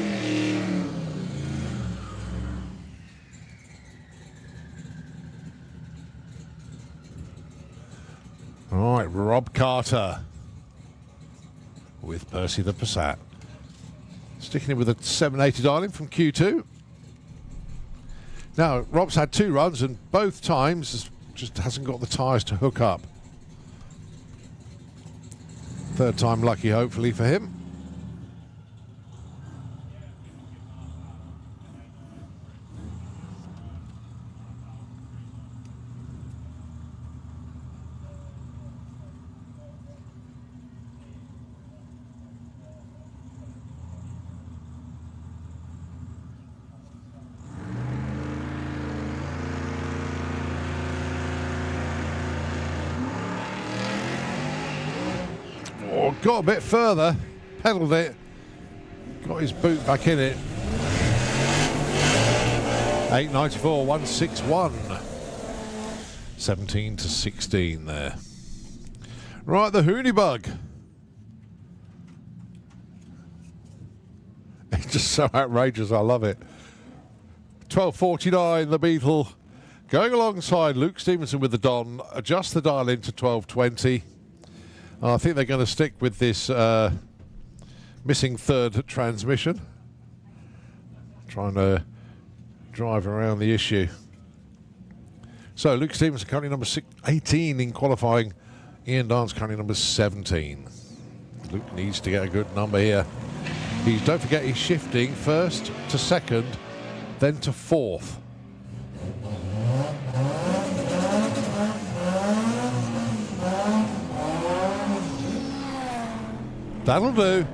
All right, Rob Carter with Percy the Passat. Sticking in with a 780 dial-in from Q2. Now, Rob's had 2 runs and both times just hasn't got the tyres to hook up. Third time lucky, hopefully, for him. Got a bit further, pedalled it, got his boot back in it. 894, 161. 17 to 16 there. Right, the Hooney Bug. It's just so outrageous, I love it. 12.49, the Beetle. Going alongside Luke Stevenson with the Don. Adjust the dial into 12.20. I think they're going to stick with this missing third transmission. Trying to drive around the issue. So Luke Stevenson currently number 18 in qualifying. Ian Dance currently number 17. Luke needs to get a good number here. Don't forget he's shifting first to second, then to fourth. That'll do.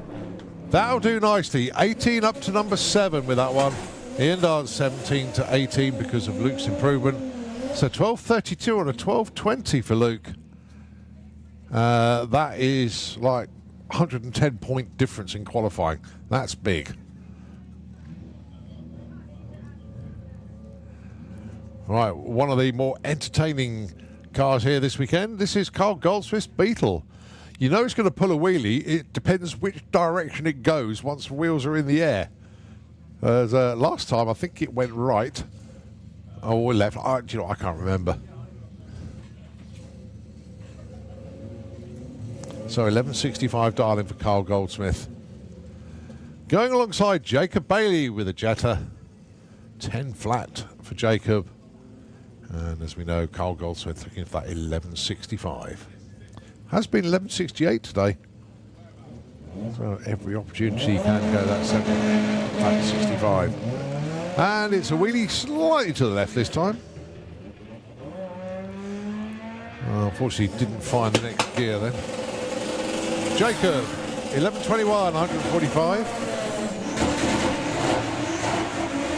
That'll do nicely. 18 up to number 7 with that one. Ian Dance 17 to 18 because of Luke's improvement. So 12.32 on a 12.20 for Luke. That is like 110 point difference in qualifying. That's big. Right, one of the more entertaining cars here this weekend. This is Carl Goldsmith's Beetle. You know it's going to pull a wheelie. It depends which direction it goes once the wheels are in the air. Last time, I think it went right. Or left. Do you know, I can't remember. So 1165 dialing for Carl Goldsmith. Going alongside Jacob Bailey with a Jetta. 10 flat for Jacob. And as we know, Carl Goldsmith looking for that 1165. Has been 1168 today. So every opportunity you can go that 65. And it's a wheelie slightly to the left this time. Unfortunately, didn't find the next gear then. Jacob, 1121, 145.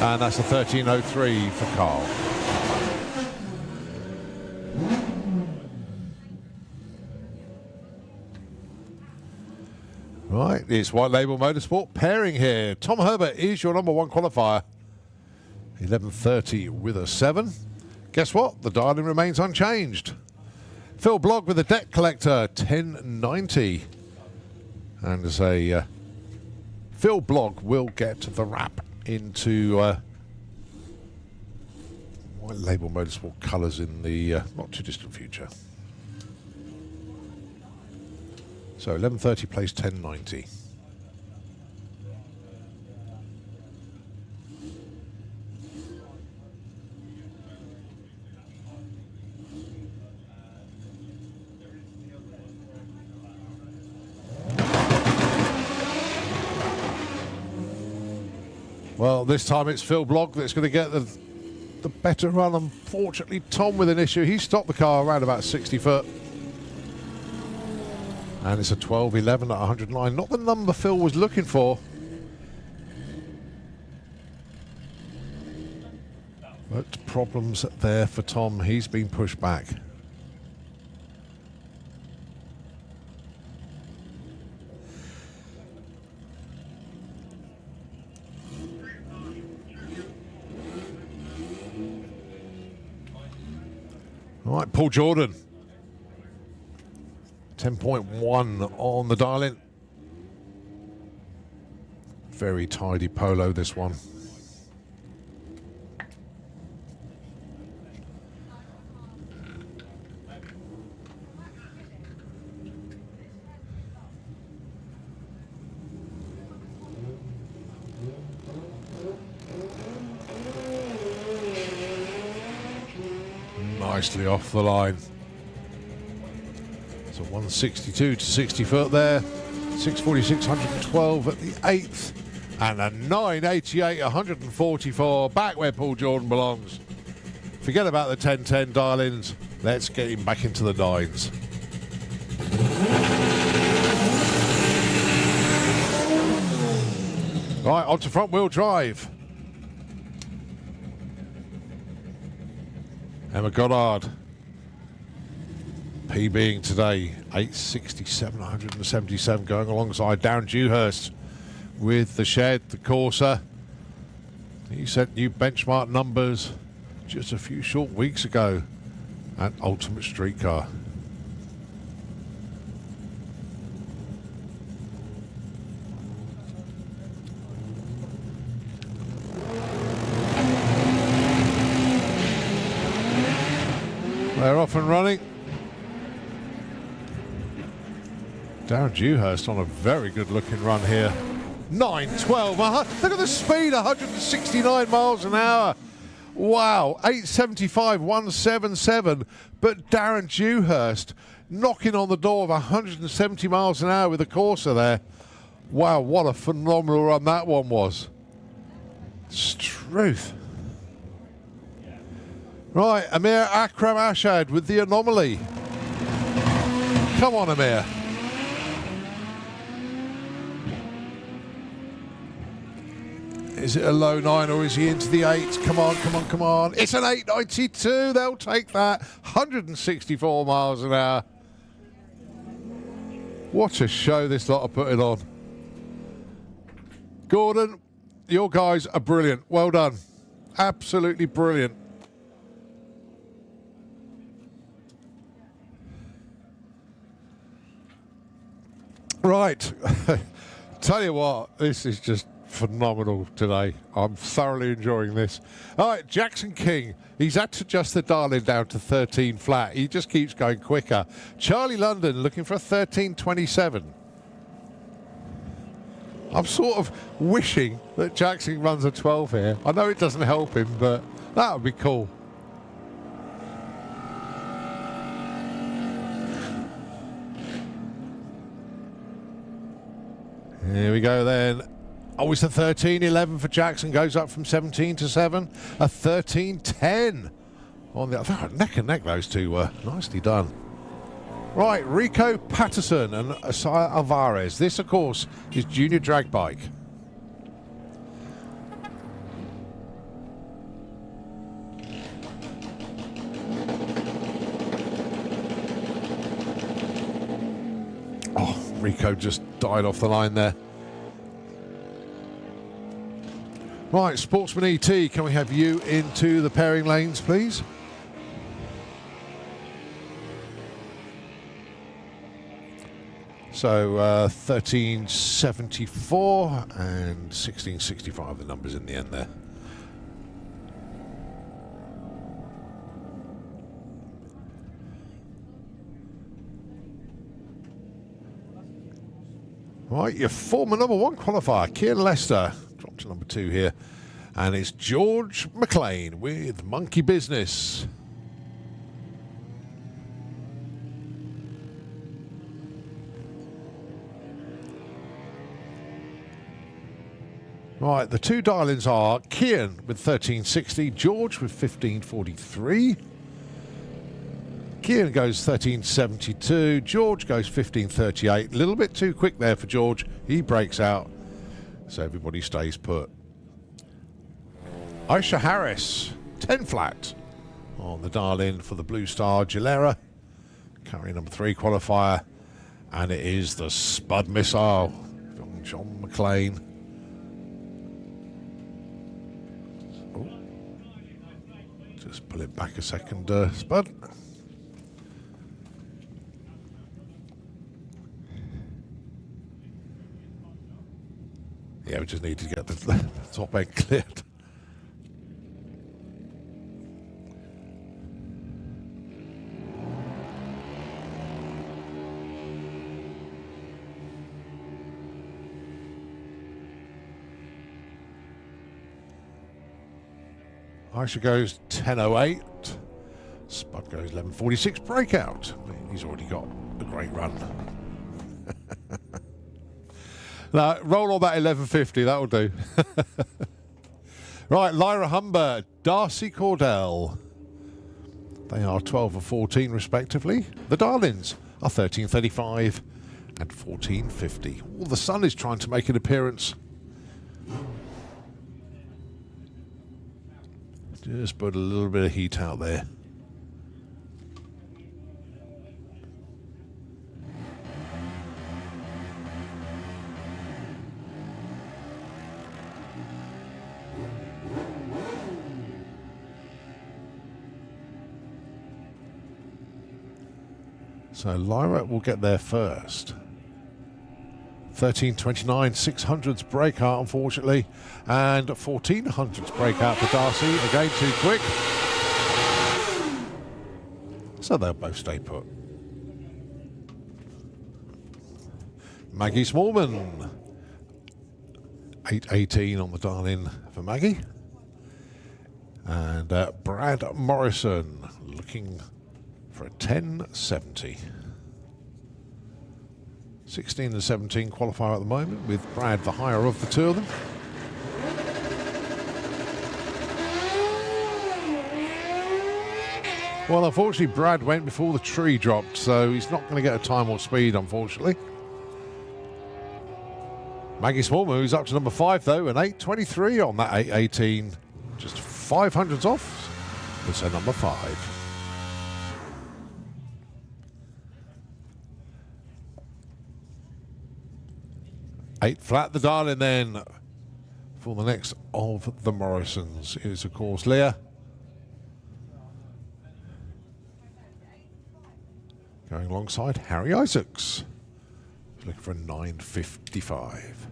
And that's a 1303 for Carl. Right, it's White Label Motorsport pairing here. Tom Herbert is your number one qualifier. 1130 with a 7. Guess what? The dialing remains unchanged. Phil Blogg with the Debt Collector, 1090. And as a Phil Blogg will get the wrap into White Label Motorsport colours in the not too distant future. So 1130 plays 1090. Well, this time it's Phil Blogg that's going to get the better run. Unfortunately, Tom with an issue. He stopped the car around about 60 foot. And it's a 1211 at 109. Not the number Phil was looking for. But problems there for Tom. He's been pushed back. All right, Paul Jordan. 10.1 on the dial-in. Very tidy polo, this one. Nicely off the line. So 162 to 60 foot there. 646, 112 at the 8th. And a 988, 144. Back where Paul Jordan belongs. Forget about the 1010 dial-ins. Let's get him back into the 9s. Right, on to front wheel drive. Emma Goddard, PBing today, 867, 177, going alongside Darren Dewhurst with the Shed, the Corsa. He set new benchmark numbers just a few short weeks ago at Ultimate Streetcar. They're off and running. Darren Dewhurst on a very good looking run here. 912. Look at the speed, 169 miles an hour. Wow, 875, 177. But Darren Dewhurst knocking on the door of 170 miles an hour with the Corsa there. Wow, what a phenomenal run that one was. It's truth. Right, Amir Akram Ashad with the Anomaly. Come on, Amir. Is it a low 9 or is he into the 8? Come on, come on, come on. It's an 892. They'll take that. 164 miles an hour. What a show this lot are putting on. Gordon, your guys are brilliant. Well done. Absolutely brilliant. Right. Tell you what, this is just phenomenal today. I'm thoroughly enjoying this. All right, Jackson King. He's had to adjust the dial-in down to 13 flat. He just keeps going quicker. Charlie London looking for a 13.27. I'm sort of wishing that Jackson runs a 12 here. I know it doesn't help him, but that would be cool. Here we go then. Oh, it's a 13.11 for Jackson. Goes up from 17 to 7. A 13.10 on the other. Neck and neck, those two were. Nicely done. Right, Rico Patterson and Asaya Alvarez. This, of course, is junior drag bike. Oh, Rico just died off the line there. Right, Sportsman ET, can we have you into the pairing lanes, please? So 1374 and 1665, the numbers in the end there. Right, your former number one qualifier, Kian Lester, dropped to number 2 here. And it's George McLean with Monkey Business. Right, the two dial-ins are Kian with 1360, George with 1543. Kian goes 1372, George goes 1538. A little bit too quick there for George. He breaks out, so everybody stays put. Aisha Harris, 10 flat on the dial-in for the Blue Star Gilera. Carry number 3 qualifier. And it is the Spud Missile from John McLean. Oh. Just pull it back a second, Spud. Yeah, we just need to get the top end cleared. Aisha goes 10.08. Spud goes 11.46. Breakout. He's already got a great run. Now, roll on that 11.50. That'll do. Right, Lyra Humber, Darcy Cordell. They are 12 and 14 respectively. The Darlings are 13.35 and 14.50. Well, the sun is trying to make an appearance. Just put a little bit of heat out there. So Lyra will get there first. 13.29, 600s breakout, unfortunately, and 1400s breakout for Darcy. Again, too quick. So they'll both stay put. Maggie Smallman, 8.18 on the dial-in for Maggie. And Brad Morrison looking for a 10.70. 16 and 17 qualifier at the moment, with Brad the higher of the two of them. Well, unfortunately, Brad went before the tree dropped, so he's not going to get a time or speed, unfortunately. Maggie Smallman, who's up to number 5, though, an 8.23 on that 8.18. Just 500s off. It's her number 5. Eight flat the dial-in then for the next of the Morrisons is, of course, Leah. Going alongside Harry Isaacs. Looking for a 9:55.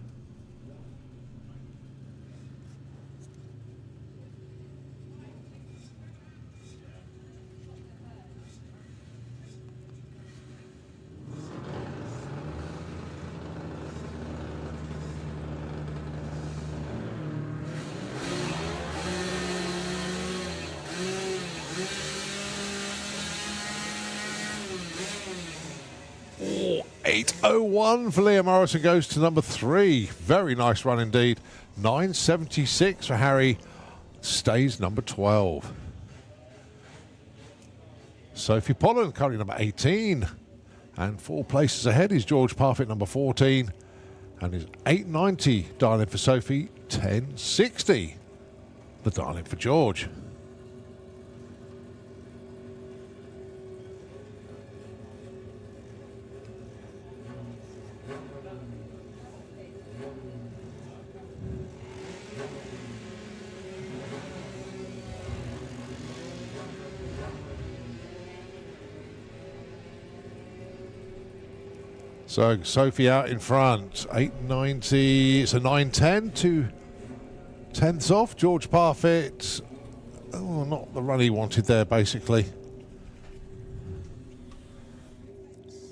Oh, 8:01 for Liam Morrison goes to number 3. Very nice run indeed. 9:76 for Harry. Stays number 12. Sophie Pollen currently number 18. And 4 places ahead is George Parfitt number 14. And his 8:90 darling for Sophie. 10:60 the darling for George. So Sophie out in front, 8:90. It's a 9:10, 2/10 off. George Parfitt, oh, not the run he wanted there, basically.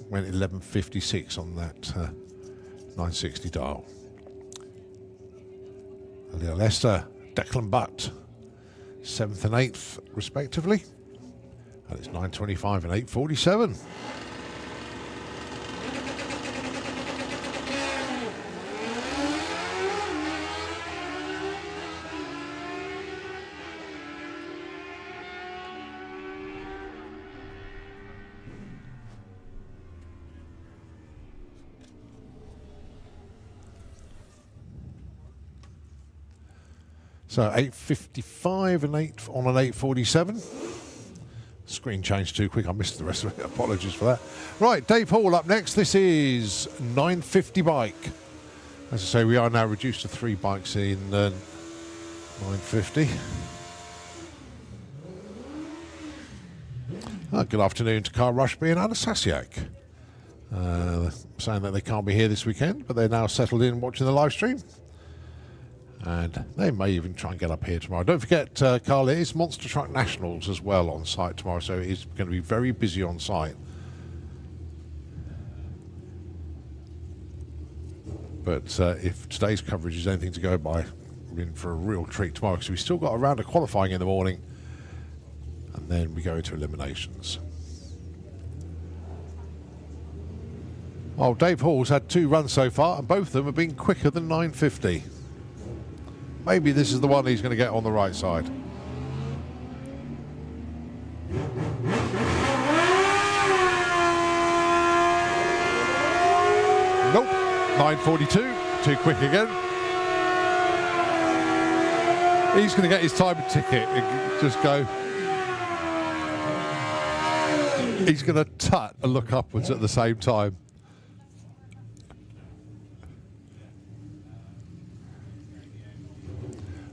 Went 11:56 on that 960 dial. Leo Lester, Declan Butt, 7th and 8th respectively. And it's 9:25 and 8:47. So 8:55 and 8 on an 8:47. Screen changed too quick. I missed the rest of it. Apologies for that. Right, Dave Hall up next. This is 950 bike. As I say, we are now reduced to 3 bikes in 950. Good afternoon to Carl Rushby and Anna Sasiak. Saying that they can't be here this weekend, but they're now settled in watching the live stream. And they may even try and get up here tomorrow. Don't forget, Carl, it is Monster Truck Nationals as well on site tomorrow, so it is going to be very busy on site. But if today's coverage is anything to go by, we're in for a real treat tomorrow, because we've still got a round of qualifying in the morning, and then we go into eliminations. Well, Dave Hall's had 2 runs so far, and both of them have been quicker than 950. Maybe this is the one he's going to get on the right side. Nope. 9:42. Too quick again. He's going to get his time ticket and just go. He's going to tut and look upwards at the same time.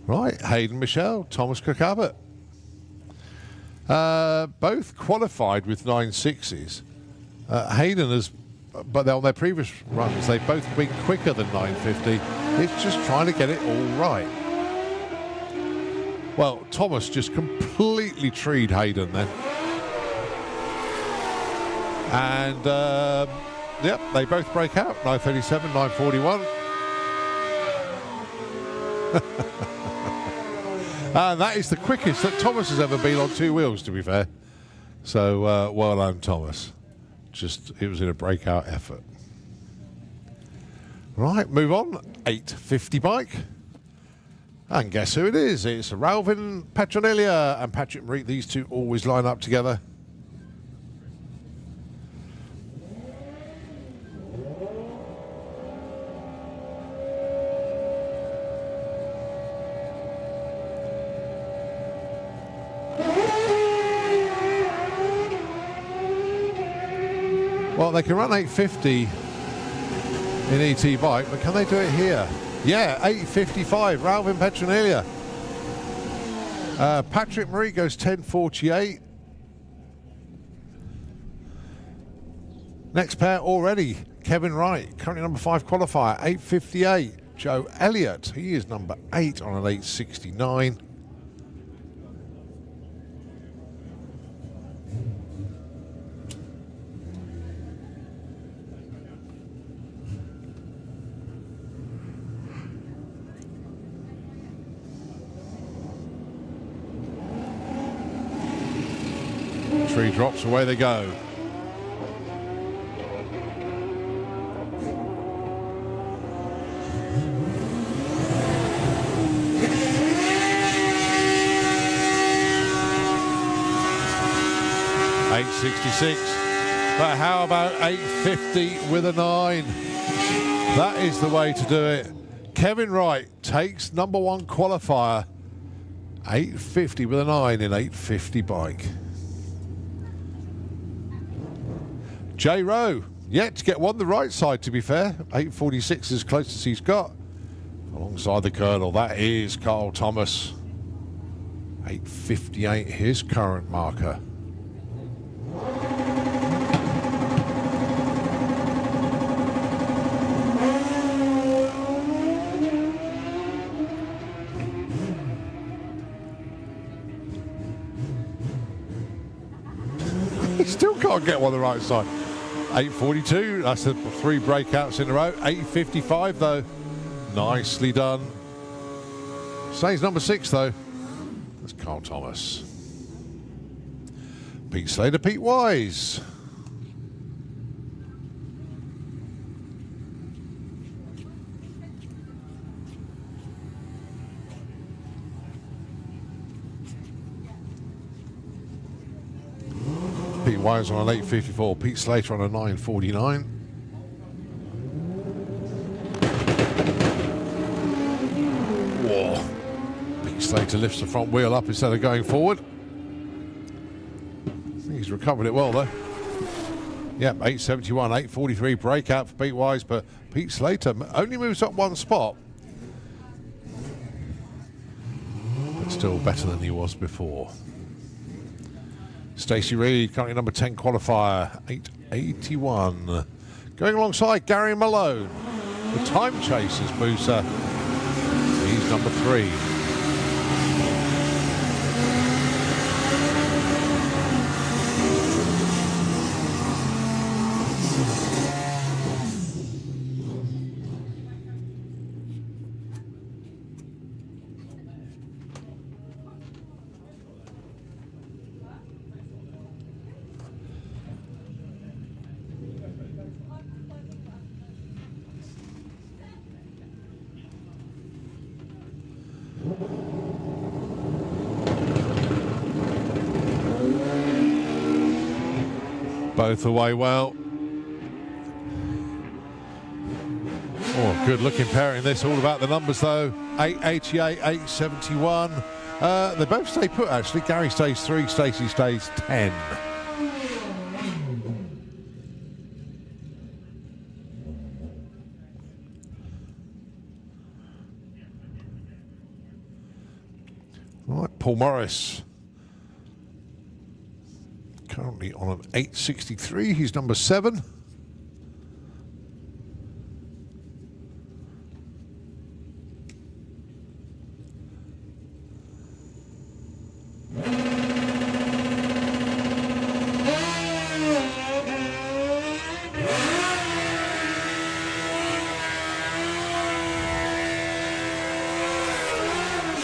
Right, Hayden Michelle, Thomas Cook Abbott. Both qualified with 9.6s. Hayden has, but on their previous runs, they've both been quicker than 950. It's just trying to get it all right. Well, Thomas just completely treed Hayden then. And, yep, they both break out, 937, 941. And that is the quickest that Thomas has ever been on 2 wheels, to be fair. So, well done, Thomas. Just, it was in a breakout effort. Right, move on. 850 bike. And guess who it is? It's Ralvin Petronella and Patrick Marie. These two always line up together. Well, they can run 850 in ET bike, but can they do it here? Yeah, 855, Ralvin Petronella. Patrick Marie goes 1048. Next pair already Kevin Wright, currently number 5 qualifier, 8:58. Joe Elliott, he is number 8 on an 8:69. Tree drops, away they go. $8.66, but how about $8.50 with a 9? That is the way to do it. Kevin Wright takes number 1 qualifier, $8.50 with a 9 in 8.50 bike. J Rowe, yet to get one the right side, to be fair. 8.46 as close as he's got. Alongside the Colonel, that is Carl Thomas. 8.58, his current marker. He still can't get one the right side. 8.42, that's the 3 breakouts in a row. 8.55 though, nicely done. Stays number 6 though. That's Carl Thomas. Pete Slater, Pete Wise. Pete Wise on an 8.54, Pete Slater on a 9.49. Whoa. Pete Slater lifts the front wheel up instead of going forward. I think he's recovered it well though. Yep, 8.71, 8.43 breakout for Pete Wise, but Pete Slater only moves up 1 spot. But still better than he was before. Stacey Reed, currently number 10 qualifier, 8.81. Going alongside Gary Malone, the Time Chasers booster. He's number 3. Both away well. Oh, good looking pairing this. All about the numbers though. 8.88, 8.71. They both stay put actually. Gary stays 3, Stacey stays 10. Right, Paul Morris. Currently on an 8.63, he's number 7.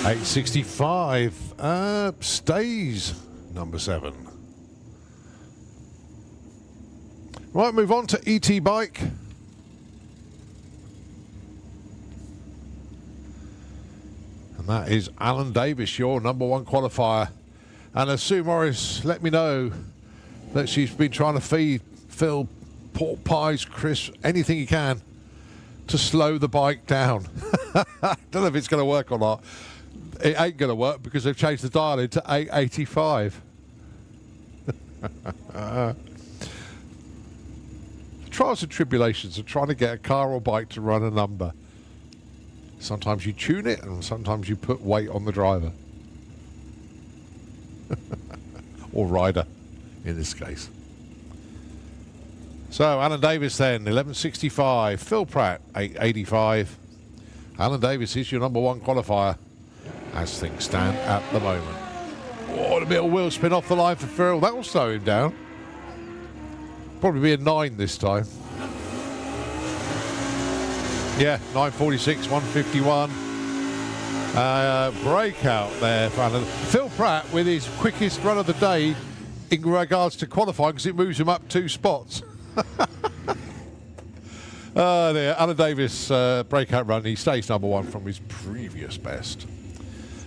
$8.65 stays number 7. Right, move on to ET Bike. And that is Alan Davis, your number 1 qualifier. And as Sue Morris let me know that she's been trying to feed Phil pork pies, crisps, anything he can to slow the bike down. I don't know if it's going to work or not. It ain't going to work because they've changed the dial into 885. Trials and tribulations of trying to get a car or bike to run a number. Sometimes you tune it and sometimes you put weight on the driver. Or rider, in this case. So Alan Davis then, 11.65. Phil Pratt, 8.85. Alan Davis is your number 1 qualifier as things stand at the moment. Oh, a bit of wheel spin off the line for Phil. That will slow him down. Probably be a 9 this time. Yeah, 9.46, 151. Breakout there for Alan. Phil Pratt with his quickest run of the day in regards to qualifying because it moves him up 2 spots. There, Alan Davis breakout run. He stays number 1 from his previous best.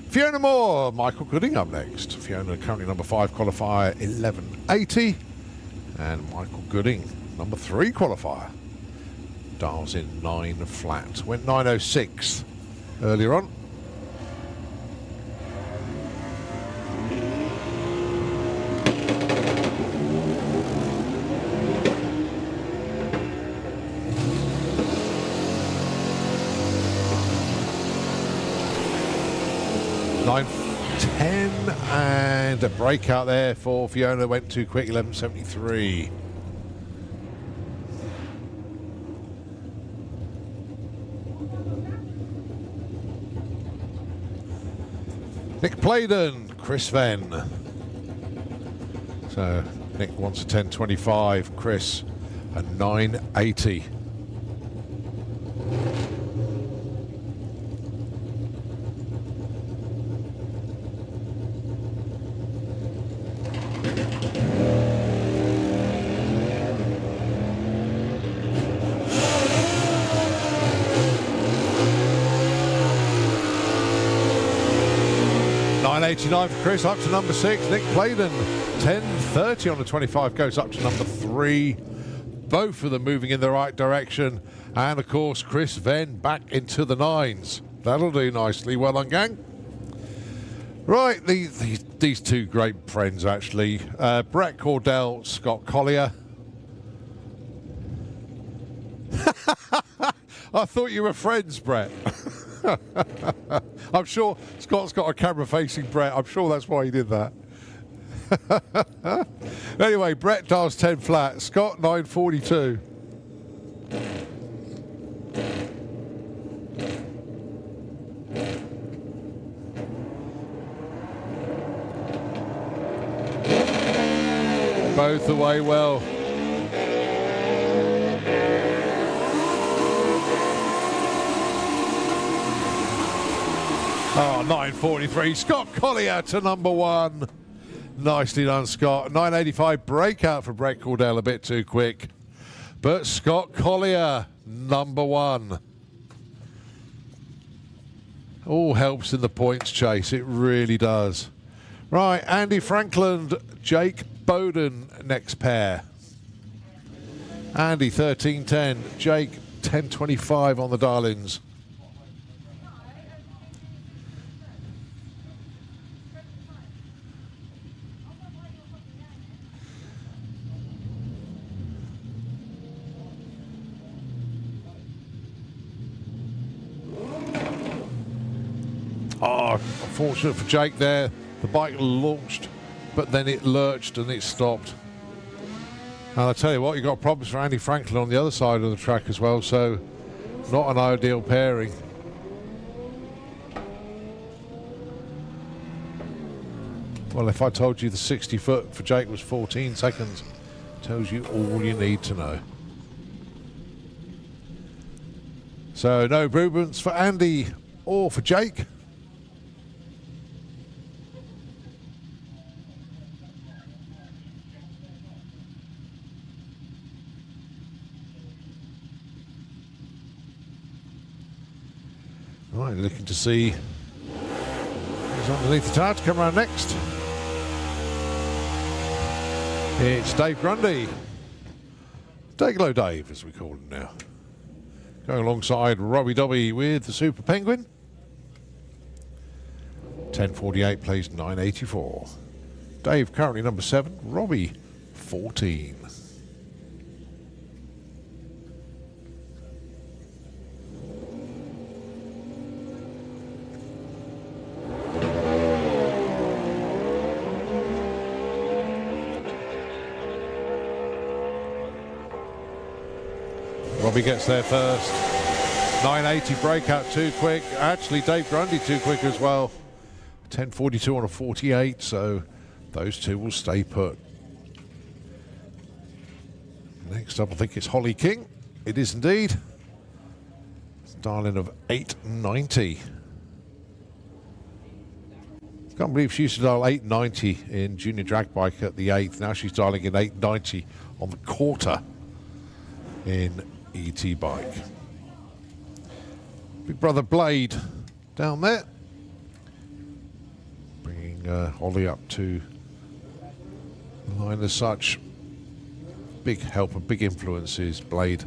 Fiona Moore, Michael Gooding up next. Fiona currently number 5 qualifier, 11.80. And Michael Gooding, number 3 qualifier. Dials in 9 flat. Went 9.06 earlier on. Nine 10 and a breakout there for Fiona. Went too quick, 11.73. Nick Playden, Chris Venn. So Nick wants a 10.25, Chris a 9.80. $9.89 for Chris, up to number 6. Nick Playden, 10.30 on the 25, goes up to number 3. Both of them moving in the right direction. And, of course, Chris Venn back into the 9s. That'll do nicely. Well done, gang. Right, these two great friends, actually. Brett Cordell, Scott Collier. I thought you were friends, Brett. I'm sure Scott's got a camera facing Brett. I'm sure that's why he did that. Anyway, Brett dials 10 flat. Scott 9.42. Both away well. Oh, 9.43. Scott Collier to number 1. Nicely done, Scott. 9.85 breakout for Brett Cordell, a bit too quick. But Scott Collier, number 1. All helps in the points chase. It really does. Right, Andy Franklin, Jake Bowden, next pair. Andy, 13.10. Jake, 10.25 on the dial-ins. Oh, unfortunate for Jake there. The bike launched, but then it lurched and it stopped. And I tell you what, you got problems for Andy Franklin on the other side of the track as well, so not an ideal pairing. Well, if I told you the 60 foot for Jake was 14 seconds, tells you all you need to know. So no improvements for Andy or for Jake. Right, looking to see who's underneath the tire to come around next. It's Dave Grundy. Dayglow Dave, as we call him now. Going alongside Robbie Dobby with the Super Penguin. 10.48 plays 9.84. Dave currently number 7, Robbie 14. Robbie gets there first. 980 breakout too quick. Actually, Dave Grundy too quick as well. 1042 on a 48, so those two will stay put. Next up, I think it's Holly King. It is indeed. Darling of 890. Can't believe she used to dial 890 in junior drag bike at the 8th. Now she's dialing in 890 on the quarter in ET bike. Big brother Blade down there. Bringing Holly up to the line as such. Big help and big influence is Blade.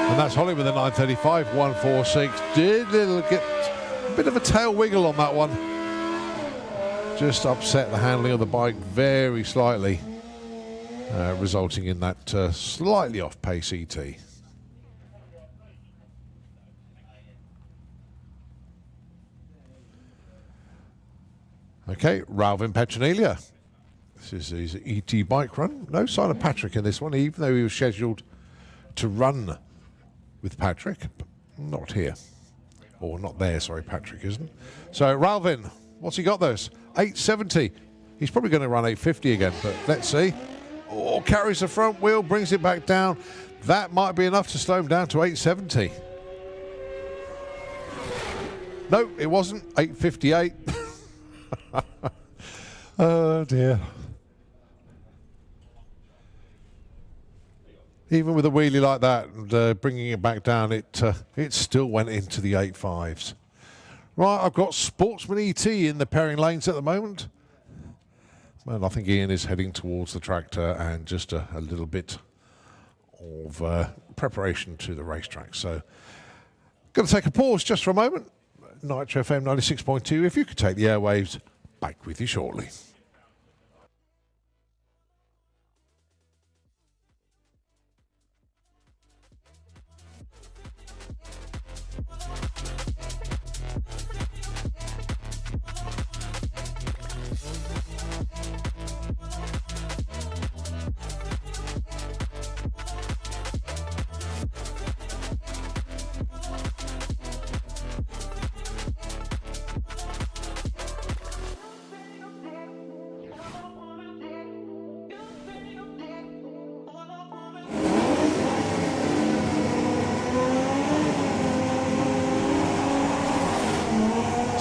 And that's Holly with a 935, 146. Did get a bit of a tail wiggle on that one. Just upset the handling of the bike very slightly, resulting in that slightly off pace ET. Okay, Ralvin Petronelia. This is his ET bike run. No sign of Patrick in this one, even though he was scheduled to run with Patrick, but not here. Or not there, sorry, Patrick isn't. So Ralvin, what's he got this? 870. He's probably going to run 850 again, but let's see. Oh, carries the front wheel, brings it back down. That might be enough to slow him down to 870. No, it wasn't. 858. Oh dear. Even with a wheelie like that and bringing it back down, it still went into the 8.5s. Right, I've got Sportsman ET in the pairing lanes at the moment. And I think Ian is heading towards the tractor and just a little bit of preparation to the racetrack. So, going to take a pause just for a moment. Nitro FM 96.2. If you could take the airwaves, back with you shortly.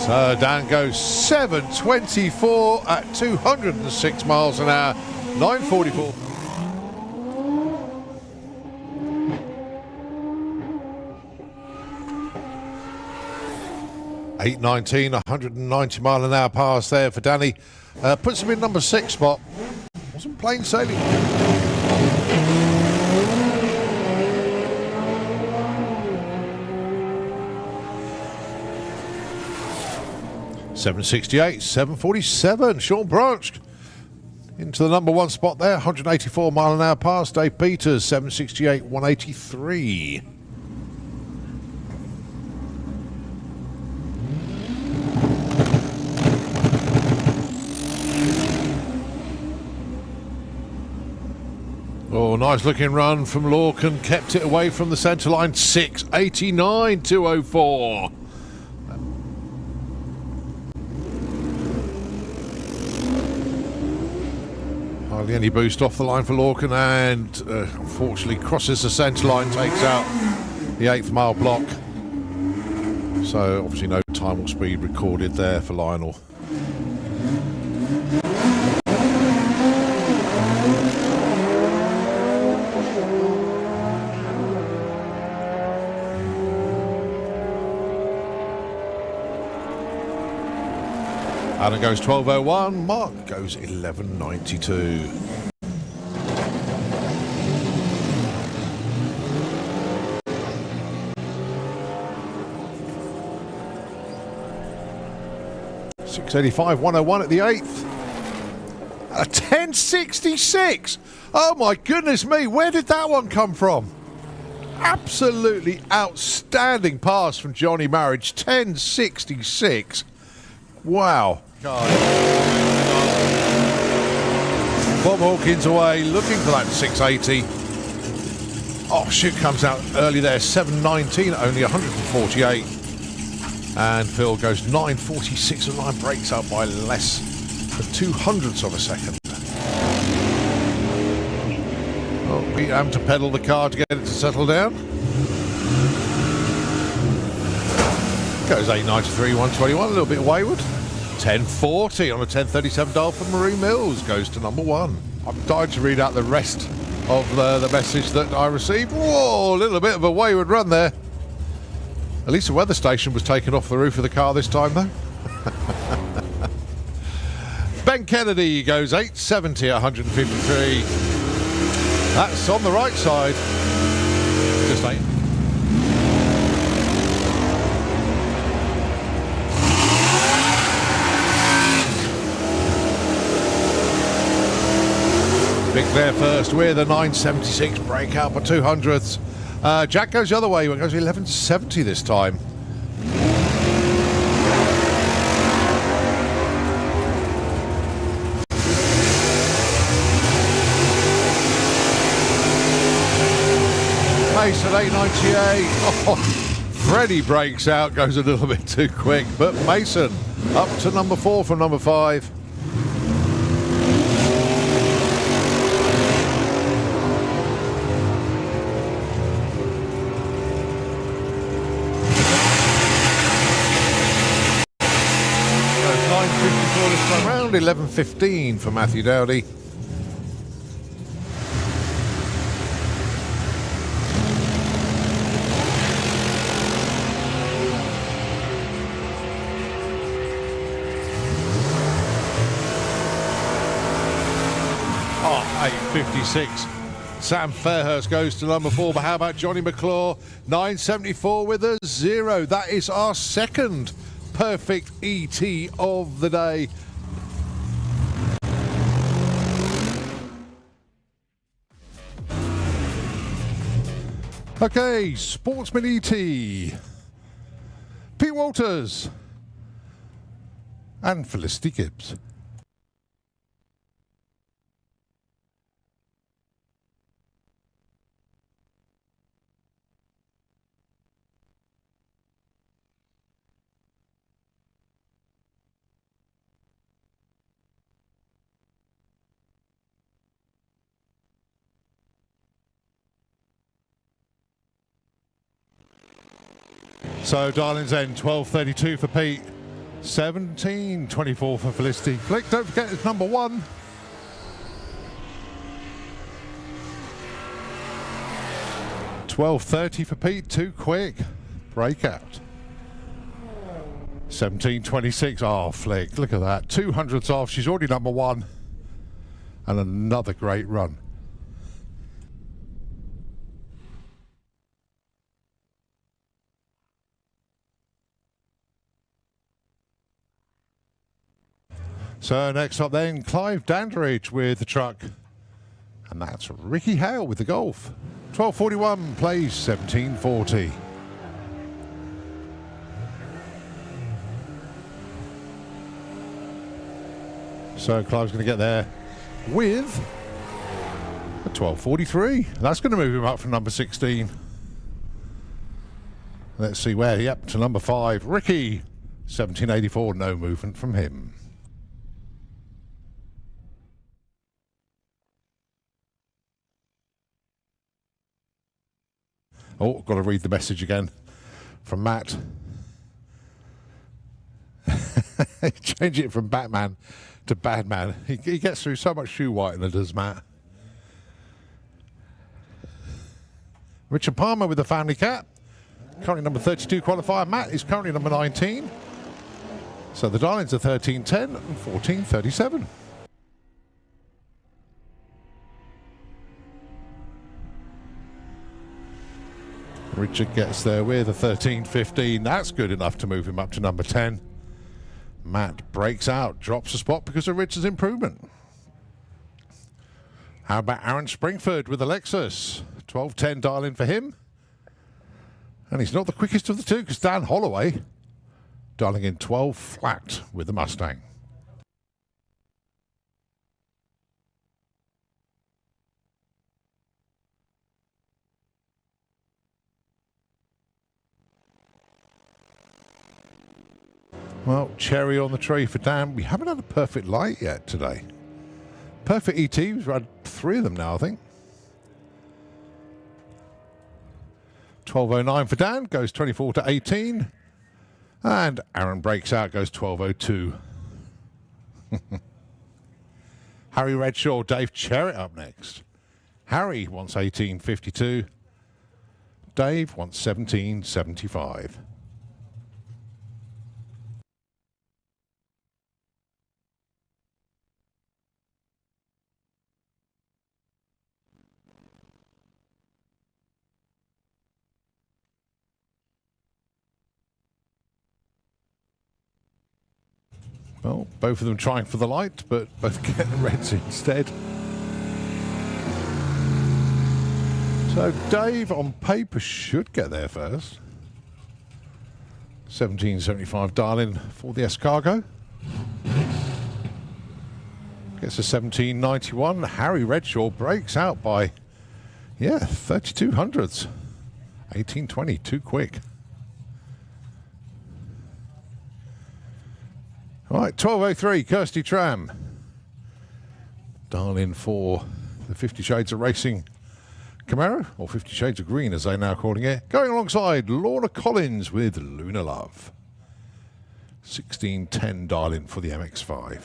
So Dan goes 724 at 206 miles an hour, 944. $8.19, 190 mile an hour pass there for Danny. Puts him in number 6 spot. Wasn't plain sailing. 768, 747. Sean Branch into the number 1 spot there. 184 mile an hour pass. Dave Peters, 768, 183. Oh, nice looking run from Lorcan. Kept it away from the centre line. 689, 204. Hardly any boost off the line for Lorcan, and unfortunately crosses the centre line, takes out the 8th mile block. So obviously no time or speed recorded there for Lionel. Adam goes 12.01, Mark goes 11.92. $685, 101 at the 8th. A 10.66. Oh my goodness me, where did that one come from? Absolutely outstanding pass from Johnny Marriage. 10.66. Wow. Bob Hawkins away, looking for that 680. Oh, shoot, comes out early there. 7.19, only 148. And Phil goes 9.46 and 9 breaks out by less than 200ths of a second. Oh, we have to pedal the car to get it to settle down. Goes 8.93, 121, a little bit wayward. 10.40 on a 10.37 dial for Marie Mills, goes to number 1. I'm dying to read out the rest of the message that I received. Whoa, a little bit of a wayward run there. At least the weather station was taken off the roof of the car this time, though. Ben Kennedy goes 8.70, 153. That's on the right side. Just 8. Vic there first with a 9.76 breakout for 200ths. Jack goes the other way. He goes 11.70 this time. Mason 8.98. Oh, Freddie breaks out, goes a little bit too quick, but Mason up to number 4 from number 5. Around 11.15 for Matthew Dowdy. Oh, 8.56. Sam Fairhurst goes to number 4, but how about Johnny McClure? 9.74 with a 0. That is our second perfect ET of the day. Okay, Sportsman ET, Pete Walters, and Felicity Gibbs. So Darling's End, 12.32 for Pete, 17.24 for Felicity. Flick, don't forget it's number 1. $12.30 for Pete, too quick. Breakout. 17.26. Oh, Flick, look at that. 200ths off. She's already number 1. And another great run. So next up then, Clive Dandridge with the truck. And that's Ricky Hale with the Golf. 12.41 plays 17.40. So Clive's going to get there with a 12.43. That's going to move him up from number 16. Let's see where. Yep, to number 5. Ricky, 17.84. No movement from him. Oh, got to read the message again from Matt. Change it from Batman to Badman. He gets through so much shoe whitener, does Matt. Richard Palmer with the family cat. Currently number 32 qualifier. Matt is currently number 19. So the Darlings are 13.10 and 14.37. Richard gets there with a 13.15. That's good enough to move him up to number 10. Matt breaks out, drops a spot because of Richard's improvement. How about Aaron Springford with the Lexus? 12.10 dial in for him. And he's not the quickest of the two because Dan Holloway dialing in 12 flat with the Mustang. Well, cherry on the tree for Dan. We haven't had a perfect light yet today. Perfect ET, we've had 3 of them now, I think. 12.09 for Dan, goes 24 to 18. And Aaron breaks out, goes 12.02. Harry Redshaw, Dave Cherritt up next. Harry wants 18.52. Dave wants 17.75. Well, both of them trying for the light, but both getting reds instead. So Dave, on paper, should get there first. 17.75 dial-in for the Escargot. Gets a 17.91. Harry Redshaw breaks out by, 32 hundredths. 18.20, too quick. All right, 12.03, Kirsty Tram. Dial in for the 50 Shades of Racing Camaro, or 50 Shades of Green as they're now calling it. Going alongside Lorna Collins with Luna Love. 16.10 dial in for the MX-5.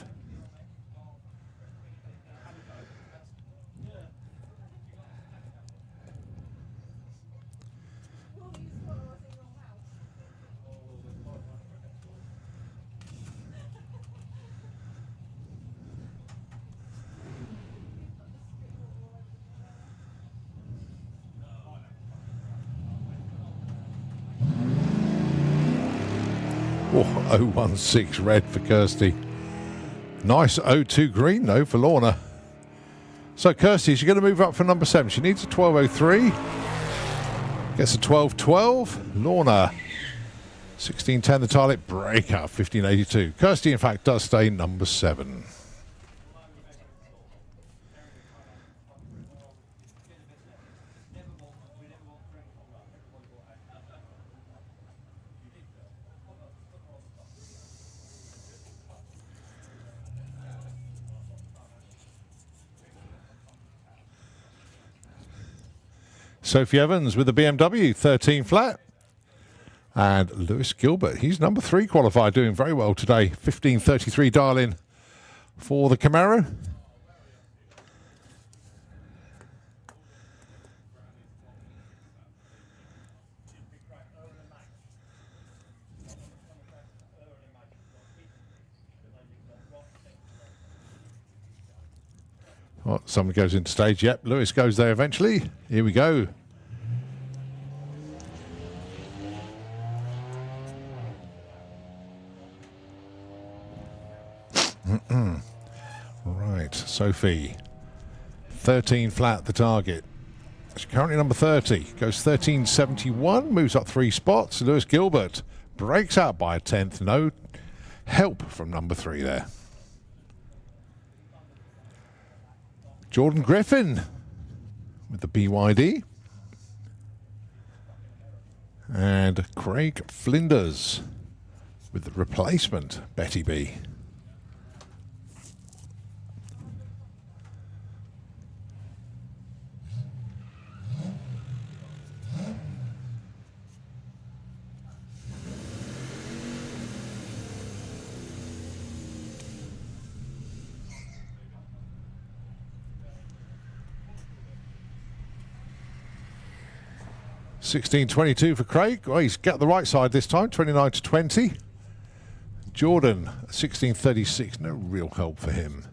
Oh, 016 red for Kirsty. Nice 02 green though for Lorna. So Kirsty, she's going to move up for number 7. She needs a 12.03. Gets a 12.12. Lorna 16.10 the target. Breakout 15.82. Kirsty in fact does stay number 7. Sophie Evans with the BMW, 13 flat. And Lewis Gilbert, he's number 3 qualified, doing very well today. 15.33 dial-in for the Camaro. Oh, someone goes into stage. Yep, Lewis goes there eventually. Here we go. Right, Sophie. 13 flat, the target. She's currently number 30. Goes 13.71, moves up 3 spots. Lewis Gilbert breaks out by a 10th. No help from number 3 there. Jordan Griffin with the BYD. And Craig Flinders with the replacement Betty B. $16.22 for Craig. Well, he's got the right side this time, 29 to 20. Jordan, 16.36. No real help for him.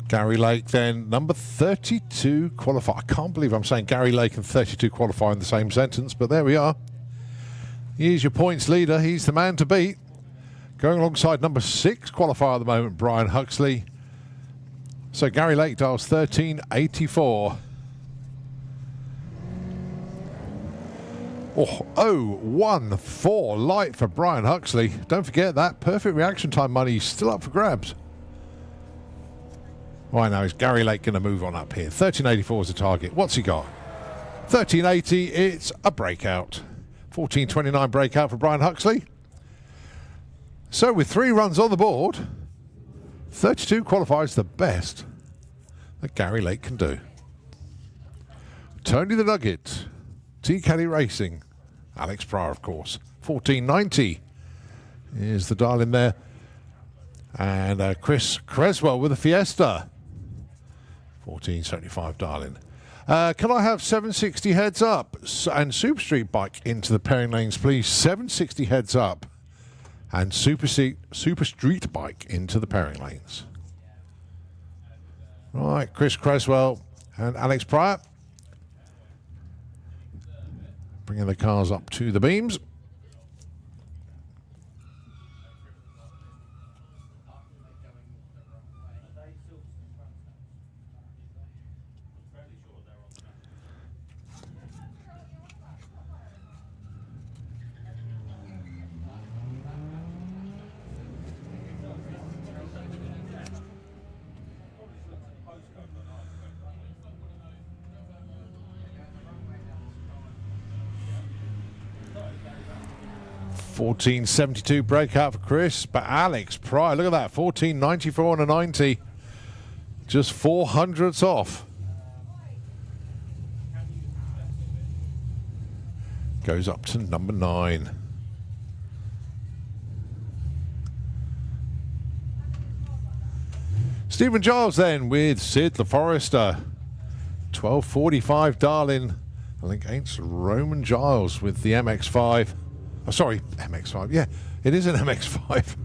Gary Lake then, number 32 qualifier. I can't believe I'm saying Gary Lake and 32 qualifier in the same sentence, but there we are. He's your points leader. He's the man to beat. Going alongside number 6 qualifier at the moment, Brian Huxley. So Gary Lakedale's 13.84. Oh, 1-4 light for Brian Huxley. Don't forget that. Perfect reaction time money is still up for grabs. Right now, is Gary Lake going to move on up here? 13.84 is the target. What's he got? 13.80. It's a breakout. 14.29 breakout for Brian Huxley. So with 3 runs on the board, 32 qualifies the best that Gary Lake can do. Tony the Nugget, T Caddy Racing, Alex Pryor, of course. 14.90 is the dial in there. And Chris Creswell with a Fiesta. 14.75 dial in. Can I have 760 heads up and Super Street Bike into the pairing lanes, please? 760 heads up and Super Street Bike into the pairing lanes. Right, Chris Creswell and Alex Pryor. Bringing the cars up to the beams. $14.72 breakout for Chris, but Alex Pryor, look at that, $14.94 on a 90, just 400ths off. Goes up to number 9. Stephen Giles then with Sid the Forester, 12.45 darling. I think against Roman Giles with the MX-5. Oh, sorry, MX-5. Yeah, it is an MX-5.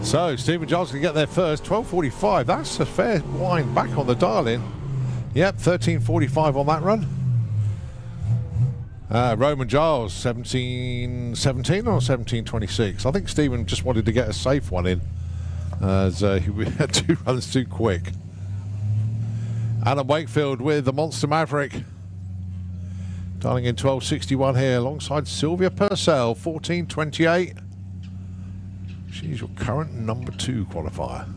So, Stephen Giles can get there first, 12.45. That's a fair wind back on the dial-in. Yep, 13.45 on that run. Roman Giles, 17.17 or 17.26. I think Stephen just wanted to get a safe one in, as he had 2 runs too quick. Alan Wakefield with the Monster Maverick. Dialing in 12.61 here, alongside Sylvia Purcell, 14.28. She's your current number 2 qualifier.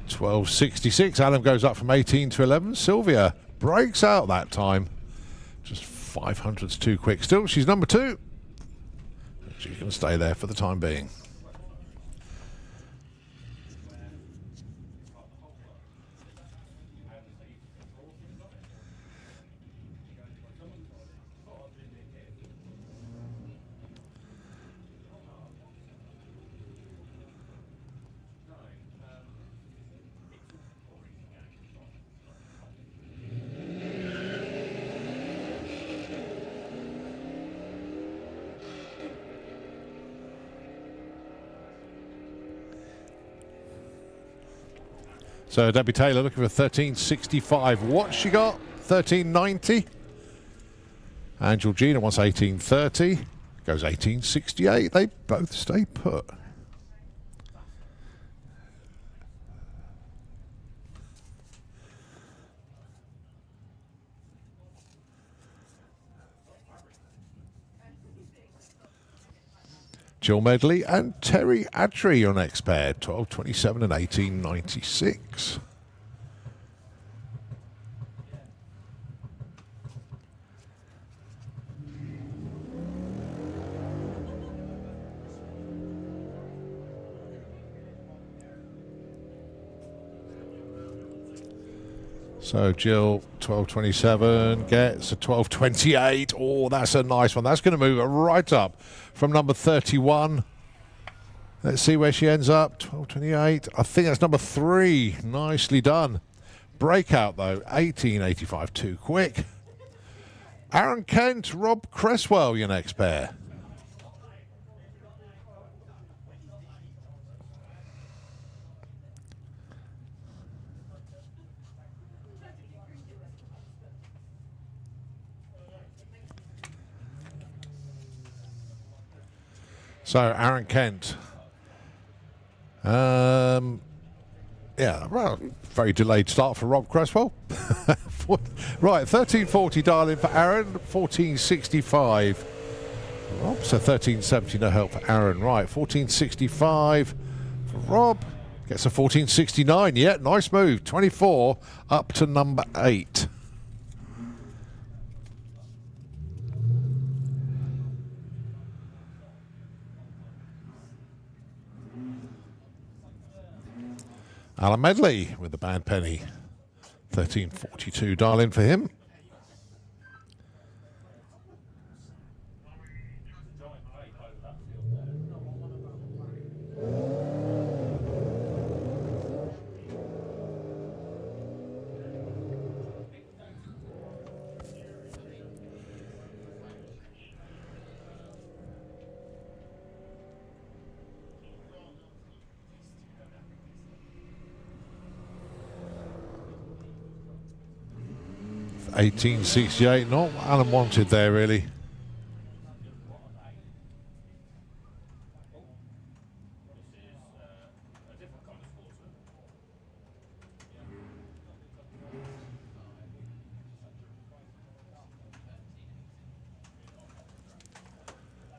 $12.66. Alan goes up from 18 to 11. Sylvia breaks out that time. Just 500ths too quick. Still, she's number 2. She can stay there for the time being. So Debbie Taylor looking for 13.65. What's she got? 13.90. And Georgina wants 18.30. Goes 18.68. They both stay put. Jill Medley and Terry Attree, your next pair, 12.27 and 18.96. So Jill, 12.27, gets a 12.28. Oh, that's a nice one. That's going to move her right up from number 31. Let's see where she ends up. 12.28. I think that's number 3. Nicely done. Breakout, though. 18.85. Too quick. Aaron Kent, Rob Cresswell, your next pair. So, Aaron Kent. Yeah, well, very delayed start for Rob Cresswell. Right, 13.40 dial-in for Aaron, 14.65. Rob, so 13.70, no help for Aaron. Right, 14.65 for Rob. Gets a 14.69. Yeah, nice move. 24 up to number 8. Alan Medley with the bad penny. 13.42 dial-in for him. $18.68, not what Alan wanted there, really.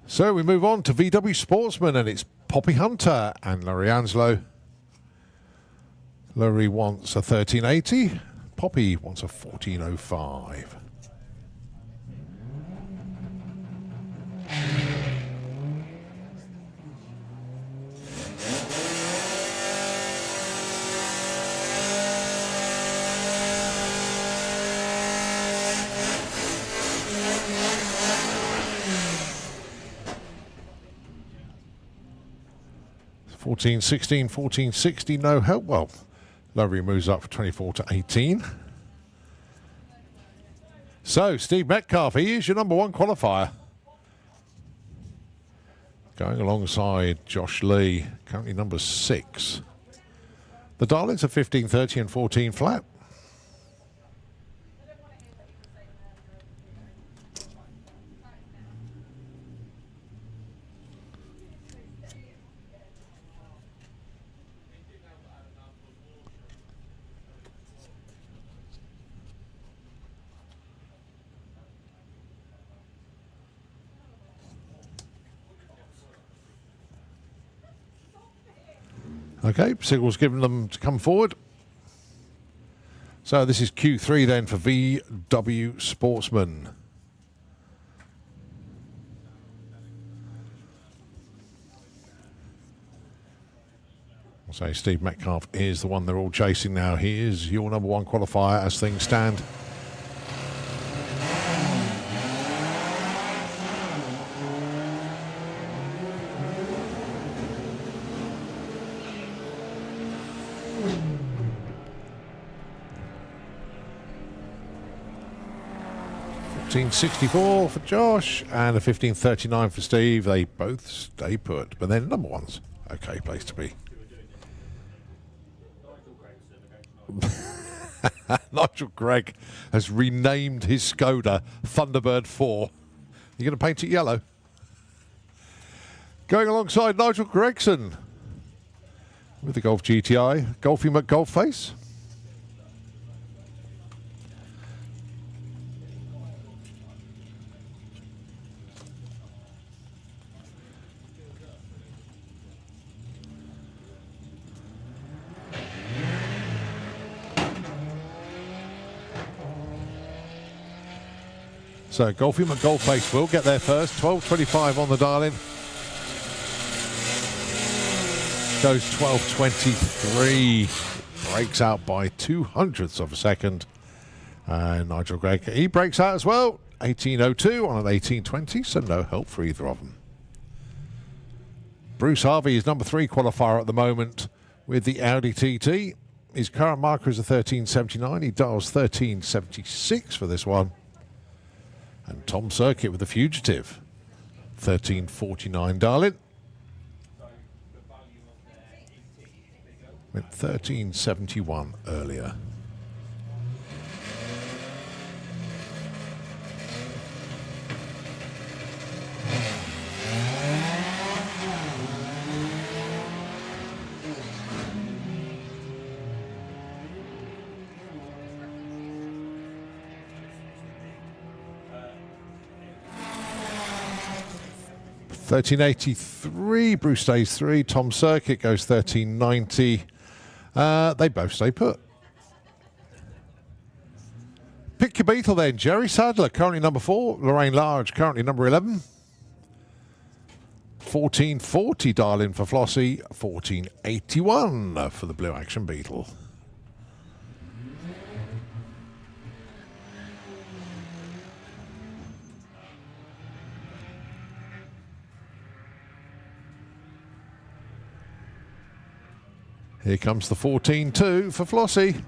So we move on to VW Sportsman, and it's Poppy Hunter and Laurie Anslow. Laurie wants a 13.80. Poppy wants a 14.05. $14.16, no help. Well, Laurie moves up from 24 to 18. So, Steve Metcalf, he is your number 1 qualifier. Going alongside Josh Lee, currently number 6. The dial-ins are 15.30 and 14 flat. Okay, signals giving them to come forward. So this is Q3 then for VW Sportsman. I'll say Steve Metcalf is the one they're all chasing now. He is your number 1 qualifier as things stand. $15.64 for Josh and a $15.39 for Steve. They both stay put, but then number 1's okay place to be. Nigel Gregg has renamed his Skoda Thunderbird 4. You're going to paint it yellow? Going alongside Nigel Gregson with the Golf GTI, Golfy McGolfface. So Golfy McGolfface will get there first. 12.25 on the dial-in. Goes 12.23. Breaks out by 0.02 of a second. And Nigel Gregg, he breaks out as well. 18.02 on an 18.20, so no help for either of them. Bruce Harvey is number 3 qualifier at the moment with the Audi TT. His current marker is a 13.79. He dials 13.76 for this one. And Tom Circuit with the Fugitive. 13.49 dial-in. Went 13.71 earlier. $13.83, Bruce stays 3, Tom Circuit goes $13.90. They both stay put. Pick your beetle then. Jerry Sadler, currently number 4. Lorraine Large, currently number 11. 14.40 dial in for Flossie. 14.81 for the Blue Action Beetle. Here comes the 14.2 for Flossie.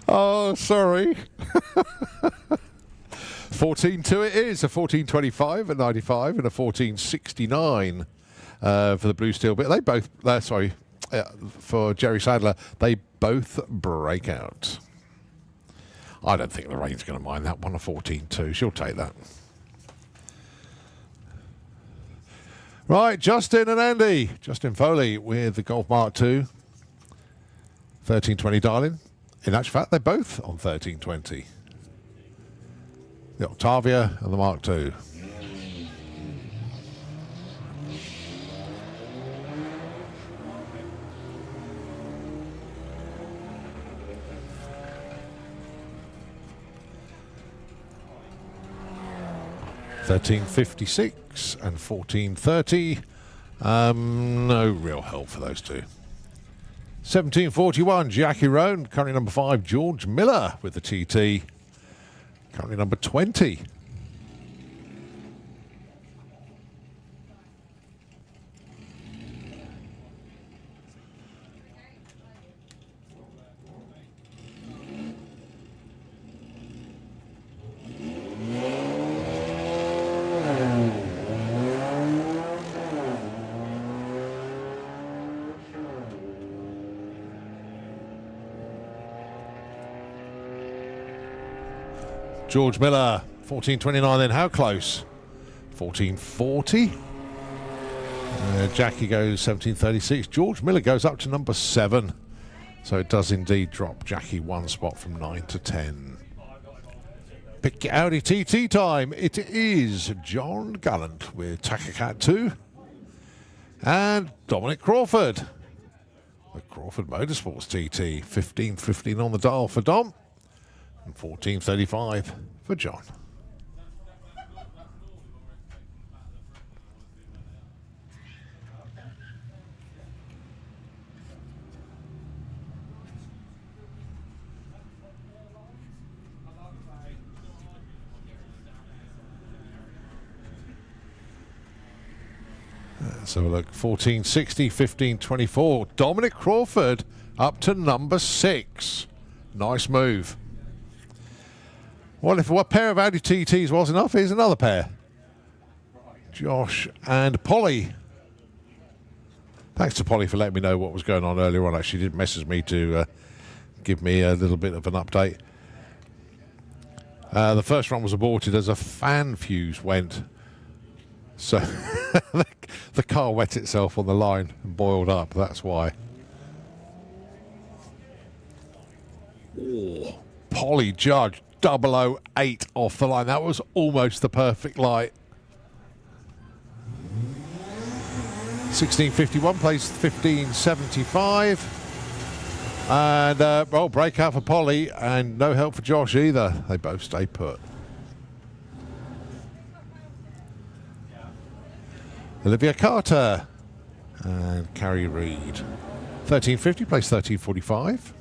Oh, sorry. 14.2 it is. A 14.25, a 95, and a 14.69 for the Blue Steel bit. They both, for Jerry Sadler, they both break out. I don't think Lorraine's going to mind that one, a 14.2. She'll take that. Right, Justin and Andy. Justin Foley with the Golf Mark II. 13.20 dial-in. In actual fact, they're both on 13.20. The Octavia and the Mark II. $13.56 and $14.30. No real help for those two. 17.41, Jackie Roan, currently number 5. George Miller with the TT, currently number 20. George Miller, 14.29 then. How close? 14.40. Jackie goes 17.36. George Miller goes up to number 7. So it does indeed drop Jackie 1 spot from 9 to 10. Pick your Audi TT time. It is John Gallant with Takacat 2. And Dominic Crawford. The Crawford Motorsports TT. 15.15 on the dial for Dom. And 14.35 for John. So look, 14.60, 15.24. Dominic Crawford up to number 6. Nice move. Well, if a pair of Audi TTs was enough, here's another pair. Josh and Polly. Thanks to Polly for letting me know what was going on earlier on. She did message me to give me a little bit of an update. The first run was aborted as a fan fuse went. So the car wet itself on the line and boiled up. That's why. Oh, Polly Judge. 008 off the line. That was almost the perfect light. 16.51 plays 15.75. And, well, breakout for Polly and no help for Josh either. They both stay put. Olivia Carter and Carrie Reed. 1350 plays 1345.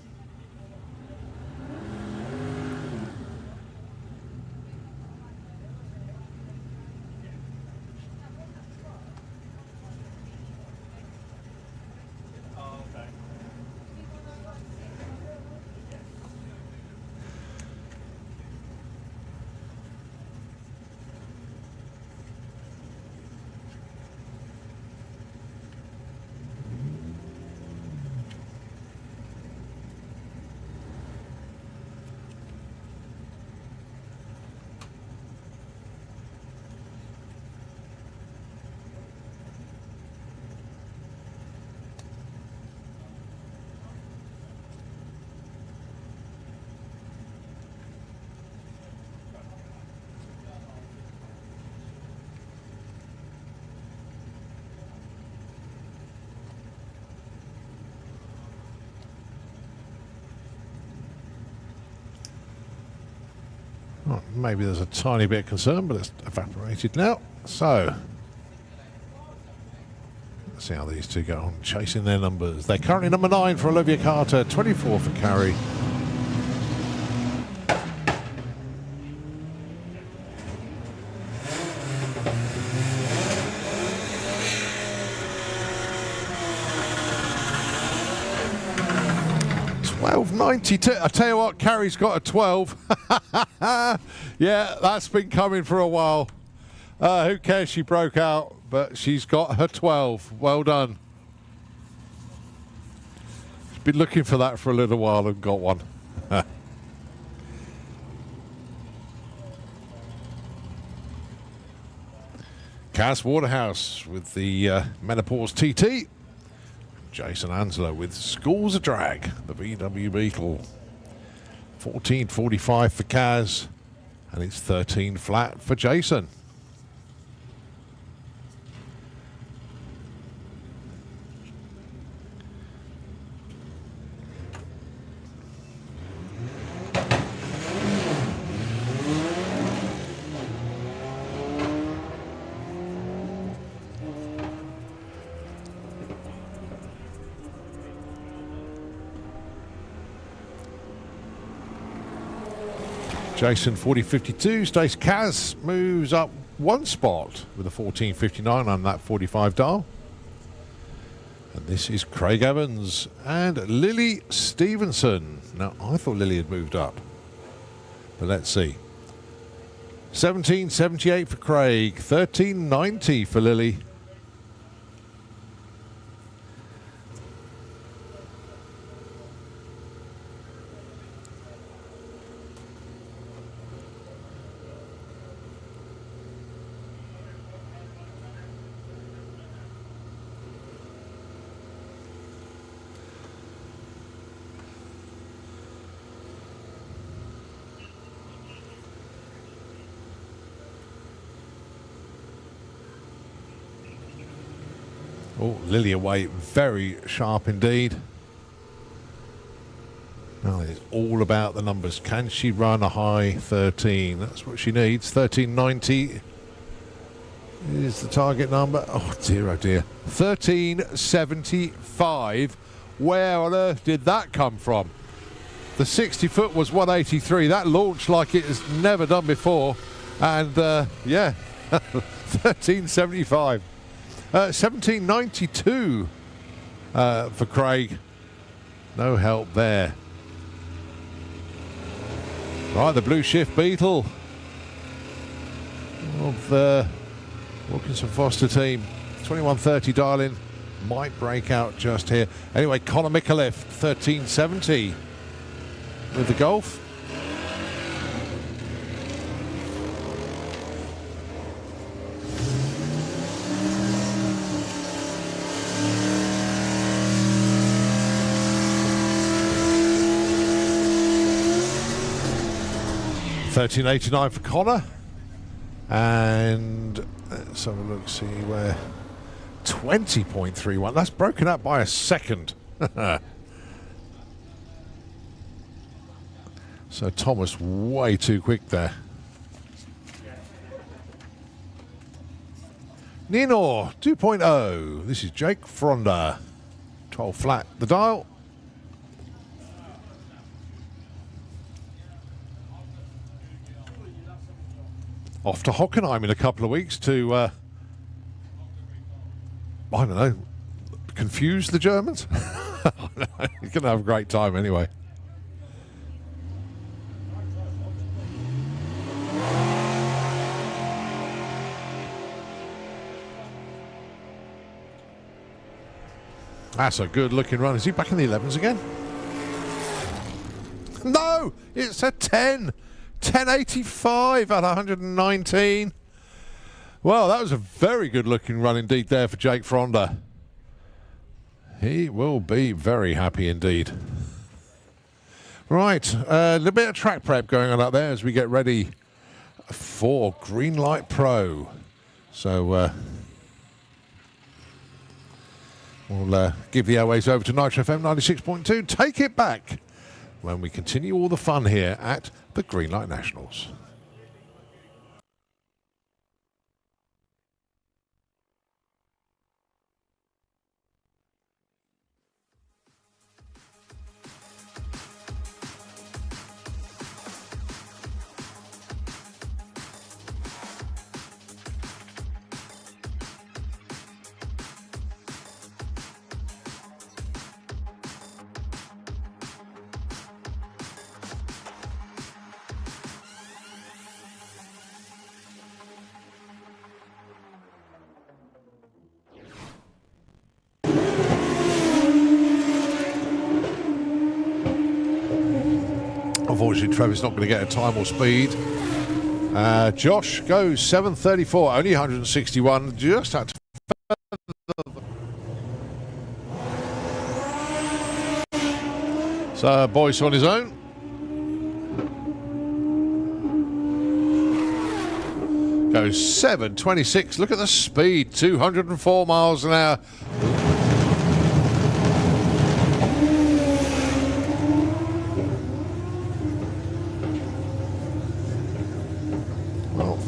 Well, maybe there's a tiny bit of concern, but it's evaporated now. So, let's see how these two go on chasing their numbers. They're currently number 9 for Olivia Carter, 24 for Carrie. $12.92. I tell you what, Carrie's got a 12. Yeah, that's been coming for a while. Who cares? She broke out, but she's got her 12. Well done. She's been looking for that for a little while and got one. Cass Waterhouse with the Menopause TT. Jason Ansler with Schools of Drag, the VW Beetle. 14.45 for Kaz, and it's 13 flat for Jason. Jason 40.52, Stace Kaz moves up one spot with a 14.59 on that 45 dial. And this is Craig Evans and Lily Stevenson. Now, I thought Lily had moved up, but let's see. 17.78 for Craig, 13.90 for Lily. Oh, Lily away, very sharp indeed. Now it's all about the numbers. Can she run a high 13? That's what she needs. 13.90 is the target number. Oh dear, oh dear. 13.75. Where on earth did that come from? The 60 foot was 183. That launched like it has never done before. And yeah, 13.75. 17.92 for Craig. No help there. Right, the Blue Shift Beetle of the Wilkinson Foster team. 21.30 dial-in. Might break out just here. Anyway, Connor Micallef, 13.70 with the Golf. $13.89 for Connor, and let's have a look, see where 20.31. That's broken up by a second. So Thomas way too quick there. Ninor 2.0. This is Jake Fronda. 12 flat. The dial. Off to Hockenheim in a couple of weeks to, I don't know, confuse the Germans? You're going to have a great time anyway. That's a good looking run. Is he back in the 11s again? No, it's a 10. 10.85 at 119. Well, that was a very good looking run indeed there for Jake Fronda. He will be very happy indeed. Right, a little bit of track prep going on out there as we get ready for Greenlight Pro. So we'll give the airways over to Nitro FM 96.2. Take it back when we continue all the fun here at the Greenlight Nationals. Unfortunately, Trevor's not going to get a time or speed. Josh goes 7:34, only 161. Just had to. So, Boyce on his own. Goes 7:26. Look at the speed, 204 miles an hour.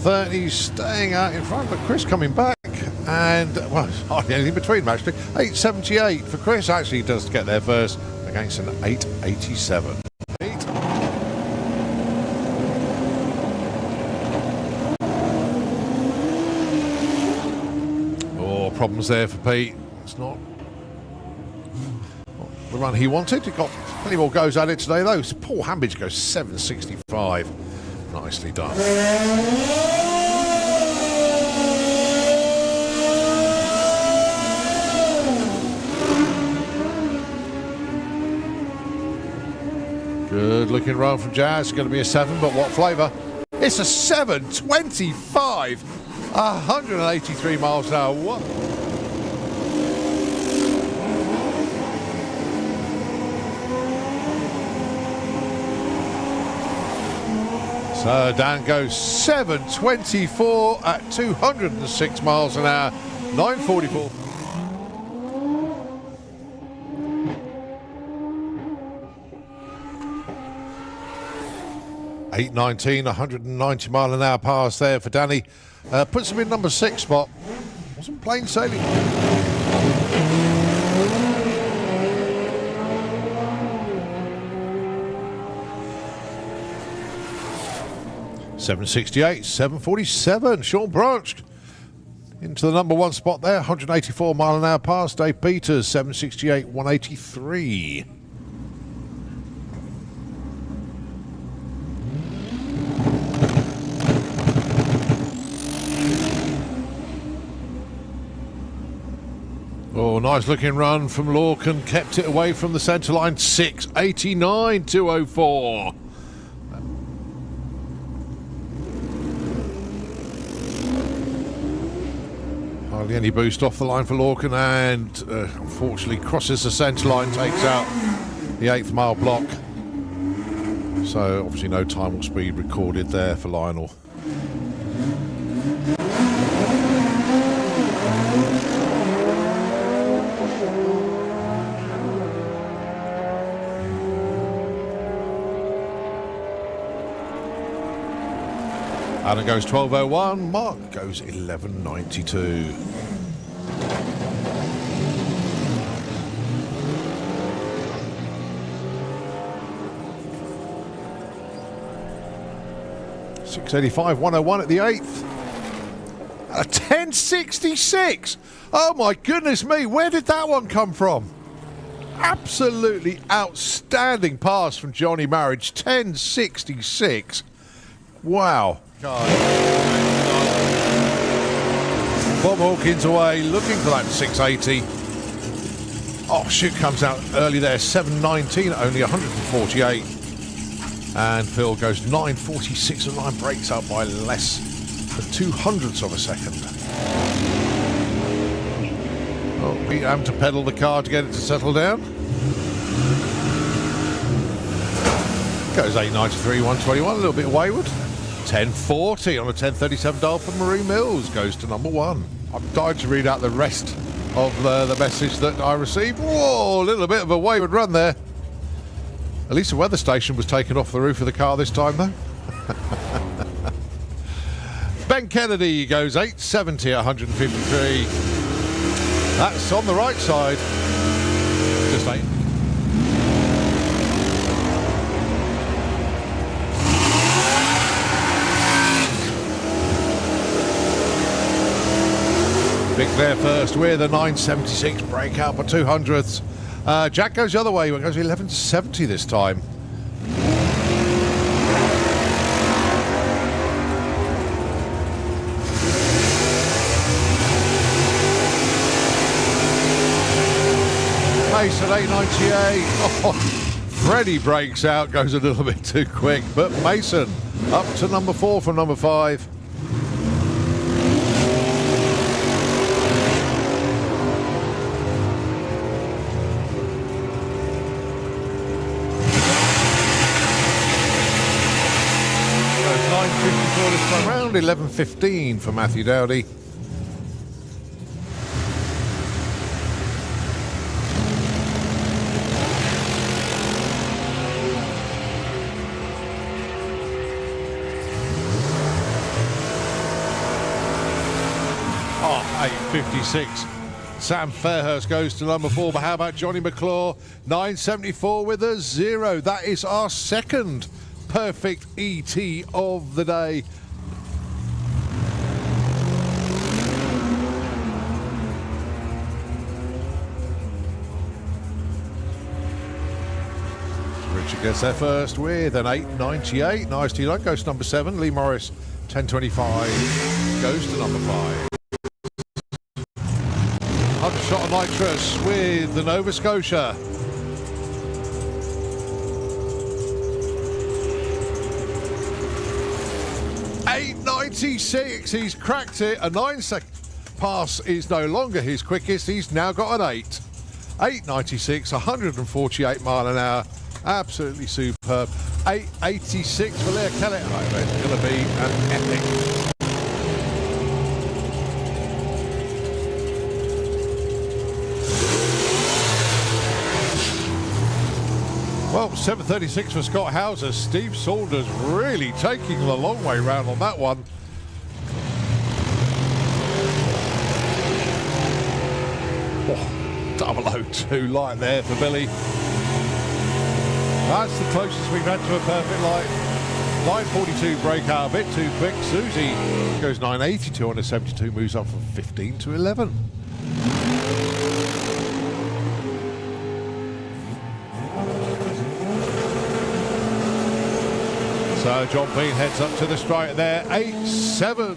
30 staying out in front, but Chris coming back, and well, hardly anything between them actually. 8:78 for Chris. Actually, he does get there first against an 8:87. Oh, problems there for Pete. It's not the run he wanted. He got plenty more goes at it today though. Paul Hambidge goes 7:65. Nicely done. Good looking run from Jazz. It's going to be a 7, but what flavour? It's a 7:25. 183 miles an hour. What? So Dan goes 7:24 at 206 miles an hour. 9:44. $8.19, 190 mile an hour pass there for Danny. Puts him in number 6 spot. Wasn't plain sailing. $7.68, $7.47. Sean Branch into the number 1 spot there. 184 mile an hour pass. Dave Peters, 7.68, 183. Oh, nice looking run from Lorcan. Kept it away from the centre line. 6.89, 204. Hardly any boost off the line for Lorcan, and unfortunately crosses the centre line, takes out the 8th mile block. So obviously no time or speed recorded there for Lionel. Alan goes 12.01. Mark goes 11.92. .685, 101 at the 8th. A 10.66. Oh my goodness me, where did that one come from? Absolutely outstanding pass from Johnny Marriage. 10.66. Wow. Bob Hawkins away, looking for that 680. Oh, shoot, comes out early there. 7.19, only 148. And Phil goes 9.46 and line breaks up by less than 200ths of a second. Oh, we have to pedal the car to get it to settle down. Goes 8.93, 121, a little bit wayward. 10.40 on a 10.37 dial for Marie Mills goes to number 1. I'm dying to read out the rest of the message that I received. Whoa, a little bit of a wayward run there. At least the weather station was taken off the roof of the car this time, though. Ben Kennedy goes 8.70, 153. That's on the right side. Just 8. Vic there first with a 9.76 breakout for 200ths. Jack goes the other way. He goes 11.70 this time. Mason 8.98. Oh, Freddie breaks out, goes a little bit too quick, but Mason up to number 4 from number 5. This time round, 11.15 for Matthew Dowdy. Oh, 8.56. Sam Fairhurst goes to number 4, but how about Johnny McClure? 9.74 with a 0. That is our second perfect ET of the day. Richard gets there first with an 8.98. Nice T-line. Goes to number 7. Lee Morris, 10.25. Goes to number 5. 100 shot of nitrous with the Nova Scotia. 8.96, he's cracked it. A 9-second pass is no longer his quickest. He's now got an 8. 8.96, 148 mile an hour. Absolutely superb. 8.86 for Leah Kellett. I bet it's going to be an epic. Well, 7.36 for Scott Hauser. Steve Saunders really taking the long way round on that one. Oh, 002 light there for Billy. That's the closest we've had to a perfect light. 9.42 breakout, a bit too quick. Susie goes 9.82 on a 72, moves up from 15 to 11. So John Bean heads up to the strike there, 8.7.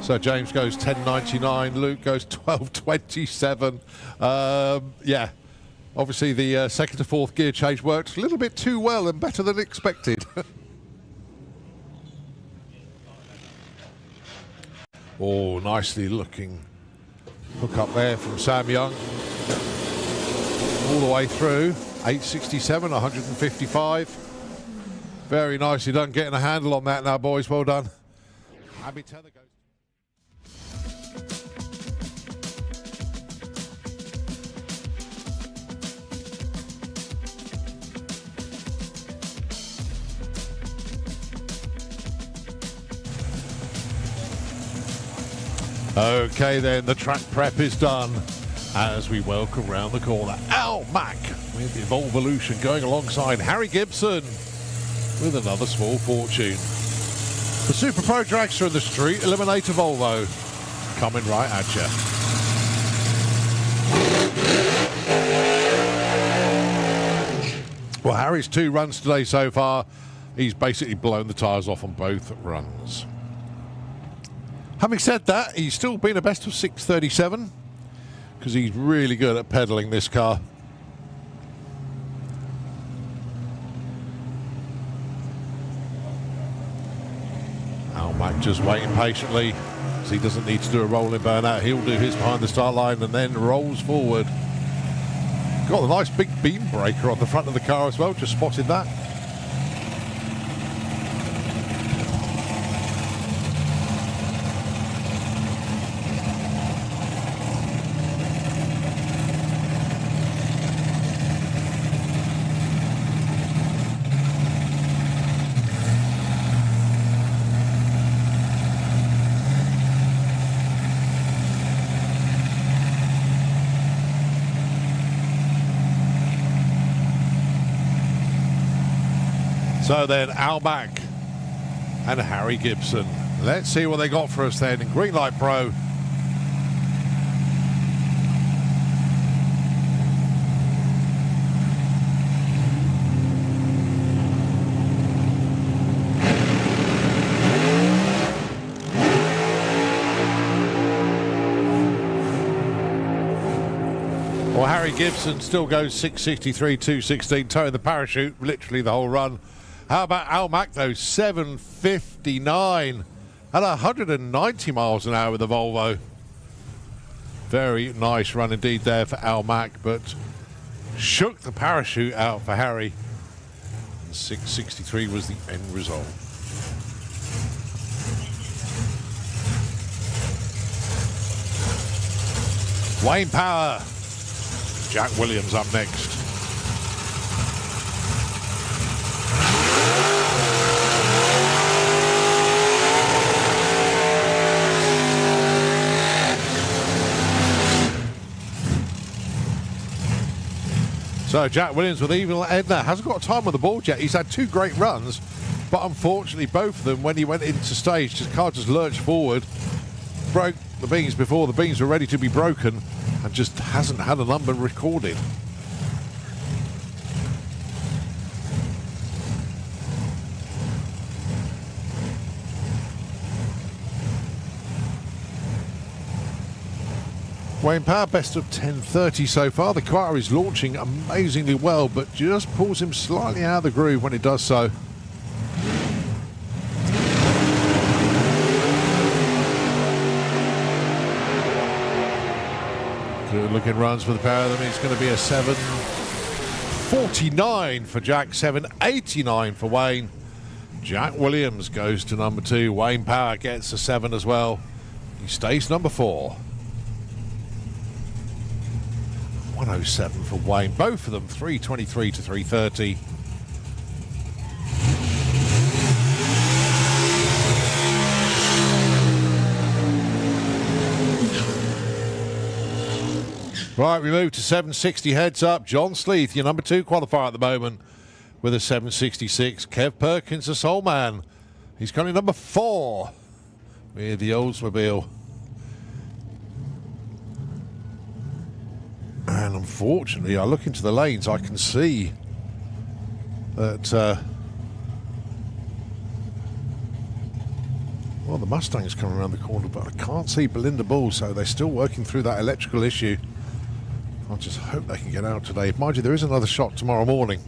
So James goes 10.99, Luke goes 12.27. Yeah, obviously the second to fourth gear change worked a little bit too well and better than expected. Oh, nicely looking hook up there from Sam Young. All the way through, 8.67, 155. Very nicely done, getting a handle on that now, boys, well done. Abby Tether goes. Okay then, the track prep is done as we welcome round the corner Al Mack with Evolution going alongside Harry Gibson with another small fortune. The Super Pro dragster in the street eliminator Volvo coming right at you. Well, Harry's 2 runs today so far. He's basically blown the tyres off on both runs. Having said that, he's still been a best of 6:37 because he's really good at pedaling this car. Al Mack just waiting patiently because he doesn't need to do a rolling burnout. He'll do his behind the start line and then rolls forward. Got a nice big beam breaker on the front of the car as well, just spotted that. So then, Al Mack and Harry Gibson. Let's see what they got for us then in Greenlight Pro. Well, Harry Gibson still goes 663, 216, towing the parachute, literally the whole run. How about Al Mack though? 759 at 190 miles an hour with the Volvo. Very nice run indeed there for Al Mack, but shook the parachute out for Harry. And 663 was the end result. Wayne Power. Jack Williams up next. So Jack Williams with even Edna hasn't got time on the board yet. He's had 2 great runs, but unfortunately both of them, when he went into stage, his car just lurched forward, broke the beams before the beams were ready to be broken, and just hasn't had a number recorded. Wayne Power, best of 10:30 so far. The car is launching amazingly well, but just pulls him slightly out of the groove when it does so. Good looking runs for the pair of them. It's going to be a 7:49 for Jack, 7:89 for Wayne. Jack Williams goes to number 2. Wayne Power gets a 7 as well. He stays number 4. 107 for Wayne. Both of them 323 to 330. Right, we move to 760 heads up. John Sleeth, your number 2 qualifier at the moment, with a 766. Kev Perkins, the Soul Man. He's currently number 4 with the Oldsmobile. And unfortunately, I look into the lanes, I can see that, well, the Mustang's coming around the corner, but I can't see Belinda Bull, so they're still working through that electrical issue. I just hope they can get out today. Mind you, there is another shot tomorrow morning.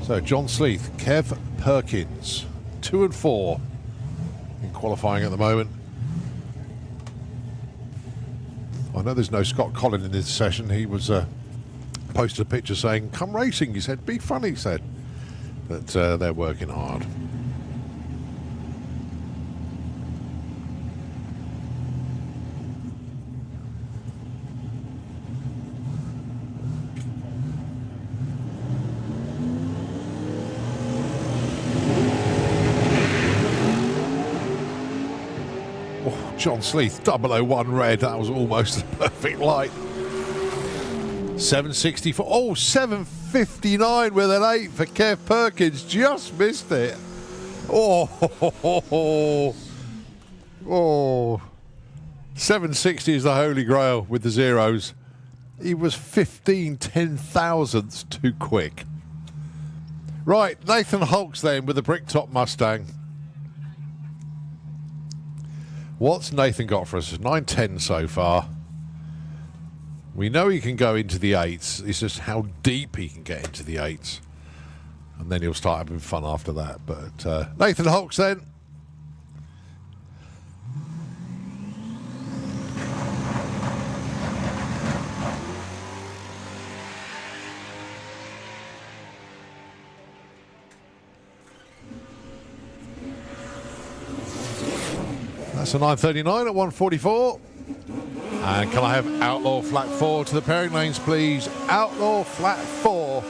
So, John Sleeth, Kev Perkins, 2 and 4. In qualifying at the moment. I know there's no Scott Collin in this session. He was posted a picture saying, "Come racing," he said. "Be fun," he said. But they're working hard. John Sleeth, 001 red. That was almost a perfect light. 764. Oh, 759 with an 8 for Kev Perkins. Just missed it. Oh, 760 is the holy grail with the zeros. He was 15 ten-thousandths too quick. Right, Nathan Hulks then with the Bricktop Mustang. What's Nathan got for us? 910 so far. We know he can go into the 8s. It's just how deep he can get into the 8s. And then he'll start having fun after that. But Nathan Hulks then. That's a 939 at 144. And can I have Outlaw Flat 4 to the pairing lanes, please? Outlaw Flat 4.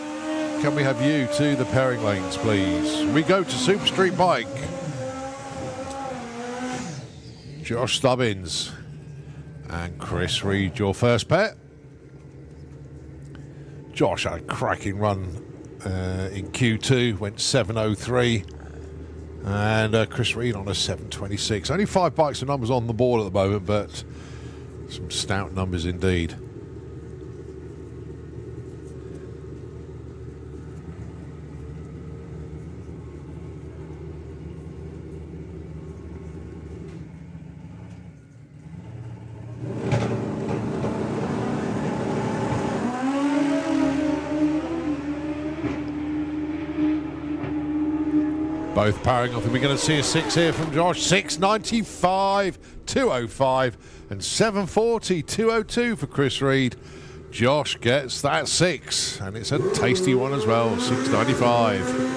Can we have you to the pairing lanes, please? We go to Super Street Bike. Josh Stubbins and Chris Reed, your first pair. Josh had a cracking run in Q2, went 7:03. And Chris Reed on a 7:26. Only 5 bikes and numbers on the board at the moment, but some stout numbers indeed. Both powering off. Are we going to see a 6 here from Josh? 695, 205, and 740, 202 for Chris Reed. Josh gets that 6, and it's a tasty one as well, 695.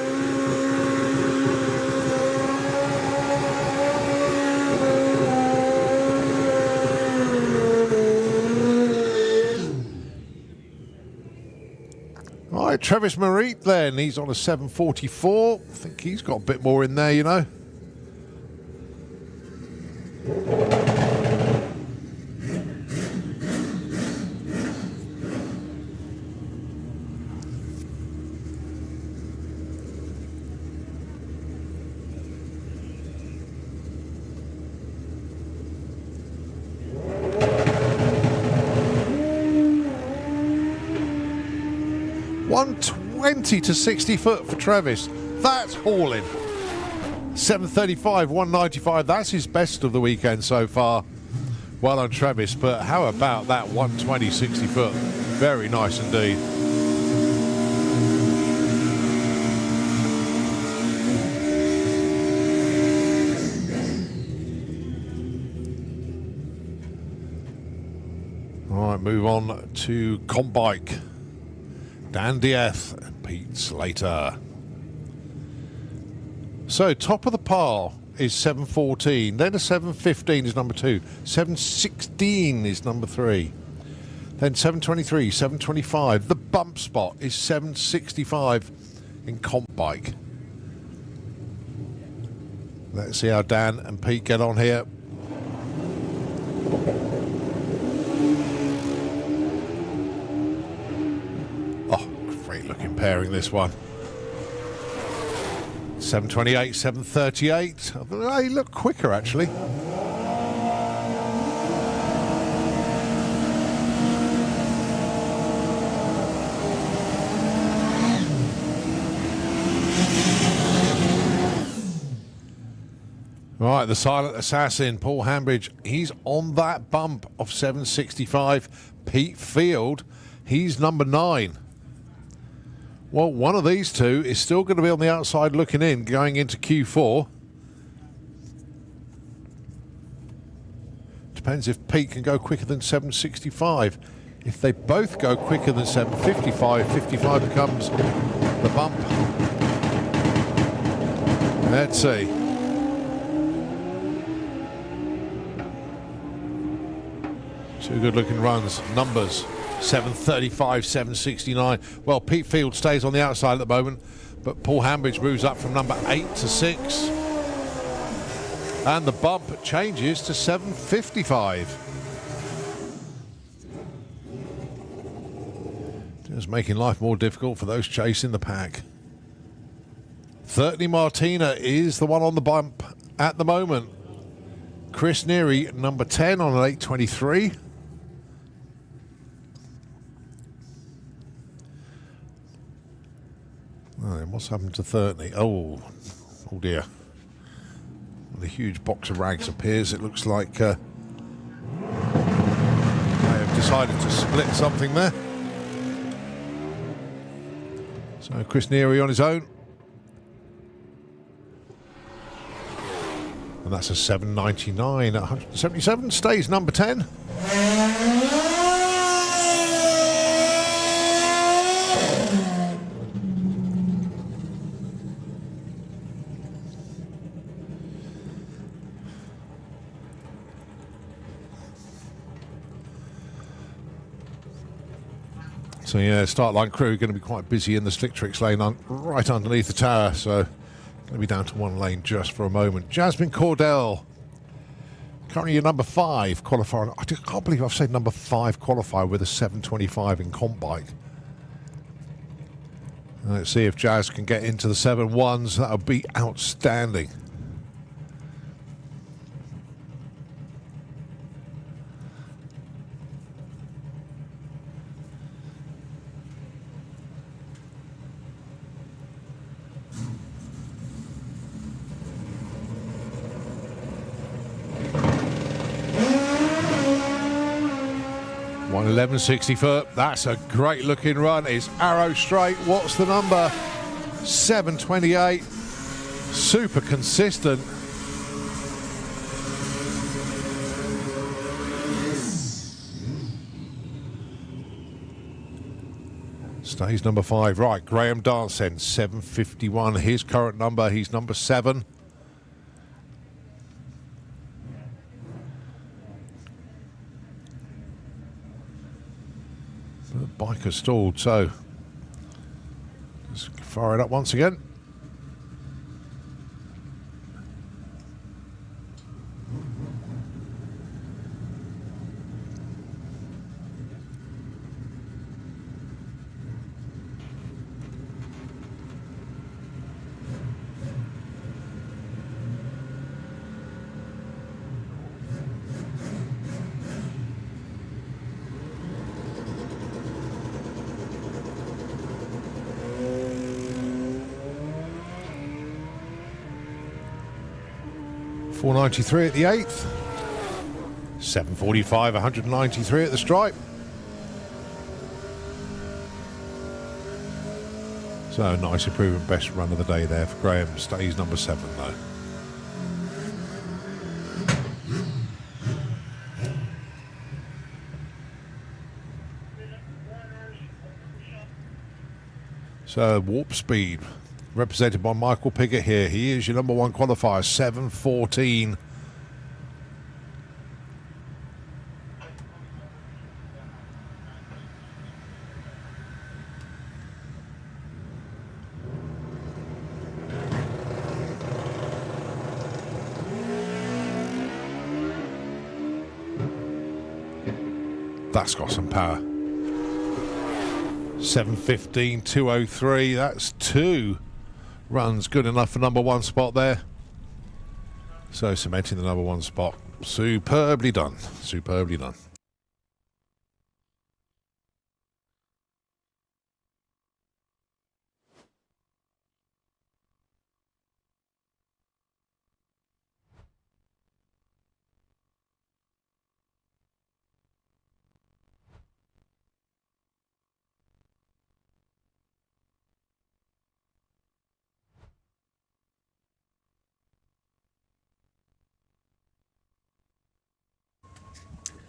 Right, Travis Marit then, he's on a 744. I think he's got a bit more in there, you know. $120 to 60 foot for Travis. That's hauling. 735, 195. That's his best of the weekend so far. Well on Travis, but how about that 120, 60 foot? Very nice indeed. All right, move on to Combike. Dan Dieth and Pete Slater. So top of the pile is 714, then a 715 is number 2, 716 is number 3, then 723, 725. The bump spot is 765 in Comp Bike. Let's see how Dan and Pete get on here. Looking pairing this one. 728, 738. They look quicker actually. Right, the silent assassin, Paul Hambridge, he's on that bump of 765. Pete Field, he's number 9. Well, one of these two is still going to be on the outside looking in, going into Q4. Depends if Pete can go quicker than 765. If they both go quicker than 755, 55 becomes the bump. Let's see. Two good looking runs, numbers. 735, 769. Well, Pete Field stays on the outside at the moment, but Paul Hambridge moves up from number 8 to 6. And the bump changes to 755. Just making life more difficult for those chasing the pack. 30 Martina is the one on the bump at the moment. Chris Neary, number 10 on an 823. Oh, what's happened to 30? Oh dear. When a huge box of rags appears, it looks like they have decided to split something there. So Chris Neary on his own. And that's a 799 at 177. Stays number 10. So yeah, start line crew going to be quite busy in the slick tricks lane right underneath the tower. So going to be down to one lane just for a moment. Jasmine Cordell, currently your number 5 qualifier. I can't believe I've said number 5 qualifier with a 725 in comp bike. Let's see if Jazz can get into the 7.1s. That would be outstanding. One 1160 foot. That's a great looking run. It's arrow straight. What's the number? 728. Super consistent. Stays number 5. Right, Graham Darsen, 751. His current number. He's number 7. The bike has stalled, so let's fire it up once again. $493 at the 8th, 745, 193 at the stripe. So nice improvement, best run of the day there for Graham. Stays number 7 though. So warp speed, represented by Michael Piggott here. He is your number 1 qualifier, 714. That's got some power. 715, 203. That's 2 runs good enough for number 1 spot there. So cementing the number 1 spot. Superbly done. Superbly done.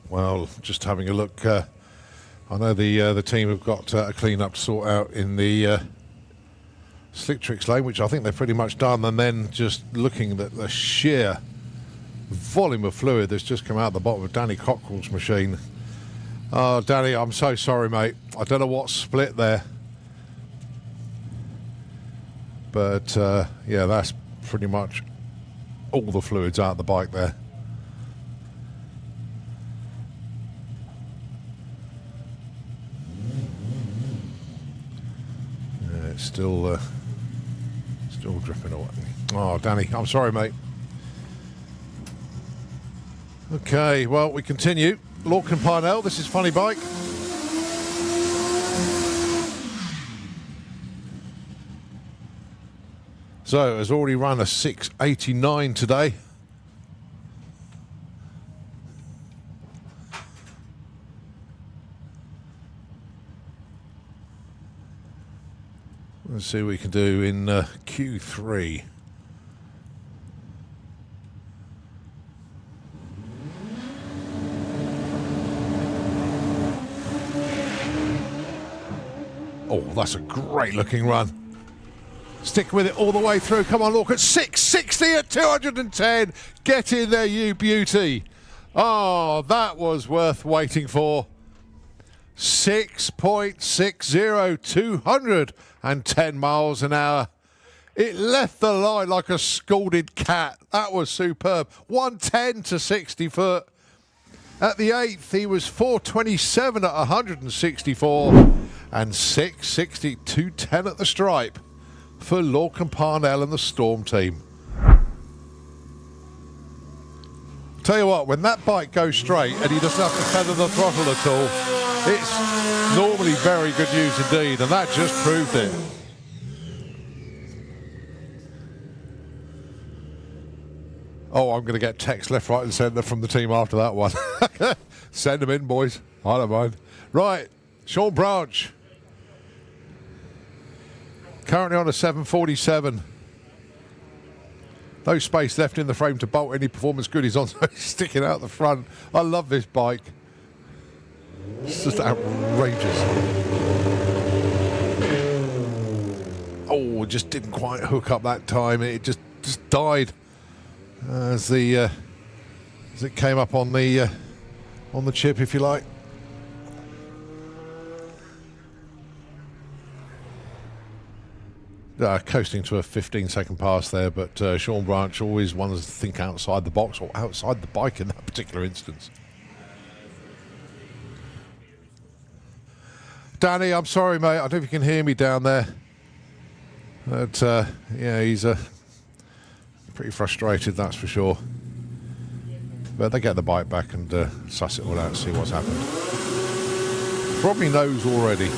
Well, just having a look. I know the team have got a clean-up to sort out in the slick tricks lane, which I think they've pretty much done. And then just looking at the sheer volume of fluid that's just come out the bottom of Danny Cockrell's machine. Oh, Danny, I'm so sorry, mate. I don't know what split there. But, yeah, that's pretty much all the fluids out of the bike there. Yeah, it's still dripping away. Oh, Danny, I'm sorry, mate. Okay, well, we continue. Lorcan Parnell, this is Funny Bike. So, has already run a 6:89 today. Let's see what we can do in Q3. Oh, that's a great looking run. Stick with it all the way through. Come on, look at 660 at 210. Get in there, you beauty. Oh, that was worth waiting for. 6.60, 210 miles an hour. It left the line like a scalded cat. That was superb. 110 to 60 foot. At the 8th, he was 427 at 164 and 660, 210 at the stripe for Lorcan Parnell and the Storm team. Tell you what, when that bike goes straight and he doesn't have to feather the throttle at all, it's normally very good news indeed, and that just proved it. Oh, I'm going to get text left, right and centre from the team after that one. Send them in, boys. I don't mind. Right, Sean Branch. Currently on a 747. No space left in the frame to bolt any performance goodies on, so it's sticking out the front. I love this bike. It's just outrageous. Oh, just didn't quite hook up that time. It just died as it came up on the chip, if you like. Coasting to a 15-second pass there, but Sean Branch always wants to think outside the box, or outside the bike in that particular instance. Danny, I'm sorry, mate. I don't know if you can hear me down there. But, yeah, he's pretty frustrated, that's for sure. But they get the bike back and suss it all out and see what's happened. Probably knows already.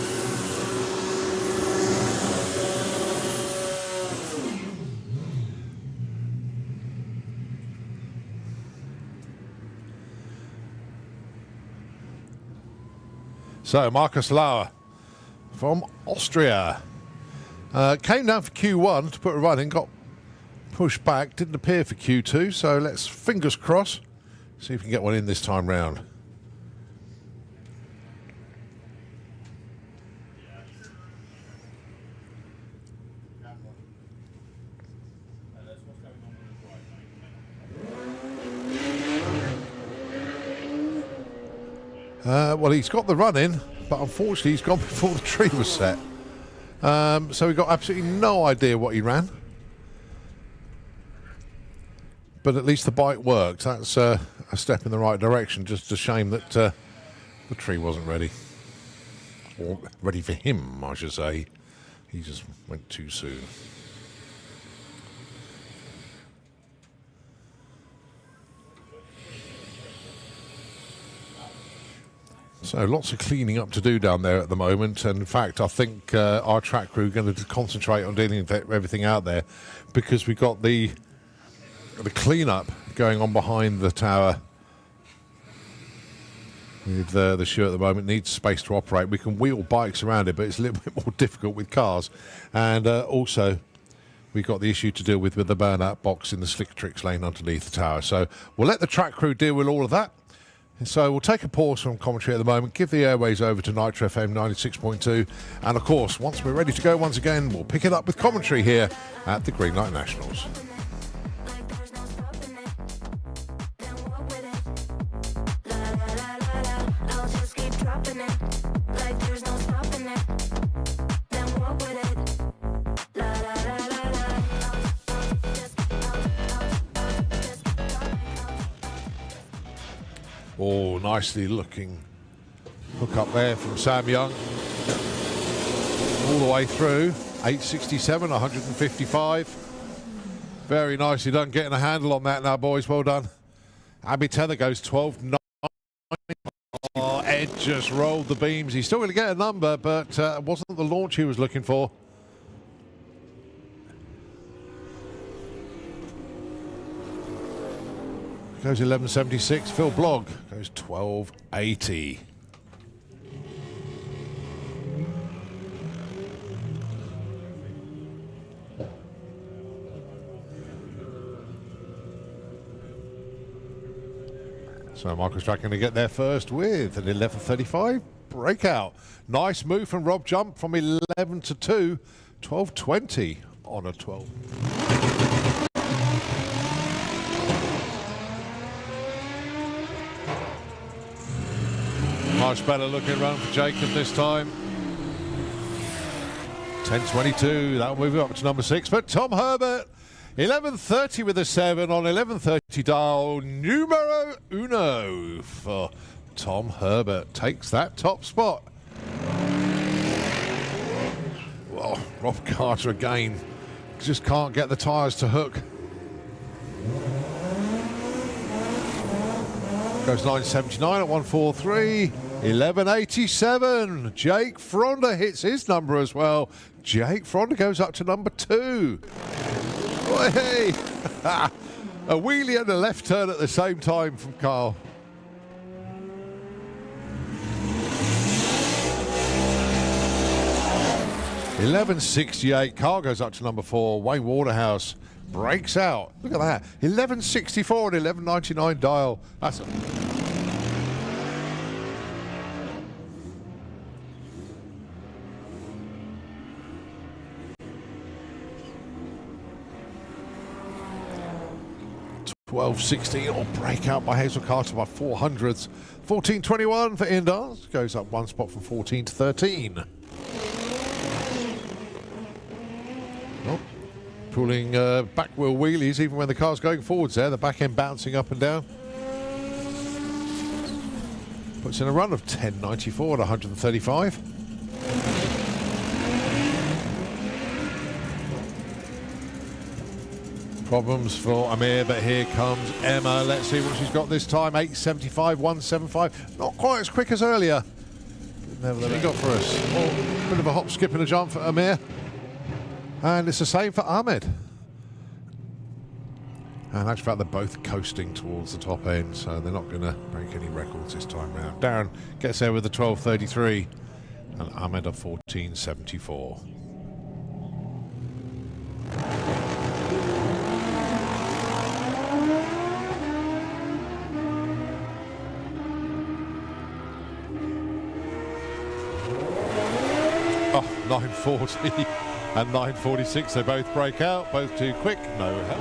So, Markus Lauer from Austria came down for Q1 to put a run in, got pushed back, didn't appear for Q2, so let's fingers crossed, see if we can get one in this time round. Well, he's got the run in, but unfortunately he's gone before the tree was set. So we got absolutely no idea what he ran. But at least the bike works. That's a step in the right direction. Just a shame that the tree wasn't ready. Or ready for him, I should say. He just went too soon. So lots of cleaning up to do down there at the moment, and in fact I think our track crew are going to concentrate on dealing with everything out there, because we've got the clean-up going on behind the tower with the shoe at the moment. Needs space to operate. We can wheel bikes around it, but it's a little bit more difficult with cars. And also we've got the issue to deal with the burnout box in the slick tricks lane underneath the tower. So we'll let the track crew deal with all of that. And so we'll take a pause from commentary at the moment, give the airways over to Nitro FM 96.2, and of course, once we're ready to go once again, we'll pick it up with commentary here at the Greenlight Nationals. Oh, nicely looking hook up there from Sam Young. All the way through. 867, 155. Very nicely done, getting a handle on that now, boys. Well done. Abby Tether goes 12.9. Oh, Ed just rolled the beams. He's still going to get a number, but wasn't the launch he was looking for. Goes 11.76. Phil Blogg goes 12.80. So Michael Strack going to get there first with an 11.35 breakout. Nice move from Rob Jump from 11 to 2. 12.20 on a 12. Much better looking run for Jacob this time. 10.22, that'll move up to number 6. But Tom Herbert, 11.30 with a 7 on 11.30 dial. Numero uno for Tom Herbert. Takes that top spot. Well, Rob Carter again. Just can't get the tyres to hook. Goes 9.79 at 143. 11.87. Jake Fronder hits his number as well. Jake Fronder goes up to number 2. Oh, hey. A wheelie and a left turn at the same time from Carl. $11.68. Carl goes up to number 4. Wayne Waterhouse breaks out. Look at that. 11.64 and 11.99 dial. That's a 12.60 or breakout by Hazel Carter by 400ths. 14.21 for Indars. Goes up one spot from 14 to 13. Oh, pulling back wheel wheelies even when the car's going forwards there. The back end bouncing up and down. Puts in a run of 10.94 at 135. Problems for Amir, but here comes Emma. Let's see what she's got this time. 8.75, 1.75. Not quite as quick as earlier. Nevertheless, what got for us? Oh, bit of a hop, skip and a jump for Amir. And it's the same for Ahmed. And actually, fact, they're both coasting towards the top end, so they're not going to break any records this time round. Darren gets there with a 12.33 and Ahmed a 14.74. Oh, 9.40 and 9.46. They both break out, both too quick, no help.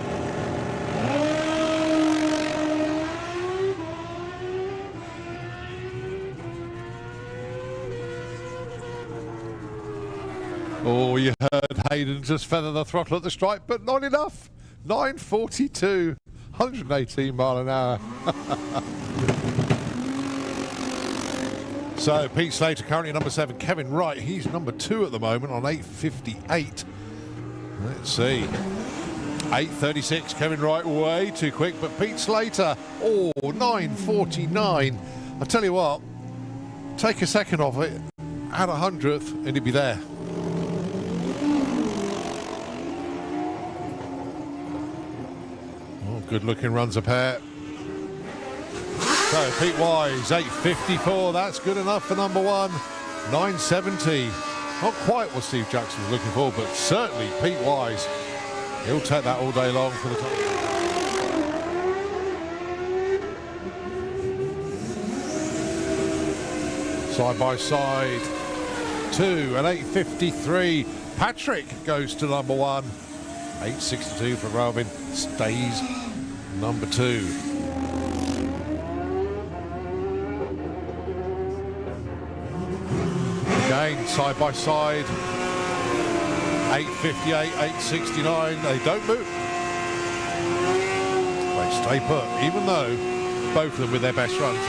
Oh, you heard Hayden just feather the throttle at the stripe, but not enough. 9.42, 118 mile an hour. So Pete Slater currently number 7. Kevin Wright, he's number 2 at the moment on 8.58. Let's see. 8.36. Kevin Wright way too quick, but Pete Slater, oh, 9.49. I'll tell you what, take a second off it, add 100th, and he'd be there. Oh, good looking runs a pair. So Pete Wise, 8.54, that's good enough for number 1. 9.70, not quite what Steve Jackson was looking for, but certainly Pete Wise, he'll take that all day long for the top. Side by side, 2 and 8.53. Patrick goes to number 1. 8.62 for Robin, stays number 2. Again, side by side, 8.58, 8.69, they don't move. They stay put, even though both of them with their best run. So.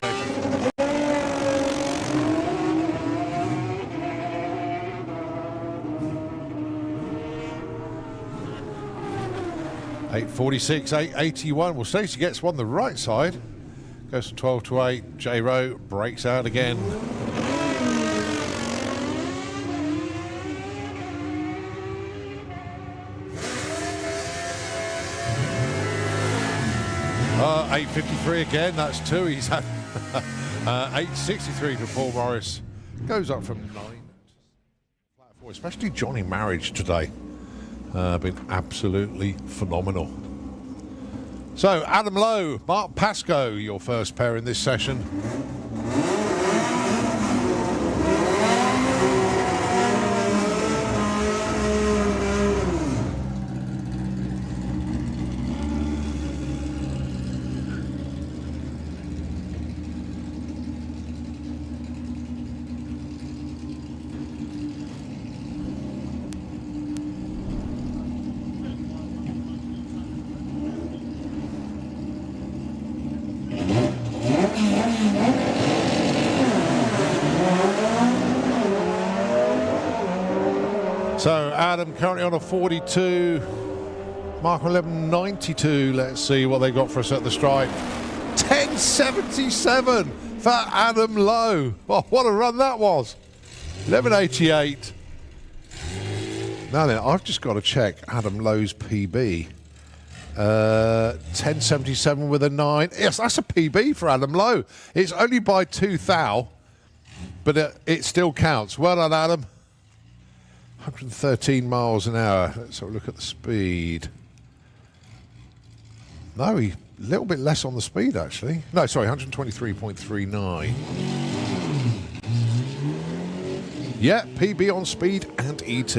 8:46, 8:81. Well, Stacey gets one the right side. Goes from 12 to 8. J Rowe breaks out again. 8:53 again. That's two. He's had 8:63 for Paul Morris. Goes up from 9. Especially Johnny Marriage today. Been absolutely phenomenal. So, Adam Lowe, Mark Pascoe, your first pair in this session. So Adam currently on a 42, Mark 11.92. Let's see what they got for us at the stripe. 10.77 for Adam Lowe. Oh, what a run that was. 11.88. Now then, I've just got to check Adam Lowe's PB. 10.77 with a 9. Yes, that's a PB for Adam Lowe. It's only by 2 thou, but it still counts. Well done, Adam. 113 miles an hour. Let's have a look at the speed. No, a little bit less on the speed, actually. No, sorry, 123.39. Yeah, PB on speed and ET.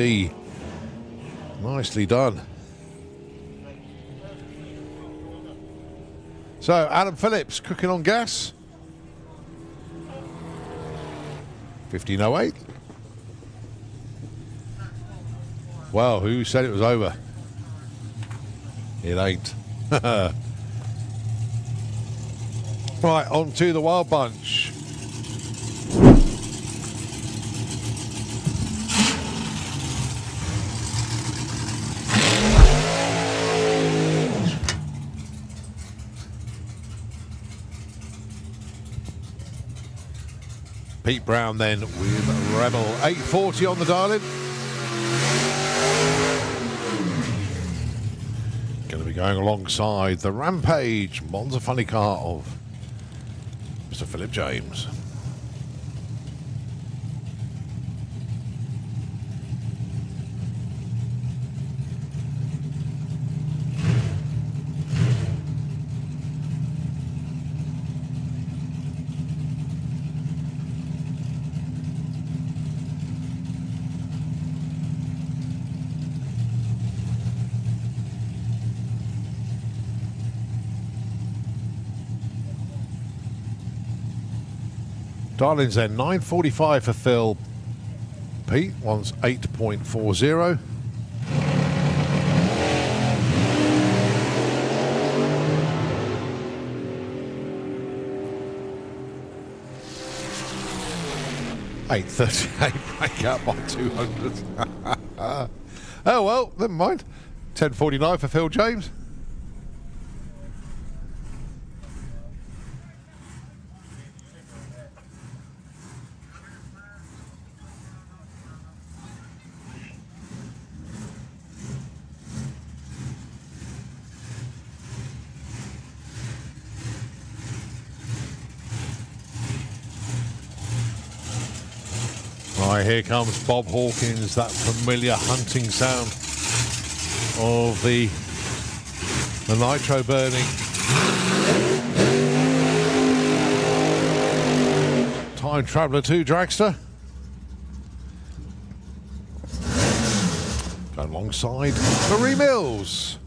Nicely done. So, Adam Phillips, cooking on gas. 15.08. Well, who said it was over? It ain't. Right, on to the Wild Bunch. Pete Brown then with Rebel. 8:40 on the dial-in. Going to be going alongside the Rampage Monza Funny Car of Mr. Philip James. Darlings then, 9.45 for Phil. Pete wants 8.40. $8.38 break out by 200. Oh well, never mind. 10.49 for Phil James. Right, here comes Bob Hawkins, that familiar hunting sound of the nitro burning. Time Traveller 2 dragster. Going alongside Marie Mills.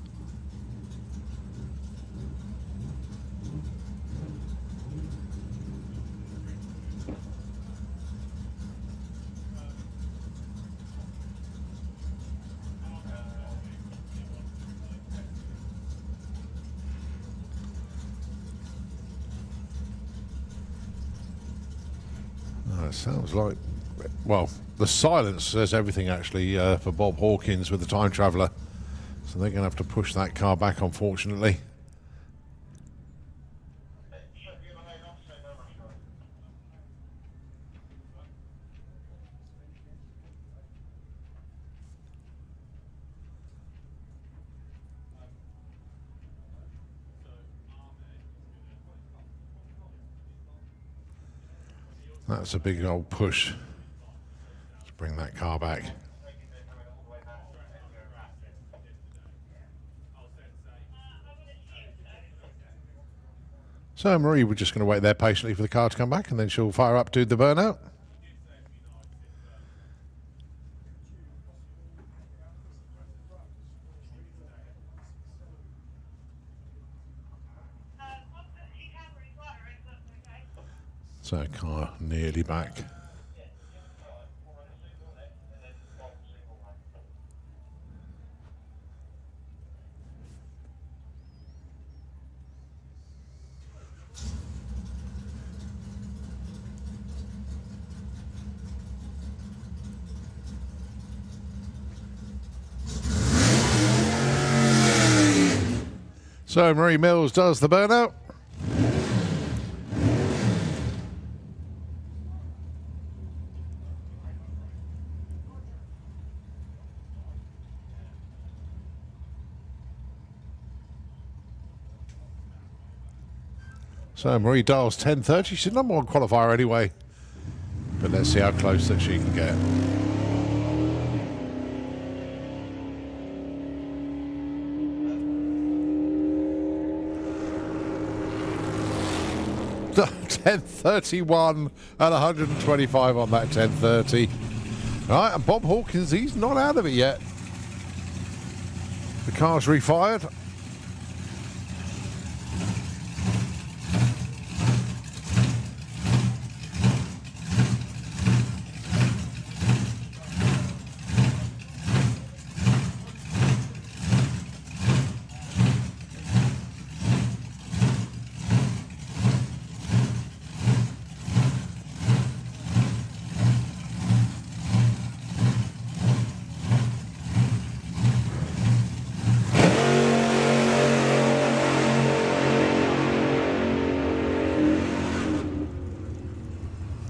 It sounds like, well, the silence says everything actually for Bob Hawkins with the Time Traveller. So they're going to have to push that car back, unfortunately. That's a big old push to bring that car back. So Marie, we're just going to wait there patiently for the car to come back, and then she'll fire up, do the burnout. So car nearly back. So Marie Mills does the burnout. So Marie dials 10:30. She's number one qualifier anyway. But let's see how close that she can get. .10:31 and 125 on that 10:30. Right, and Bob Hawkins, he's not out of it yet. The car's refired.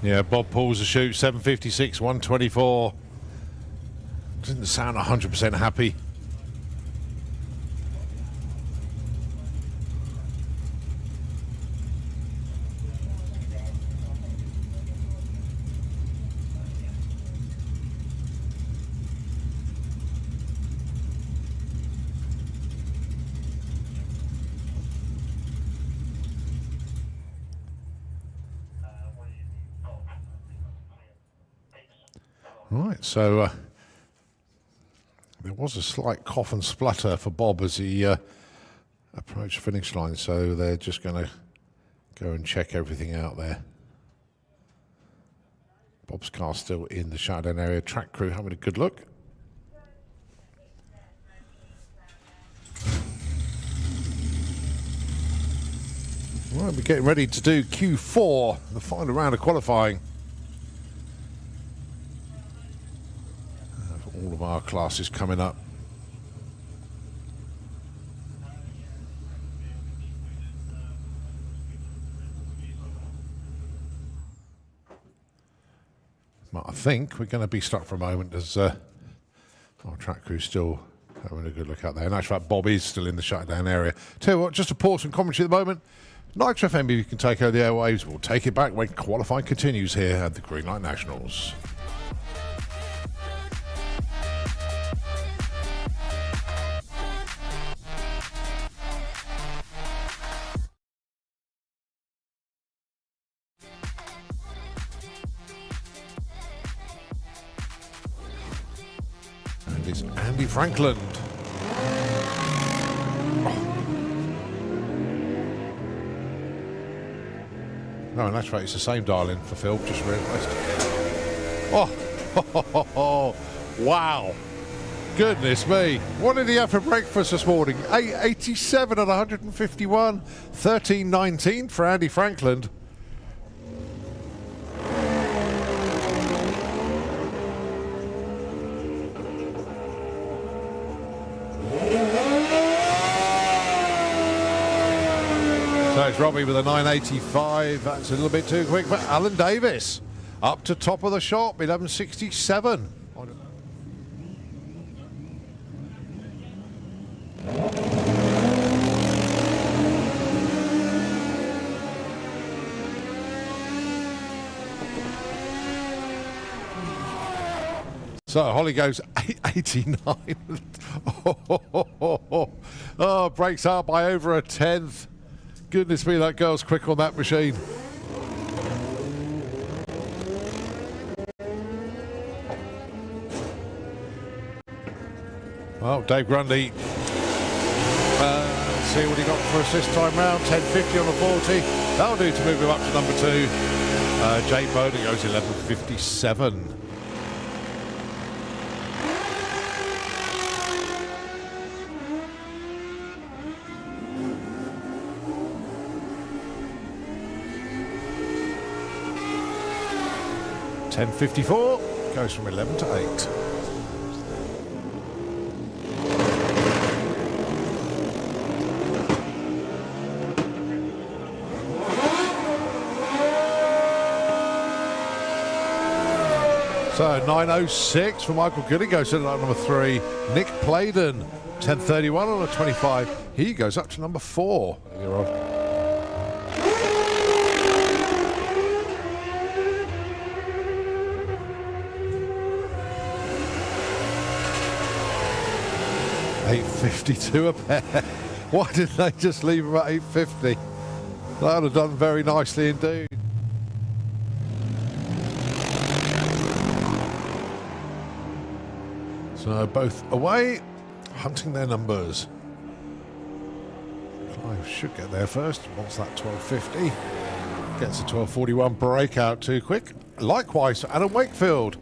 Yeah, Bob pulls the chute, 756, 124. Doesn't sound 100% happy. Right, so there was a slight cough and splutter for Bob as he approached the finish line, so they're just going to go and check everything out there. Bob's car still in the shutdown area. Track crew having a good look. Right, we're getting ready to do Q4, the final round of qualifying. All of our classes coming up. But I think we're going to be stuck for a moment as our track crew's still having a good look out there. In actual fact, Bob is still in the shutdown area. Tell you what, just a pause and commentary at the moment. Nitro FM, if you can take over the airwaves, we'll take it back when qualifying continues here at the Greenlight Nationals. Is Andy Franklin. No, and that's right, it's the same dial-in for Phil, just realised. Oh, wow. Goodness me. What did he have for breakfast this morning? 887 and 151. 1319 for Andy Franklin. So it's Robbie with a 985. That's a little bit too quick, but Alan Davis up to top of the shop, 1167. So Holly goes 89. Oh, breaks out by over a tenth. Goodness me, that girl's quick on that machine. Well, Dave Grundy, let's see what he got for us this time round. 10.50 on the 40. That'll do to move him up to number 2. Jay Bowden goes 11.57. $10.54 goes from 11 to 8. So 9.06 for Michael Goody goes to number 3. Nick Playden, 10.31 on a 25. He goes up to number 4. You're on. $8.52 a pair. Why didn't they just leave them at $8.50? That would have done very nicely indeed. So both away, hunting their numbers. Clive should get there first. Wants that 12.50. Gets a 12.41 breakout too quick. Likewise for Adam Wakefield.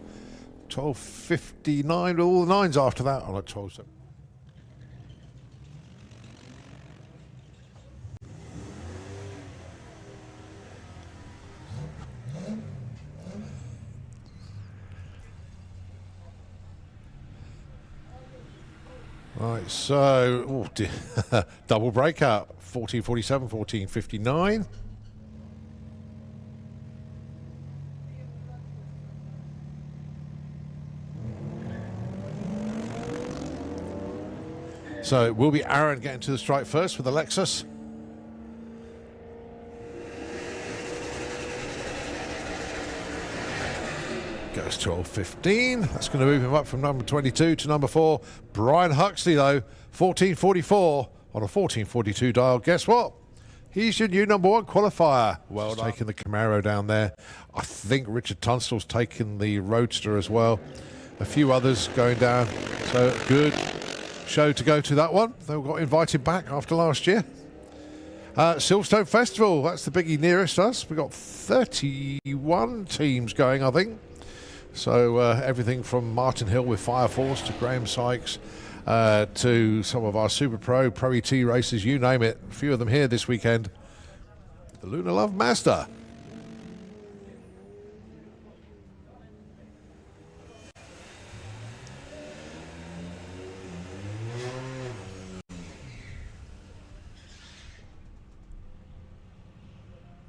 12.59 with all the 9s after that on a 12.7. Right, so oh dear. Double breakout, 14.47, 14.59. So it will be Aaron getting to the strike first with the Lexus. Goes 12.15. That's going to move him up from number 22 to number 4. Brian Huxley, though, 14.44 on a 14.42 dial. Guess what? He's your new number 1 qualifier. Well, taking the Camaro down there. I think Richard Tunstall's taken the Roadster as well. A few others going down. So good show to go to that one. They all got invited back after last year. Silverstone Festival, that's the biggie nearest us. We've got 31 teams going, I think. So everything from Martin Hill with Fire Force to Graham Sykes to some of our Super Pro, Pro ET races, you name it. A few of them here this weekend. The Lunar Love Master.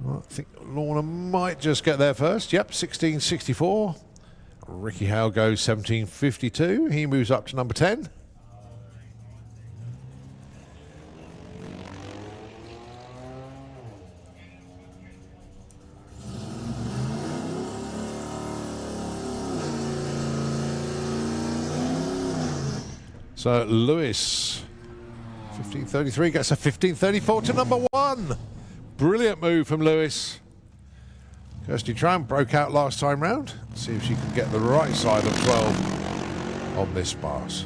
Well, I think Lorna might just get there first. Yep, 16.64. Ricky Howe goes 17.52. He moves up to number 10. So Lewis, 15.33, gets a 15.34 to number 1. Brilliant move from Lewis. Kirsty Tram broke out last time round. See if she can get the right side of 12 on this pass.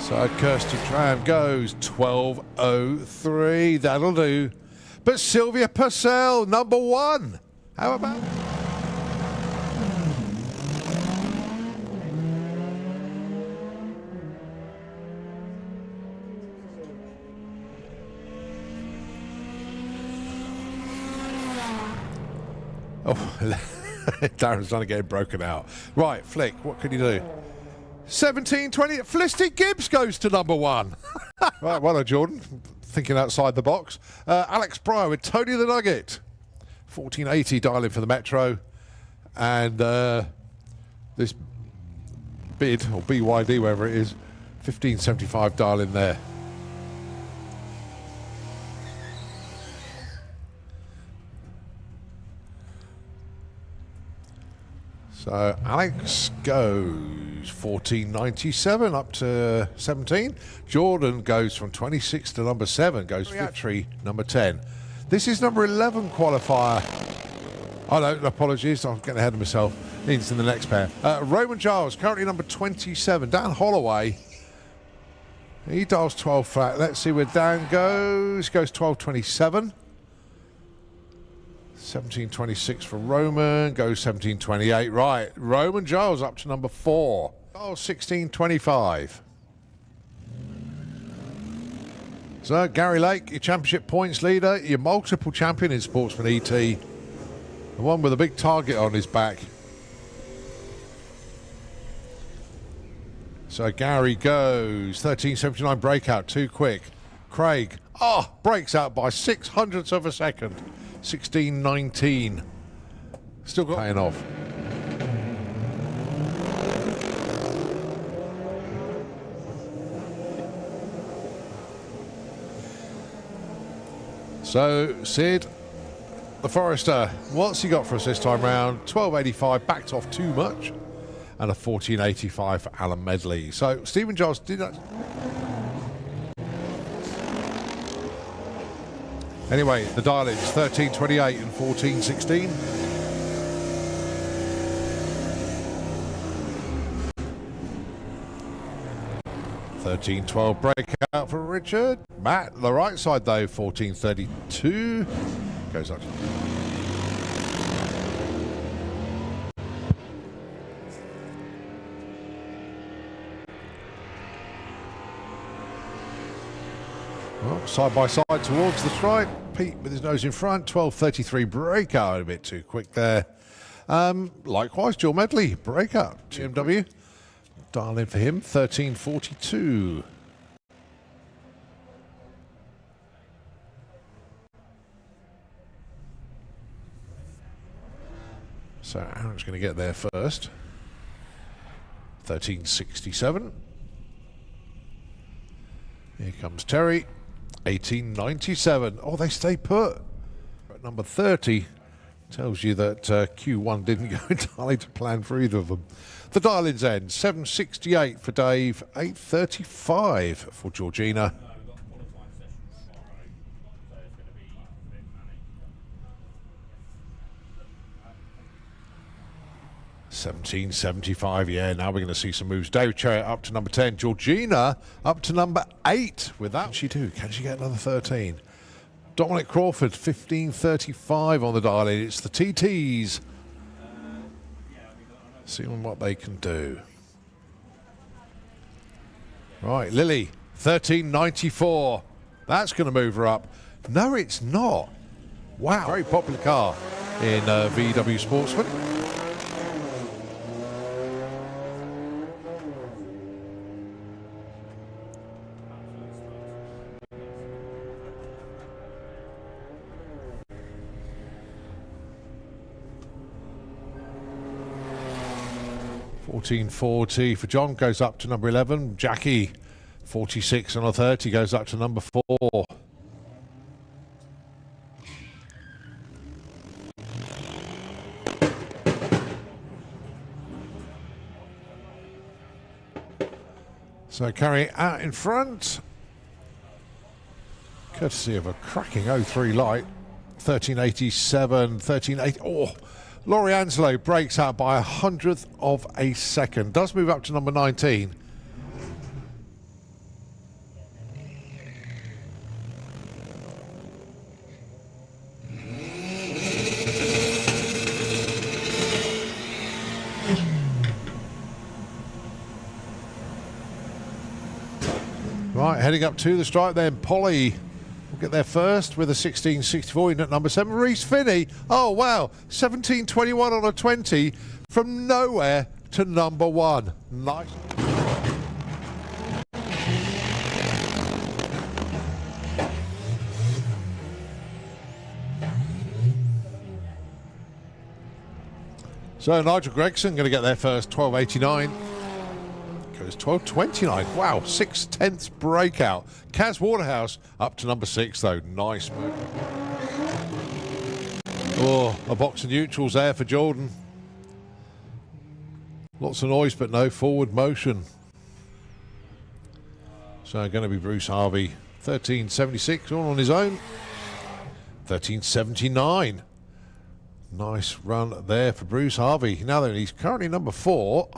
So Kirsty Tram goes 12.03. That'll do. But Sylvia Purcell, number 1. How about it? Oh, Darren's trying to get it broken out. Right, Flick, what can you do? 17.20. Felicity Gibbs goes to number 1. Right, well done, Jordan. Thinking outside the box. Alex Pryor with Tony the Nugget. 14.80 dialing for the Metro. And this bid, or BYD, wherever it is, 15.75 dialing there. So Alex goes 14.97 up to 17. Jordan goes from 26 to number 7, goes Reactory number 10. This is number 11 qualifier. Oh no, apologies, I'm getting ahead of myself. Into the next pair. Roman Giles, currently number 27. Dan Holloway, he dials 12 flat. Let's see where Dan goes. Goes 12.27. 17.26 for Roman, goes 17.28. Right, Roman Giles up to number 4. Giles 16.25. So Gary Lake, your championship points leader, your multiple champion in Sportsman ET. The one with a big target on his back. So Gary goes 13.79 breakout, too quick. Craig, breaks out by 0.06 of a second. 16.19. Still got paying off. So Sid, the Forester, what's he got for us this time round? 12.85, backed off too much, and a 14.85 for Alan Medley. So Stephen Giles did that. Anyway, the dial is 13.28 and 14.16. $13.12 breakout for Richard. Matt, the right side though, 14.32. Goes up. Well, side by side towards the stripe. Pete with his nose in front. 12.33 breakout. A bit too quick there. Likewise, Joel Medley, breakout. GMW. Dial in for him. 13.42. So Aaron's going to get there first. 13.67. Here comes Terry. 18.97. Oh, they stay put. At number 30 tells you that Q1 didn't go entirely to plan for either of them. The dial-ins end. 7.68 for Dave. 8.35 for Georgina. 17.75, yeah, now we're going to see some moves. Dave Cherritt up to number 10. Georgina up to number 8. With that, she do. Can she get another 13? Dominic Crawford, 15.35 on the dial-in. It's the TTs. Seeing what they can do. Right, Lily, 13.94. That's going to move her up. No, it's not. Wow. Very popular car in VW Sportsman. $14.40 for John, goes up to number 11. Jackie, 46 on a 30, goes up to number 4. So carrying out in front, courtesy of a cracking 03 light. 13.87, 13.80. Oh, Laurie Anslow breaks out by 100th of a second. Does move up to number 19. Right, heading up to the stripe then. Polly will get there first with a 16.64 in at number 7. Reese Finney, oh wow, 17.21 on a 20 from nowhere to number 1. Nice. So Nigel Gregson going to get there first, 12.89. Goes 12.29. Wow, 6/10 breakout. Kaz Waterhouse up to number 6 though. Nice move. Oh, a box of neutrals there for Jordan. Lots of noise but no forward motion. So going to be Bruce Harvey. 13.76 all on his own. 13.79. Nice run there for Bruce Harvey. Now then, he's currently number 4.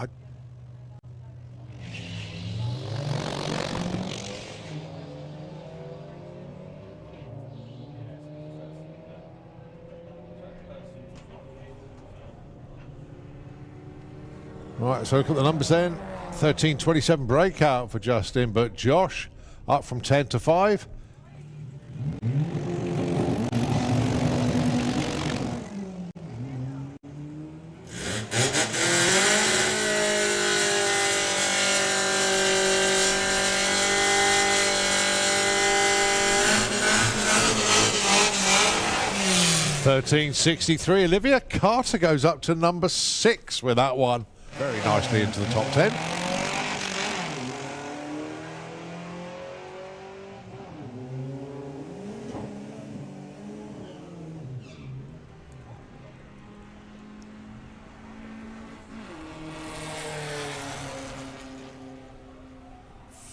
Right, so look at the numbers then. 13.27 breakout for Justin, but Josh up from 10 to 5. $13.63. Olivia Carter goes up to number 6 with that one. Very nicely into the top 10.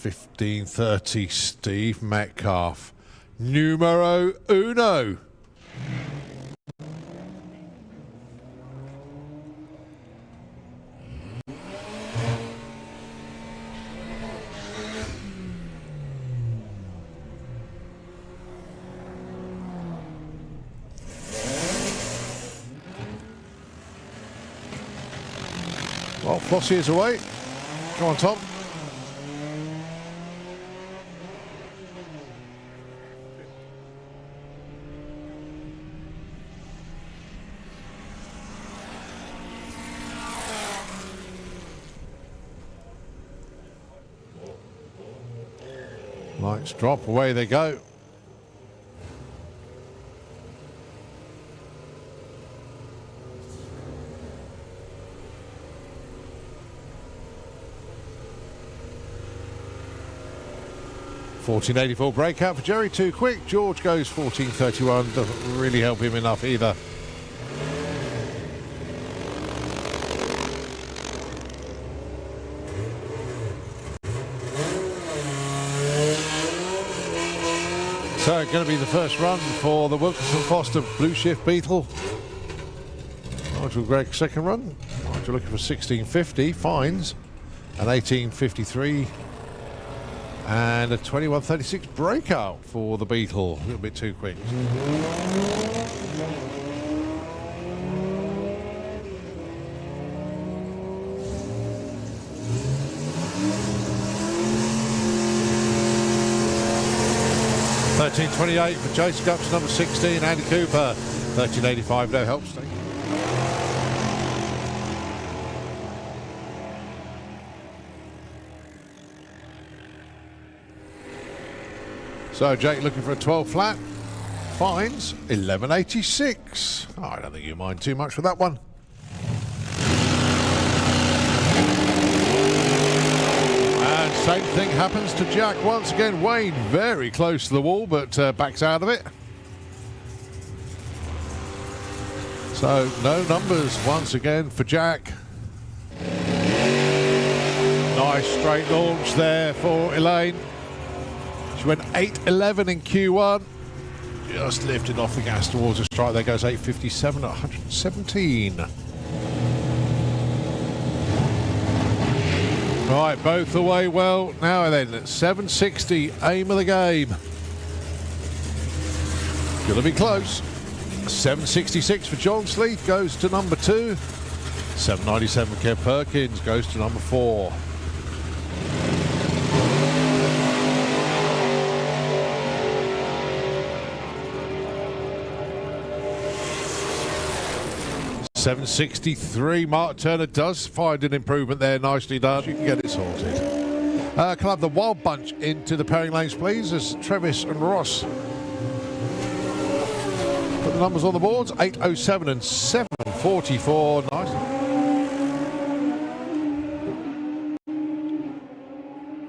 $15.30. Steve Metcalf, numero uno. Well, Flossie is away. Come on, Tom. Lights drop, away they go. $14.84 breakout for Jerry, too quick. George goes $14.31. Doesn't really help him enough either. So going to be the first run for the Wilkinson Foster Blue Shift Beetle. Nigel Gregg second run. Nigel looking for 16.50. Fines an 18.53. And a 21.36 breakout for the Beetle. A little bit too quick. $13.28 for Jason Gups, number 16, Andy Cooper. $13.85, no help, Steve. So Jake looking for a 12 flat. Fines $11.86. Oh, I don't think you mind too much with that one. And same thing happens to Jack once again. Wayne very close to the wall, but backs out of it. So no numbers once again for Jack. Nice straight launch there for Elaine. She went 8.11 in Q1. Just lifted off the gas towards a strike. There goes 8.57 at 117. Right, both away well. Now then, at 7.60, aim of the game. Gonna be close. 7.66 for John Sleeth goes to number 2. 7.97 Kev Perkins goes to number 4. $7.63. Mark Turner does find an improvement there. Nicely done. You can get it sorted. Can I have the Wild Bunch into the pairing lanes, please, as Travis and Ross put the numbers on the boards. 8.07 and 7.44. Nice.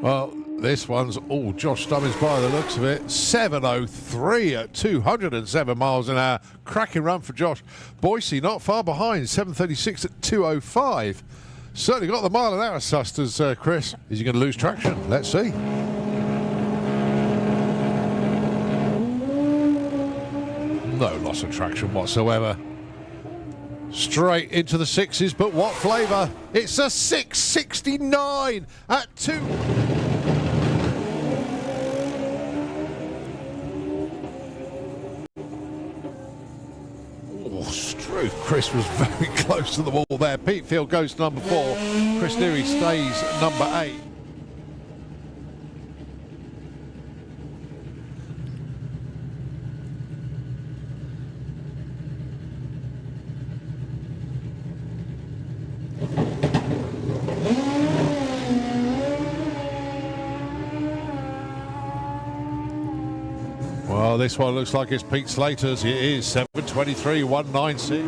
Well, this one's all Josh Stubbins by the looks of it. 7:03 at 207 miles an hour. Cracking run for Josh. Boise not far behind. 7:36 at 205. Certainly got the mile an hour susters, Chris. Is he going to lose traction? Let's see. No loss of traction whatsoever. Straight into the sixes, but what flavour? It's a 669 at 2. Oh, Struth. Chris was very close to the wall there. Pete Field goes to number 4. Chris Neary stays number 8. Well, this one looks like it's Pete Slater's. It is 7:23, 196.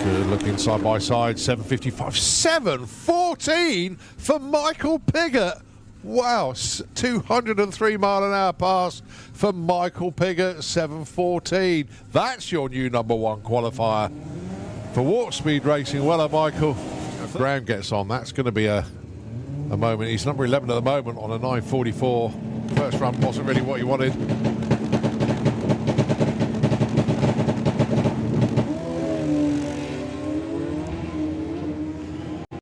Good looking side by side. 7:55, 7:14 for Michael Piggott. Wow, 203 mile an hour pass for Michael Piggott. 7:14. That's your new number 1 qualifier for Walk Speed Racing. Well done, Michael. If Graham gets on, that's going to be a moment. He's number 11 at the moment on a 9:44. First run wasn't really what he wanted.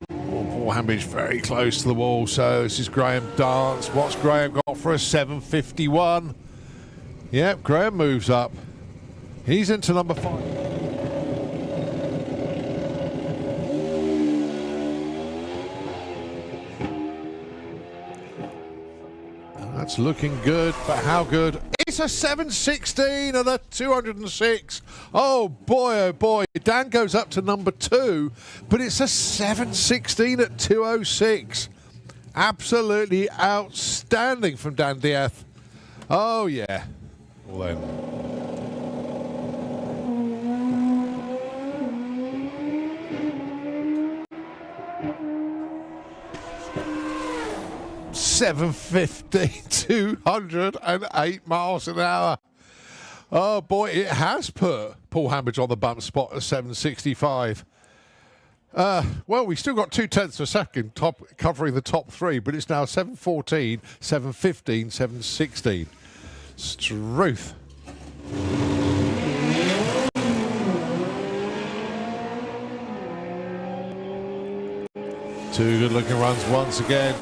Paul Hambidge very close to the wall, so this is Graham Dance. What's Graham got for a 7:51? Yep, Graham moves up. He's into number 5. That's looking good, but how good? It's a 7:16 and a 206. Oh boy, Dan goes up to number 2, but it's a 7:16 at 206. Absolutely outstanding from Dan Diaz. Oh yeah. Well then. $7.50, 208 miles an hour. Oh boy, it has put Paul Hambidge on the bump spot at 7:65. Well, we still got 0.2 of a second covering the top 3, but it's now 7:14, 7:15, 7:16. Struth. Two good-looking runs once again.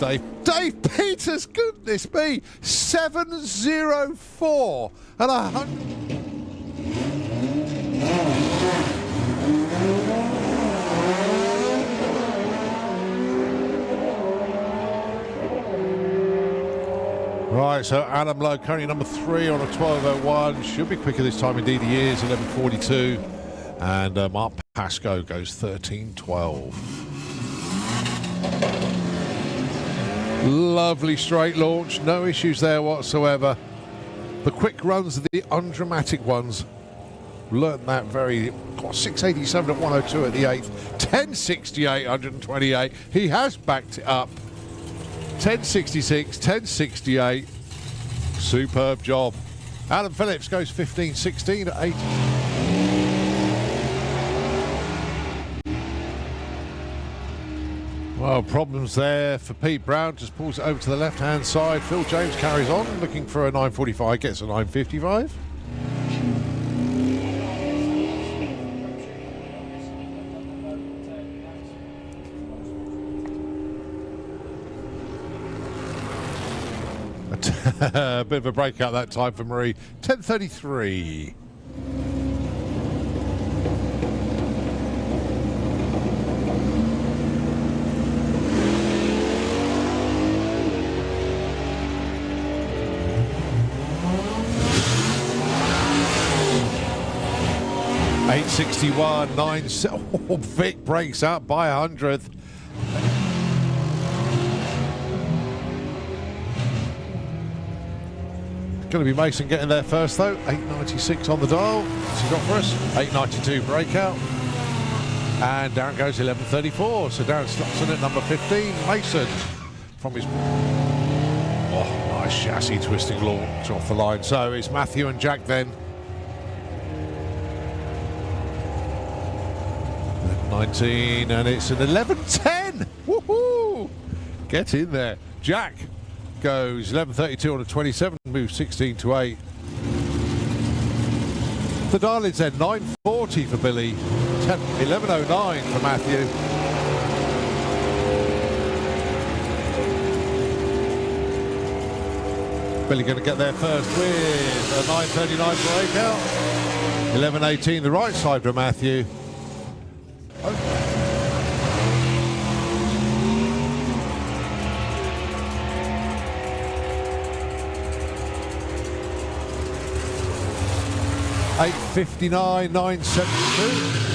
Dave Peters, goodness me, 7:04 and 100. Right, so Adam Lowe currently number 3 on a 12:01. Should be quicker this time, indeed he is, 11:42. And Mark Pascoe goes 13:12. Lovely straight launch, no issues there whatsoever. The quick runs are the undramatic ones. Learned that very. 687 at 102 at the 8th. 1068, 128. He has backed it up. 1066, 1068. Superb job. Alan Phillips goes 15:16 at 8. Well, problems there for Pete Brown. Just pulls it over to the left-hand side. Phil James carries on, looking for a 9:45. Gets a 9:55. A bit of a breakout that time for Marie. 10:33. $861, 9. Oh, Vic breaks out by 100th. Going to be Mason getting there first though. 896 on the dial. What's he got for us? 892 breakout. And Darren goes 11.34. So Darren slots in at number 15. Mason from his nice chassis twisting launch off the line. So it's Matthew and Jack then. 19, and it's an 11.10. Woohoo! Get in there. Jack goes 11.32 on a 27, moves 16 to 8. The dial-ins then 9.40 for Billy, 11.09 for Matthew. Billy going to get there first with a 9.39 breakout. 11.18 the right side for Matthew. $8.59, 9.72.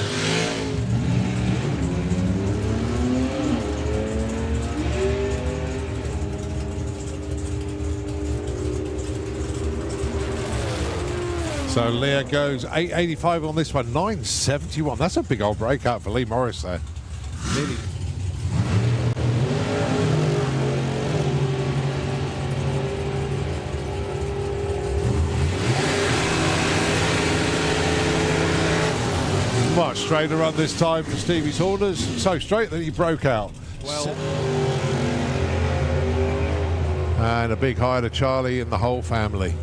So Leah goes 8.85 on this one, 9.71. That's a big old breakout for Lee Morris there. Nearly. Much straighter run this time for Stevie Saunders. So straight that he broke out. Well. And a big hi to Charlie and the whole family.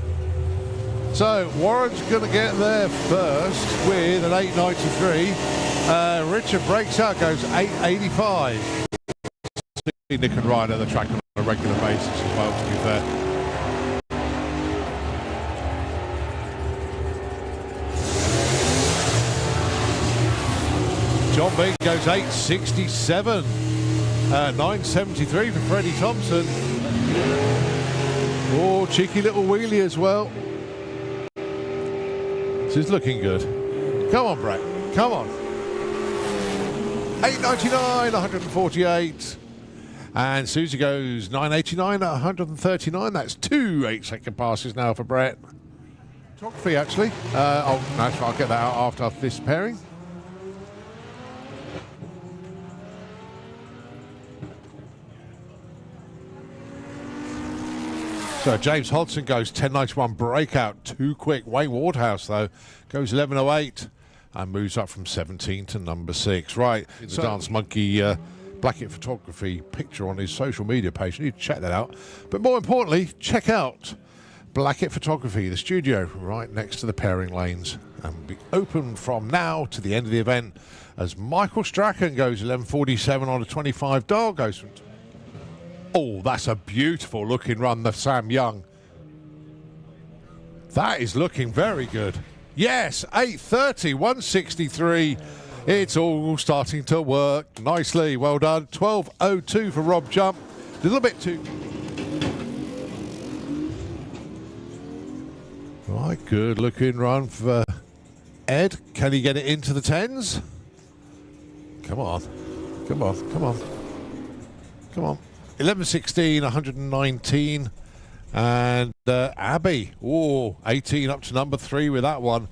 So Warren's going to get there first with an 8.93. Richard breaks out, goes 8.85. Nick and Ryan at the track on a regular basis as well, to be fair. John Bean goes 8.67. 9.73 for Freddie Thompson. Oh, cheeky little wheelie as well. This is looking good. Come on, Brett. Come on. 8.99, 148. And Susie goes 9.89 at 139. That's 2 8-second passes now for Brett. Photography, actually. No, I'll get that out after this pairing. So James Hodson goes 10.91 breakout, too quick. Wayne Wardhouse, though, goes 11.08 and moves up from 17 to number 6. Right, the Dance Monkey Blackett Photography picture on his social media page. You need to check that out. But more importantly, check out Blackett Photography, the studio right next to the pairing lanes, and will be open from now to the end of the event as Michael Strachan goes 11.47 on a 25. Dial goes from... Oh, that's a beautiful looking run, the Sam Young. That is looking very good. Yes, 8.30, 163. It's all starting to work nicely. Well done. 12.02 for Rob Jump. A little bit too... Right, good looking run for Ed. Can he get it into the 10s? Come on. Come on, come on. Come on. 11.16, 119. And Abby, 18 up to number 3 with that one.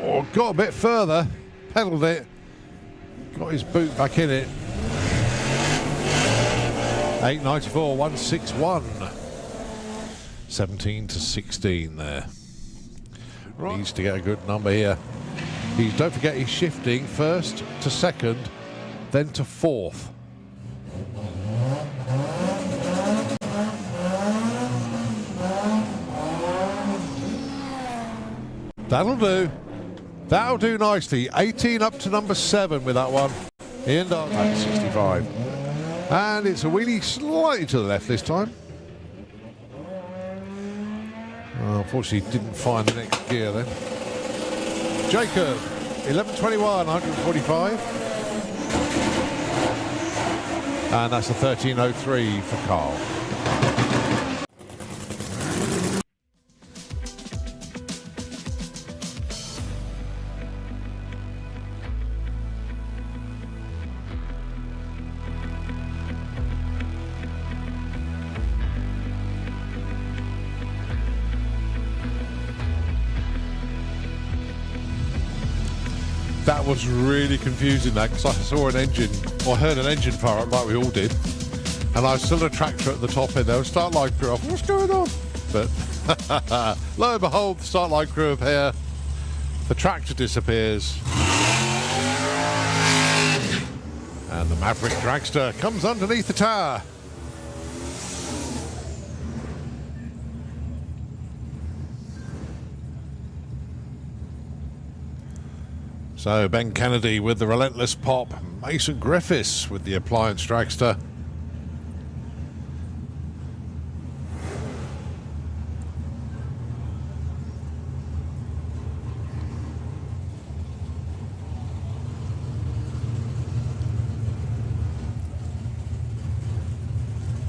Oh, got a bit further, pedalled it, got his boot back in it. 8.94, 161. 17 to 16 there. Right. Needs to get a good number here. Don't forget he's shifting first to second, then to fourth. That'll do. That'll do nicely. 18 up to number 7 with that one. Ian Dark at 65. And it's a wheelie slightly to the left this time. Unfortunately, didn't find the next gear then. Jacob, 11.21, 145. And that's a 13.03 for Carl. was really confusing, that, because I saw an engine, or heard an engine fire up like we all did, and I was still a tractor at the top end there. The start line crew off. What's going on? But lo and behold, the start line crew appear. The tractor disappears. And the Maverick dragster comes underneath the tower. So Ben Kennedy with the relentless pop, Mason Griffiths with the appliance dragster.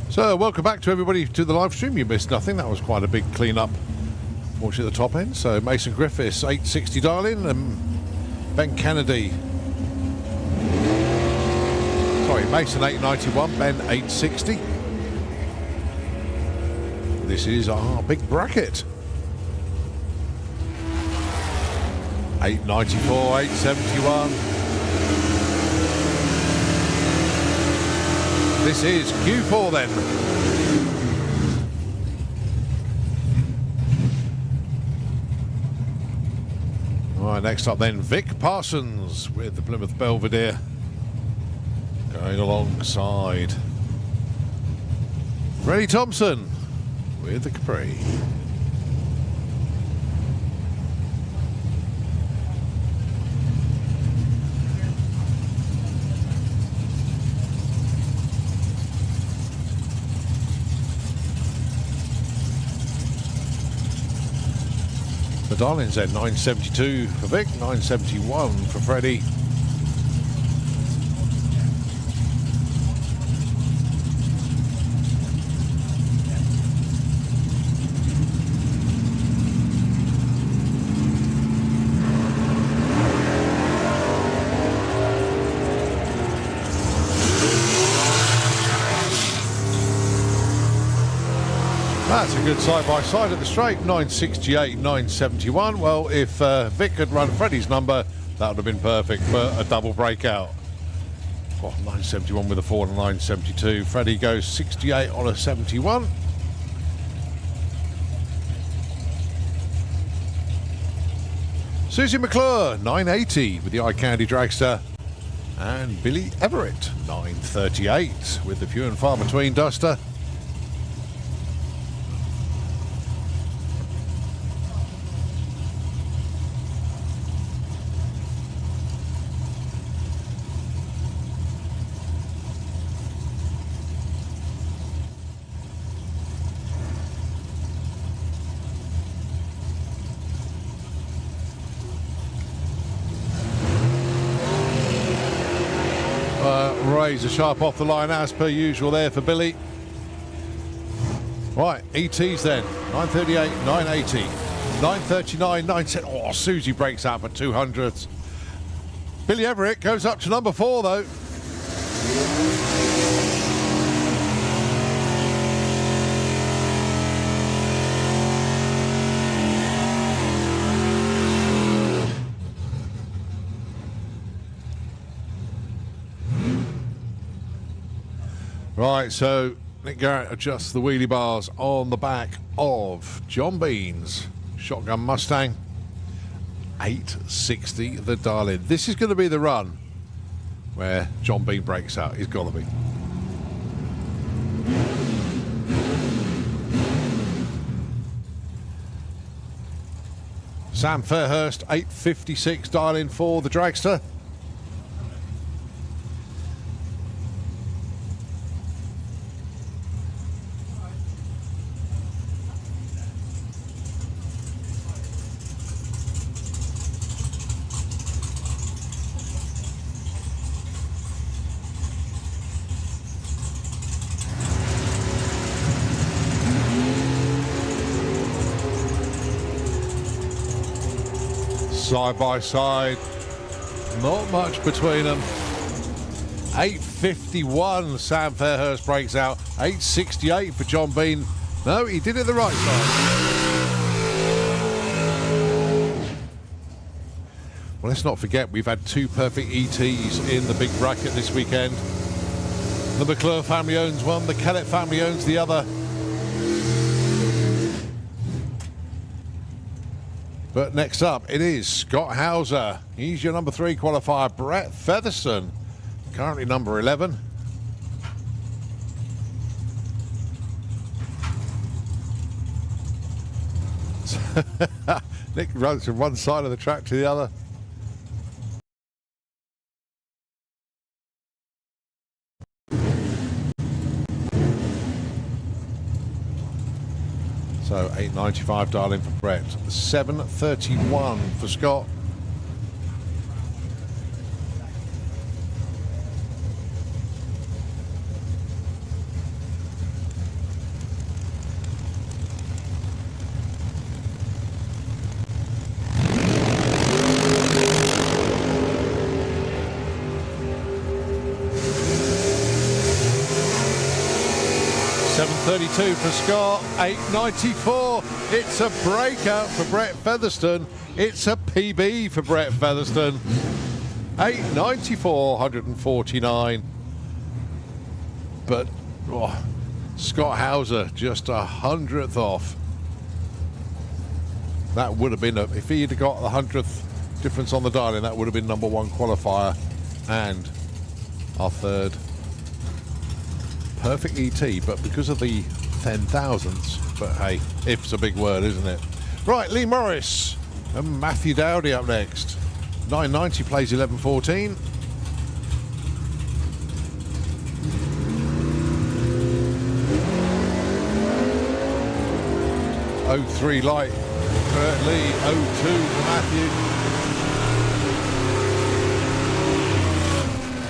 So welcome back to everybody to the live stream. You missed nothing. That was quite a big clean up, fortunately, at the top end. So Mason Griffiths 860 dial-in, and Ben Kennedy, sorry, Mason 891, Ben 860. This is our big bracket. 894, 871. This is Q4 then. All right, next up then, Vic Parsons with the Plymouth Belvedere going alongside Freddie Thompson with the Capri. The Darlings at 972 for Vic, 971 for Freddie. That's a good side-by-side at the straight, 968, 971. Well, if Vic had run Freddie's number, that would have been perfect for a double breakout. Oh, 971 with a 4 and a 972. Freddie goes 68 on a 71. Susie McClure, 980 with the Eye Candy Dragster. And Billy Everett, 938 with the few and far between Duster. Razor sharp off the line as per usual there for Billy. Right, ETs then, 938, 980, 939, 970. Oh, Susie breaks out for 200s. Billy Everett goes up to number 4 though. Right, so Nick Garrett adjusts the wheelie bars on the back of John Bean's Shotgun Mustang. 860 the dial-in. This is going to be the run where John Bean breaks out. He's got to be. Sam Fairhurst, 856 dial-in for the dragster. Side by side, not much between them. 851 Sam Fairhurst breaks out. 868 for John Bean. No, he did it the right side. Well, let's not forget we've had 2 perfect ETs in the big bracket this weekend. The McClure family owns one, the Kellett family owns the other. But next up, it is Scott Hauser. He's your number 3 qualifier. Brett Featherstone, currently number 11. Nick runs from one side of the track to the other. So 8.95 dial in for Brett, 7.31 for Scott. $7.32 for Scott, 8.94. It's a breakout for Brett Featherstone. It's a PB for Brett Featherstone. 8.94, 149. But Scott Hauser just 100th off. That would have been, if he had got the 100th difference on the dialing, that would have been number 1 qualifier and our 3rd perfect ET, but because of the 10,000ths, but hey, if's a big word, isn't it? Right, Lee Morris and Matthew Dowdy up next. 990 plays 11.14. .03 light for Lee, 02 for Matthew.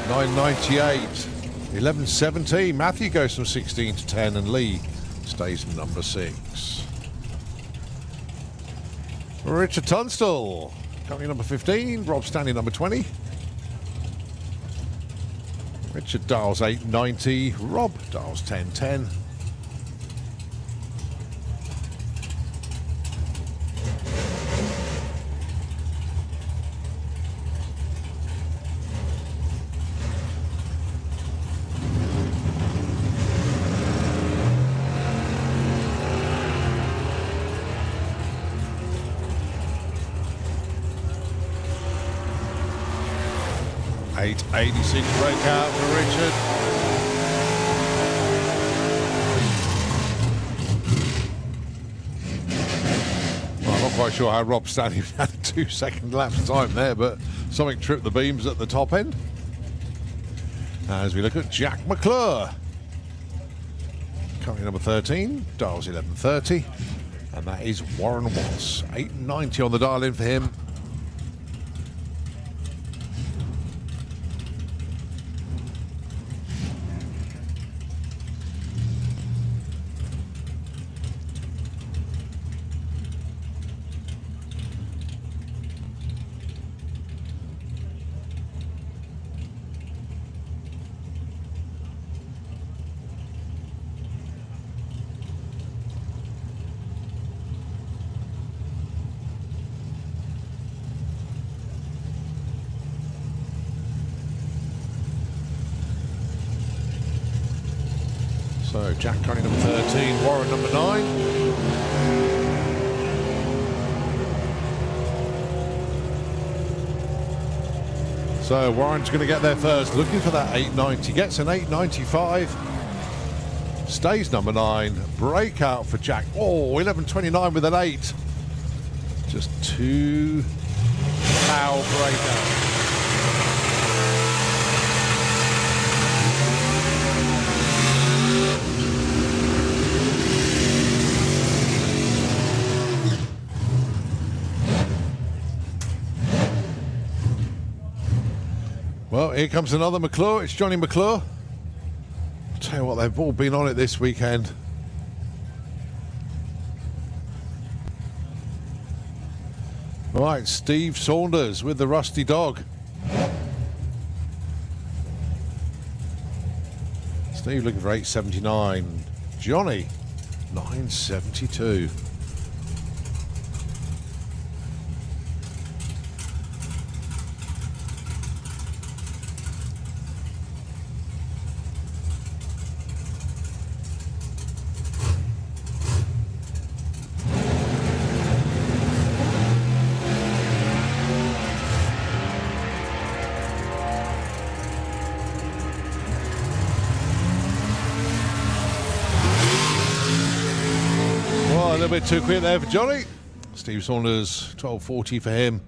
998. 11.17. Matthew goes from 16 to 10 and Lee stays number 6. Richard Tunstall, currently number 15. Rob Stanley, number 20. Richard dials 8.90. Rob dials 10.10. $8.86 breakout for Richard. Well, I'm not quite sure how Rob Stanley had a 2-second lapse time there, but something tripped the beams at the top end. As we look at Jack McClure, currently number 13, dials 11.30, and that is Warren Watts. 8.90 on the dial in for him. So Jack currently number 13, Warren number 9. So Warren's going to get there first, looking for that 8.90. Gets an 8.95. Stays number 9. Breakout for Jack. Oh, 11.29 with an 8. Just too foul breakout. Well, here comes another McClure. It's Johnny McClure. I'll tell you what, they've all been on it this weekend. Right, Steve Saunders with the Rusty Dog. Steve looking for 8.79. Johnny, 9.72. bit too quick there for Johnny. Steve Saunders, 12.40 for him.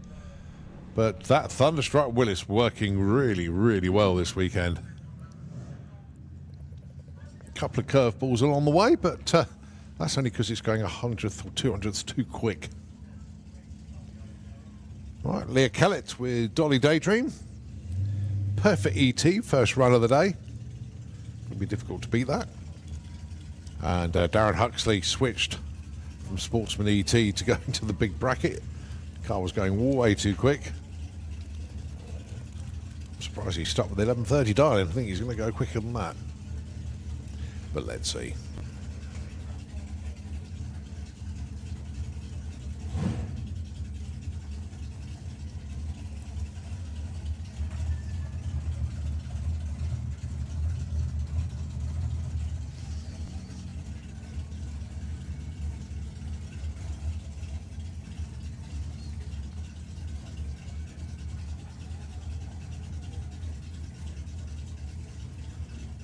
But that Thunderstruck Willis working really, really well this weekend. A couple of curveballs along the way, but that's only because it's going 100th or 200ths too quick. Right, Leah Kellett with Dolly Daydream. Perfect ET, first run of the day. It'll be difficult to beat that. And Darren Huxley switched from Sportsman ET to go into the big bracket. The car was going way too quick. I'm surprised he stopped with 11:30 dialing. I think he's going to go quicker than that. But let's see.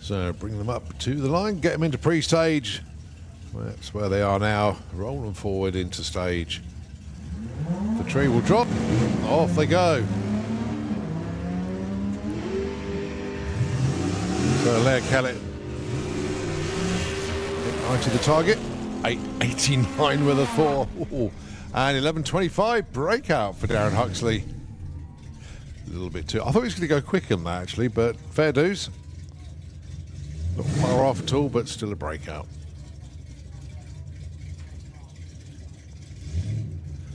So bring them up to the line, get them into pre-stage. That's where they are now. Roll them forward into stage. The tree will drop. Off they go. So Leah Kellett to the target. 8.89 with a 4. Ooh. And 11.25 breakout for Darren Huxley. A little bit too. I thought he was going to go quicker than that actually, but fair dues. Not far off at all, but still a breakout.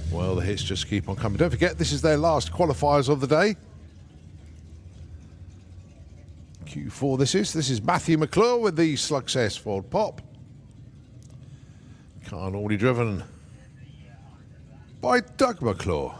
Well, the hits just keep on coming. Don't forget, this is their last qualifiers of the day. Q4 this is. This is Matthew McClure with the Slugsess Ford Pop. Car already driven by Doug McClure.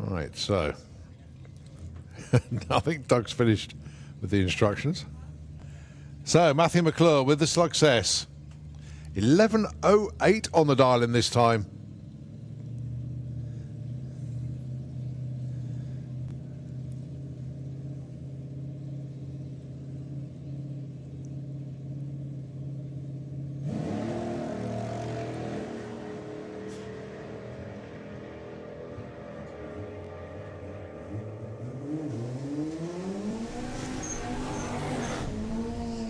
Right, so I think Doug's finished with the instructions. So Matthew McClure with the Slugsess. 11.08 on the dial in this time.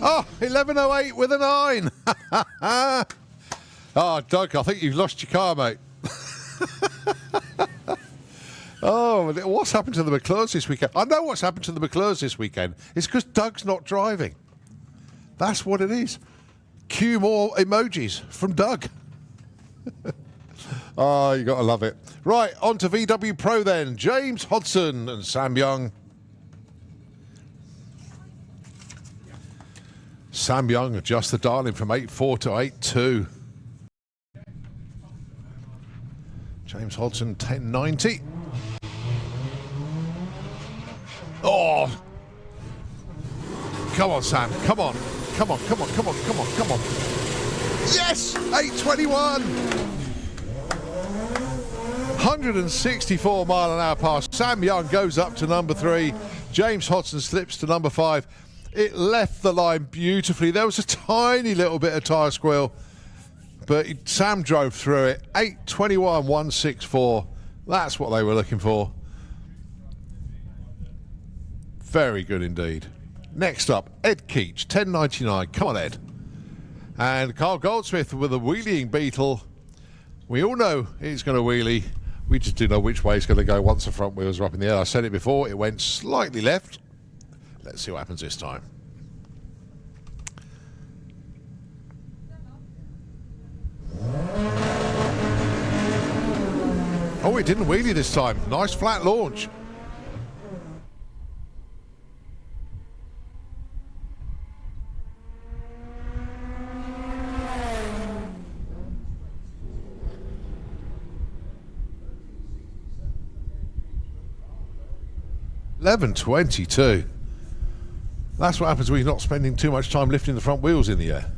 Oh, 11.08 with a 9. Oh, Doug, I think you've lost your car, mate. Oh, what's happened to the McClures this weekend? I know what's happened to the McClures this weekend. It's because Doug's not driving. That's what it is. Cue more emojis from Doug. Oh, you got to love it. Right, on to VW Pro then. James Hodson and Sam Young. Sam Young adjusts the dialing from 8.4 to 8.2. James Hodson, 10.90. Oh! Come on, Sam. Come on. Come on, come on, come on, come on, come on. Yes! 8.21! 164 mile an hour pass. Sam Young goes up to number 3. James Hodson slips to number 5. It left the line beautifully. There was a tiny little bit of tyre squeal, but Sam drove through it. 8.21, 164. That's what they were looking for. Very good indeed. Next up, Ed Keach, 10.99. Come on, Ed. And Carl Goldsmith with a wheeling Beetle. We all know it's going to wheelie. We just didn't know which way it's going to go once the front wheels are up in the air. I said it before, it went slightly left. Let's see what happens this time. Oh, it didn't wheelie this time. Nice flat launch. 11.22. That's what happens when you're not spending too much time lifting the front wheels in the air.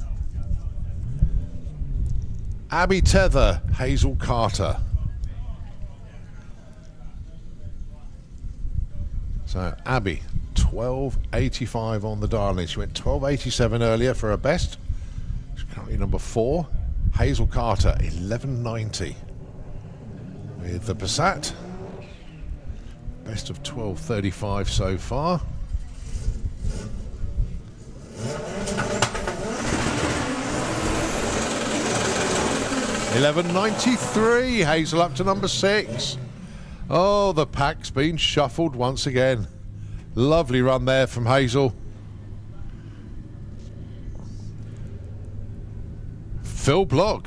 Abby Tether, Hazel Carter. So Abby, 12.85 on the dial-in. She went 12.87 earlier for her best. She's currently number 4. Hazel Carter, 11.90 with the Passat. Best of 12.35 so far. $11.93. Hazel up to number 6. Oh, the pack's been shuffled once again. Lovely run there from Hazel. Phil Blogg,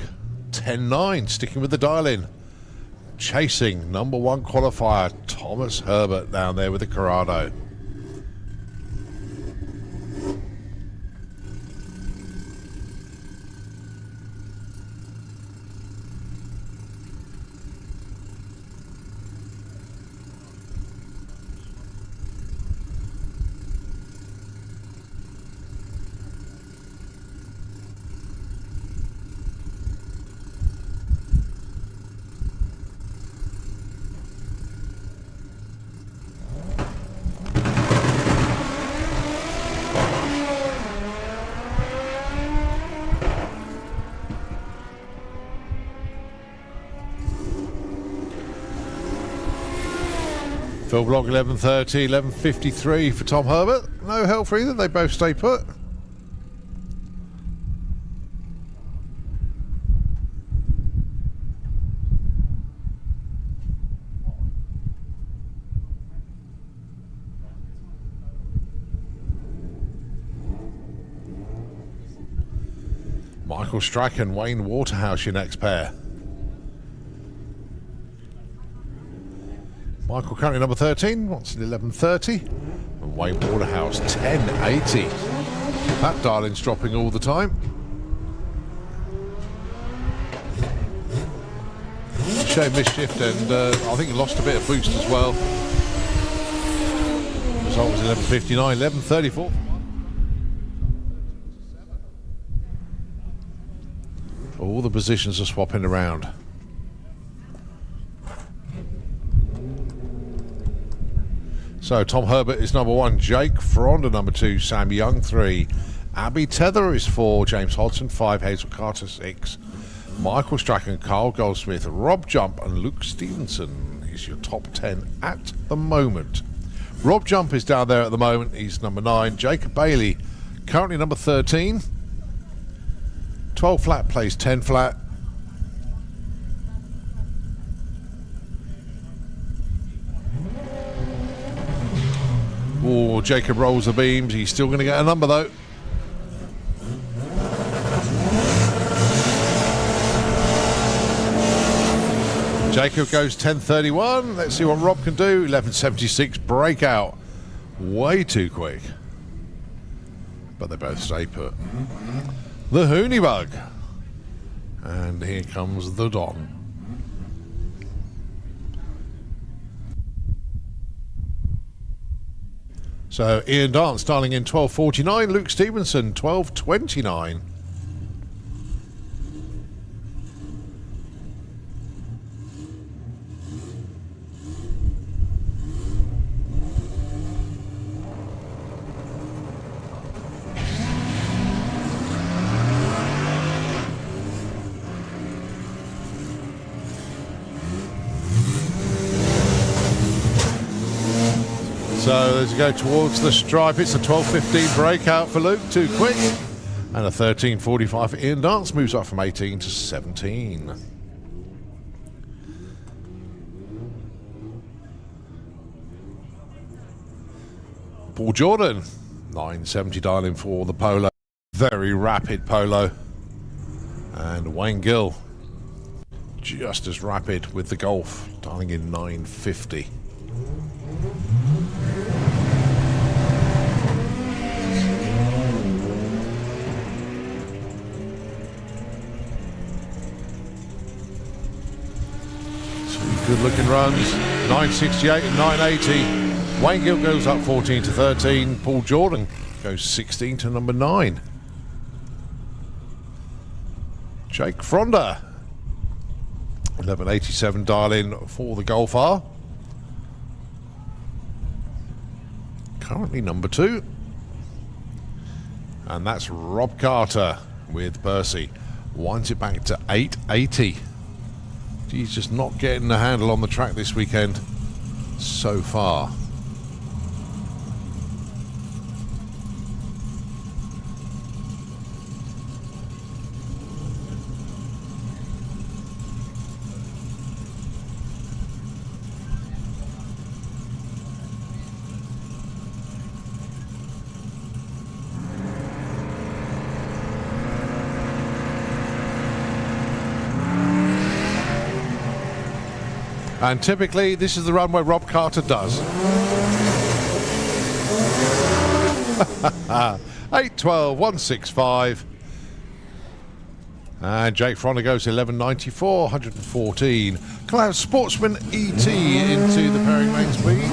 10.9, sticking with the dial-in. Chasing number 1 qualifier, Thomas Herbert down there with the Corrado. Phil Blogg 11.30, 11.53 for Tom Herbert. No help for either, they both stay put. Michael Strachan, Wayne Waterhouse, your next pair. Michael currently number 13, wants an 11.30. And Wayne Waterhouse, 10.80. That dial-in's dropping all the time. Shame mischief, and I think he lost a bit of boost as well. Result was 11.59, 11.34. All the positions are swapping around. So Tom Herbert is number 1, Jake Fronda number 2, Sam Young 3, Abby Tether is 4, James Hodson 5, Hazel Carter 6, Michael Strachan, Carl Goldsmith, Rob Jump and Luke Stevenson is your top 10 at the moment. Rob Jump is down there at the moment, he's number 9, Jacob Bailey currently number 13, 12 flat plays 10 flat. Oh, Jacob rolls the beams. He's still going to get a number though. Jacob goes 10.31. Let's see what Rob can do. 11.76 breakout. Way too quick. But they both stay put. The Hooney Bug. And here comes the Don. So Ian Dance starting in 12.49, Luke Stevenson 12.29. So as you go towards the stripe, it's a 12.15 breakout for Luke, too quick. And a 13.45 for Ian Dance, moves up from 18 to 17. Paul Jordan, 9.70 dialing for the Polo. Very rapid Polo. And Wayne Gill, just as rapid with the Golf, dialing in 9.50. Good looking runs, 9.68 and 9.80 Wayne Gill goes up 14 to 13. Paul Jordan goes 16 to number 9. Jake Fronda, 1187 dial in for the Golf R. Currently number 2. And that's Rob Carter with Percy. Winds it back to 880. He's just not getting the handle on the track this weekend so far. And typically, this is the run where Rob Carter does. 8:12, 165. And Jake Fronda goes 1194, 114. Can I have Sportsman ET into the pairing lanes, please?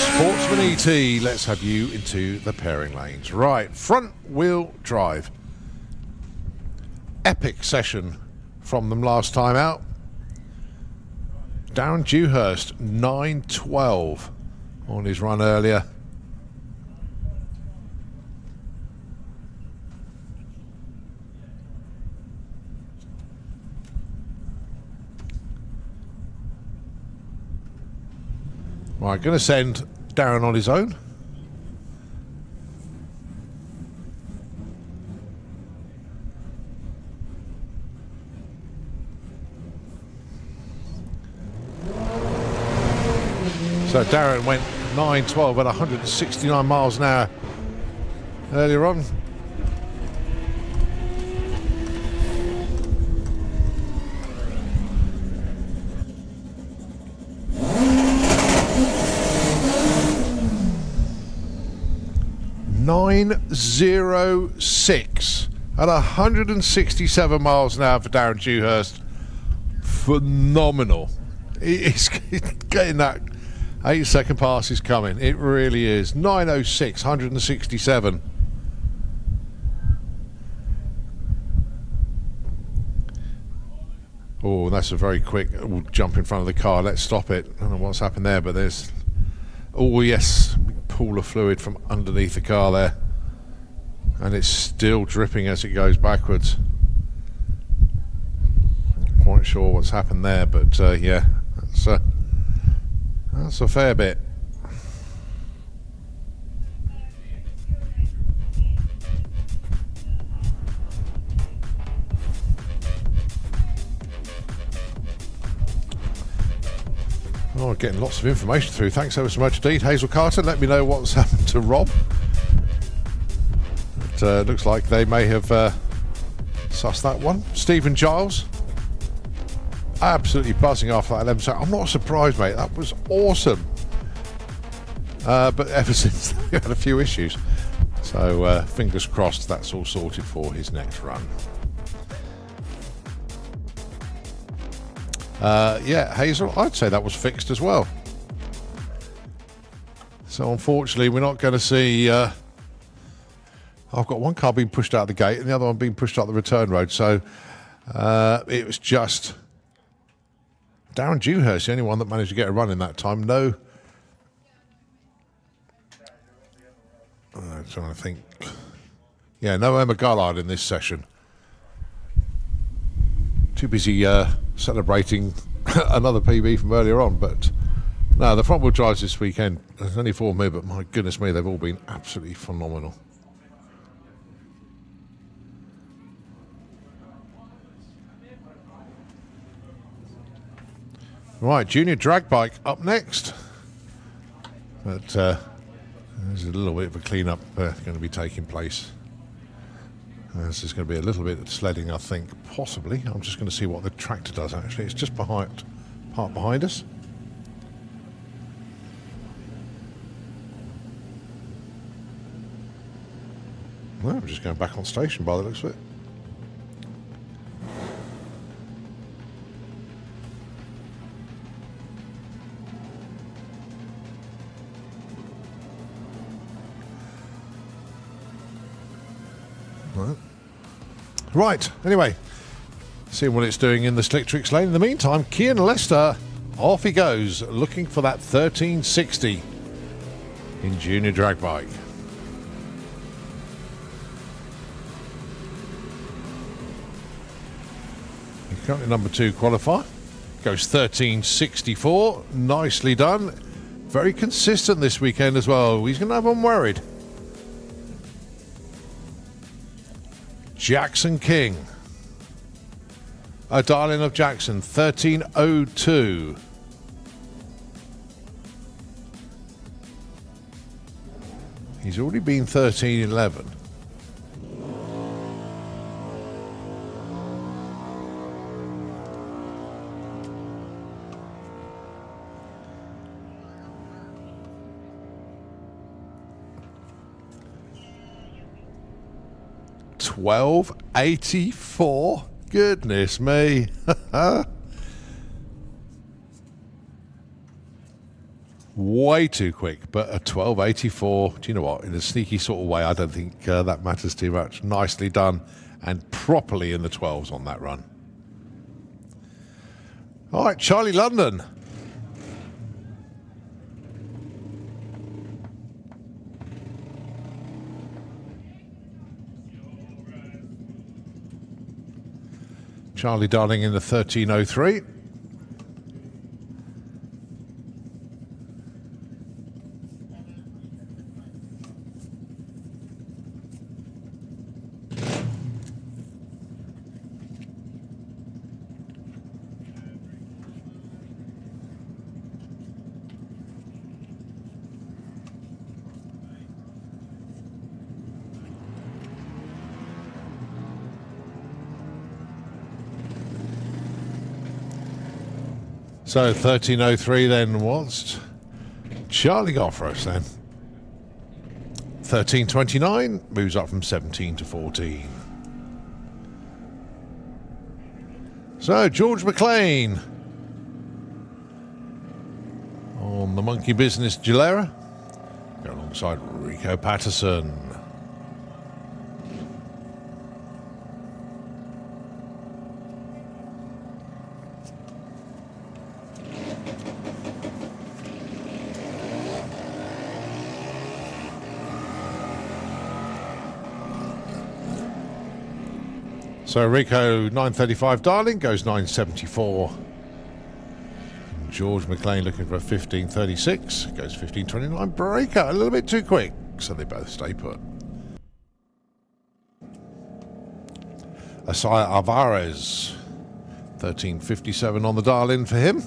Sportsman ET, let's have you into the pairing lanes. Right, front wheel drive. Epic session from them last time out. Darren Dewhurst, 9:12 on his run earlier. Right, going to send Darren on his own. So Darren went 9:12 at 169 miles an hour earlier on. .906 at 167 miles an hour for Darren Dewhurst. Phenomenal. He's getting that 8-second pass is coming. It really is. 906, 167. Oh, that's a very quick jump in front of the car. Let's stop it. I don't know what's happened there, but there's... Oh, yes. Pool of fluid from underneath the car there. And it's still dripping as it goes backwards. Not quite sure what's happened there, but yeah, that's a fair bit. Oh, getting lots of information through. Thanks ever so much indeed. Hazel Carter, let me know what's happened to Rob. It looks like they may have sussed that one. Stephen Giles, absolutely buzzing after that 11 second. I'm not surprised, mate. That was awesome. But ever since, we had a few issues. So fingers crossed that's all sorted for his next run. Yeah, Hazel, I'd say that was fixed as well. So unfortunately, we're not going to see... I've got one car being pushed out the gate and the other one being pushed up the return road. So it was just Darren Dewhurst, the only one that managed to get a run in that time. No... I'm trying to think. Yeah, no Emma Gallard in this session. Too busy celebrating another PB from earlier on, but no, the front wheel drives this weekend, there's only 4 of me, but my goodness me, they've all been absolutely phenomenal. Right, junior drag bike up next, but there's a little bit of a clean-up going to be taking place. This is going to be a little bit of sledding, I think, possibly. I'm just going to see what the tractor does, actually. It's just parked behind us. Well, I'm just going back on station by the looks of it. Right, anyway, seeing what it's doing in the slick tricks lane. In the meantime, Kian Lester, off he goes, looking for that 1360 in junior drag bike. He's currently number 2 qualifier. Goes 1364, nicely done. Very consistent this weekend as well. He's going to have unworried. Jackson King. A darling of Jackson, 1302. He's already been 1311. $12.84. Goodness me. Way too quick, but a 12.84. Do you know what? In a sneaky sort of way, I don't think that matters too much. Nicely done and properly in the 12s on that run. All right, Charlie London. Charlie Darling in the 1303. So 1303 then was Charlie got for us then. 1329 moves up from 17 to 14. So George McLean on the Monkey Business Gilera, going alongside Rico Patterson. So Rico 935 Darling goes 974. George McLean looking for a 1536, goes 1529. Breakout a little bit too quick, so they both stay put. Asaya Alvarez 1357 on the dial-in for him.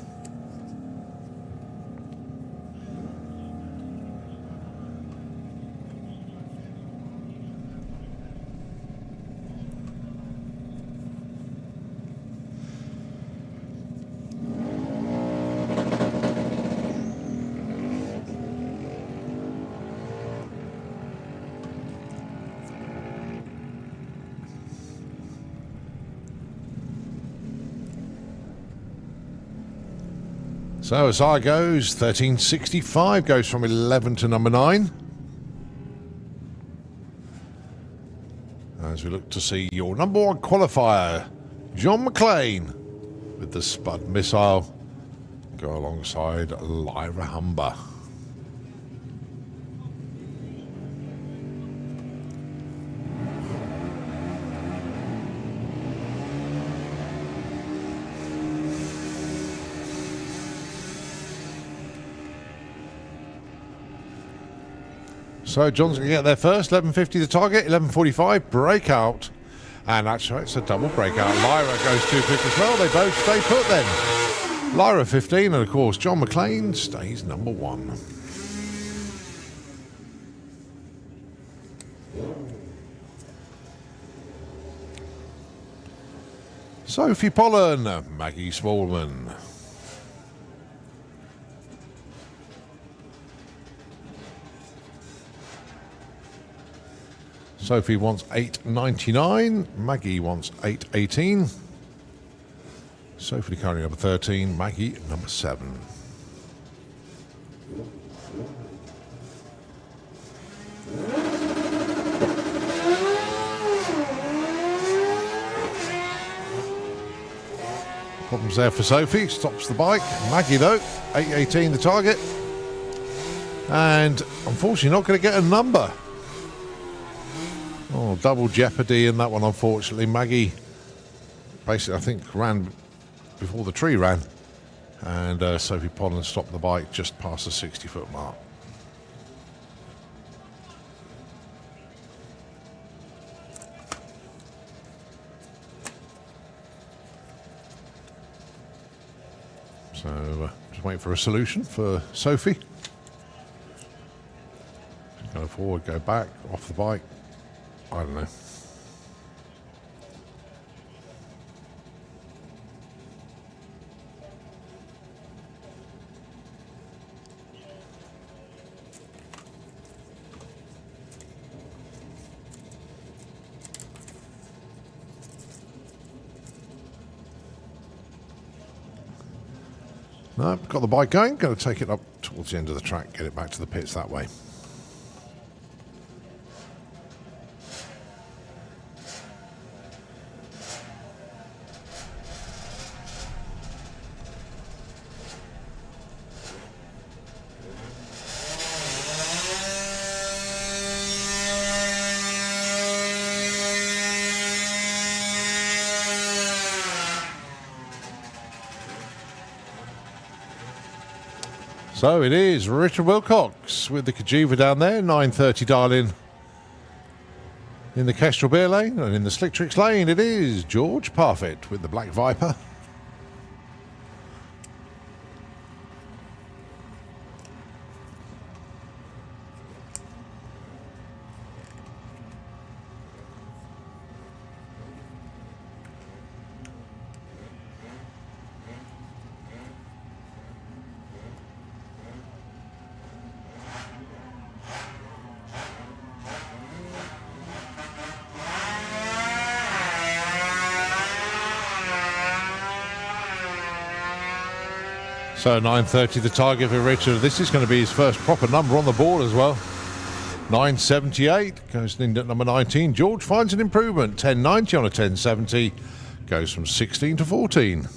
So as I goes, 1365 goes from 11 to number 9. As we look to see your number 1 qualifier, John McLean, with the Spud missile, go alongside Lyra Humber. So John's going to get there first. 11.50 the target, 11.45 breakout. And actually, it's a double breakout. Lyra goes too quick as well. They both stay put then. Lyra 15, and of course, John McLean stays number 1. Sophie Pollen, Maggie Smallman. Sophie wants 8.99. Maggie wants 8.18. Sophie carrying number 13. Maggie number 7. problems there for Sophie. Stops the bike. Maggie, though, 8:18 the target. And unfortunately not going to get a number. Oh, double jeopardy in that one, unfortunately. Maggie basically, I think, ran before the tree ran. And Sophie Pollen stopped the bike just past the 60-foot mark. So just waiting for a solution for Sophie. Go forward, go back, off the bike. I don't know. No, got the bike going. Going to take it up towards the end of the track, get it back to the pits that way. So it is Richard Wilcox with the Kajiva down there, 9:30 dial-in in the Kestrel Beer lane, and in the Slick Tricks lane it is George Parfitt with the Black Viper. So 9:30 the target for Richard. This is going to be his first proper number on the board as well. 9:78 goes in at number 19. George finds an improvement. 10:90 on a 10:70. Goes from 16 to 14.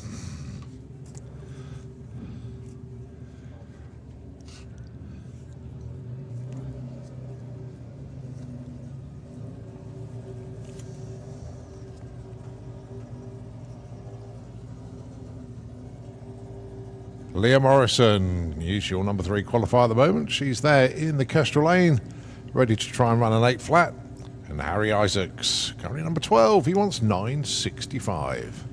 Leah Morrison, usual number 3 qualifier at the moment. She's there in the Kestrel lane, ready to try and run an 8 flat. And Harry Isaacs, currently number 12, he wants 9:65.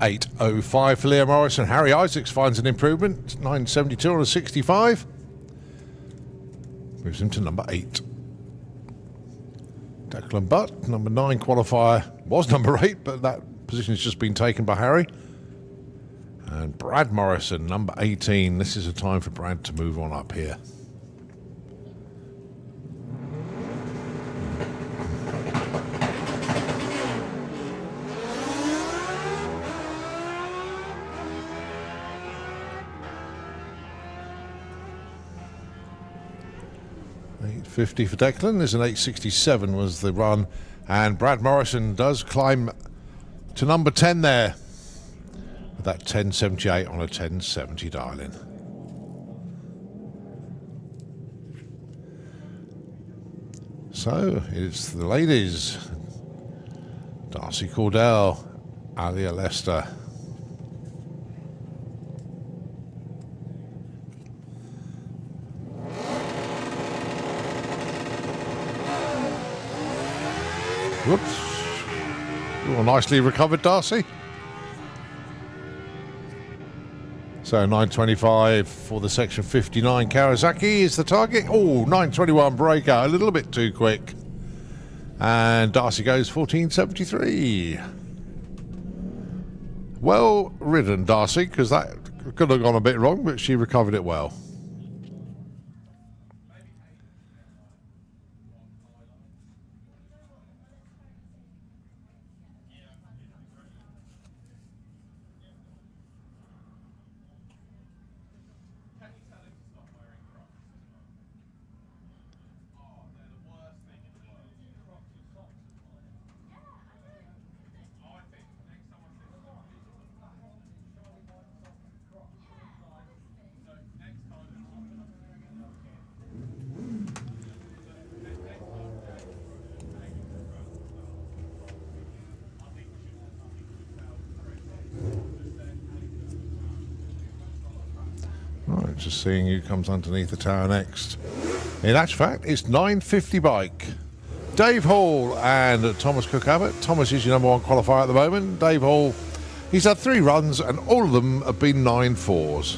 $8.05 for Leah Morrison. Harry Isaacs finds an improvement. 9.72 on a 65. Moves him to number 8. Declan Butt, number 9 qualifier, was number 8, but that position has just been taken by Harry. And Brad Morrison, number 18. This is a time for Brad to move on up here. $8.50 for Declan. There's an 8.67 was the run. And Brad Morrison does climb to number 10 there. With that 10.78 on a 10.70 dial-in. So it's the ladies. Darcy Cordell, Alia Lester. Whoops. Oh, nicely recovered, Darcy. So 9.25 for the section 59. Kawasaki is the target. Oh, 9.21 breakout. A little bit too quick. And Darcy goes 14.73. Well ridden, Darcy, because that could have gone a bit wrong, but she recovered it well. Just seeing who comes underneath the tower next. In actual fact, it's 950 bike. Dave Hall and Thomas Cook Abbott. Thomas is your number 1 qualifier at the moment. Dave Hall, he's had 3 runs and all of them have been 9.4s.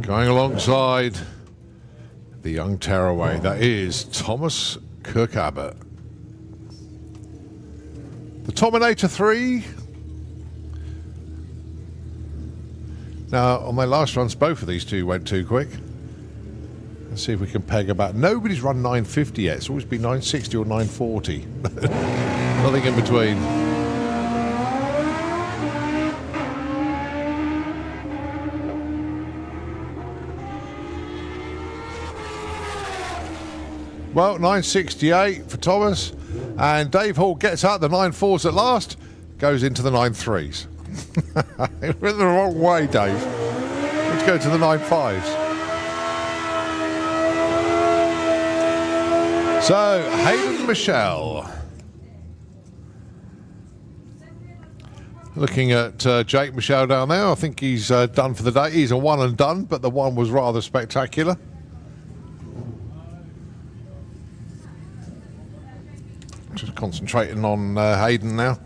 Going alongside the young tearaway, that is Thomas Cook Abbott. The Tominator 3. Now, on my last runs, both of these two went too quick. Let's see if we can peg about. Nobody's run 950 yet. It's always been 960 or 940. Nothing in between. Well, 968 for Thomas, and Dave Hall gets out the 9.4s at last, goes into the 9.3s. It went the wrong way, Dave. Let's go to the 9.5s. So, Hayden Michelle. Looking at Jake Michelle down there, I think he's done for the day. He's a one and done, but the one was rather spectacular. Just concentrating on Hayden now.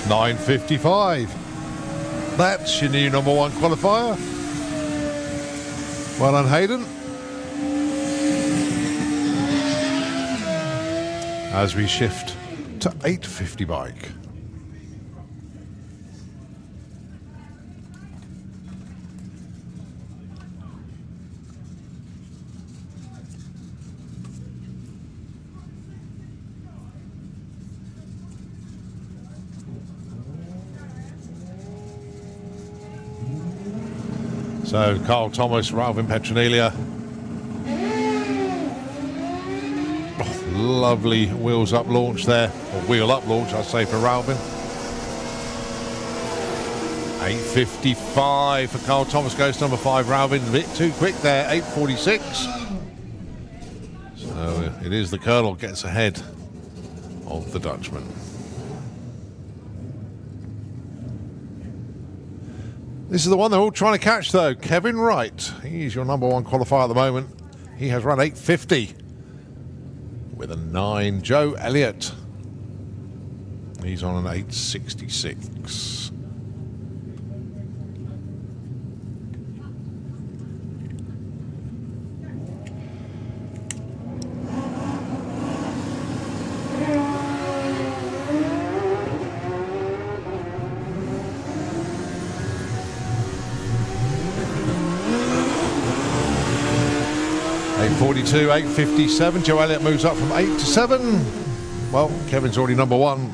$9.55. That's your new number 1 qualifier. Well done, Hayden. As we shift to 850 bike. So Carl Thomas, Ralvin Petronelia. Oh, lovely wheels up launch there, or wheel up launch, I'd say, for Ralvin. 8.55 for Carl Thomas, goes to number 5. Ralvin a bit too quick there, 8.46. So it is the Colonel gets ahead of the Dutchman. This is the one they're all trying to catch, though. Kevin Wright. He's your number 1 qualifier at the moment. He has run 8.50 with a 9. Joe Elliott. He's on an 8.66. $8.42, $8.57. Joe Elliott moves up from 8 to 7. Well, Kevin's already number 1.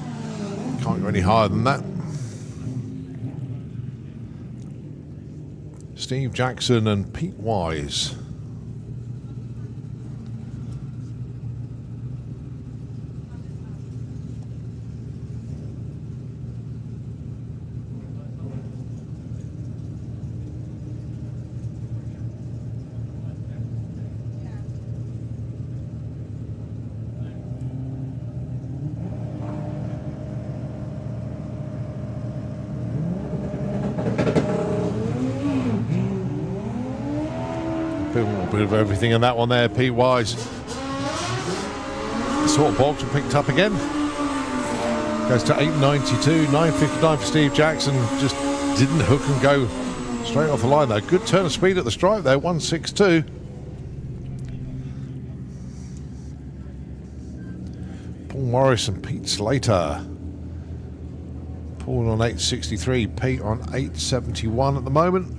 Can't go any higher than that. Steve Jackson and Pete Wise. A bit of everything in that one there. Pete Wise sort of bogged and picked up again. Goes to 8.92, 9.59 for Steve Jackson. Just didn't hook and go straight off the line though. Good turn of speed at the stripe there, 1.62. Paul Morris and Pete Slater. Paul on 8.63, Pete on 8.71 at the moment.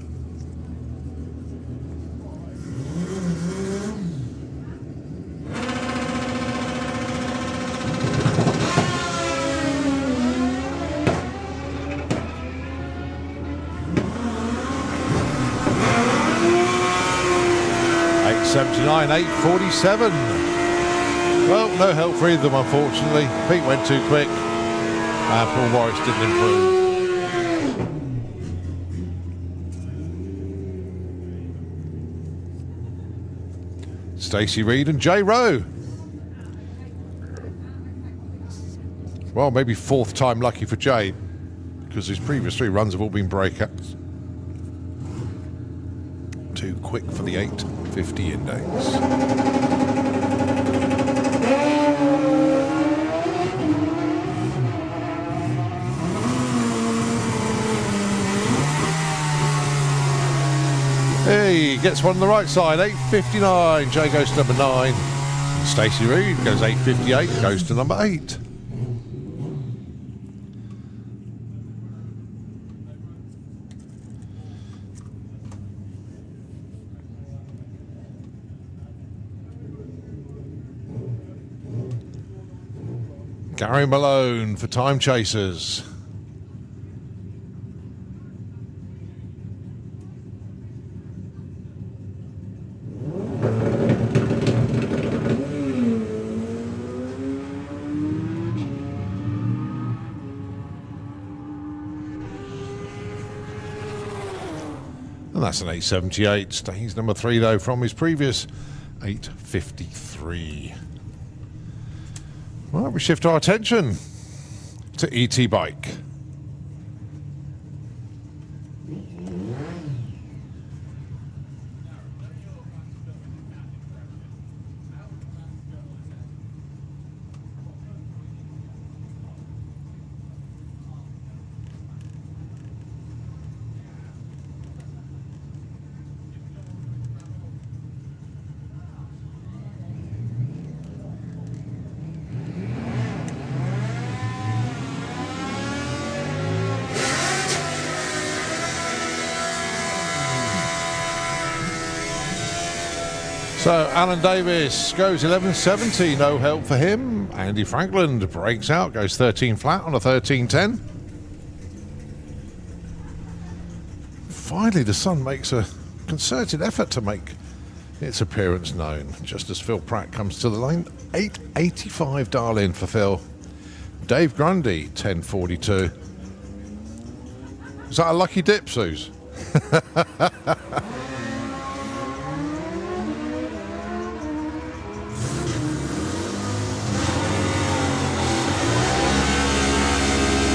$8.47. Well, no help for either of them, unfortunately. Pete went too quick, and Paul Morris didn't improve. Stacey Reed and Jay Rowe. Well, maybe fourth time lucky for Jay, because his previous 3 runs have all been breakouts. Too quick for the 850 index. Hey, gets one on the right side, 8.59. Jay goes to number 9. Stacey Reed goes 8.58, goes to number 8. Gary Malone for Time Chasers. And that's an 8.78. Stays number 3 though from his previous 8.53. Well, we shift our attention to ET Bike. So Alan Davis goes 11.70, no help for him. Andy Franklin breaks out, goes 13 flat on a 13.10. Finally, the Sun makes a concerted effort to make its appearance known, just as Phil Pratt comes to the lane. 8.85 dial in for Phil. Dave Grundy, 10.42. Is that a lucky dip, Suze?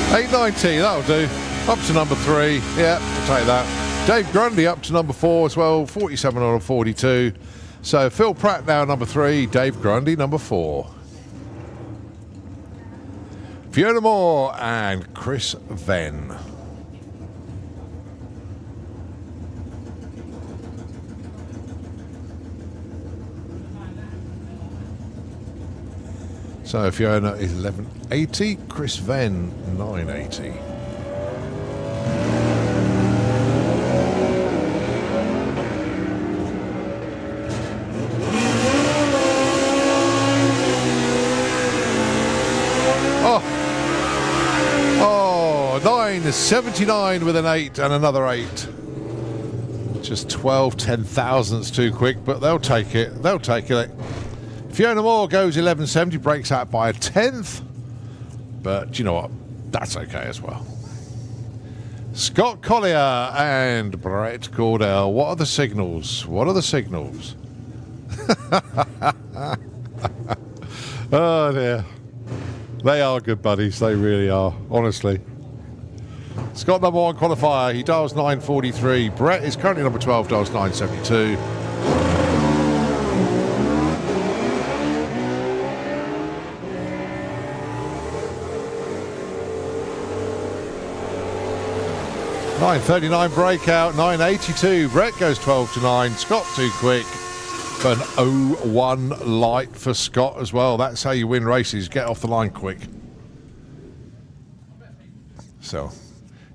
8.90, that'll do. Up to number 3. Yeah, I'll take that. Dave Grundy up to number 4 as well, 47 on a 42. So Phil Pratt now number 3, Dave Grundy number 4. Fiona Moore and Chris Venn. So Fiona is 11.80, Chris Venn 9.80. Oh, 9.79 with an 8 and another 8. Just 12 10,000ths too quick, but they'll take it. They'll take it. Fiona Moore goes 11.70, breaks out by a 10th. But you know what? That's okay as well. Scott Collier and Brett Cordell. What are the signals? What are the signals? Oh dear. They are good buddies. They really are, honestly. Scott, number 1 qualifier. He dials 9.43. Brett is currently number 12, dials 9.72. $9.39 breakout, 9.82. Brett goes 12 to 9. Scott too quick. An 0-1 light for Scott as well. That's how you win races. Get off the line quick. So,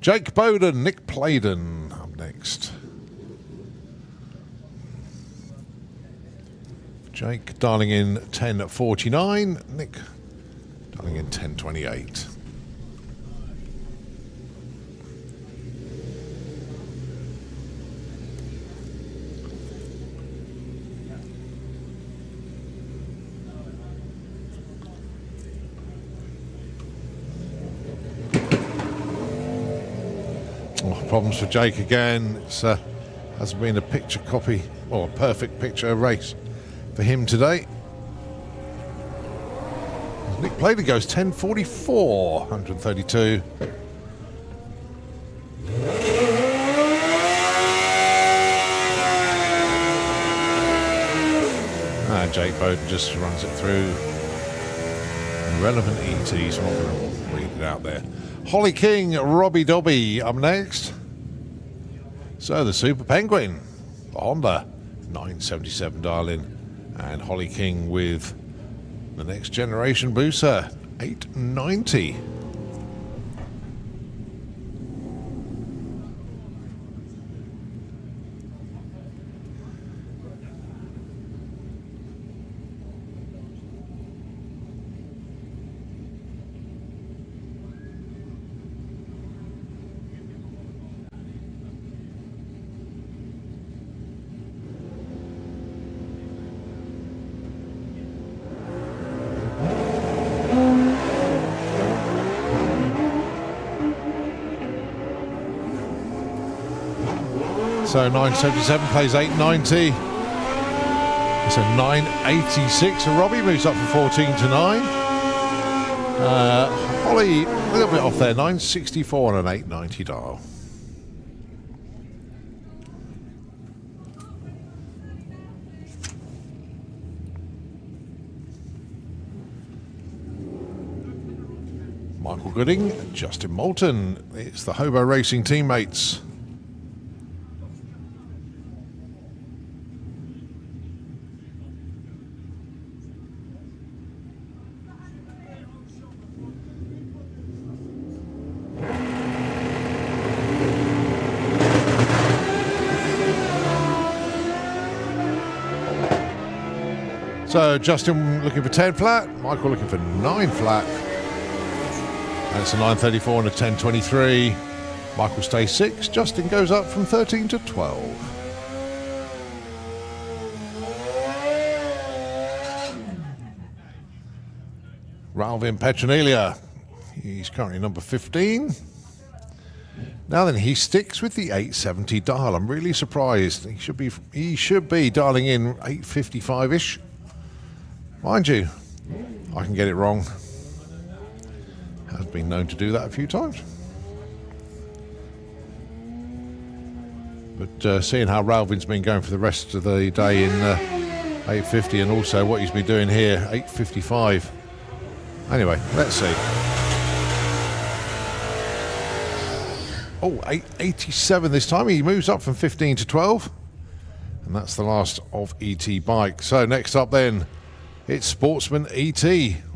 Jake Bowden, Nick Playden up next. Jake dialing in 10.49. Nick dialing in 10.28. problems for Jake again. It's hasn't been a picture copy or a perfect picture race for him today. Nick Plater goes 10:44, 132. Jake Bowden just runs it through. Relevant ET, so I'm not going to read it out there. Holly King, Robbie Dobby up next. So the Super Penguin, the Honda, 977 dial-in. And Holly King with the next generation booster, 890. So 977 plays 890. It's a 986. So Robbie moves up from 14 to 9. Holly, a little bit off there. 964 on an 890 dial. Michael Gooding, Justin Moulton. It's the Hobo Racing teammates. So Justin looking for 10 flat, Michael looking for 9 flat. And it's a 934 and a 1023. Michael stays 6, Justin goes up from 13 to 12. Ralvin Petronelia, he's currently number 15. Now then, he sticks with the 870 dial. I'm really surprised. He should be dialing in 855-ish. Mind you, I can get it wrong. Has been known to do that a few times. But seeing how Ralvin's been going for the rest of the day in 850 and also what he's been doing here, 855. Anyway, let's see. Oh, 887 this time. He moves up from 15 to 12. And that's the last of ET Bike. So next up then, it's Sportsman ET,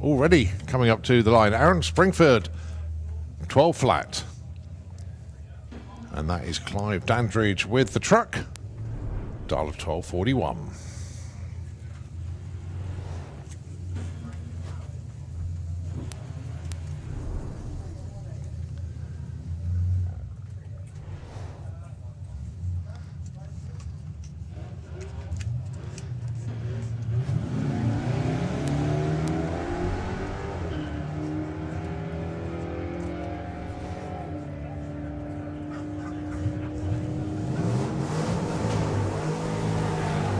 already coming up to the line. Aaron Springford, 12 flat. And that is Clive Dandridge with the truck, dial of 1241.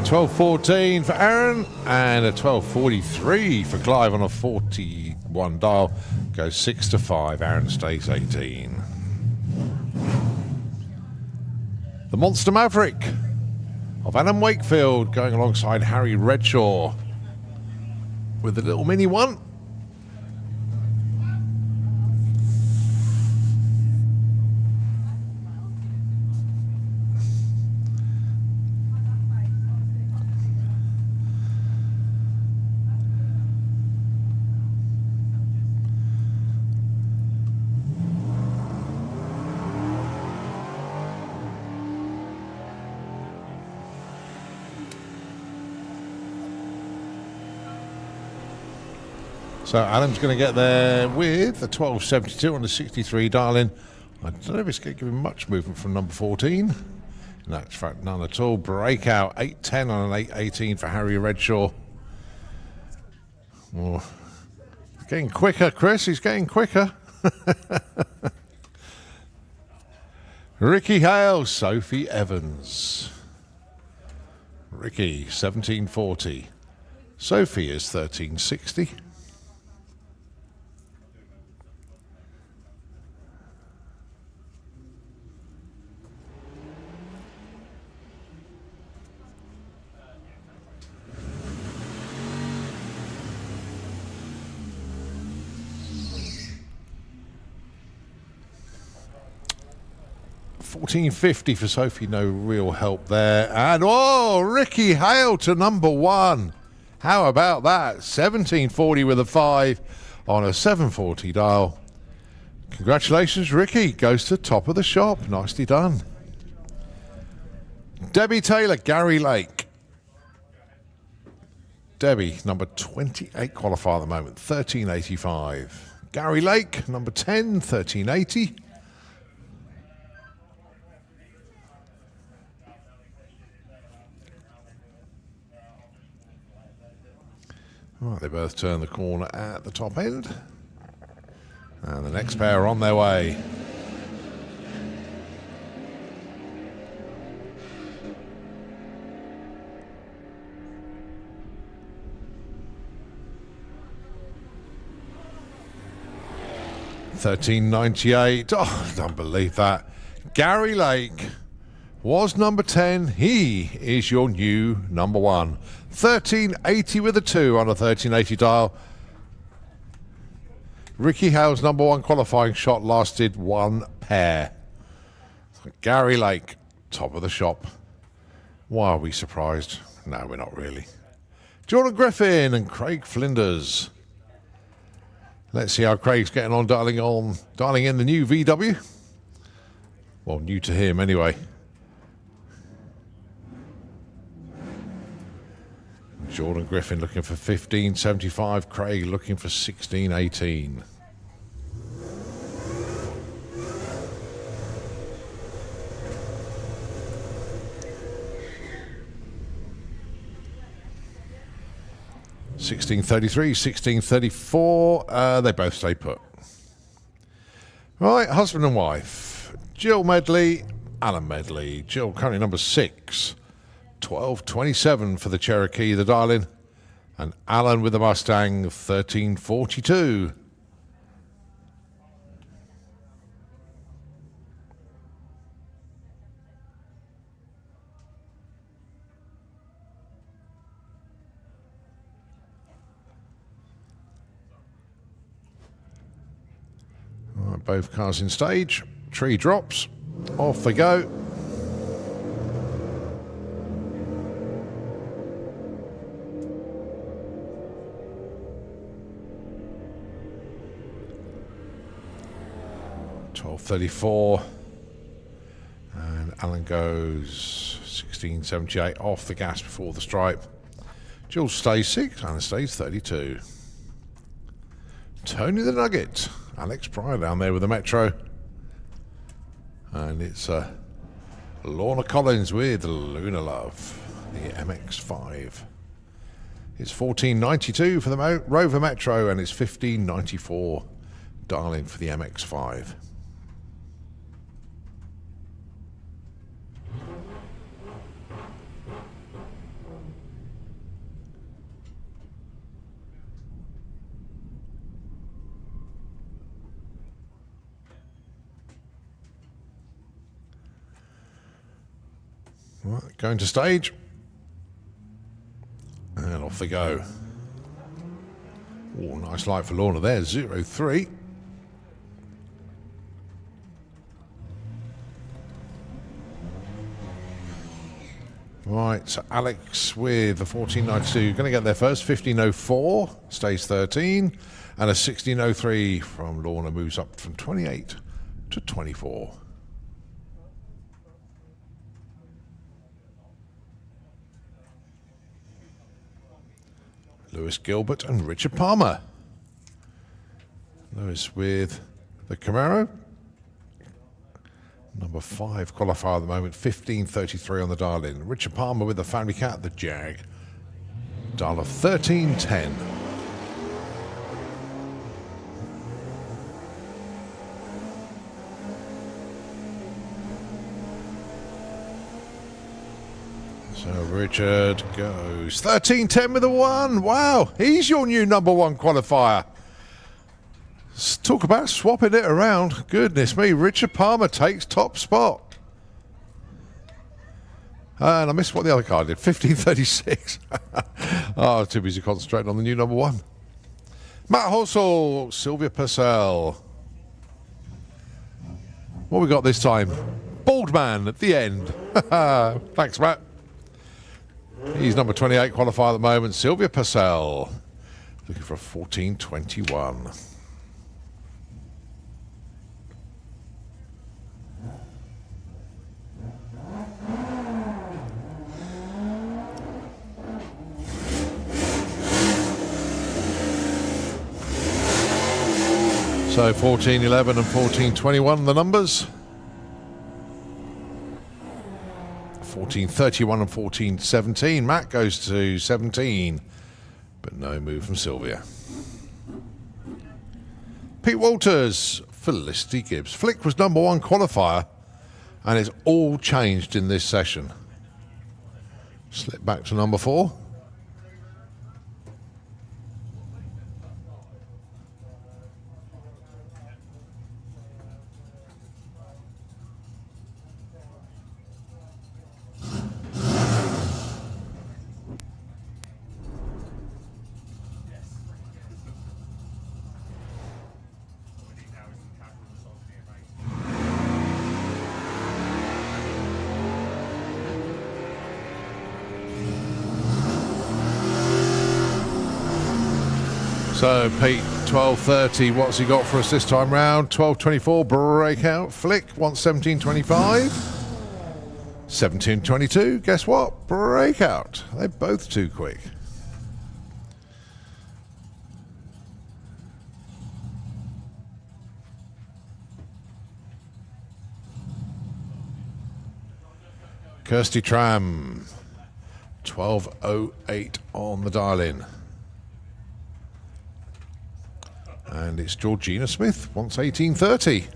12.14 for Aaron and a 12.43 for Clive on a 41 dial. Goes 6 to 5. Aaron stays 18. The Monster Maverick of Adam Wakefield going alongside Harry Redshaw with the little mini one. So Adam's going to get there with a 12.72 on the 63 dial-in. I don't know if it's going to give him much movement from number 14. No, in fact, none at all. Breakout, 8.10 on an 8.18 for Harry Redshaw. Oh, he's getting quicker, Chris. He's getting quicker. Ricky Hale, Sophie Evans. Ricky, 1740. Sophie is 1360. $14.50 for Sophie, no real help there. And oh, Ricky Hale to number one. How about that? $17.40 with a 5 on a 740 dial. Congratulations, Ricky. Goes to top of the shop. Nicely done. Debbie Taylor, Gary Lake. Debbie, number 28 qualifier at the moment, 1385. Gary Lake, number 10, 1380. Right, they both turn the corner at the top end. And the next pair are on their way. $13.98. Oh, I don't believe that. Gary Lake was number 10. He is your new number one. $13.80 with a 2 on a 1380 dial. Ricky Hale's number one qualifying shot lasted one pair. Gary Lake, top of the shop. Why are we surprised? No, we're not really. Jordan Griffin and Craig Flinders. Let's see how Craig's getting on dialing in the new VW. Well, new to him anyway. Jordan Griffin looking for 15.75. Craig looking for 16.18. $16.33, $16.34. They both stay put. Right, husband and wife. Jill Medley, Alan Medley. Jill currently number 6. $12.27 for the Cherokee, the dial-in. And Alan with the Mustang, $13.42. Right, both cars in stage. Tree drops. Off they go. $12.34. And Alan goes 16.78 off the gas before the stripe. Jules stays 6. Alan stays 32. Tony the Nugget. Alex Pryor down there with the Metro. And it's Lorna Collins with Luna Love, the MX-5. It's $14.92 for the Rover Metro, and it's $15.94 dialing for the MX-5. Right, going to stage. And off they go. Oh, nice light for Lorna there, 0.3. Right, so Alex with the 14.92, going to get there first. 15.04, stays 13. And a 16.03 from Lorna moves up from 28 to 24. Lewis Gilbert and Richard Palmer. Lewis with the Camaro. Number 5 qualifier at the moment, 15.33 on the dial-in. Richard Palmer with the Family Cat, the Jag. Dial of 13.10. So Richard goes 13.10 with a 1. Wow, he's your new number 1 qualifier. Talk about swapping it around. Goodness me, Richard Palmer takes top spot. And I missed what the other car did, 15.36. Oh, too busy concentrating on the new number 1. Matt Horsell, Sylvia Purcell. What we got this time? Bald man at the end. Thanks, Matt. He's number 28 qualifier at the moment. Sylvia Purcell looking for a 14.21. So 14.11 and 14.21 the numbers. 14.31 and 14.17. Matt goes to 17, but no move from Sylvia. Pete Walters, Felicity Gibbs. Flick was number 1 qualifier, and it's all changed in this session. Slip back to number 4. So Pete, 12.30, what's he got for us this time round? 12.24, breakout. Flick wants 17.25. 17.22, guess what? Breakout. They're both too quick. Kirsty Tram, 12.08 on the dial-in. And it's Georgina Smith, wants 18.30.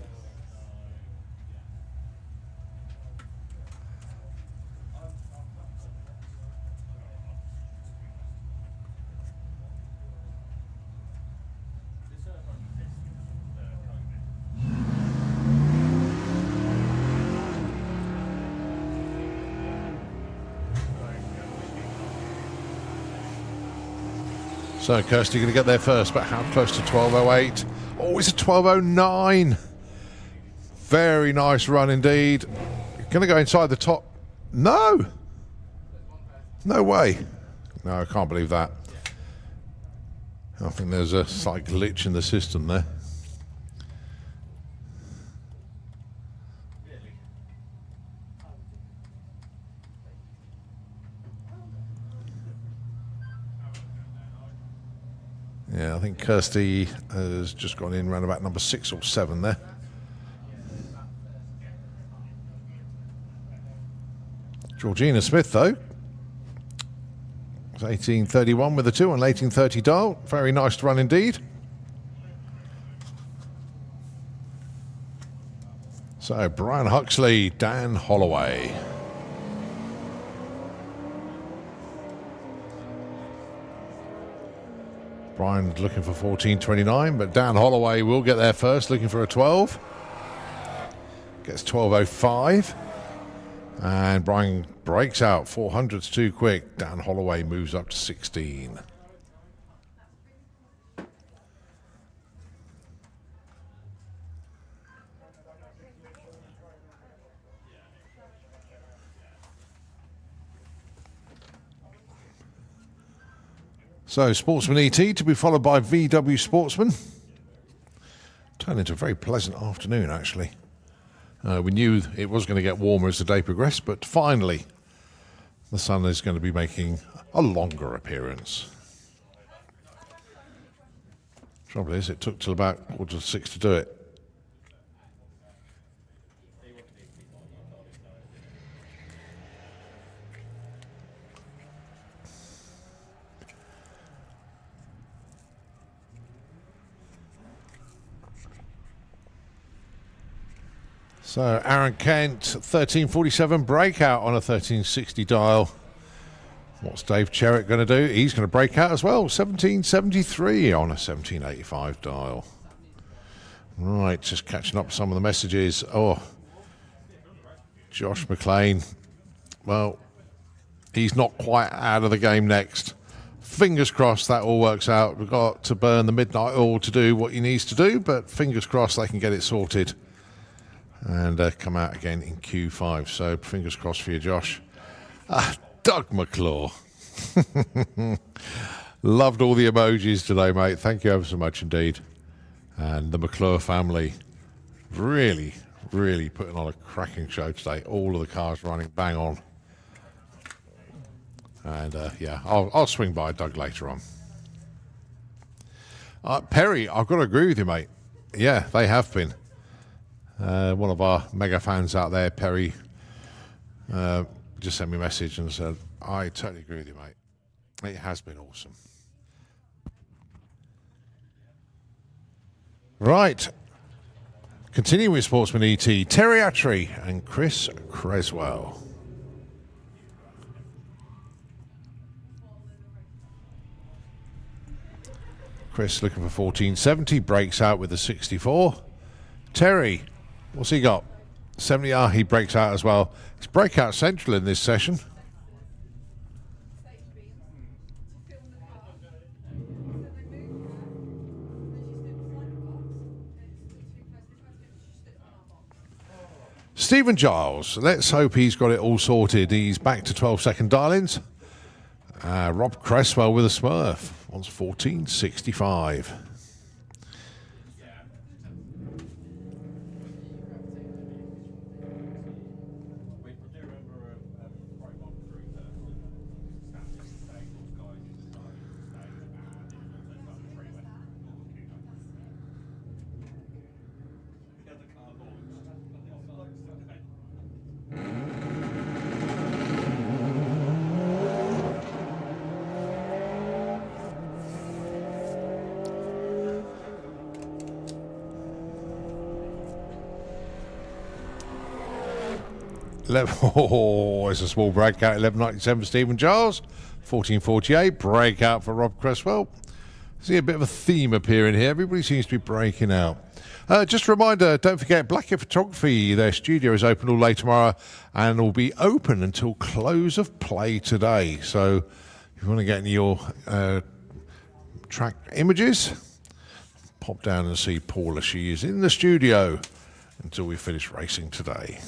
So Kirsty going to get there first, but how close to 12.08? Oh, it's a 12.09. Very nice run indeed. Going to go inside the top. No. No way. No, I can't believe that. I think there's a slight glitch in the system there. Yeah, I think Kirsty has just gone in around about number 6 or 7 there. Georgina Smith, though, it's 18.31 with a 2 on 18.30 dial. Very nice run indeed. So Brian Huxley, Dan Holloway. Brian looking for 14.29, but Dan Holloway will get there first, looking for a 12. Gets 12.05. And Brian breaks out. 400's too quick. Dan Holloway moves up to 16. So, Sportsman ET to be followed by VW Sportsman. Turned into a very pleasant afternoon, actually. We knew it was going to get warmer as the day progressed, but finally the sun is going to be making a longer appearance. Trouble is, it took till about 5:45 to do it. So Aaron Kent, 13.47 breakout on a 13.60 dial. What's Dave Cherritt going to do? He's going to break out as well. 1773 on a 1785 dial. Right, just catching up some of the messages. Oh, Josh McLean. Well, he's not quite out of the game next. Fingers crossed that all works out. We've got to burn the midnight oil to do what he needs to do, but fingers crossed they can get it sorted and come out again in Q5. So fingers crossed for you, Josh. Doug McClure. Loved all the emojis today, mate. Thank you ever so much indeed. And the McClure family really, really putting on a cracking show today. All of the cars running bang on. And yeah, I'll swing by Doug later on. Perry, I've got to agree with you, mate. Yeah, they have been. One of our mega fans out there, Perry, just sent me a message and said, I totally agree with you, mate. It has been awesome. Right. Continuing with Sportsman ET, Terry Attry and Chris Creswell. Chris looking for 1470, breaks out with a 64. Terry, what's he got? 70R, he breaks out as well. It's breakout central in this session. Stephen Giles, let's hope he's got it all sorted. He's back to 12-second dial-ins. Rob Cresswell with a Smurf wants 1465. Oh, it's a small breakout. 1197 for Stephen Giles. 1448 breakout for Rob Cresswell. See a bit of a theme appearing here. Everybody seems to be breaking out. Just a reminder, don't forget Blackhead Photography. Their studio is open all day tomorrow and will be open until close of play today. So if you want to get your track images, pop down and see Paula. She is in the studio until we finish racing today.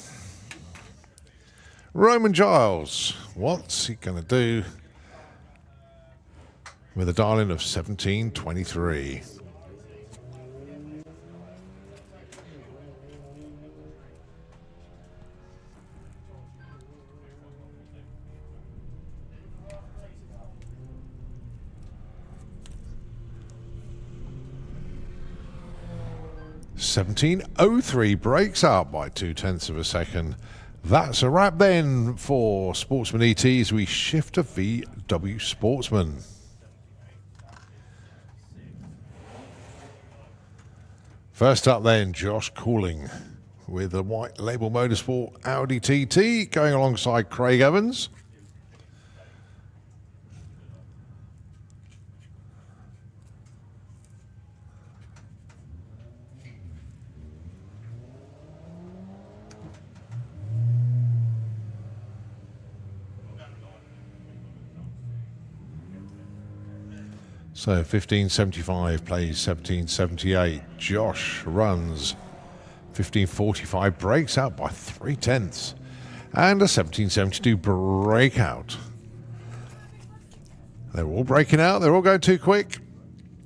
Roman Giles, what's he going to do with a dial-in of 1723? (1703) breaks out by 0.2 of a second. That's a wrap then for Sportsman ET as we shift to VW Sportsman. First up then, Josh Cooling with the White Label Motorsport Audi TT going alongside Craig Evans. So 1575 plays 1778. Josh runs 1545, breaks out by 0.3. And a 1772 breakout. They're all breaking out. They're all going too quick.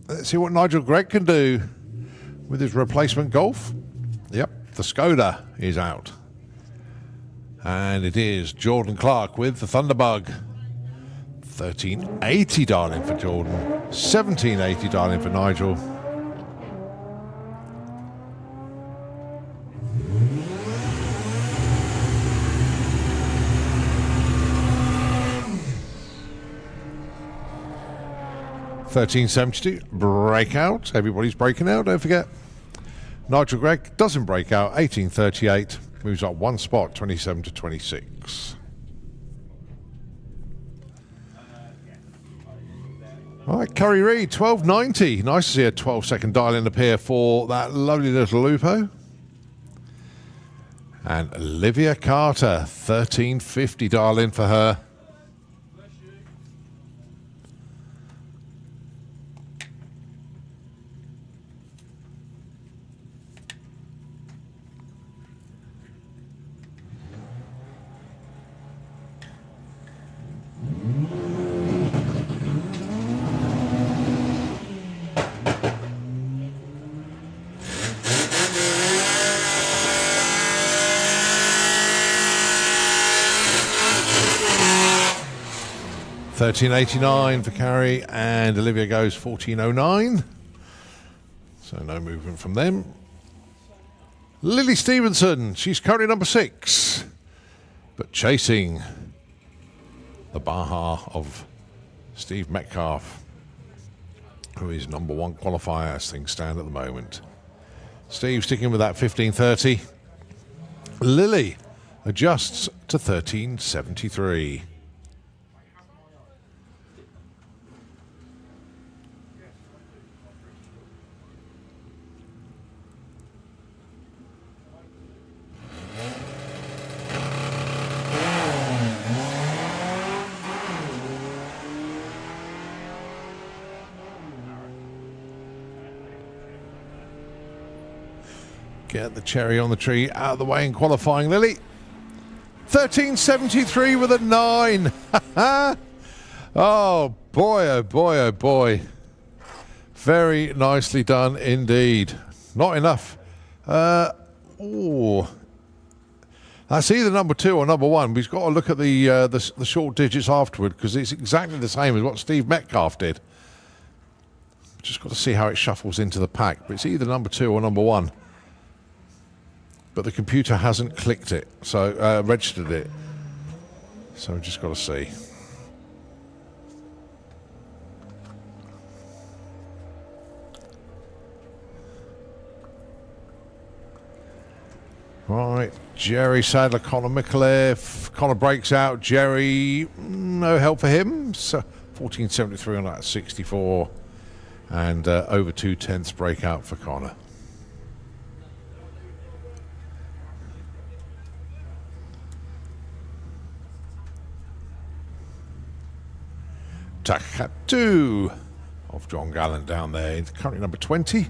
Let's see what Nigel Gregg can do with his replacement Golf. Yep, the Skoda is out. And it is Jordan Clark with the Thunderbug. 1380 darling for Jordan, 1780 darling for Nigel. $13.72 breakout. Everybody's breaking out. Don't forget. Nigel Gregg doesn't break out. 1838 moves up one spot. 27 to 26. All right, Curry Reed, 12.90. Nice to see a 12-second dial-in appear for that lovely little Lupo. And Olivia Carter, 13.50 dial-in for her. $13.89 for Carrie, and Olivia goes $14.09. So no movement from them. Lily Stevenson, she's currently number 6, but chasing the Baja of Steve Metcalf, who is number 1 qualifier as things stand at the moment. Steve sticking with that 15.30. Lily adjusts to 13.73. Get the cherry on the tree out of the way in qualifying, Lily. 13.73 with a 9. Oh, boy, oh, boy, oh, boy. Very nicely done indeed. Not enough. Oh, that's either number 2 or number 1. We've got to look at the short digits afterward, because it's exactly the same as what Steve Metcalf did. Just got to see how it shuffles into the pack. But it's either number 2 or number 1. But the computer hasn't clicked it, so registered it. So we've just got to see. Right, Jerry Sadler, Connor Micallef. Connor breaks out. Jerry, no help for him. So 14.73 on that 64, and over 2/10 breakout for Connor. Takatu of John Gallant down there, currently number 20.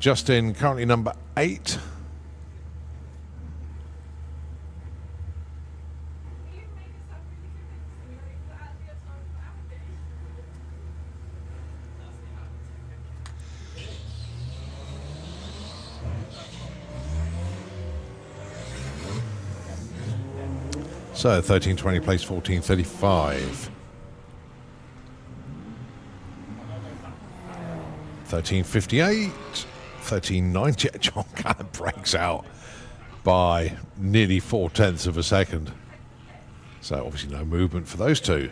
Justin currently number 8. So 13.20 plays 14.35. 13.58, 13.90. John Gallant breaks out by nearly 0.4 of a second. So obviously no movement for those two.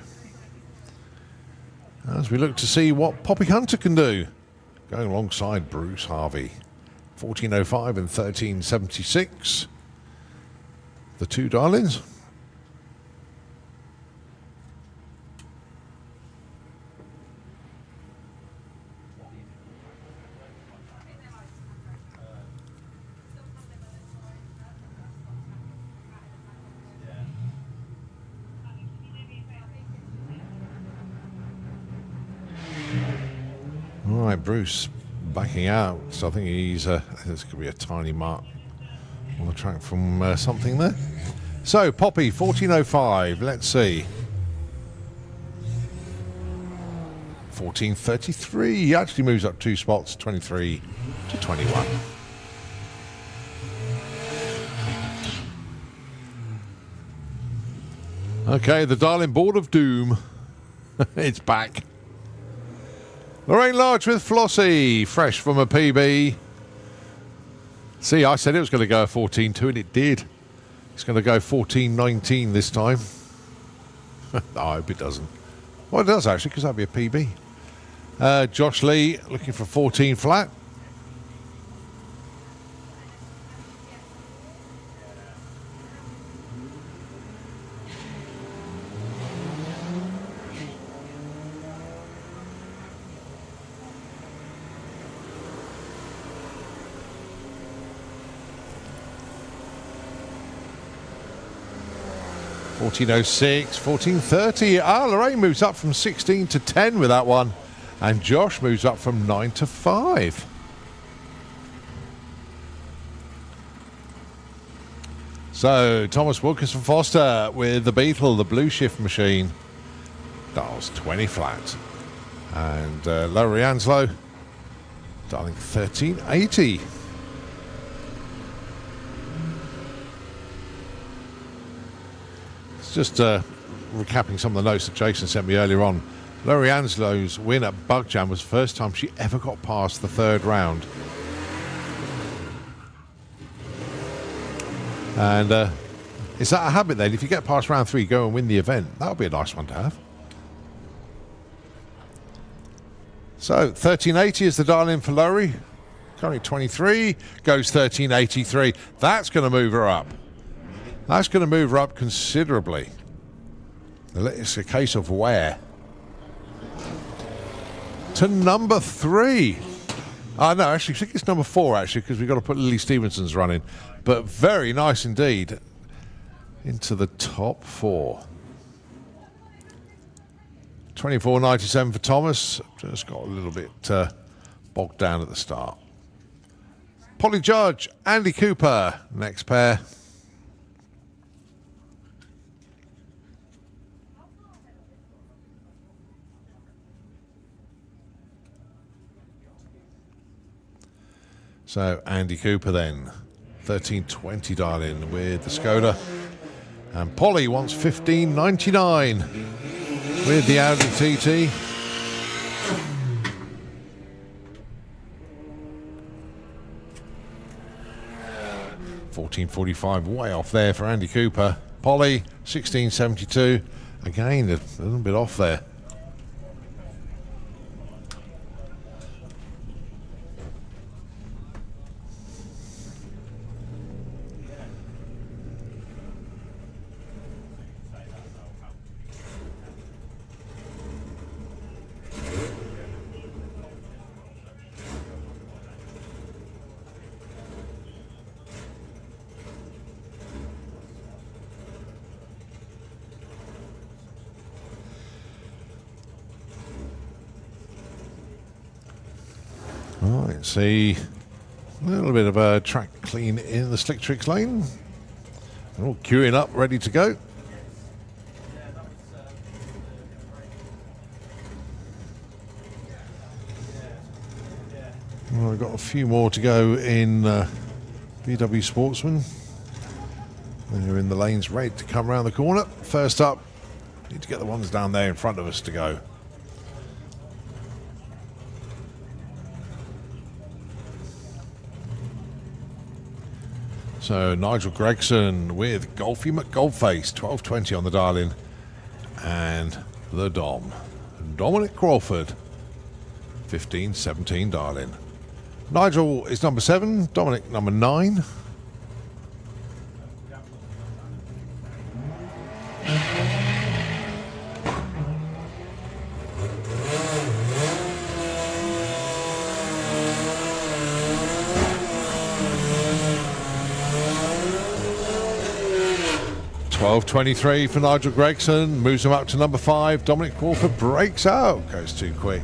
As we look to see what Poppy Hunter can do, going alongside Bruce Harvey. 14.05 and 13.76. The two darlings. All right, Bruce backing out, so I think he's there's going to be a tiny mark on the track from something there. So Poppy 14.05, let's see. 14.33, he actually moves up 2 spots, 23 to 21. Okay, the Darling Board of Doom. It's back. Lorraine Large with Flossie, fresh from a PB. See, I said it was going to go a 14.2 and it did. It's going to go 14.19 this time. I hope it doesn't. Well, it does actually, because that'd be a PB. Josh Lee looking for 14 flat. 14.06, 14.30. Lorraine moves up from 16 to 10 with that one. And Josh moves up from 9 to 5. So, Thomas Wilkinson Foster with the Beetle, the blue shift machine. Dials 20 flat. And Laurie Anslow, dialing 1380. It's just recapping some of the notes that Jason sent me earlier on. Laurie Anslow's win at Bug Jam was the first time she ever got past the third round. And is that a habit then? If you get past round 3, go and win the event. That would be a nice one to have. So 1380 is the dial-in for Laurie. Currently 23, goes 1383. That's going to move her up. That's going to move her up considerably. It's a case of where. To number 3. No, actually, I think it's number 4, actually, because we've got to put Lily Stevenson's running. But very nice indeed. Into the top 4. 24.97 for Thomas. Just got a little bit bogged down at the start. Polly Judge, Andy Cooper, next pair. So Andy Cooper then, 1320 dial in with the Skoda. And Polly wants 15.99 with the Audi TT. $14.45, way off there for Andy Cooper. Polly, 16.72. Again, a little bit off there. Right, see a little bit of a track clean in the Slick Tricks lane. They're all queuing up, ready to go. Well, we've got a few more to go in VW Sportsman. They're in the lanes ready to come around the corner. First up, need to get the ones down there in front of us to go. So Nigel Gregson with Golfy McGoldface, 12.20 on the dial-in. And the Dom, Dominic Crawford, 15.17 dial-in. Nigel is number 7, Dominic number 9. $12.23 for Nigel Gregson, moves him up to number 5. Dominic Crawford breaks out, goes too quick.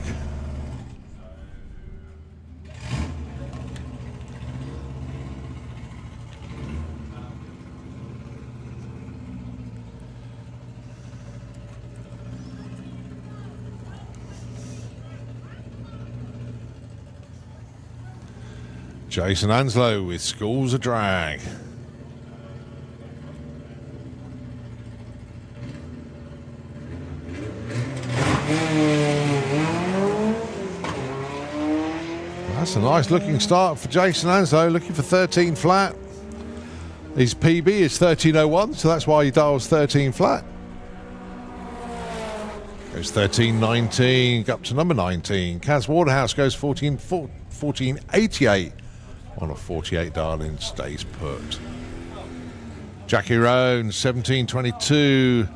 Jason Anslow with Schools of Drag. That's a nice looking start for Jason Anslow, looking for 13 flat. His PB is 13.01, so that's why he dials 13 flat. Goes 13.19, up to number 19. Kaz Waterhouse goes 14.88 on a 48 dial-in, stays put. Jackie Roan, 17.22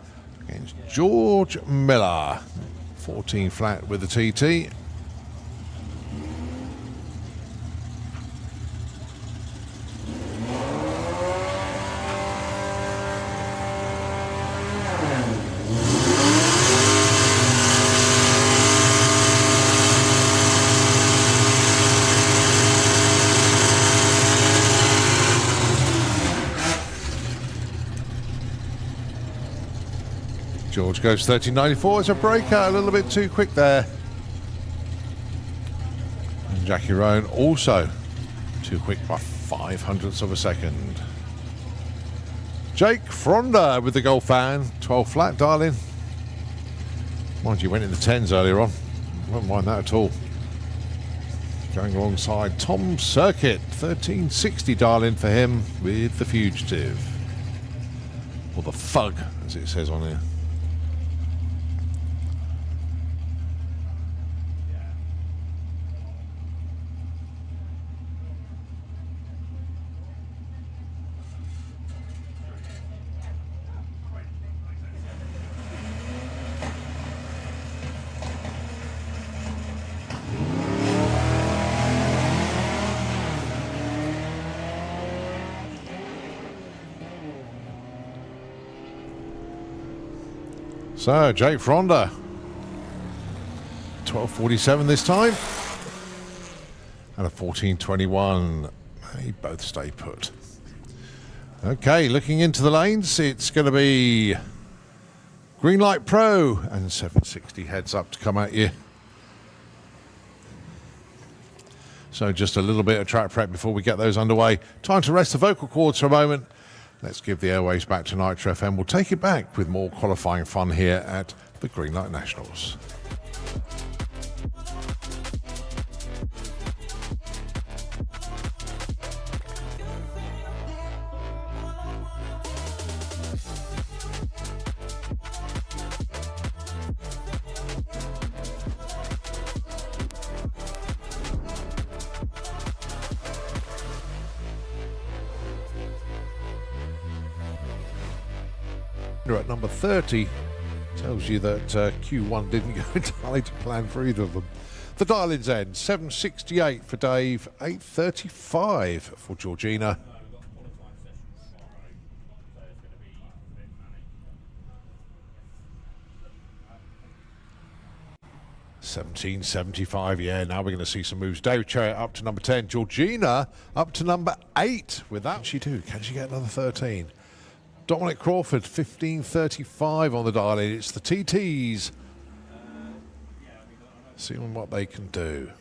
against George Miller. 14 flat with the TT. George goes 13.94. It's a breakout, a little bit too quick there. And Jackie Roan also too quick by 0.05 of a second. Jake Fronda with the gold fan, 12 flat, darling. Mind you, went in the 10s earlier on. Won't mind that at all. Going alongside Tom Circuit, 1360, darling, for him with the Fugitive. Or the Fug, as it says on here. So, Jake Fronda, 12.47 this time, and a 14.21. They both stay put. Okay, looking into the lanes, it's going to be Greenlight Pro and 760 heads up to come at you. So just a little bit of track prep before we get those underway. Time to rest the vocal cords for a moment. Let's give the airwaves back to Nitro FM. We'll take it back with more qualifying fun here at the Greenlight Nationals. At number 30 tells you that Q1 didn't go entirely to plan for either of them. The dial-ins end, 7.68 for Dave, 8.35 for Georgina. $17.75, yeah, now we're going to see some moves. Dave Chariot up to number 10, Georgina up to number 8. With that, she do. Can she get another 13? Dominic Crawford, 15.35 on the dial-in. It's the TTs. Seeing what they can do.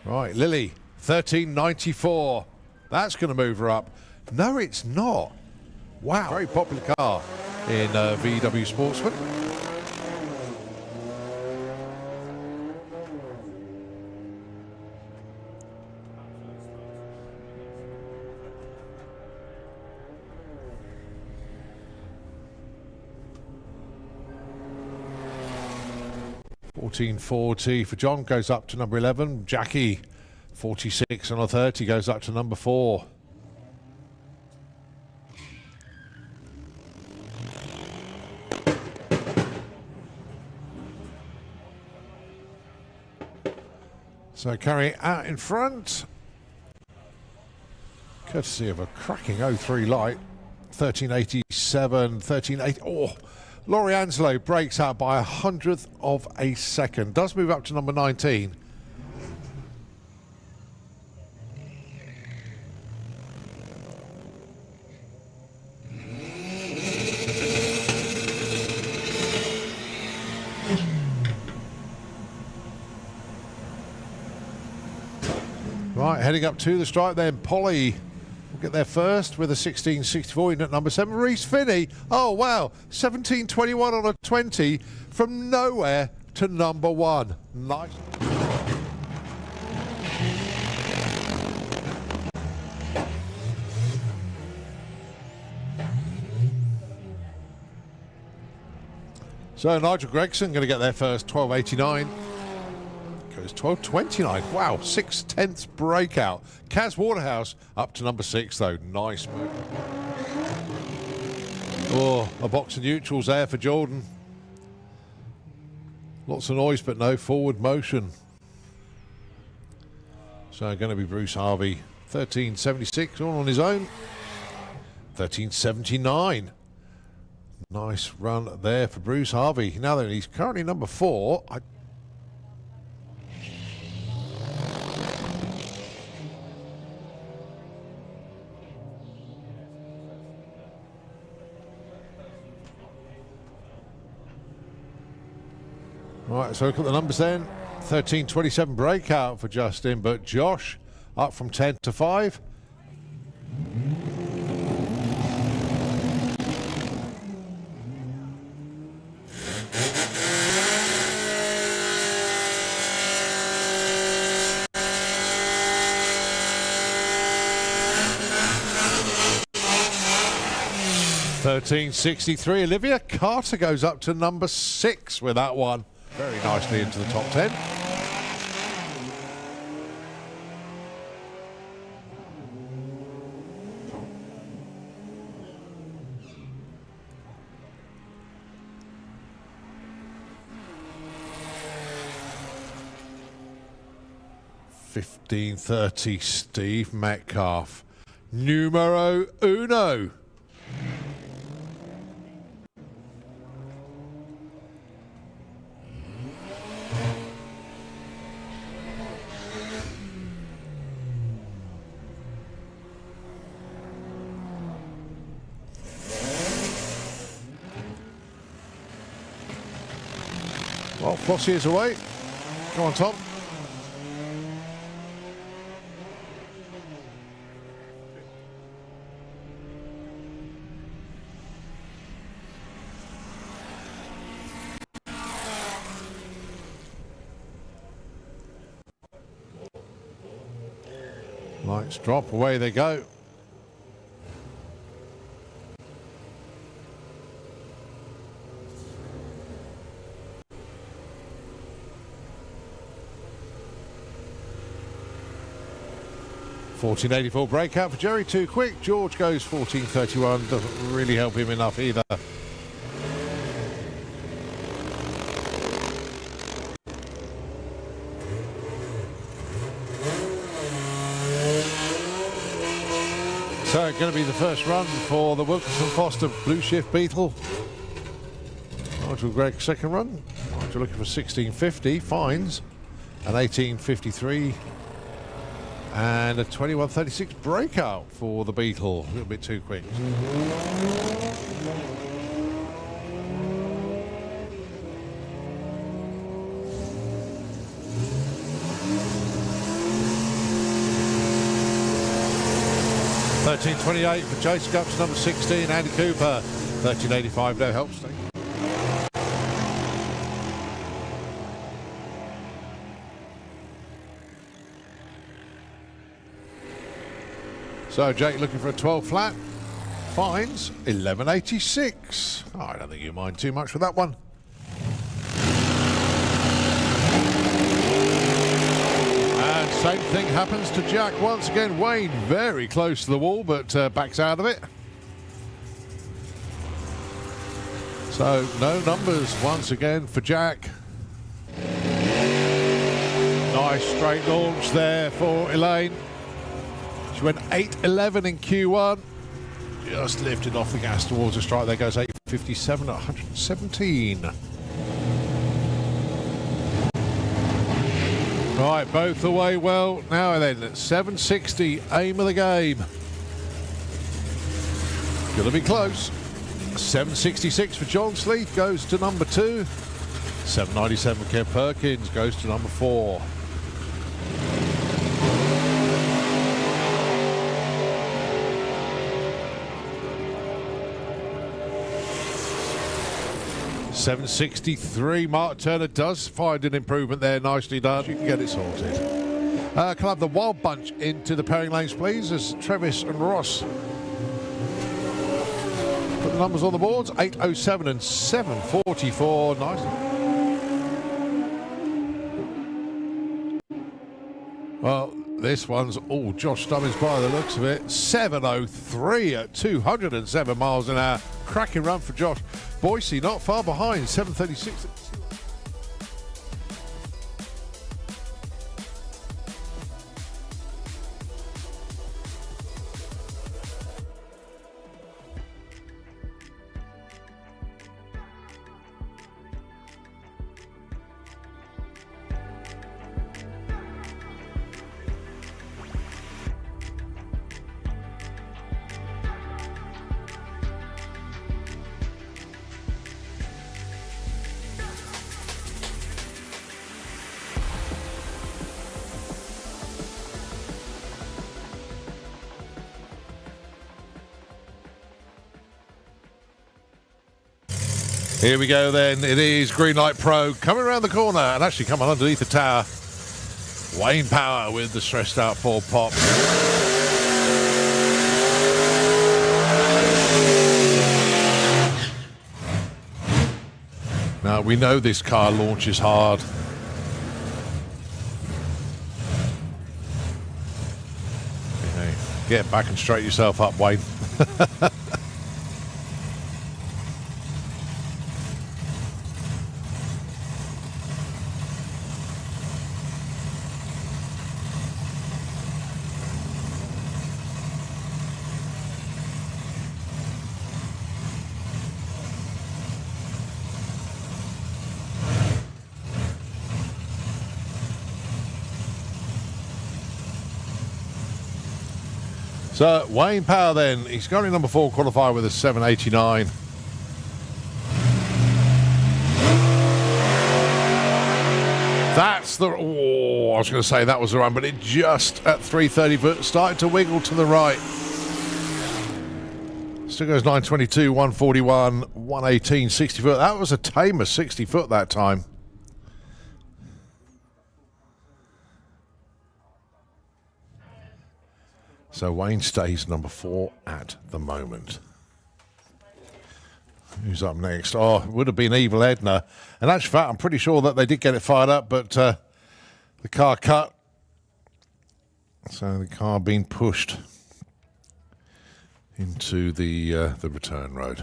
Right, Lily, 13.94. That's going to move her up. No, it's not. Wow. Very popular car in VW Sportsman. $14.40 for John, goes up to number 11. Jackie, 46 on a 30, goes up to number 4. So carrying out in front, courtesy of a cracking 03 light, 1387, 1380. Oh, Laurie Anslow breaks out by 100th of a second. Does move up to number 19. Right, heading up to the stripe then, Polly will get there first with a 16.64 in at number 7. Reese Finney, oh wow, 17.21 on a 20 from nowhere to number 1. Nice. So Nigel Gregson going to get there first, 12.89. Goes 12.29. Wow, 6/10 breakout. Kaz Waterhouse up to number 6 though. Nice move. Oh, a box of neutrals there for Jordan. Lots of noise, but no forward motion. So going to be Bruce Harvey, 13.76, all on his own. 13.79. Nice run there for Bruce Harvey. Now that he's currently number 4, Right, so look at the numbers then. 13.27 breakout for Justin, but Josh up from 10 to 5. $13.63. Olivia Carter goes up to number 6 with that one. Very nicely into the top 10. $15.30. Steve Metcalf, numero uno. Well, Flossie is away. Come on, Tom. Lights drop, away they go. $14.84 breakout for Jerry, too quick. George goes $14.31, doesn't really help him enough either. So, going to be the first run for the Wilkinson Foster Blue Shift Beetle. Nigel Gregg second run. Nigel looking for 16.50, fines, an 18.53. And a 21.36 breakout for the Beetle. A little bit too quick. $13.28 for Jason up to number 16, Andy Cooper. $13.85, no help, Steve. So Jake looking for a 12 flat. Fines, $11.86. Oh, I don't think you mind too much with that one. And same thing happens to Jack once again. Wayne very close to the wall, but backs out of it. So no numbers once again for Jack. Nice straight launch there for Elaine. She went 8.11 in Q1. Just lifted off the gas towards a strike. There goes 8.57 at 117. Right, both away well. Now then, at 7.60, aim of the game. Gonna be close. 7.66 for John Sleeth goes to number 2. 7.97 for Kev Perkins goes to number 4. $7.63. Mark Turner does find an improvement there. Nicely done. You can get it sorted. Can I have the Wild Bunch into the pairing lanes, please, as Travis and Ross put the numbers on the boards. 8.07 and 7.44. Nice. Well, this one's all Josh Stubbins by the looks of it. 7.03 at 207 miles an hour. Cracking run for Josh. Boise not far behind, 7.36. Here we go then. It is Greenlight Pro coming around the corner and actually coming underneath the tower. Wayne Power with the stressed out full pop. Now we know this car launches hard. Okay. Get back and straighten yourself up, Wayne. So Wayne Power then, he's currently number 4 qualifier with a 789. That's the, oh, I was going to say that was the run, but it just at 330 foot started to wiggle to the right. Still goes 922, 141, 118, 60 foot. That was a tamer 60 foot that time. So Wayne stays number 4 at the moment. Who's up next? Oh, it would have been Evil Edna. And actually, fact, I'm pretty sure that they did get it fired up, but the car cut. So the car being pushed into the return road.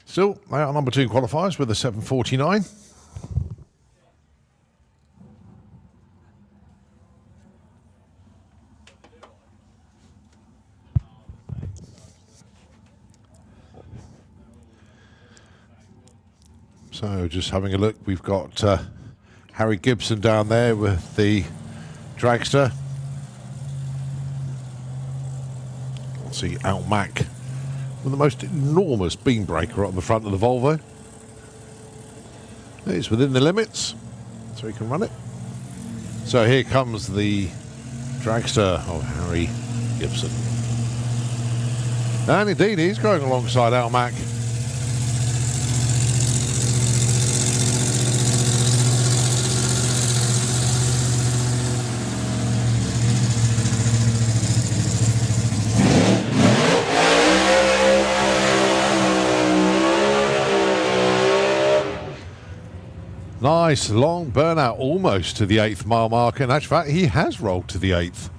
Still, they are number 2 qualifiers with a 749. So just having a look, we've got Harry Gibson down there with the dragster. Let's see Al Mack with the most enormous beam breaker on the front of the Volvo. It's within the limits, so he can run it. So here comes the dragster of Harry Gibson. And indeed, he's going alongside Al Mack. Nice long burnout almost to the 8th mile mark, and in actual fact he has rolled to the 8th.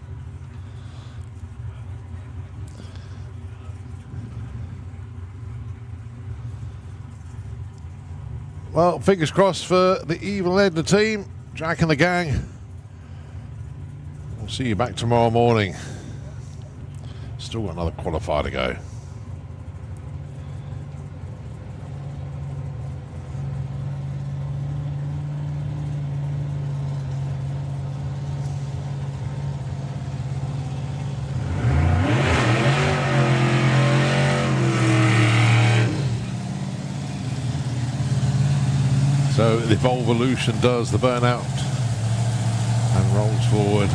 Well, fingers crossed for the Evil Edna team, Jack and the gang. We'll see you back tomorrow morning. Still got another qualifier to go. So the Volvolution does the burnout and rolls forward.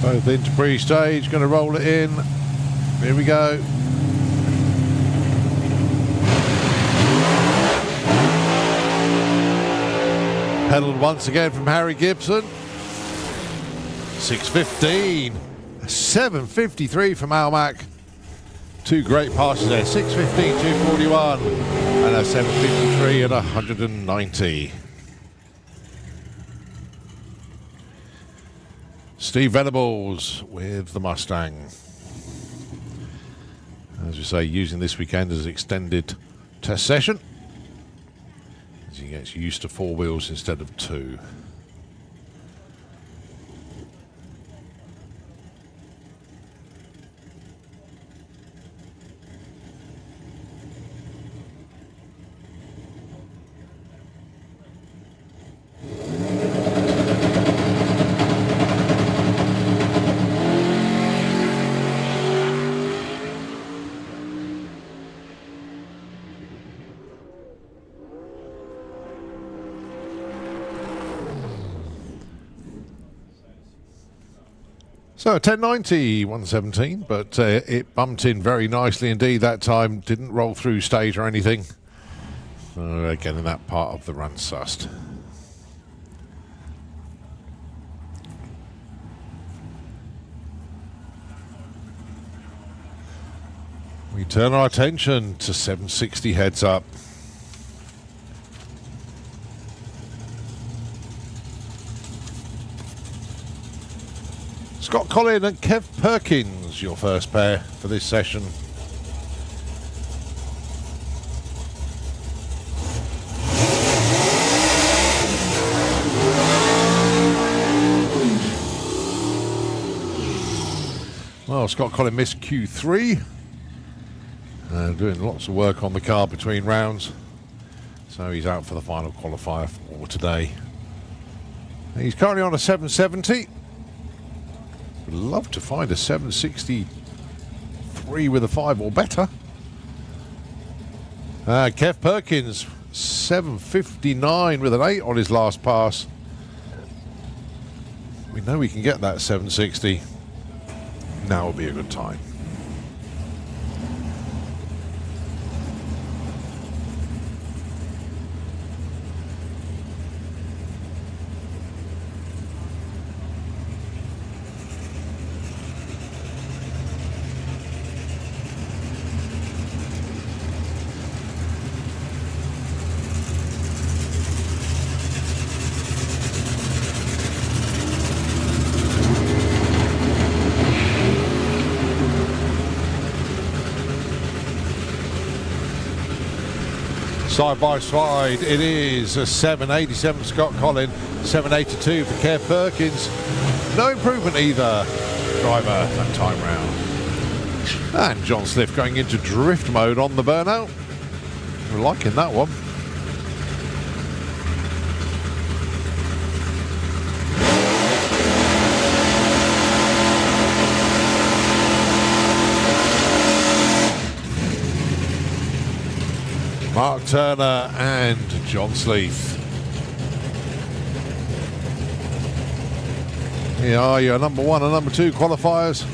Both into pre-stage, going to roll it in. Here we go. Pedalled once again from Harry Gibson. 6:15. 7:53 from Al Mack. 2 great passes there. 6:15, 2:41. And a 7:53 at 190. Steve Venables with the Mustang. As we say, using this weekend as extended test session, as he gets used to 4 wheels instead of 2. So 1090, 117, but it bumped in very nicely indeed that time. Didn't roll through stage or anything. So again, in that part of the run sussed. We turn our attention to 760 heads up. Scott Collin and Kev Perkins, your first pair for this session. Well, Scott Collin missed Q3. Doing lots of work on the car between rounds. So he's out for the final qualifier for today. He's currently on a 770. Would love to find a 763 with a 5 or better. Kev Perkins, 759 with an 8 on his last pass. We know we can get that 760. Now would be a good time. Side by side, it is a 787 Scott Collin, 782 for Kev Perkins. No improvement either, driver that time round. And John Sliff going into drift mode on the burnout. We're liking that one. Mark Turner and John Sleeth. Here are your number 1 and number 2 qualifiers.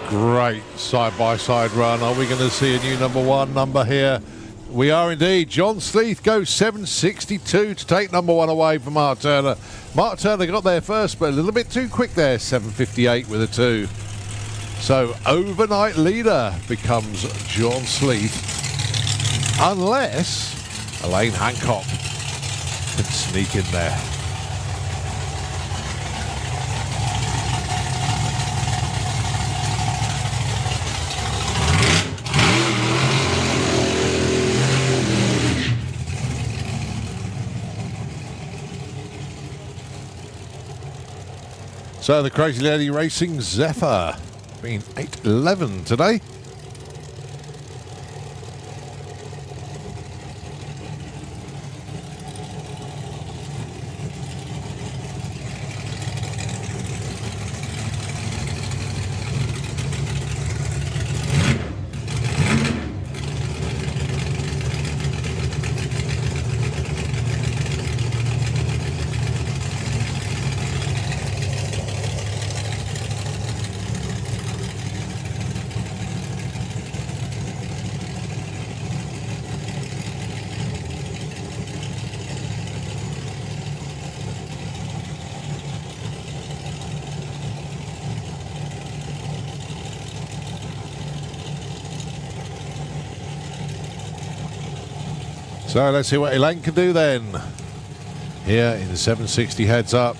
Great side-by-side run. Are we going to see a new number 1 number here? We are indeed. John Sleeth goes 762 to take number 1 away from Mark Turner. Mark Turner got there first, but a little bit too quick there, 758 with a 2. So overnight leader becomes John Sleeth, unless Elaine Hancock can sneak in there. So the Crazy Lady Racing Zephyr being 811 today. So let's see what Elaine can do then. Here in the 760 heads up.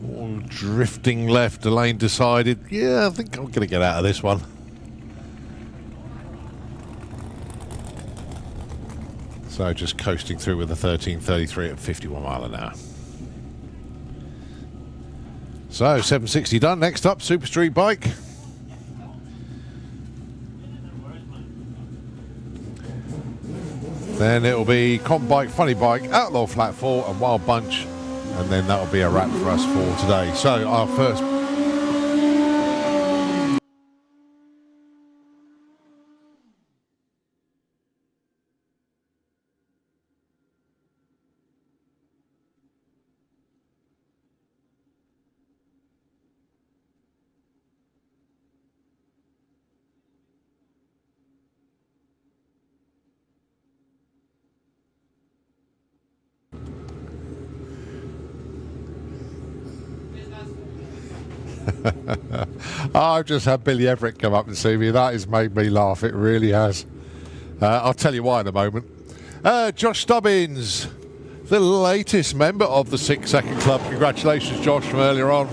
Oh, drifting left, Elaine decided, yeah, I think I'm going to get out of this one. So just coasting through with a 13.33 at 51 mile an hour. So 760 done. Next up, Super Street Bike. Then it'll be Comp Bike, Funny Bike, Outlaw Flat 4 and Wild Bunch. And then that'll be a wrap for us for today. So our first... I've just had Billy Everett come up and see me. That has made me laugh. It really has. I'll tell you why in a moment. Josh Stubbins, the latest member of the 6 Second Club. Congratulations, Josh, from earlier on.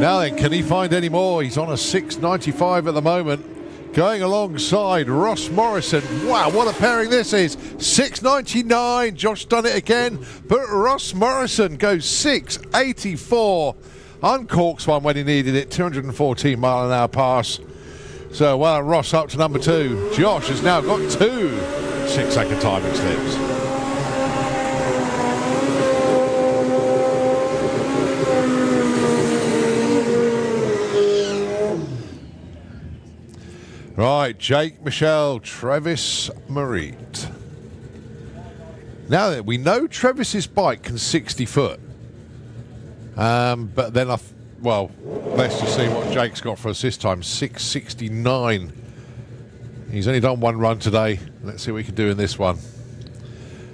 Now then, can he find any more? He's on a 6.95 at the moment. Going alongside Ross Morrison. Wow, what a pairing this is. 6.99. Josh done it again. But Ross Morrison goes 6.84. Uncorks one when he needed it. 214 mile an hour pass. So, well, Ross up to number 2. Josh has now got 2 6-second timing slips. Right, Jake Michelle, Travis Marit. Now that we know Travis's bike can 60 foot. But then, well, let's just see what Jake's got for us this time. 6.69. He's only done one run today. Let's see what he can do in this one.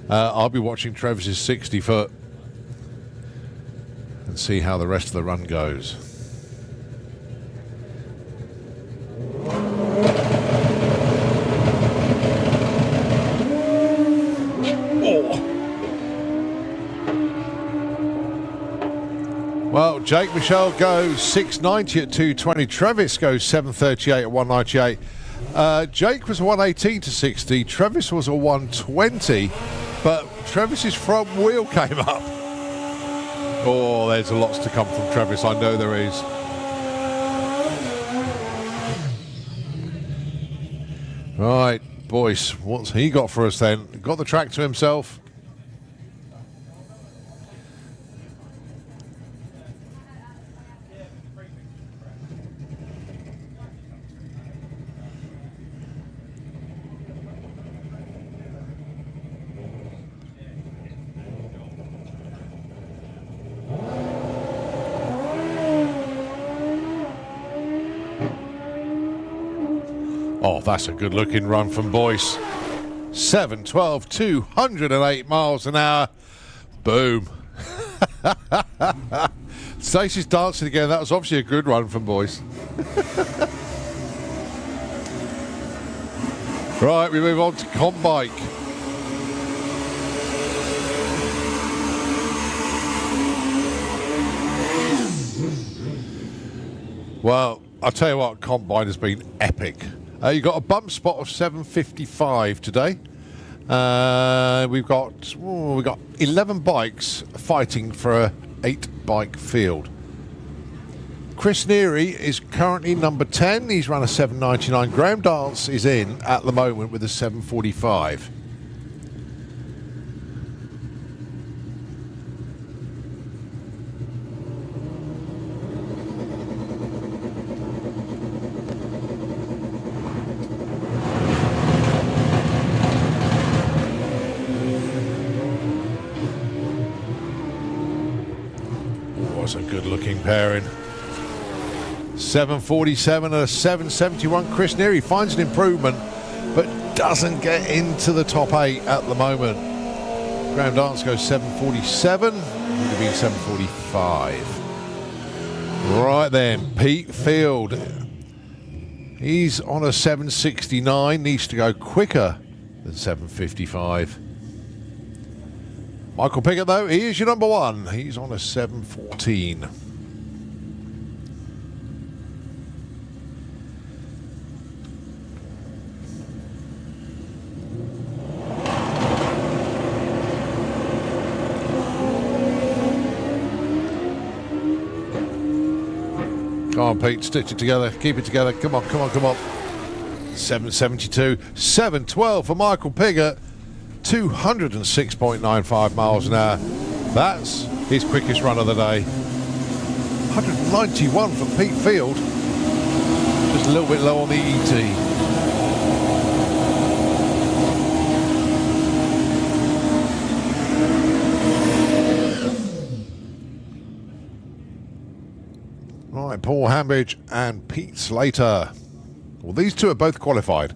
I'll be watching Travis's 60 foot and see how the rest of the run goes. Well, Jake Michelle goes 6.90 at 2.20. Travis goes 7.38 at 1.98. Jake was a 1.18 to 60. Travis was a 1.20, but Travis's front wheel came up. Oh, there's lots to come from Travis. I know there is. Right, boys, what's he got for us then? Got the track to himself. Oh, that's a good looking run from Boyce. 7.12, 208 miles an hour. Boom. Stacey's dancing again. That was obviously a good run from Boyce. Right, we move on to Comp Bike. Well, I'll tell you what, Combine has been epic. You got a bump spot of 7.55 today. We've got 11 bikes fighting for a 8-bike field. Chris Neary is currently number 10. He's run a 7.99. Graham Dance is in at the moment with a 7.45. Was a good looking pairing. 7.47 and a 7.71. Chris Neary finds an improvement but doesn't get into the top 8 at the moment. Graham Dance goes 7.47. Would have been 7.45. Right then, Pete Field He's on a 769, needs to go quicker than 755. Michael Piggott, though, he is your number one. He's on a 714. Come on, Pete, stitch it together, keep it together. Come on, come on, come on. 772, 712 for Michael Piggott, 206.95 miles an hour. That's his quickest run of the day. 191 from Pete Field, just a little bit low on the ET. Right, Paul Hambidge and Pete Slater. Well, these two are both qualified.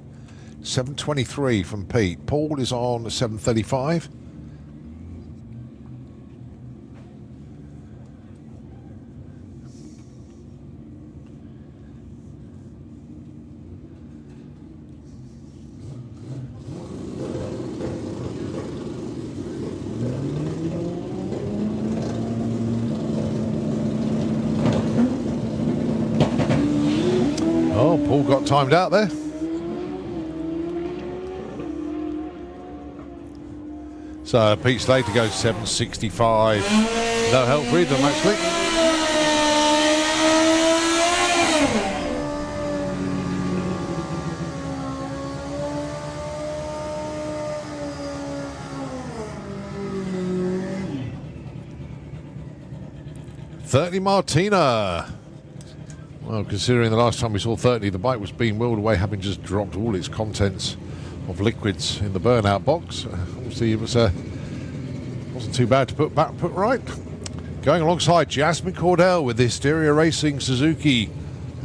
723 from Pete. Paul is on 735. Oh, Paul got timed out there. So Pete Slater goes 765. No help for either of them, actually. .30 Martina. Well, considering the last time we saw 30, the bike was being wheeled away, having just dropped all its contents of liquids in the burnout box. Obviously, it was wasn't too bad to put right. Going alongside Jasmine Cordell with the Hysteria Racing Suzuki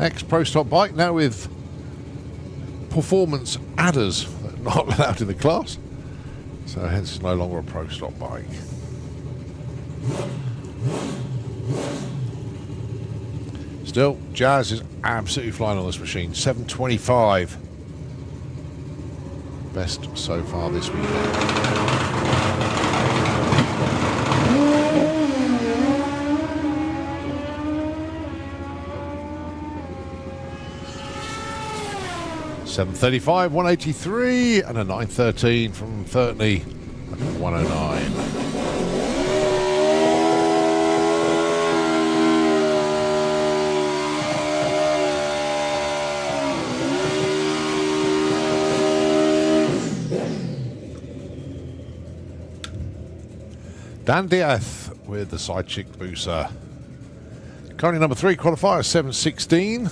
X Pro Stock bike, now with performance adders that are not allowed in the class, so hence no longer a Pro Stock bike. Still, Jazz is absolutely flying on this machine. 725. Best so far this weekend. .735, 183, and a 913 from 30, 109. Dan Diaz with the side chick booster. Currently number 3 qualifier, 716.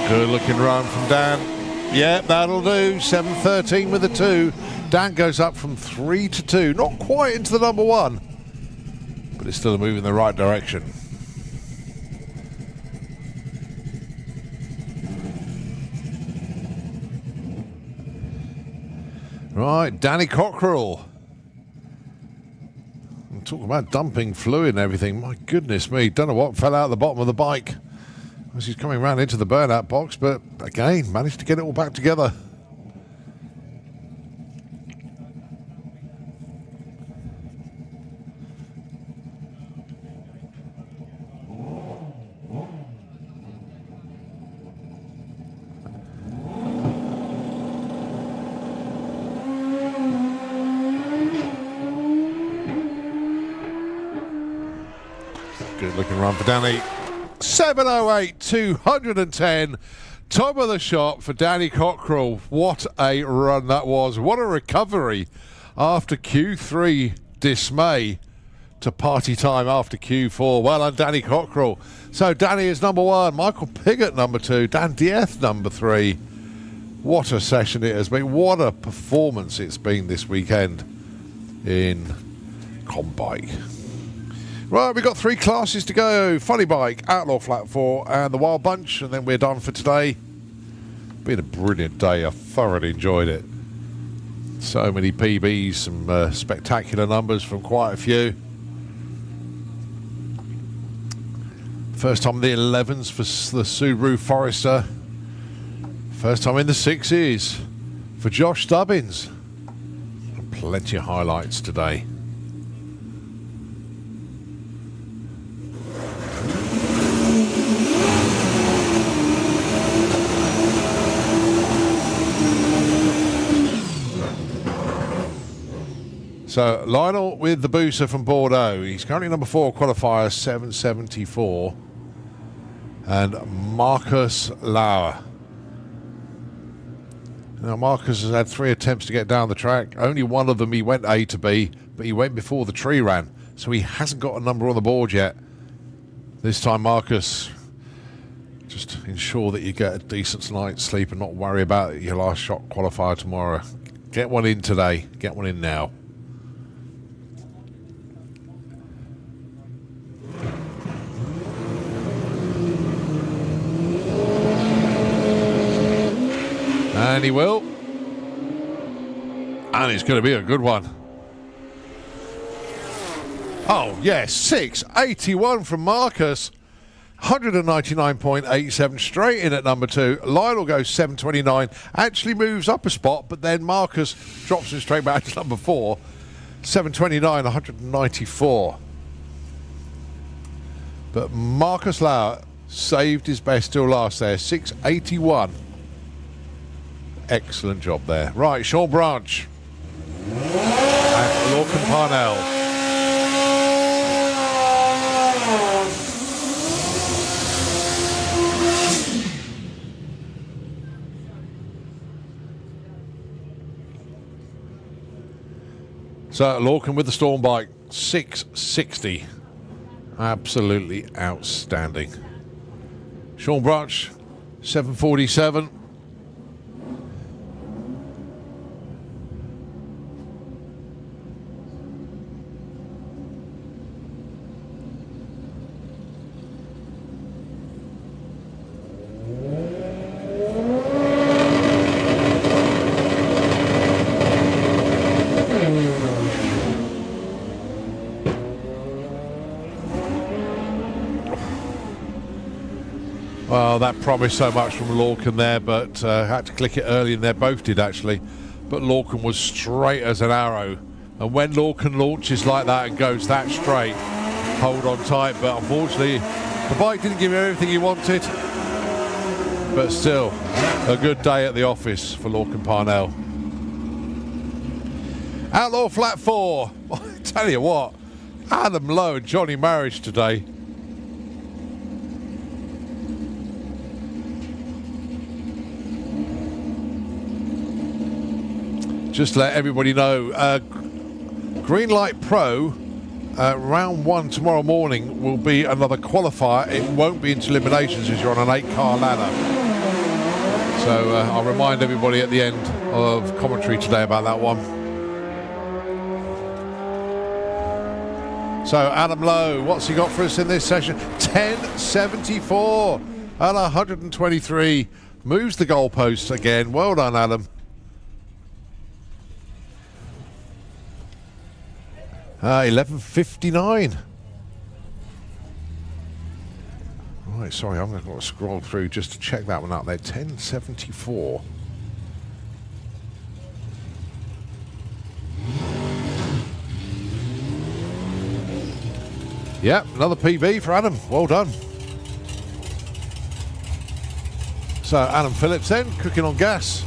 Good looking run from Dan. Yep, that'll do. 713 with a 2. Dan goes up from 3 to 2. Not quite into the number 1, but it's still a move in the right direction. Right, Danny Cockrell. I'm talking about dumping fluid and everything. My goodness me. Don't know what fell out of the bottom of the bike as he's coming round into the burnout box, but again, managed to get it all back together. Good looking run for Danny. 708, 210. Top of the shop for Danny Cockrell. What a run that was. What a recovery after Q3 dismay to party time after Q4. Well done, Danny Cockrell. So Danny is number 1. Michael Piggott number 2. Dan Dieth number 3. What a session it has been. What a performance it's been this weekend. in comp bike. Right, we've got 3 classes to go. Funny bike, Outlaw Flat 4 and the Wild Bunch, and then we're done for today. Been a brilliant day. I thoroughly enjoyed it. So many PBs, some spectacular numbers from quite a few. First time in the 11s for the Subaru Forester. First time in the 6s for Josh Stubbins. Plenty of highlights today. So Lionel with the booster from Bordeaux. He's currently number 4 qualifier, 774. And Marcus Lauer. Now Marcus has had 3 attempts to get down the track. Only one of them he went A to B, but he went before the tree ran. So he hasn't got a number on the board yet. This time, Marcus, just ensure that you get a decent night's sleep and not worry about your last shot qualifier tomorrow. Get one in today. Get one in now. And he will. And it's going to be a good one. Oh, yes, 681 from Marcus. 199.87 straight in at number 2. Lionel goes 729. Actually moves up a spot, but then Marcus drops him straight back to number 4. 729, 194. But Marcus Lauer saved his best till last there. 681. Excellent job there. Right, Sean Branch and Lorcan Parnell. So Lorcan with the Storm bike, 660. Absolutely outstanding. Sean Branch, 747. Well, that promised so much from Lorcan there, but had to click it early, and they both did actually. But Lorcan was straight as an arrow. And when Lorcan launches like that and goes that straight, hold on tight. But unfortunately, the bike didn't give him everything he wanted. But still, a good day at the office for Lorcan Parnell. Outlaw Flat 4. I tell you what, Adam Lowe and Johnny Marriage today. Just to let everybody know, Greenlight Pro, round 1 tomorrow morning will be another qualifier. It won't be into eliminations as you're on an 8-car ladder. So I'll remind everybody at the end of commentary today about that one. So Adam Lowe, what's he got for us in this session? 1074 and 123. Moves the goalposts again. Well done, Adam. 11:59. Right, sorry, I'm going to scroll through just to check that one out there. 1074. Yep, another PB for Adam. Well done. So Adam Phillips then, cooking on gas.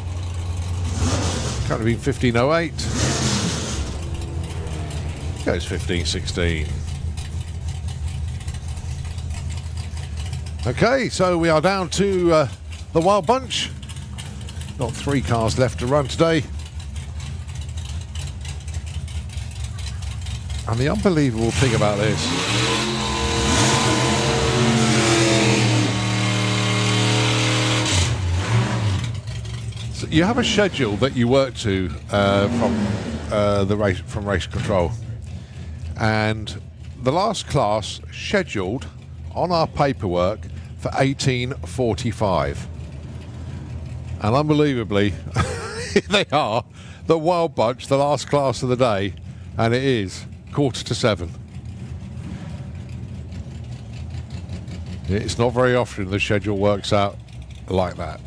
Currently been 1508. Goes 1516. Okay, so we are down to the Wild Bunch. Not 3 cars left to run today. And the unbelievable thing about this, So you have a schedule that you work to from race control, and the last class scheduled on our paperwork for 18:45, and unbelievably, they are the Wild Bunch, the last class of the day, and it is 6:45. It's not very often the schedule works out like that.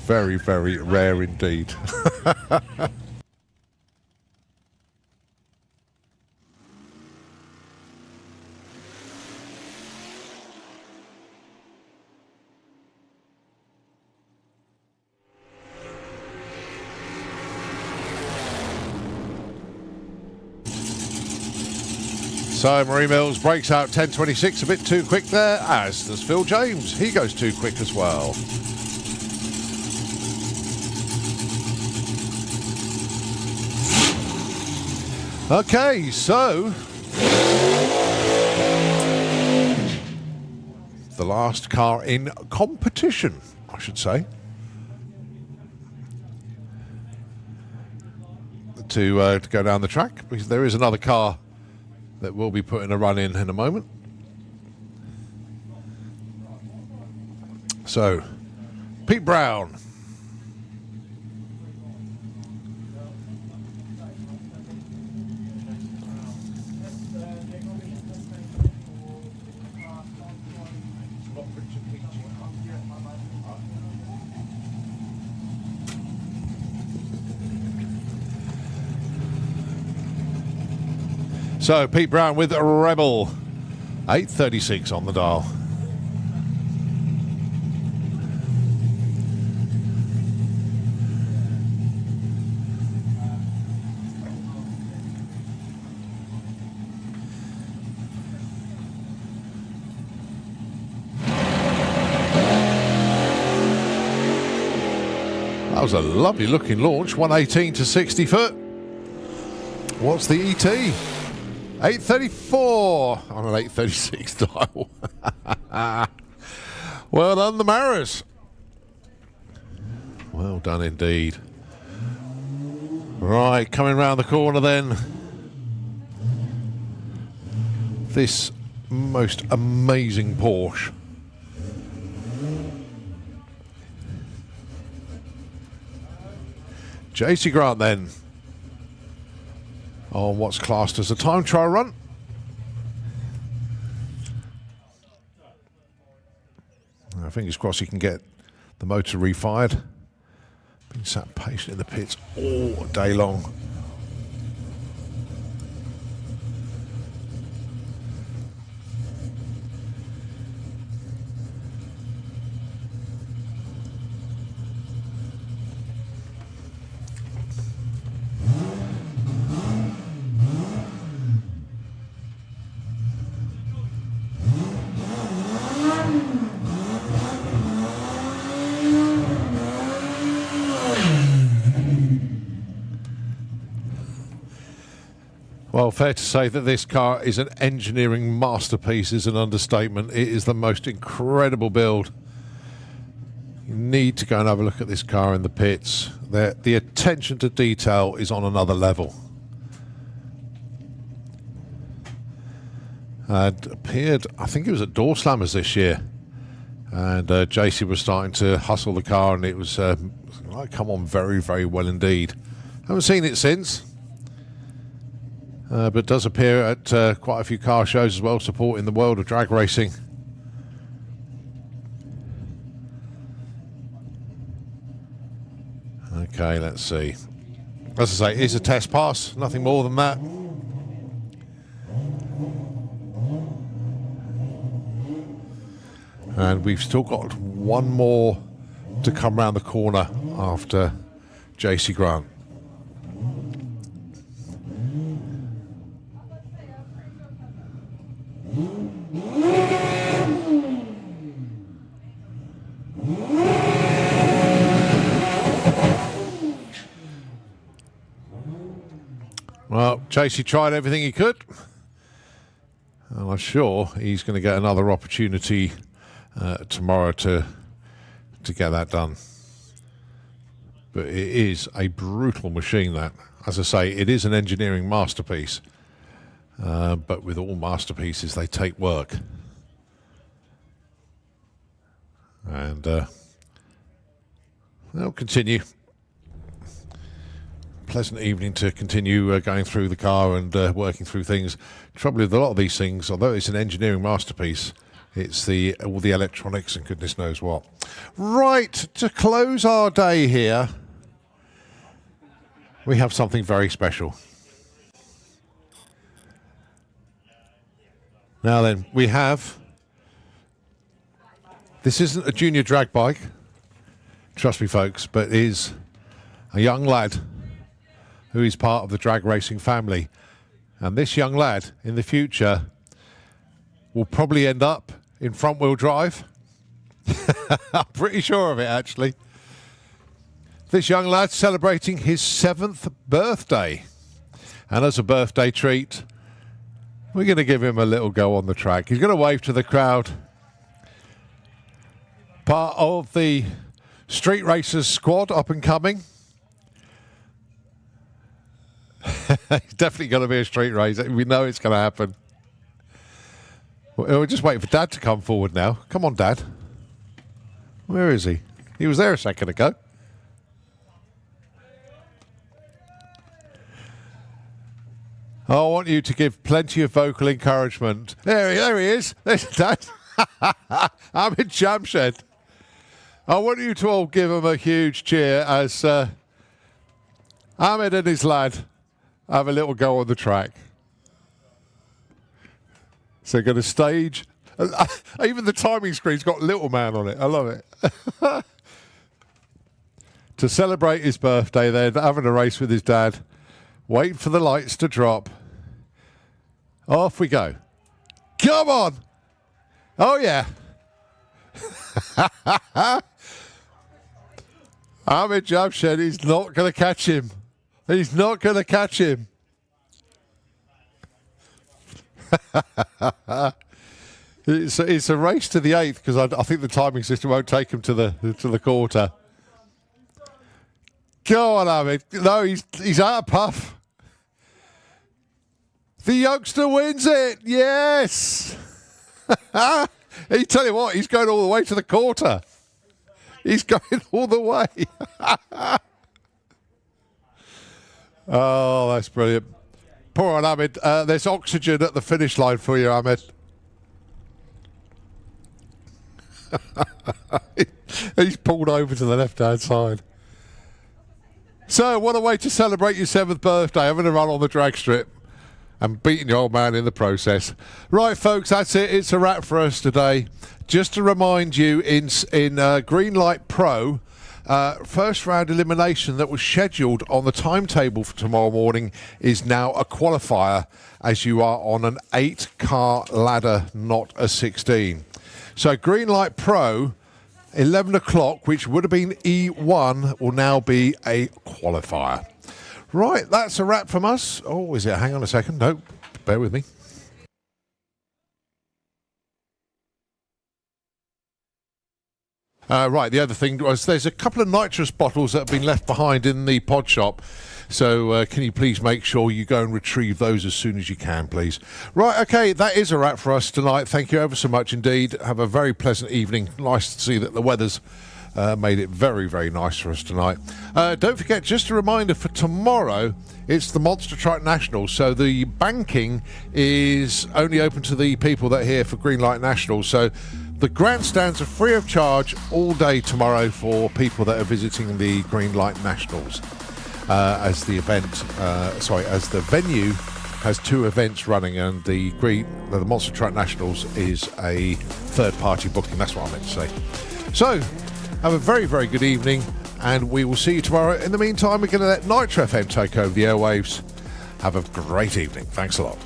Very, very rare indeed. So Marie Mills breaks out 10:26, a bit too quick there, as does Phil James. He goes too quick as well. Okay, so the last car in competition, I should say, to go down the track, because there is another car that will be putting a run in a moment. So, Pete Brown. So Pete Brown with a Rebel, 8:36 on the dial. That was a lovely looking launch, 118 to 60 foot. What's the ET? 8:34 on an 8:36 dial. Well done, the Maras. Well done indeed. Right, coming round the corner then. This most amazing Porsche. JC Grant then, on what's classed as a time trial run. Fingers crossed he can get the motor refired. Been sat patient in the pits all day long. Well, fair to say that this car is an engineering masterpiece is an understatement. It is the most incredible build. You need to go and have a look at this car in the pits. The attention to detail is on another level. And appeared, I think it was at Door Slammers this year. And JC was starting to hustle the car, and it was come on very, very well indeed. Haven't seen it since. But does appear at quite a few car shows as well, supporting the world of drag racing. Okay, let's see. As I say, it's a test pass, nothing more than that. And we've still got one more to come round the corner after JC Grant. Well, JC tried everything he could, and I'm sure he's going to get another opportunity tomorrow to to get that done. But it is a brutal machine, that. As I say, it is an engineering masterpiece. But with all masterpieces, they take work. And they'll continue. Pleasant evening to continue going through the car and working through things. Trouble with a lot of these things, although it's an engineering masterpiece, it's all the electronics and goodness knows what. Right, to close our day here, we have something very special. Now then, we have... This isn't a junior drag bike, trust me folks, but is a young lad who is part of the drag racing family. And this young lad, in the future, will probably end up in front-wheel drive. I'm pretty sure of it, actually. This young lad's celebrating his 7th birthday. And as a birthday treat, we're going to give him a little go on the track. He's going to wave to the crowd. Part of the Street Racers squad, up and coming. He's definitely going to be a street racer. We know it's going to happen. We're just waiting for Dad to come forward now. Come on, Dad. Where is he? He was there a second ago. I want you to give plenty of vocal encouragement. There he is. There's Dad. I'm in Jamshed. I want you to all give him a huge cheer as Ahmed and his lad have a little go on the track. So they're going to stage. Even the timing screen's got Little Man on it. I love it. To celebrate his birthday, then, having a race with his dad. Wait for the lights to drop. Off we go. Come on. Oh, yeah. Ahmed Jamshed, he's not going to catch him. He's not going to catch him. It's a race to the 8th because I think the timing system won't take him to the quarter. Go on, Ahmed. No, he's out of puff. The youngster wins it. Yes. He tell you what, he's going all the way to the quarter. He's going all the way. Oh, that's brilliant. Poor on Ahmed. There's oxygen at the finish line for you, Ahmed. He's pulled over to the left-hand side. So, what a way to celebrate your 7th birthday, having a run on the drag strip and beating your old man in the process. Right, folks, that's it. It's a wrap for us today. Just to remind you, in Greenlight Pro, first round elimination that was scheduled on the timetable for tomorrow morning is now a qualifier, as you are on an 8-car ladder, not a 16. So Greenlight Pro, 11 o'clock, which would have been E1, will now be a qualifier. Right, that's a wrap from us. Oh, is it? Hang on a second. No, bear with me. Right, the other thing was there's a couple of nitrous bottles that have been left behind in the pod shop. So can you please make sure you go and retrieve those as soon as you can, please? Right, okay, that is a wrap for us tonight. Thank you ever so much indeed. Have a very pleasant evening. Nice to see that the weather's made it very, very nice for us tonight. Don't forget, just a reminder for tomorrow, it's the Monster Truck Nationals. So the banking is only open to the people that are here for Greenlight Nationals. So the grandstands are free of charge all day tomorrow for people that are visiting the Greenlight Nationals. As the venue has 2 events running, and the Monster Truck Nationals is a third-party booking. That's what I meant to say. So, have a very, very good evening, and we will see you tomorrow. In the meantime, we're going to let Nitro FM take over the airwaves. Have a great evening. Thanks a lot.